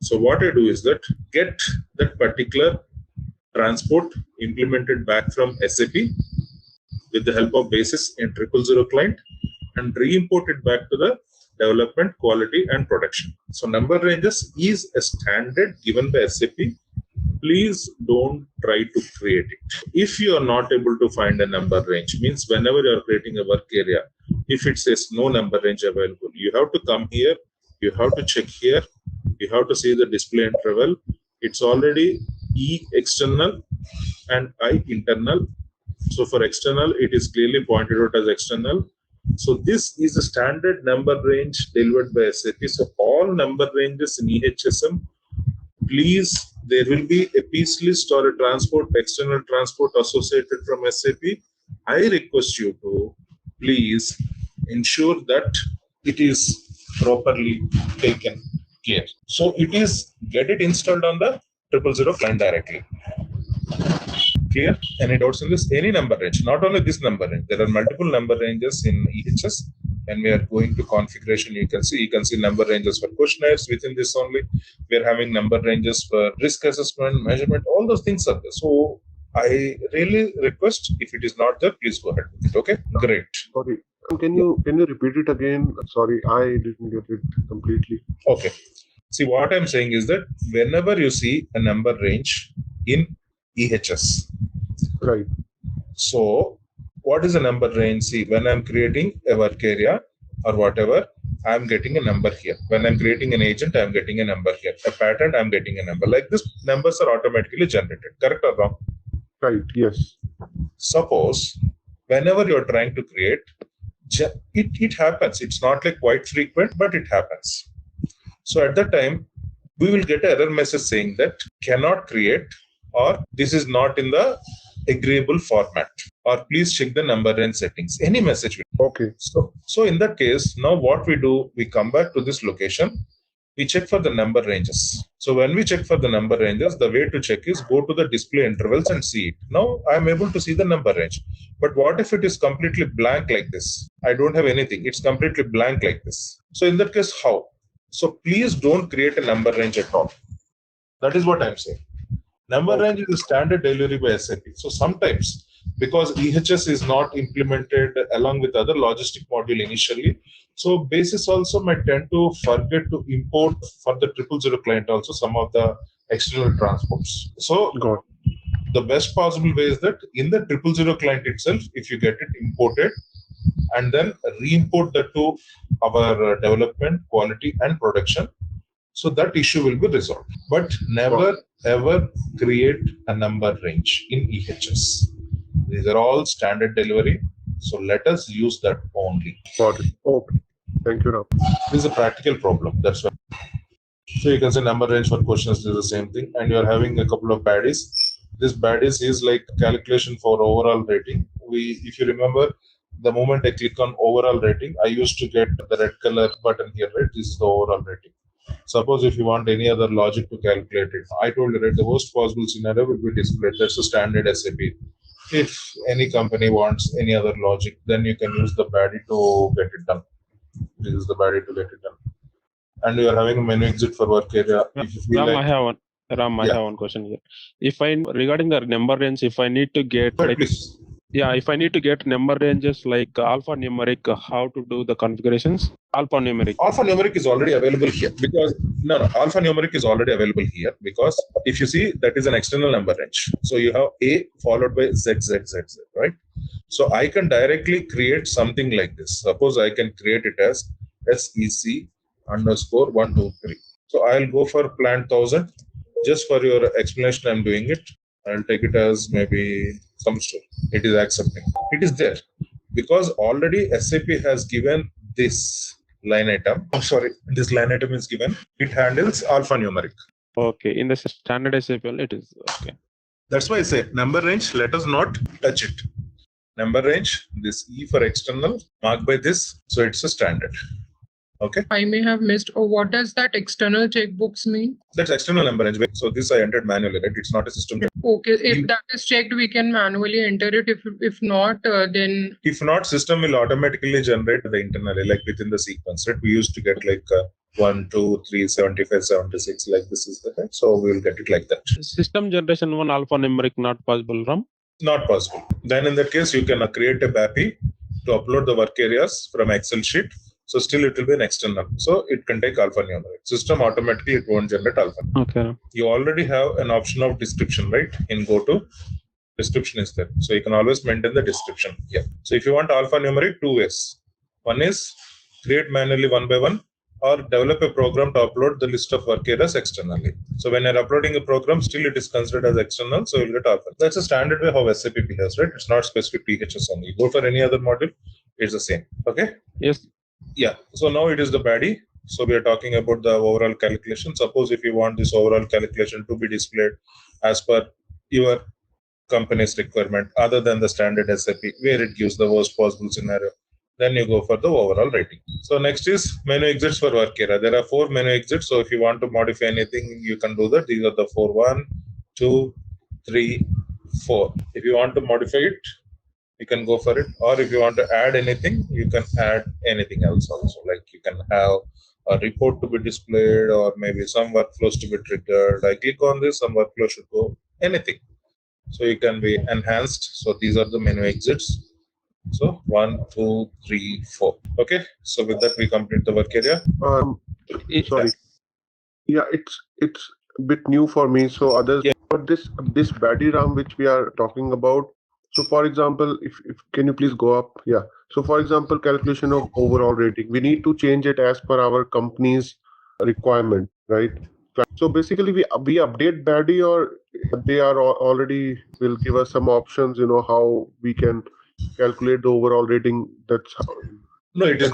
So what I do is that get that particular transport implemented back from SAP with the help of basis in 000 client and re-import it back to the development, quality and production. So number ranges is a standard given by SAP. Please don't try to create it. If you are not able to find a number range, means whenever you are creating a work area, if it says no number range available, you have to come here, you have to check here, you have to see the display interval. It's already E external and I internal. So for external, it is clearly pointed out as external. So this is a standard number range delivered by SAP. So all number ranges in EHSM, please, there will be a piece list or a transport, external transport associated from SAP. I request you to please ensure that it is properly taken care. So it is, get it installed on the 000 client directly. Clear? Any doubts in this? Any number range, not only this number range. There are multiple number ranges in EHS. When we are going to configuration, you can see number ranges for questionnaires within this only. We are having number ranges for risk assessment, measurement, all those things are there. So I really request, if it is not there, please go ahead with it. Okay, great. Sorry, can you repeat it again? Sorry, I didn't get it completely. Okay. See, what I'm saying is that whenever you see a number range in EHS, right? So what is a number range? See, when I'm creating a work area or whatever, I'm getting a number here. When I'm creating an agent, I'm getting a number here. A pattern, I'm getting a number. Like this, numbers are automatically generated. Correct or wrong? Right, yes. Suppose, whenever you're trying to create, it happens. It's not like quite frequent, but it happens. So at that time, we will get an error message saying that cannot create, or this is not in the agreeable format, or please check the number range settings. Any message. Okay. So in that case, now what we do, we come back to this location, we check for the number ranges. So when we check for the number ranges, the way to check is go to the display intervals and see it. Now I'm able to see the number range. But what if it is completely blank like this? I don't have anything. It's completely blank like this. So in that case, how? So please don't create a number range at all. That is what I'm saying. Number range is a standard delivery by SAP. So sometimes because EHS is not implemented along with other logistic module initially. So basis also might tend to forget to import for the 000 client also some of the external transports. So the best possible way is that in the 000 client itself, if you get it imported and then re-import that to our development, quality and production, so that issue will be resolved. But never ever create a number range in EHS. These are all standard delivery. So let us use that only. Got it. Okay. Thank you, Ram. This is a practical problem. That's why. So you can say number range for questions is the same thing. And you are having a couple of baddies. This baddies is like calculation for overall rating. If you remember, the moment I click on overall rating, I used to get the red color button here, right? This is the overall rating. Suppose if you want any other logic to calculate it, I told you, right, the worst possible scenario will be displayed. That's the standard SAP. If any company wants any other logic, then you can use the baddie to get it done. This is the baddie to get it done. And you are having a menu exit for work area. If you feel I have one question here. If I regarding the number range, if I need to get if I need to get number ranges like alphanumeric, how to do the configurations? Alphanumeric. Alphanumeric is already available here because alphanumeric is already available here because if you see that is an external number range. So you have A followed by Z, right? So I can directly create something like this. Suppose I can create it as SEC _ 123. So I'll go for plant 1000. Just for your explanation, I'm doing it. I'll take it as maybe some store. It is accepting. It is there because already SAP has given this line item. This line item is given. It handles alphanumeric. Okay, in the standard SAP, it is okay. That's why I say number range. Let us not touch it. Number range. This E for external marked by this. So it's a standard. Okay. I may have missed. What does that external checkbooks mean? That's external number range. So this I entered manually, right? It's not a system. Okay. If that is checked, we can manually enter it. If not, then. If not, system will automatically generate the internally, like within the sequence, right? We used to get like 1, 2, 3, 75, 76, like this is the thing. So we will get it like that. System generation one alphanumeric not possible, Ram? Not possible. Then in that case, you can create a BAPI to upload the work areas from Excel sheet. So still it will be an external. So it can take alphanumeric. System automatically it won't generate alphanumeric. Okay. You already have an option of description, right? In GoTo, description is there. So you can always maintain the description here. So if you want alphanumeric, 2 ways. One is create manually 1 by 1 or develop a program to upload the list of work areas externally. So when you're uploading a program, still it is considered as external. So you'll get alpha. That's a standard way how SAP behaves, right? It's not specific to EHS only. You go for any other module, it's the same. Okay? Yes. Yeah, so now it is the baddie. So we are talking about the overall calculation. Suppose if you want this overall calculation to be displayed as per your company's requirement, other than the standard SAP, where it gives the worst possible scenario, then you go for the overall rating. So next is menu exits for work area. There are 4 menu exits. So if you want to modify anything, you can do that. These are the 4. 1, 2, 3, 4. If you want to modify it, you can go for it, or if you want to add anything, you can add anything else also. Like you can have a report to be displayed, or maybe some workflows to be triggered. I click on this, some workflow should go, anything. So you can be enhanced. So these are the menu exits. So 1, 2, 3, 4. Okay. So with that, we complete the work area. Sorry. Yeah, it's a bit new for me. So others, but this baddie RAM which we are talking about. So for example, if can you please go up? Yeah. So for example, calculation of overall rating, we need to change it as per our company's requirement, right? So basically, we update baddie, or they are already will give us some options. How we can calculate the overall rating. That's how. No, it is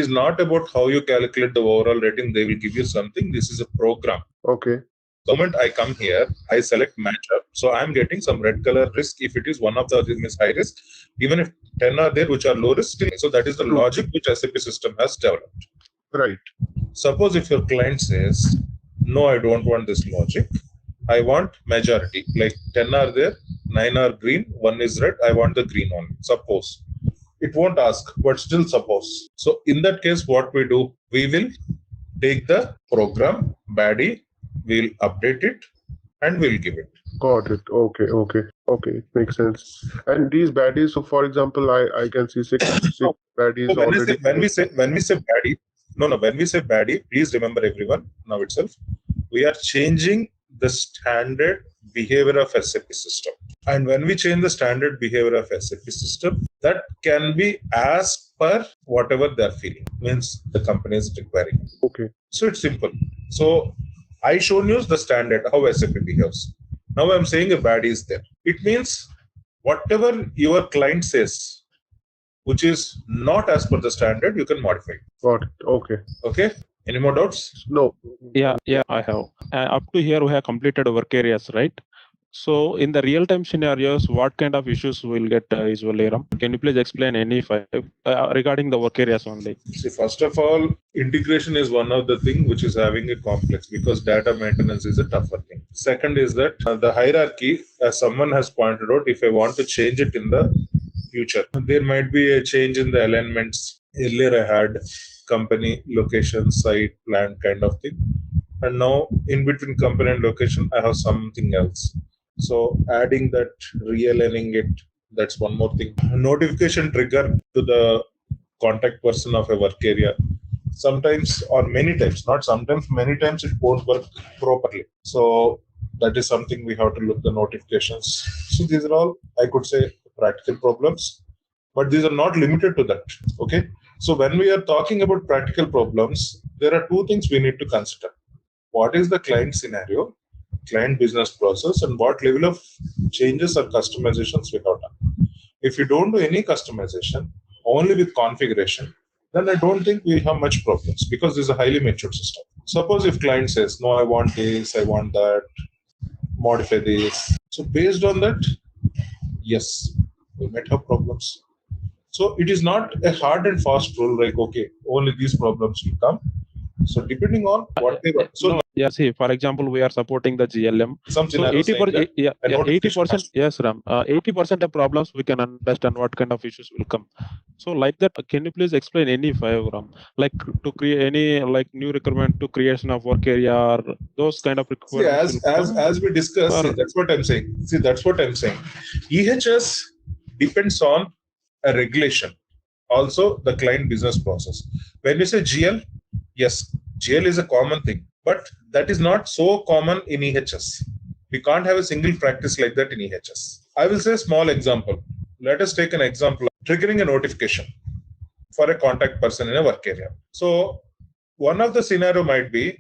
not about how you calculate the overall rating. They will give you something. This is a program. Okay. The moment I come here, I select match up. So I'm getting some red color risk. If it is one of the is high risk, even if 10 are there which are low risk, so that is the logic which SAP system has developed. Right. Suppose if your client says, no, I don't want this logic. I want majority. Like 10 are there, 9 are green, 1 is red. I want the green one. Suppose. It won't ask, but still suppose. So in that case, what we do, we will take the program baddie, we'll update it, and we'll give it. Got it. Okay. Makes sense. And these baddies, so for example, I can see six baddies So already. when we say baddie, when we say baddie, please remember everyone now itself, we are changing the standard behavior of SAP system. And when we change the standard behavior of SAP system, that can be as per whatever they're feeling, means the company is requiring. Okay. So it's simple. So I shown you the standard, how SAP behaves. Now I'm saying a baddie is there. It means whatever your client says, which is not as per the standard, you can modify it. Got it. Okay. Any more doubts? No. Yeah, I have. Up to here, we have completed work areas, right? So in the real-time scenarios, what kind of issues will get usually, Ram? Can you please explain any five regarding the work areas only? See, first of all, integration is one of the things which is having a complex, because data maintenance is a tougher thing. Second is that the hierarchy, as someone has pointed out, if I want to change it in the future, there might be a change in the alignments. Earlier I had company, location, site, plant kind of thing. And now in between company and location, I have something else. So adding that, realigning it, that's one more thing. Notification trigger to the contact person of a work area. Sometimes or many times, not sometimes, many times it won't work properly. So that is something we have to look the notifications. So these are all, I could say, practical problems, but these are not limited to that. Okay. So when we are talking about practical problems, there are two things we need to consider. What is the client scenario, client business process, and what level of changes or customizations we have done. If you don't do any customization, only with configuration, then I don't think we have much problems, because this is a highly matured system. Suppose if client says, no, I want this, I want that, modify this. So based on that, yes, we might have problems. So it is not a hard and fast rule like, okay, only these problems will come. So depending on what they were. So see, for example, we are supporting the GLM. Some So 80%, 80%, yes, Ram. 80% of problems we can understand what kind of issues will come. So like that, can you please explain any five, Ram? Like to create any new requirement to creation of work area or those kind of requirements. See, as we discussed, that's what I'm saying. EHS depends on a regulation, also the client business process. When you say GL, yes, GL is a common thing, but that is not so common in EHS. We can't have a single practice like that in EHS. I will say a small example. Let us take an example of triggering a notification for a contact person in a work area. So one of the scenario might be,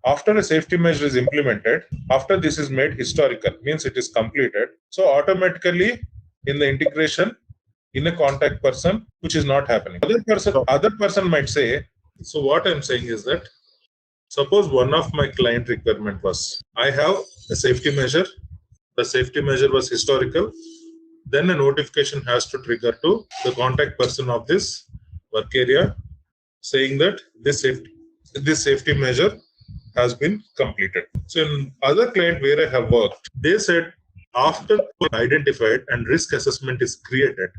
after a safety measure is implemented, after this is made historical, means it is completed. So automatically in the integration, in a contact person, which is not happening. Other person might say, so what I'm saying is that, suppose one of my client requirement was, I have a safety measure, the safety measure was historical, then a notification has to trigger to the contact person of this work area saying that this safety measure has been completed. So in other client where I have worked, they said after identified and risk assessment is created,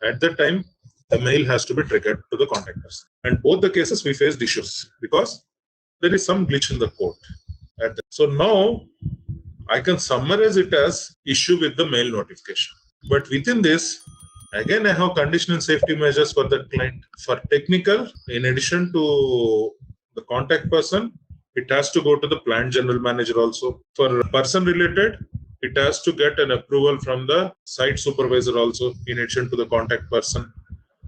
at that time, a mail has to be triggered to the contact person. And both the cases we faced issues because there is some glitch in the code. So now I can summarize it as issue with the mail notification. But within this, again, I have conditional safety measures for the client. For technical, in addition to the contact person, it has to go to the plant general manager also. For person related, it has to get an approval from the site supervisor also, in addition to the contact person.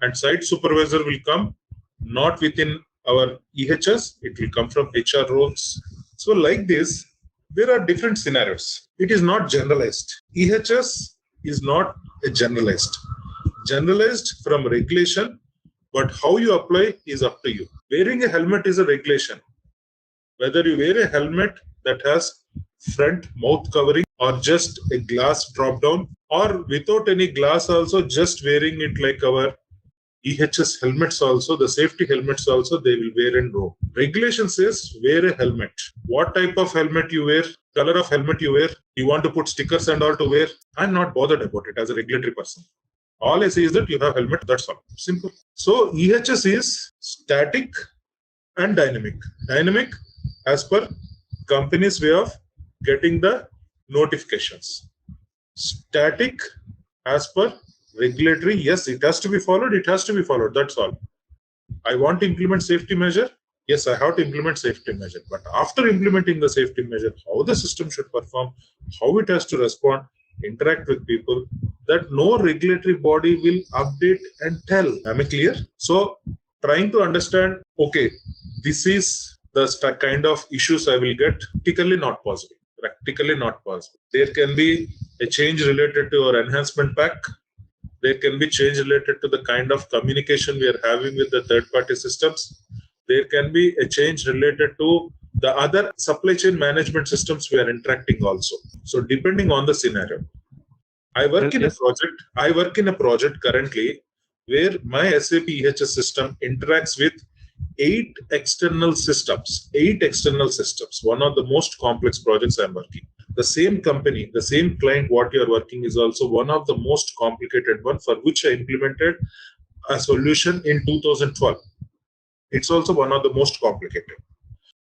And site supervisor will come not within our EHS, it will come from HR roles. So like this, there are different scenarios. It is not generalized. EHS is not a generalized. Generalized from regulation, but how you apply is up to you. Wearing a helmet is a regulation. Whether you wear a helmet that has front mouth covering or just a glass drop down, or without any glass also, just wearing it like our EHS helmets also, the safety helmets also, they will wear and go. Regulation says wear a helmet. What type of helmet you wear, color of helmet you wear, you want to put stickers and all to wear, I'm not bothered about it as a regulatory person. All I say is that you have helmet, that's all. Simple. So EHS is static and dynamic. Dynamic as per company's way of getting the notifications. Static as per regulatory, yes, it has to be followed. It has to be followed. That's all. I want to implement safety measure. Yes, I have to implement safety measure. But after implementing the safety measure, how the system should perform, how it has to respond, interact with people, that no regulatory body will update and tell. Am I clear? So trying to understand, okay, this is the kind of issues I will get. Practically not possible. Practically not possible. There can be a change related to our enhancement pack. There can be change related to the kind of communication we are having with the third-party systems. There can be a change related to the other supply chain management systems we are interacting also. So depending on the scenario, I work in a project currently where my SAP EHS system interacts with 8 external systems. 8 external systems. One of the most complex projects I'm working. The same company, the same client, what you are working is also one of the most complicated one for which I implemented a solution in 2012. It's also one of the most complicated.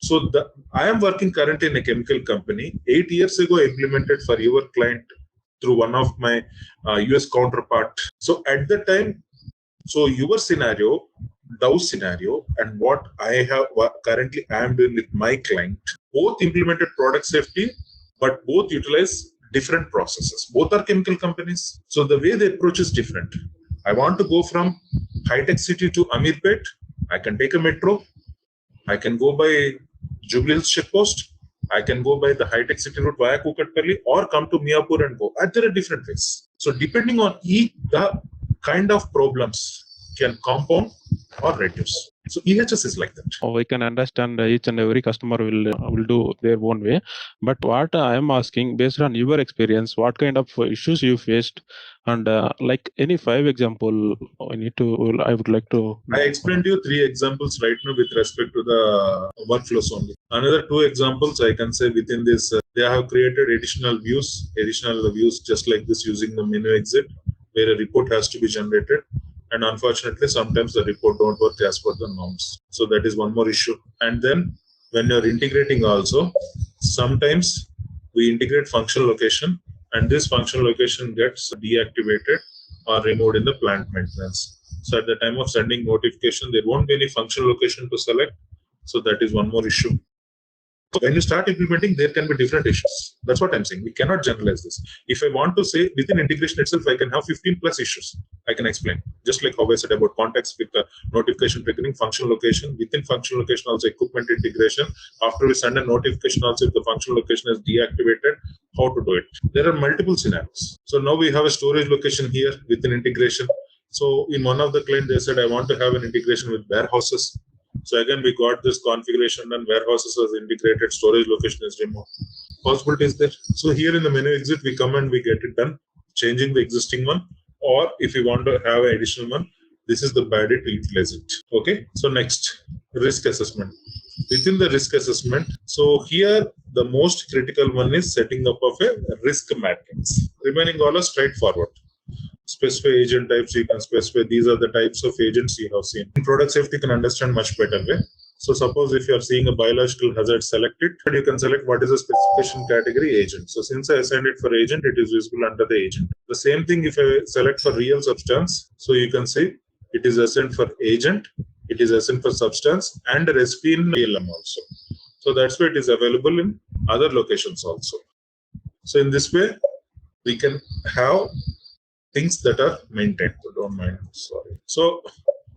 So I am working currently in a chemical company. 8 years ago, I implemented for your client through one of my US counterpart. So at the time, so your scenario, Dow's scenario, and what currently I am doing with my client, both implemented product safety, but both utilize different processes. Both are chemical companies. So the way they approach is different. I want to go from high-tech city to Amirpet. I can take a metro. I can go by Jubilee Hills checkpost. I can go by the high-tech city route via Kukatpalli or come to Miapur and go. There are different ways. So depending on each, the kind of problems can compound or reduce. So EHS is like that. We can understand each and every customer will do their own way. But what I am asking, based on your experience, what kind of issues you faced, and like any 5 example, I would like to. I explained to you 3 examples right now with respect to the workflows only. Another 2 examples I can say within this, they have created additional views just like this using the menu exit, where a report has to be generated. And unfortunately, sometimes the report don't work as per the norms. So that is one more issue. And then when you're integrating also, sometimes we integrate functional location and this functional location gets deactivated or removed in the plant maintenance. So at the time of sending notification, there won't be any functional location to select. So that is one more issue. So when you start implementing, there can be different issues. That's what I'm saying. We cannot generalize this. If I want to say within integration itself, I can have 15 plus issues. I can explain. Just like how I said about context with the notification triggering, functional location. Within functional location, also equipment integration. After we send a notification, also if the functional location is deactivated, how to do it. There are multiple scenarios. So now we have a storage location here within integration. So in one of the clients, they said, I want to have an integration with warehouses. So again, we got this configuration and warehouses as integrated, storage location is removed. Possibility is there. So here in the menu exit, we come and we get it done, changing the existing one. Or if you want to have an additional one, this is the body to utilize it. Okay. So next, risk assessment. Within the risk assessment, so here the most critical one is setting up of a risk matrix. Remaining all are straightforward. Specify agent types, you can specify these are the types of agents you have seen. In product safety, you can understand much better way. So suppose if you are seeing a biological hazard selected, you can select what is the specification category agent. So since I assigned it for agent, it is visible under the agent. The same thing if I select for real substance, so you can see it is assigned for agent, it is assigned for substance and recipe in ALM also. So that's why it is available in other locations also. So in this way, we can have things that are maintained. So don't mind. Sorry. So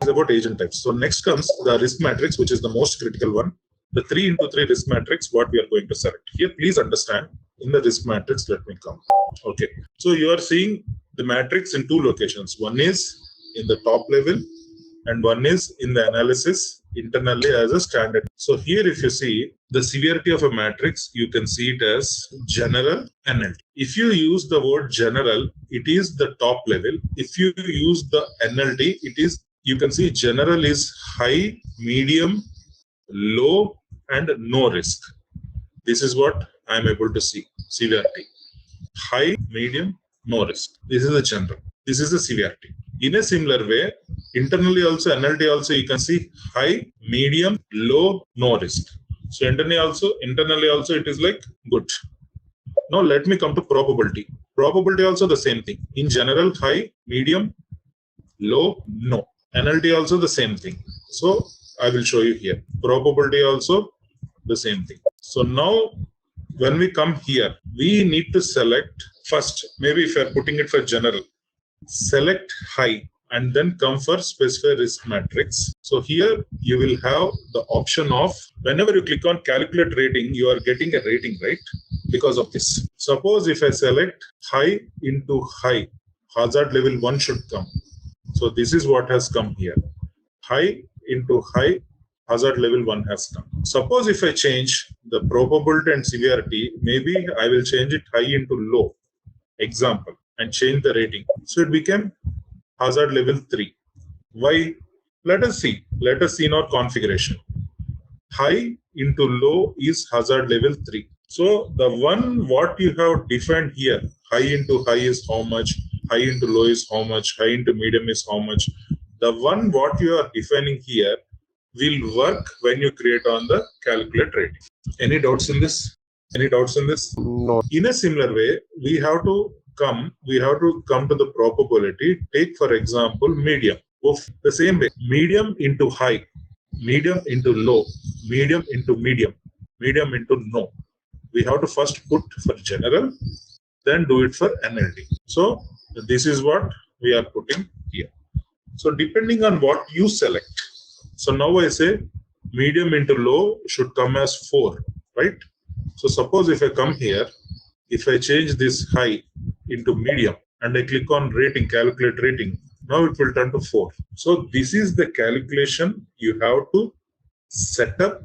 it's about agent types. So next comes the risk matrix, which is the most critical one. The 3x3 risk matrix, what we are going to select. Here, please understand in the risk matrix, let me come. Okay. So you are seeing the matrix in 2 locations. One is in the top level and one is in the analysis internally as a standard. So here, if you see the severity of a matrix, you can see it as general NLT. If you use the word general, it is the top level. If you use the NLT, it is, you can see general is high, medium, low, and no risk. This is what I'm able to see. Severity. High, medium, no risk. This is the general. This is the severity. In a similar way, internally also, NLT also, you can see high, medium, low, no risk. So internally also, it is like good. Now let me come to probability. Probability also the same thing. In general, high, medium, low, no. NLT also the same thing. So I will show you here. Probability also the same thing. So now when we come here, we need to select first, maybe if you're putting it for general, select high and then come for specify risk matrix. So here you will have the option of whenever you click on calculate rating, you are getting a rating, right? Because of this. Suppose if I select high into high, hazard level 1 should come. So this is what has come here. High into high, hazard level 1 has come. Suppose if I change the probability and severity, maybe I will change it high into low, example, and change the rating. So it became hazard level 3. Why? Let us see in our configuration. High into low is hazard level 3. So the one what you have defined here, high into high is how much, high into low is how much, high into medium is how much. The one what you are defining here will work when you create on the calculate rating. Any doubts in this? Any doubts in this? No. In a similar way, we have to come to the probability. Take for example medium. The same way, medium into high, medium into low, medium into medium, medium into no. We have to first put for general, then do it for NLT. So this is what we are putting here. So depending on what you select. So now I say medium into low should come as 4, right? So suppose if I come here, if I change this high into medium and I click on rating, calculate rating, now it will turn to 4. So this is the calculation you have to set up,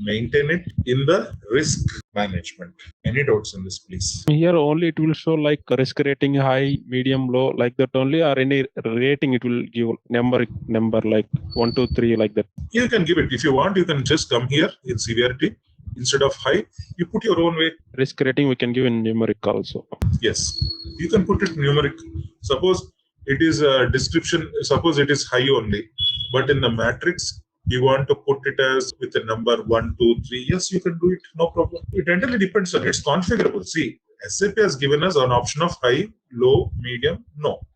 maintain it in the risk management. Any doubts in this, please? Here only it will show like risk rating high, medium, low, like that only, or any rating it will give number like 1, 2, 3 like that. You can give it. If you want, you can just come here in severity. Instead of high, you put your own way. Risk rating we can give in numeric also. Yes, you can put it numeric. Suppose it is a description, suppose it is high only, but in the matrix, you want to put it as with a number 1, 2, 3. Yes, you can do it. No problem. It entirely depends on it's configurable. See, SAP has given us an option of high, low, medium, no.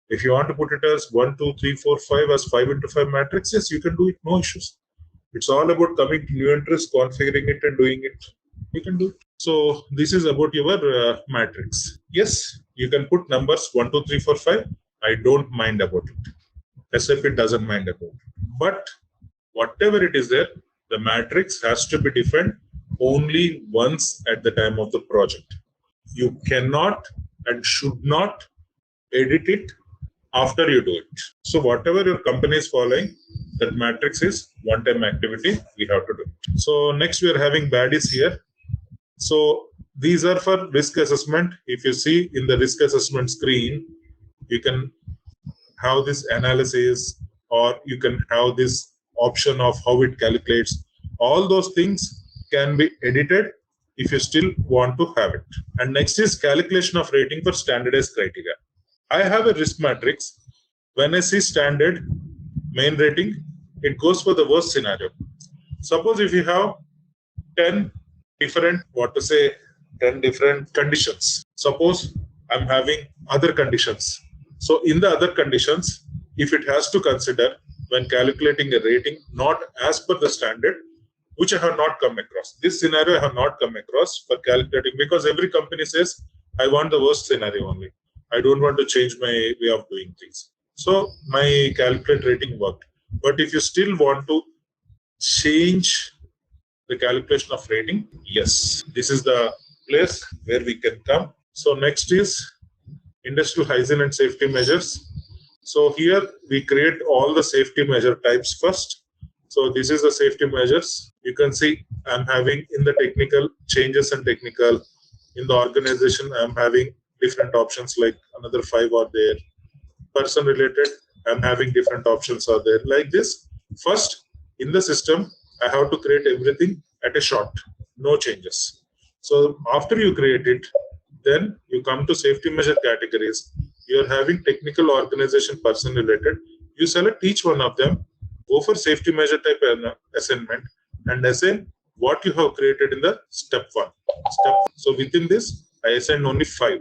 If you want to put it as 1, 2, 3, 4, 5 as 5 into 5 matrix, yes, you can do it. No issues. It's all about coming to new entries, configuring it and doing it. You can do it. So this is about your matrix. Yes, you can put numbers 1, 2, 3, 4, 5. I don't mind about it. SAP doesn't mind about it. But whatever it is there, the matrix has to be defined only once at the time of the project. You cannot and should not edit it after you do it. So whatever your company is following, that matrix is one-time activity we have to do. So next we are having baddies here. So these are for risk assessment. If you see in the risk assessment screen, you can have this analysis, or you can have this option of how it calculates. All those things can be edited if you still want to have it. And next is calculation of rating for standardized criteria. I have a risk matrix. When I see standard main rating, it goes for the worst scenario. Suppose if you have 10 different, 10 different conditions. Suppose I'm having other conditions. So in the other conditions, if it has to consider when calculating a rating not as per the standard, which I have not come across. This scenario I have not come across for calculating, because every company says, I want the worst scenario only. I don't want to change my way of doing things. So my calculate rating worked. But if you still want to change the calculation of rating, yes, this is the place where we can come. So next is industrial hygiene and safety measures. So here we create all the safety measure types first. So this is the safety measures. You can see I'm having in the technical changes and technical. In the organization, I'm having different options, like another 5 are there. Person related, I'm having different options are there. Like this, first in the system, I have to create everything at a shot, no changes. So after you create it, then you come to safety measure categories. You're having technical, organization, person related. You select each one of them, go for safety measure type assignment, and assign what you have created in the step 1. So within this, I assigned only 5.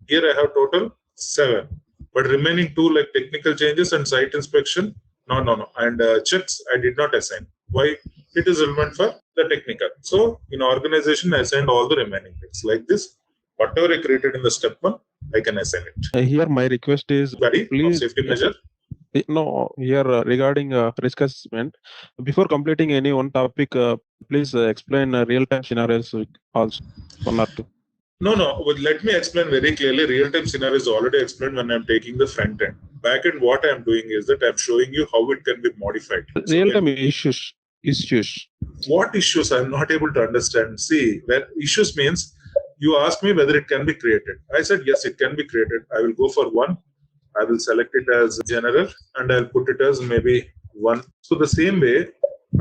Here I have total 7. But remaining 2 like technical changes and site inspection, no. And checks, I did not assign. Why? It is relevant for the technical. So in organization, I assigned all the remaining things like this. Whatever I created in the step 1, I can assign it. Here my request is, please, safety measure. No, here regarding risk assessment, before completing any one topic, please explain real-time scenarios also, 1 or 2. No. Well, let me explain very clearly. Real-time scenario is already explained when I'm taking the front end. Back end, what I'm doing is that I'm showing you how it can be modified. Real-time issues. What issues? I'm not able to understand. See, when issues means you ask me whether it can be created. I said yes, it can be created. I will go for 1. I will select it as general and I'll put it as maybe 1. So the same way,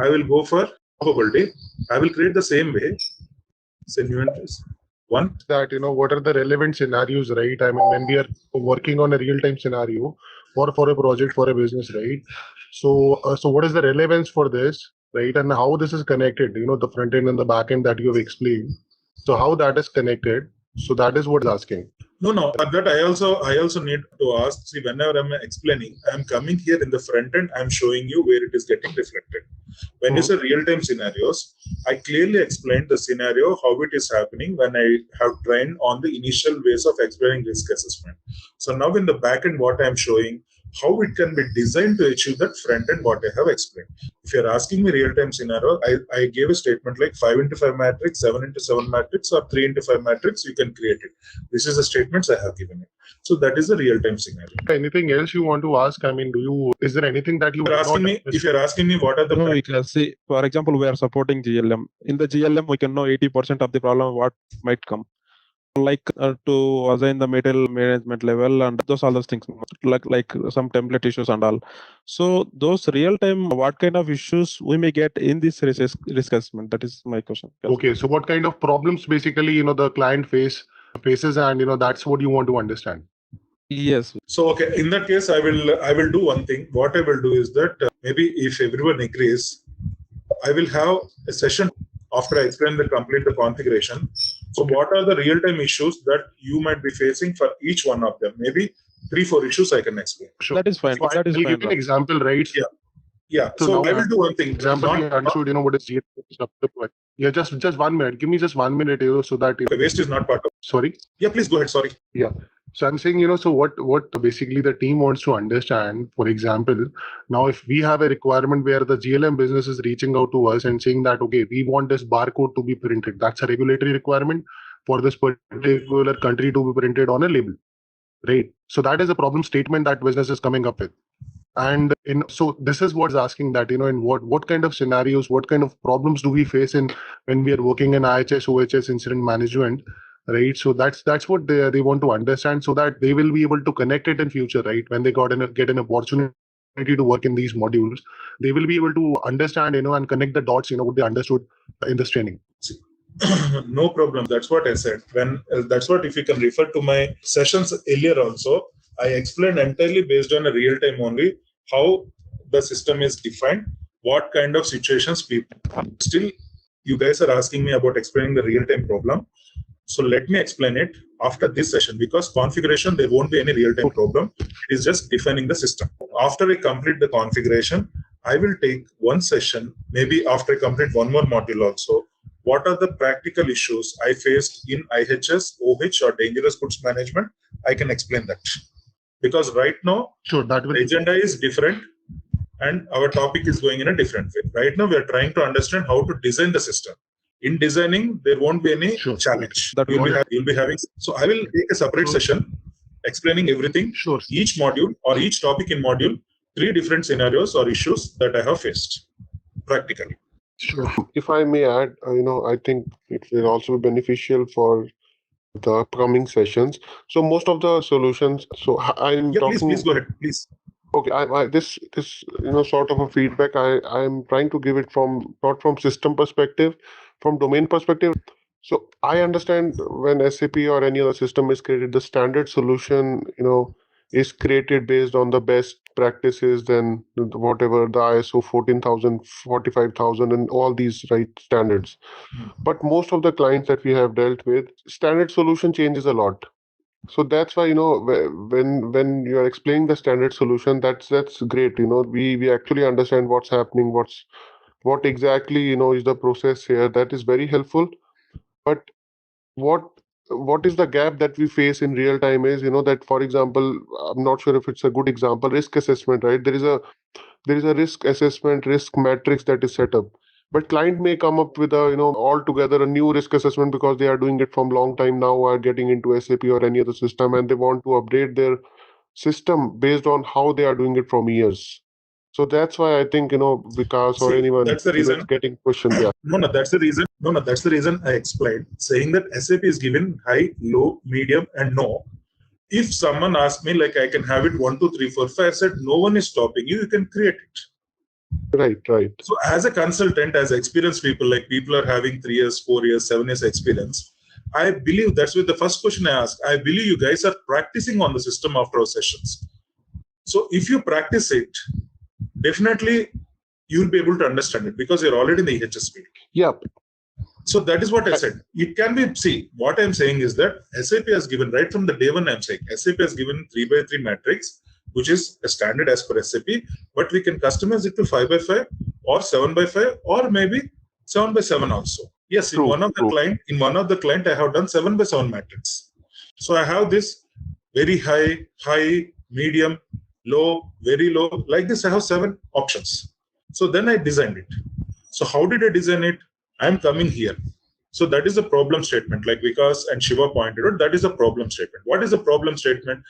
I will go for probability. I will create the same way. Say new entries. 1. That, what are the relevant scenarios, right? I mean, when we are working on a real-time scenario or for a project, for a business, right? So what is the relevance for this, right? And how this is connected, the front end and the back end that you have explained. So how that is connected. So that is what is asking. No. But that I also need to ask. See, whenever I'm explaining, I'm coming here in the front end. I'm showing you where it is getting reflected. When you say real-time scenarios, I clearly explained the scenario, how it is happening when I have trained on the initial ways of explaining risk assessment. So now in the back end, what I'm showing, how it can be designed to achieve that front end, what I have explained. If you're asking me real-time scenario, I gave a statement like 5x5 matrix, 7x7 matrix, or 3x5 matrix, you can create it. This is the statements I have given it. So that is a real-time scenario. Anything else you want to ask? I mean, is there anything that you are asking me? If you're asking me what are the... No, we can see, for example, we are supporting GLM. In the GLM, we can know 80% of the problem, what might come. Like to assign the middle management level and all those things, like some template issues and all. So those real time, what kind of issues we may get in this risk assessment? That is my question. Okay, so what kind of problems basically the client faces, and that's what you want to understand. Yes. So okay, in that case, I will do one thing. What I will do is that maybe if everyone agrees, I will have a session after I explain the configuration. So what are the real-time issues that you might be facing for each one of them? Maybe 3-4 issues I can explain. Sure. That is fine. So that is I'll fine. give you an example, right? Yeah. So I will do one thing. Example, you understood, what is GLM. Yeah, just 1 minute. Give me just 1 minute, so that the waste is not part of. Sorry. Yeah, please go ahead. Sorry. Yeah. So I'm saying, so what basically the team wants to understand, for example, now if we have a requirement where the GLM business is reaching out to us and saying that, okay, we want this barcode to be printed. That's a regulatory requirement for this particular country to be printed on a label, right? So that is a problem statement that business is coming up with. And so this is what's asking that, in what kind of scenarios, what kind of problems do we face when we are working in IHS, OHS incident management, right? So that's what they want to understand, so that they will be able to connect it in future, right? When they get an opportunity to work in these modules, they will be able to understand, and connect the dots, what they understood in this training. No problem. That's what I said. That's what, if you can refer to my sessions earlier also, I explained entirely based on a real time only how the system is defined, what kind of situations people. Still, you guys are asking me about explaining the real time problem. So let me explain it after this session, because configuration, there won't be any real time problem. It is just defining the system. After I complete the configuration, I will take one session, maybe after I complete one more module also. What are the practical issues I faced in IHS, OH, or dangerous goods management? I can explain that. Because right now, the agenda is different and our topic is going in a different way. Right now, we are trying to understand how to design the system. In designing, there won't be any challenge. That you'll be having. So I will take a separate session explaining everything, each module or each topic in module, 3 different scenarios or issues that I have faced practically. Sure. If I may add, I think it will also be beneficial for the upcoming sessions. So most of the solutions. So I'm talking. Please go ahead, please. Okay, this sort of a feedback. I'm trying to give it not from system perspective, from domain perspective. So I understand when SAP or any other system is created, the standard solution, is created based on the best practices, then whatever the ISO 14,000, 45,000, and all these standards. But most of the clients that we have dealt with, standard solution changes a lot. So that's why, when you are explaining the standard solution, that's great. We actually understand what's happening, what exactly is the process here. That is very helpful. But what is the gap that we face in real time is, that, for example, I'm not sure if it's a good example, risk assessment, right? There is a risk assessment, risk matrix that is set up. But client may come up with altogether a new risk assessment because they are doing it from long time now, are getting into SAP or any other system, and they want to update their system based on how they are doing it from years. So that's why I think, Vikas or anyone that's the reason is getting questioned. Yeah. No, that's the reason. No, that's the reason I explained, saying that SAP is given high, low, medium, and no. If someone asks me, like, I can have it 1, 2, 3, 4, 5, I said, no one is stopping you. You can create it. Right. So as a consultant, as experienced people, like people are having 3 years, 4 years, 7 years experience, I believe that's with the first question I ask. I believe you guys are practicing on the system after our sessions. So if you practice it, definitely you'll be able to understand it because you're already in the EHS field. Yep. So that is what I said. It can be, see, what I'm saying is that SAP has given, right from the day one, I'm saying, SAP has given 3x3 matrix, which is a standard as per SAP, but we can customize it to 5x5 or 7x5 or maybe 7x7 also. Yes, in one of the client, I have done 7x7 matrix. So I have this very high, medium, low, very low. Like this, I have 7 options. So then I designed it. So how did I design it? I'm coming here. So that is a problem statement, like Vikas and Shiva pointed out, that is a problem statement. What is a problem statement?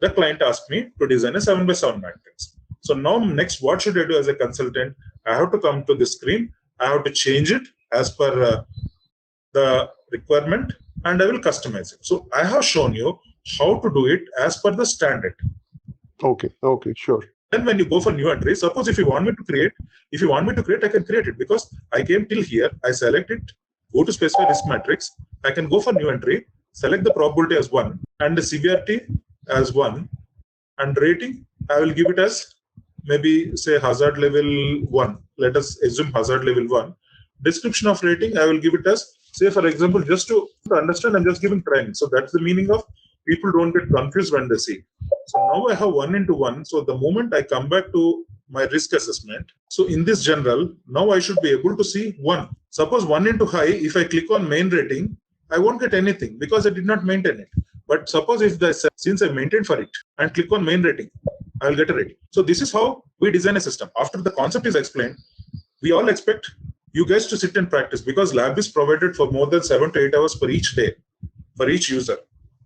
The client asked me to design a 7x7 matrix. So now next, what should I do as a consultant? I have to come to the screen. I have to change it as per the requirement, and I will customize it. So I have shown you how to do it as per the standard. Okay, sure. Then when you go for new entry, suppose if you want me to create, I can create it because I came till here, I select it, go to specify risk matrix, I can go for new entry, select the probability as 1 and the severity as 1, and rating, I will give it as maybe say hazard level 1. Let us assume hazard level 1. Description of rating, I will give it as, say for example, just to understand, I'm just giving training. So that's the meaning of people don't get confused when they see. So now I have 1 into 1. So the moment I come back to my risk assessment, so in this general, now I should be able to see 1. Suppose 1 into high, if I click on main rating, I won't get anything because I did not maintain it. But suppose if since I maintained for it and click on main rating, I will get a rating. So this is how we design a system. After the concept is explained, we all expect you guys to sit and practice because lab is provided for more than 7 to 8 hours per each day for each user.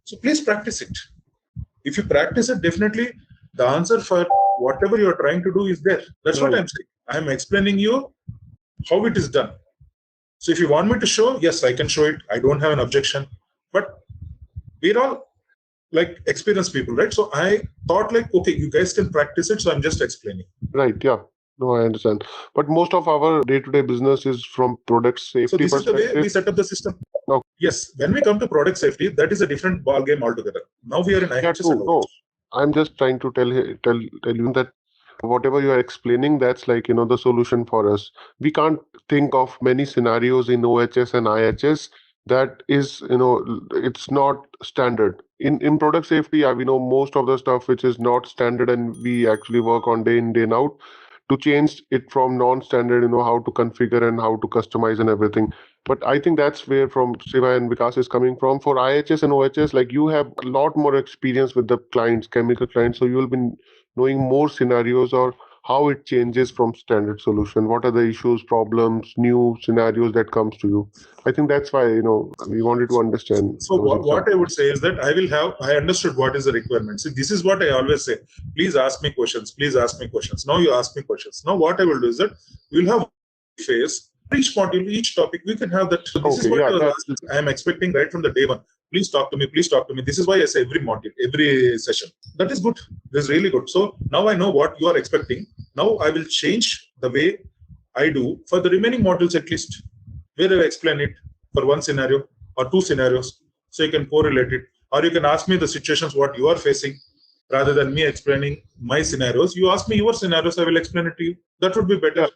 So please practice it. If you practice it, definitely the answer for whatever you are trying to do is there. That's what I'm saying. I'm explaining you how it is done. So if you want me to show, yes, I can show it. I don't have an objection. But we're all like experienced people, right? So I thought like, okay, you guys can practice it. So I'm just explaining. Right. Yeah. No, I understand. But most of our day-to-day business is from product safety. So this is the way we set up the system. Okay. Yes. When we come to product safety, that is a different ball game altogether. Now we are in IHS. No, I'm just trying to tell you that whatever you are explaining, that's like, the solution for us. We can't think of many scenarios in OHS and IHS that is, it's not standard. In product safety, we know most of the stuff which is not standard, and we actually work on day in, day out to change it from non-standard, how to configure and how to customize and everything. But I think that's where from Shiva and Vikas is coming from. For IHS and OHS, like, you have a lot more experience with the clients, chemical clients, so you'll be knowing more scenarios or how it changes from standard solution. What are the issues, problems, new scenarios that comes to you? I think that's why, we wanted to understand. So what I would say is that I understood what is the requirement. See, this is what I always say. Please ask me questions. Please ask me questions. Now you ask me questions. Now what I will do is that we'll have a phase. Each module, each topic, we can have that. So this is what I am expecting right from the day one. Please talk to me. Please talk to me. This is why I say every module, every session. That is good. This is really good. So now I know what you are expecting. Now I will change the way I do for the remaining modules at least, where I explain it for one scenario or two scenarios, so you can correlate it, or you can ask me the situations what you are facing. rather than me explaining my scenarios. You ask me your scenarios, I will explain it to you. That would be better.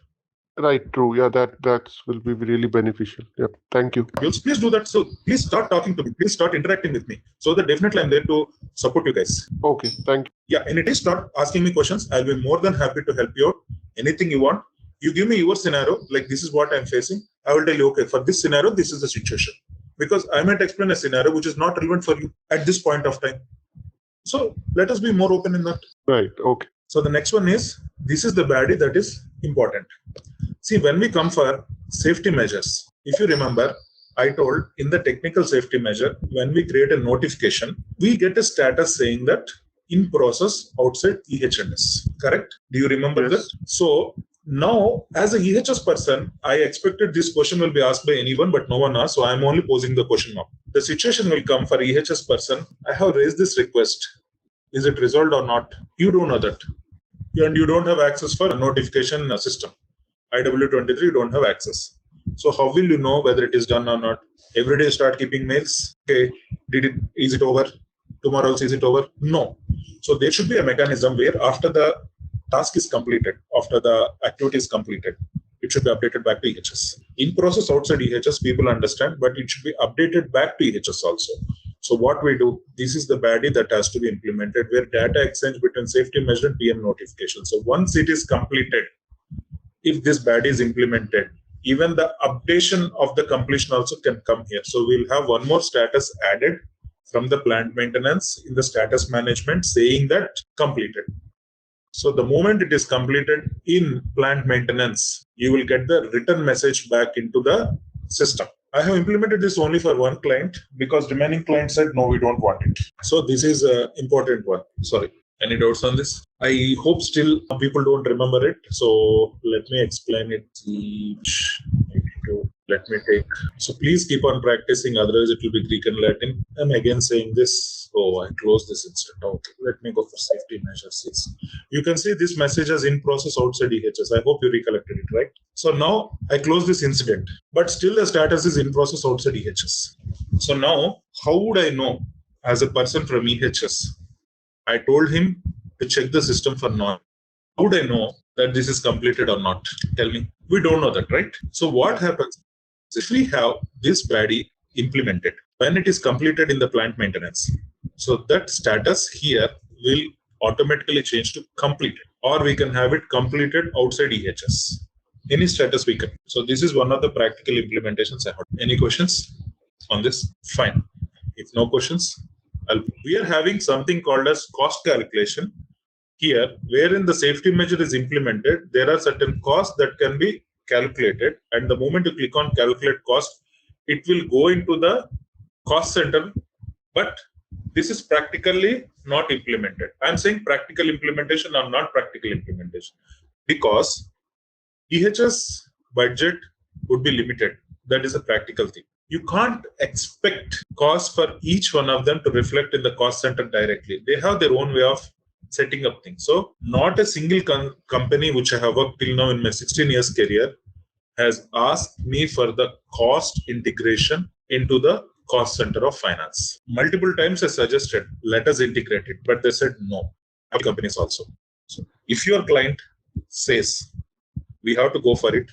Right, true. Yeah, that will be really beneficial. Yeah, thank you. Please do that. So please start talking to me. Please start interacting with me. So that definitely I'm there to support you guys. Okay, thank you. Yeah, and it is start asking me questions. I'll be more than happy to help you out. Anything you want. You give me your scenario, like this is what I'm facing. I will tell you, okay, for this scenario, this is the situation. Because I might explain a scenario which is not relevant for you at this point of time. So let us be more open in that. Right, okay. So the next one is, this is the baddie that is important. See, when we come for safety measures, if you remember, I told in the technical safety measure, when we create a notification, we get a status saying that in process outside EHS. Correct? Do you remember that? So now, as a EHS person, I expected this question will be asked by anyone, but no one asked. So I'm only posing the question now. The situation will come for EHS person. I have raised this request. Is it resolved or not? You don't know that. And you don't have access for a notification system. IW23, you don't have access. So how will you know whether it is done or not? Every day start keeping mails. Okay, is it over? Tomorrow is it over? No. So there should be a mechanism where after the task is completed, after the activity is completed, it should be updated back to EHS. In process outside EHS, people understand, but it should be updated back to EHS also. So what we do, this is the baddie that has to be implemented, where data exchange between safety measure and PM notification. So once it is completed, if this baddie is implemented, even the updation of the completion also can come here. So we'll have one more status added from the plant maintenance in the status management saying that completed. So the moment it is completed in plant maintenance, you will get the written message back into the system. I have implemented this only for one client because remaining clients said, no, we don't want it. So this is an important one. Sorry. Any doubts on this? I hope still people don't remember it. So let me explain it. Let me take. So please keep on practicing. Otherwise, it will be Greek and Latin. I'm again saying this. Oh, I closed this instead. Okay, let me go for safety measures. Yes. You can see this message as in process outside EHS. I hope you recollected it, right? So now I close this incident, but still the status is in process outside EHS. So now, how would I know as a person from EHS? I told him to check the system for non. How would I know that this is completed or not? Tell me. We don't know that, right? So what happens if we have this baddie implemented when it is completed in the plant maintenance? So that status here will automatically change to completed, or we can have it completed outside EHS. Any status we can. So this is one of the practical implementations I have. Any questions on this? Fine. If no questions, we are having something called as cost calculation here, wherein the safety measure is implemented. There are certain costs that can be calculated, and the moment you click on calculate cost, it will go into the cost center, but this is practically not implemented. I'm saying practical implementation or not practical implementation because EHS budget would be limited. That is a practical thing. You can't expect costs for each one of them to reflect in the cost center directly. They have their own way of setting up things. So not a single company which I have worked till now in my 16 years career has asked me for the cost integration into the cost center of finance. Multiple times I suggested, let us integrate it, but they said no. Other companies also. So if your client says we have to go for it,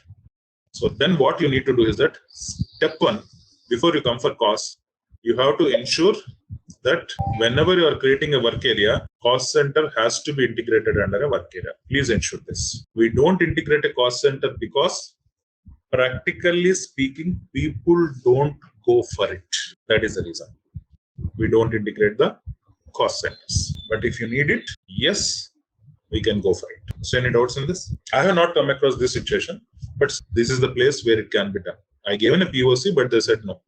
so then what you need to do is that step one, before you come for cost, you have to ensure that whenever you are creating a work area, cost center has to be integrated under a work area. Please ensure this. We don't integrate a cost center because practically speaking, people don't go for it. That is the reason. We don't integrate the cost centers. But if you need it, yes, we can go for it. So any doubts on this? I have not come across this situation, but this is the place where it can be done. I gave in a POC, but they said no.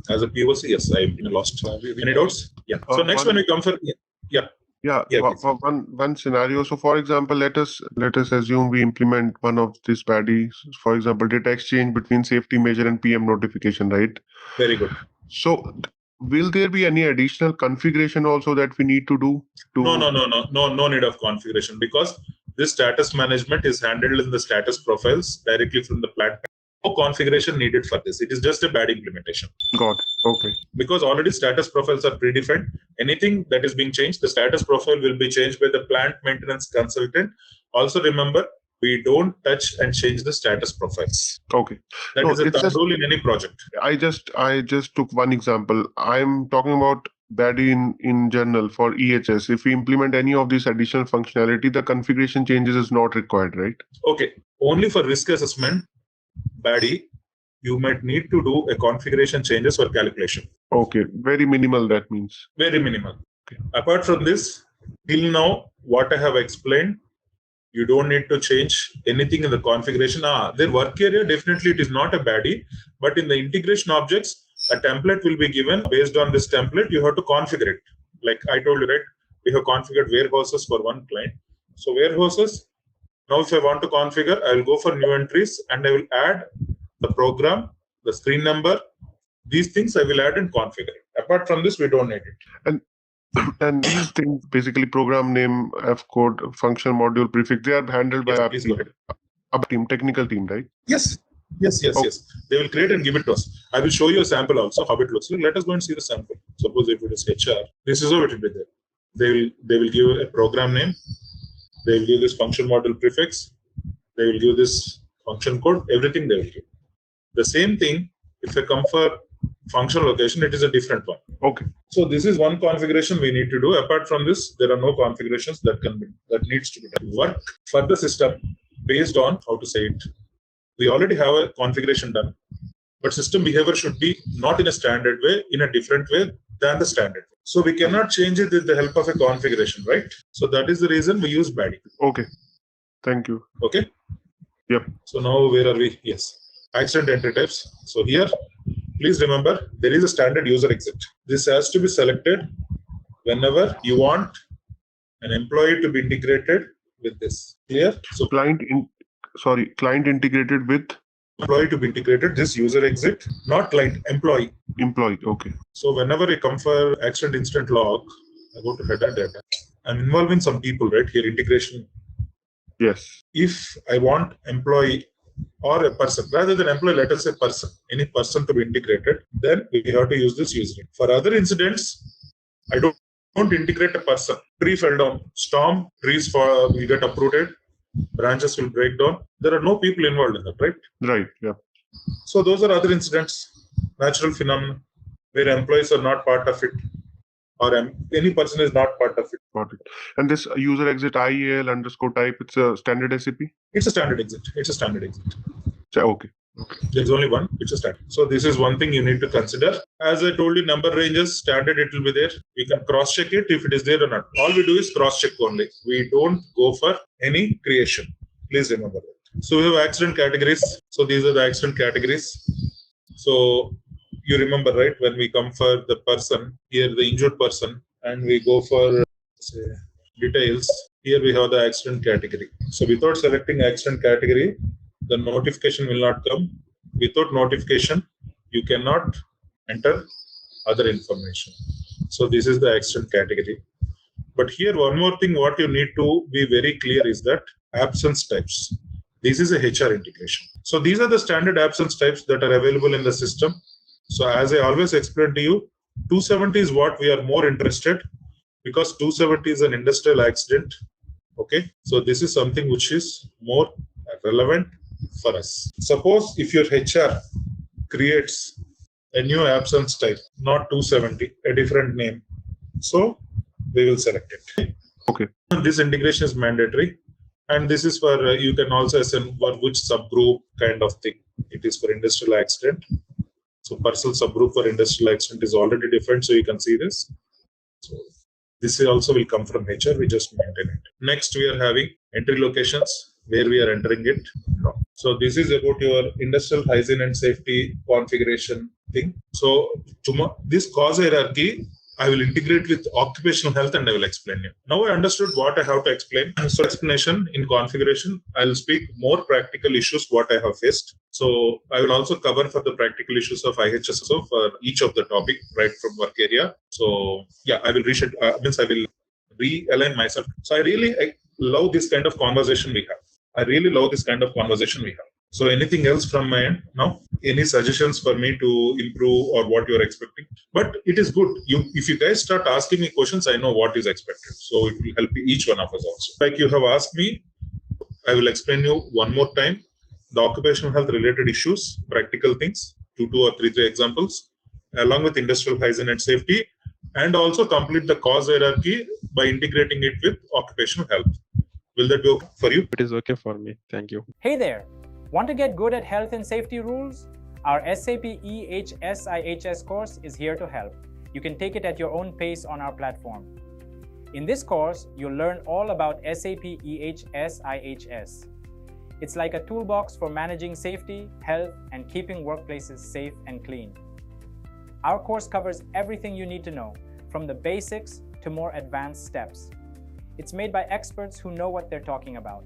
As a POC, yes, I lost. Any doubts? Yeah. So next one we come for, yeah. Yeah, for one scenario. So, for example, let us assume we implement one of these baddies. For example, data exchange between safety measure and PM notification, right? Very good. So, will there be any additional configuration also that we need to do? No need of configuration because this status management is handled in the status profiles directly from the plant no configuration needed for this. It is just a bad implementation. Got it. Okay. Because already status profiles are predefined. Anything that is being changed, the status profile will be changed by the plant maintenance consultant. Also remember, we don't touch and change the status profiles. Okay. That No, is a it's thumb just- rule in any project. I just took one example. I'm talking about BADI in general for EHS. If we implement any of this additional functionality, the configuration changes is not required, right? Okay. Only for risk assessment, BADI, you might need to do a configuration changes for calculation. Okay. Very minimal, that means. Very minimal. Okay. Apart from this, till now, what I have explained, you don't need to change anything in the configuration. Their work area, definitely it is not a BADI, but in the integration objects, a template will be given. Based on this template, you have to configure it. Like I told you, right? We have configured warehouses for one client. So warehouses, now if I want to configure, I will go for new entries and I will add the program, the screen number. These things I will add and configure it. Apart from this, we don't need it. And these things, basically program name, F code, function module prefix, they are handled by our team, technical team, right? Yes. Yes. They will create and give it to us. I will show you a sample also how it looks like. Let us go and see the sample. Suppose if it is HR, this is how it will be there. They will give a program name. They will give this function module prefix. They will give this function code. Everything they will give. The same thing. If I come for function location, it is a different one. Okay. So this is one configuration we need to do. Apart from this, there are no configurations that needs to be done. Work for the system based on how to say it. We already have a configuration done, but system behavior should be not in a standard way, in a different way than the standard. So we cannot change it with the help of a configuration, right? So that is the reason we use BADI. Okay. Thank you. Okay. Yep. So now where are we? Yes. Accident entry types. So here, please remember, there is a standard user exit. This has to be selected whenever you want an employee to be integrated with this. Clear? So client integrated with employee to be integrated, this user exit, not client, employee. Employee, okay. So whenever I come for accident incident log, I go to header data. I'm involving some people, right? Here, integration. Yes. If I want employee or a person, rather than employee, let us say person, any person to be integrated, then we have to use this user. For other incidents, I don't integrate a person. Tree fell down, storm, trees will get uprooted, branches will break down. There are no people involved in that, right? Right, yeah. So those are other incidents, natural phenomena, where employees are not part of it, or any person is not part of it. Got it. And this user exit IEL_type, it's a standard SAP? It's a standard exit. Okay. There's only one. It's a standard. So this is one thing you need to consider. As I told you, number ranges, standard, it will be there. We can cross-check it if it is there or not. All we do is cross-check only. We don't go for any creation. Please remember that. So we have accident categories. So these are the accident categories. So you remember, right, when we come for the person, here the injured person, and we go for say, details, here we have the accident category. So without selecting accident category, the notification will not come. Without notification, you cannot enter other information. So this is the accident category. But here one more thing what you need to be very clear is that absence types. This is a HR integration. So these are the standard absence types that are available in the system. So as I always explain to you, 270 is what we are more interested because 270 is an industrial accident. Okay, so this is something which is more relevant for us. Suppose if your HR creates a new absence type, not 270, a different name. So we will select it. Okay. This integration is mandatory. And this is for, you can also assign for which subgroup kind of thing. It is for industrial accident. So parcel subgroup for industrial accident is already different. So you can see this. So this also will come from HR. We just maintain it. Next, we are having entry locations where we are entering it. No. So this is about your industrial hygiene and safety configuration thing. So this cause hierarchy, I will integrate with occupational health and I will explain you. Now I understood what I have to explain. So explanation in configuration, I will speak more practical issues what I have faced. So I will also cover for the practical issues of IHS also for each of the topic right from work area. So yeah, I will I will realign myself. So I really love this kind of conversation we have. So anything else from my end now? Any suggestions for me to improve or what you're expecting? But it is good. If you guys start asking me questions, I know what is expected. So it will help each one of us also. Like you have asked me, I will explain you one more time the occupational health related issues, practical things, two or three examples, along with industrial hygiene and safety, and also complete the cause hierarchy by integrating it with occupational health. Will that be okay for you? It is okay for me. Thank you. Hey there! Want to get good at health and safety rules? Our SAP EHS IHS course is here to help. You can take it at your own pace on our platform. In this course, you'll learn all about SAP EHS IHS. It's like a toolbox for managing safety, health, and keeping workplaces safe and clean. Our course covers everything you need to know, from the basics to more advanced steps. It's made by experts who know what they're talking about.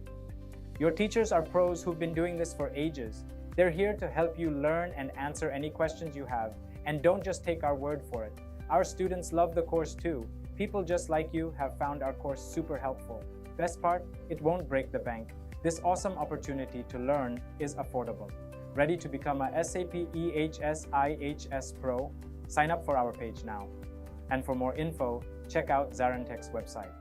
Your teachers are pros who've been doing this for ages. They're here to help you learn and answer any questions you have. And don't just take our word for it. Our students love the course too. People just like you have found our course super helpful. Best part, it won't break the bank. This awesome opportunity to learn is affordable. Ready to become a SAP EHS IHS Pro? Sign up for our page now. And for more info, check out ZaranTech's website.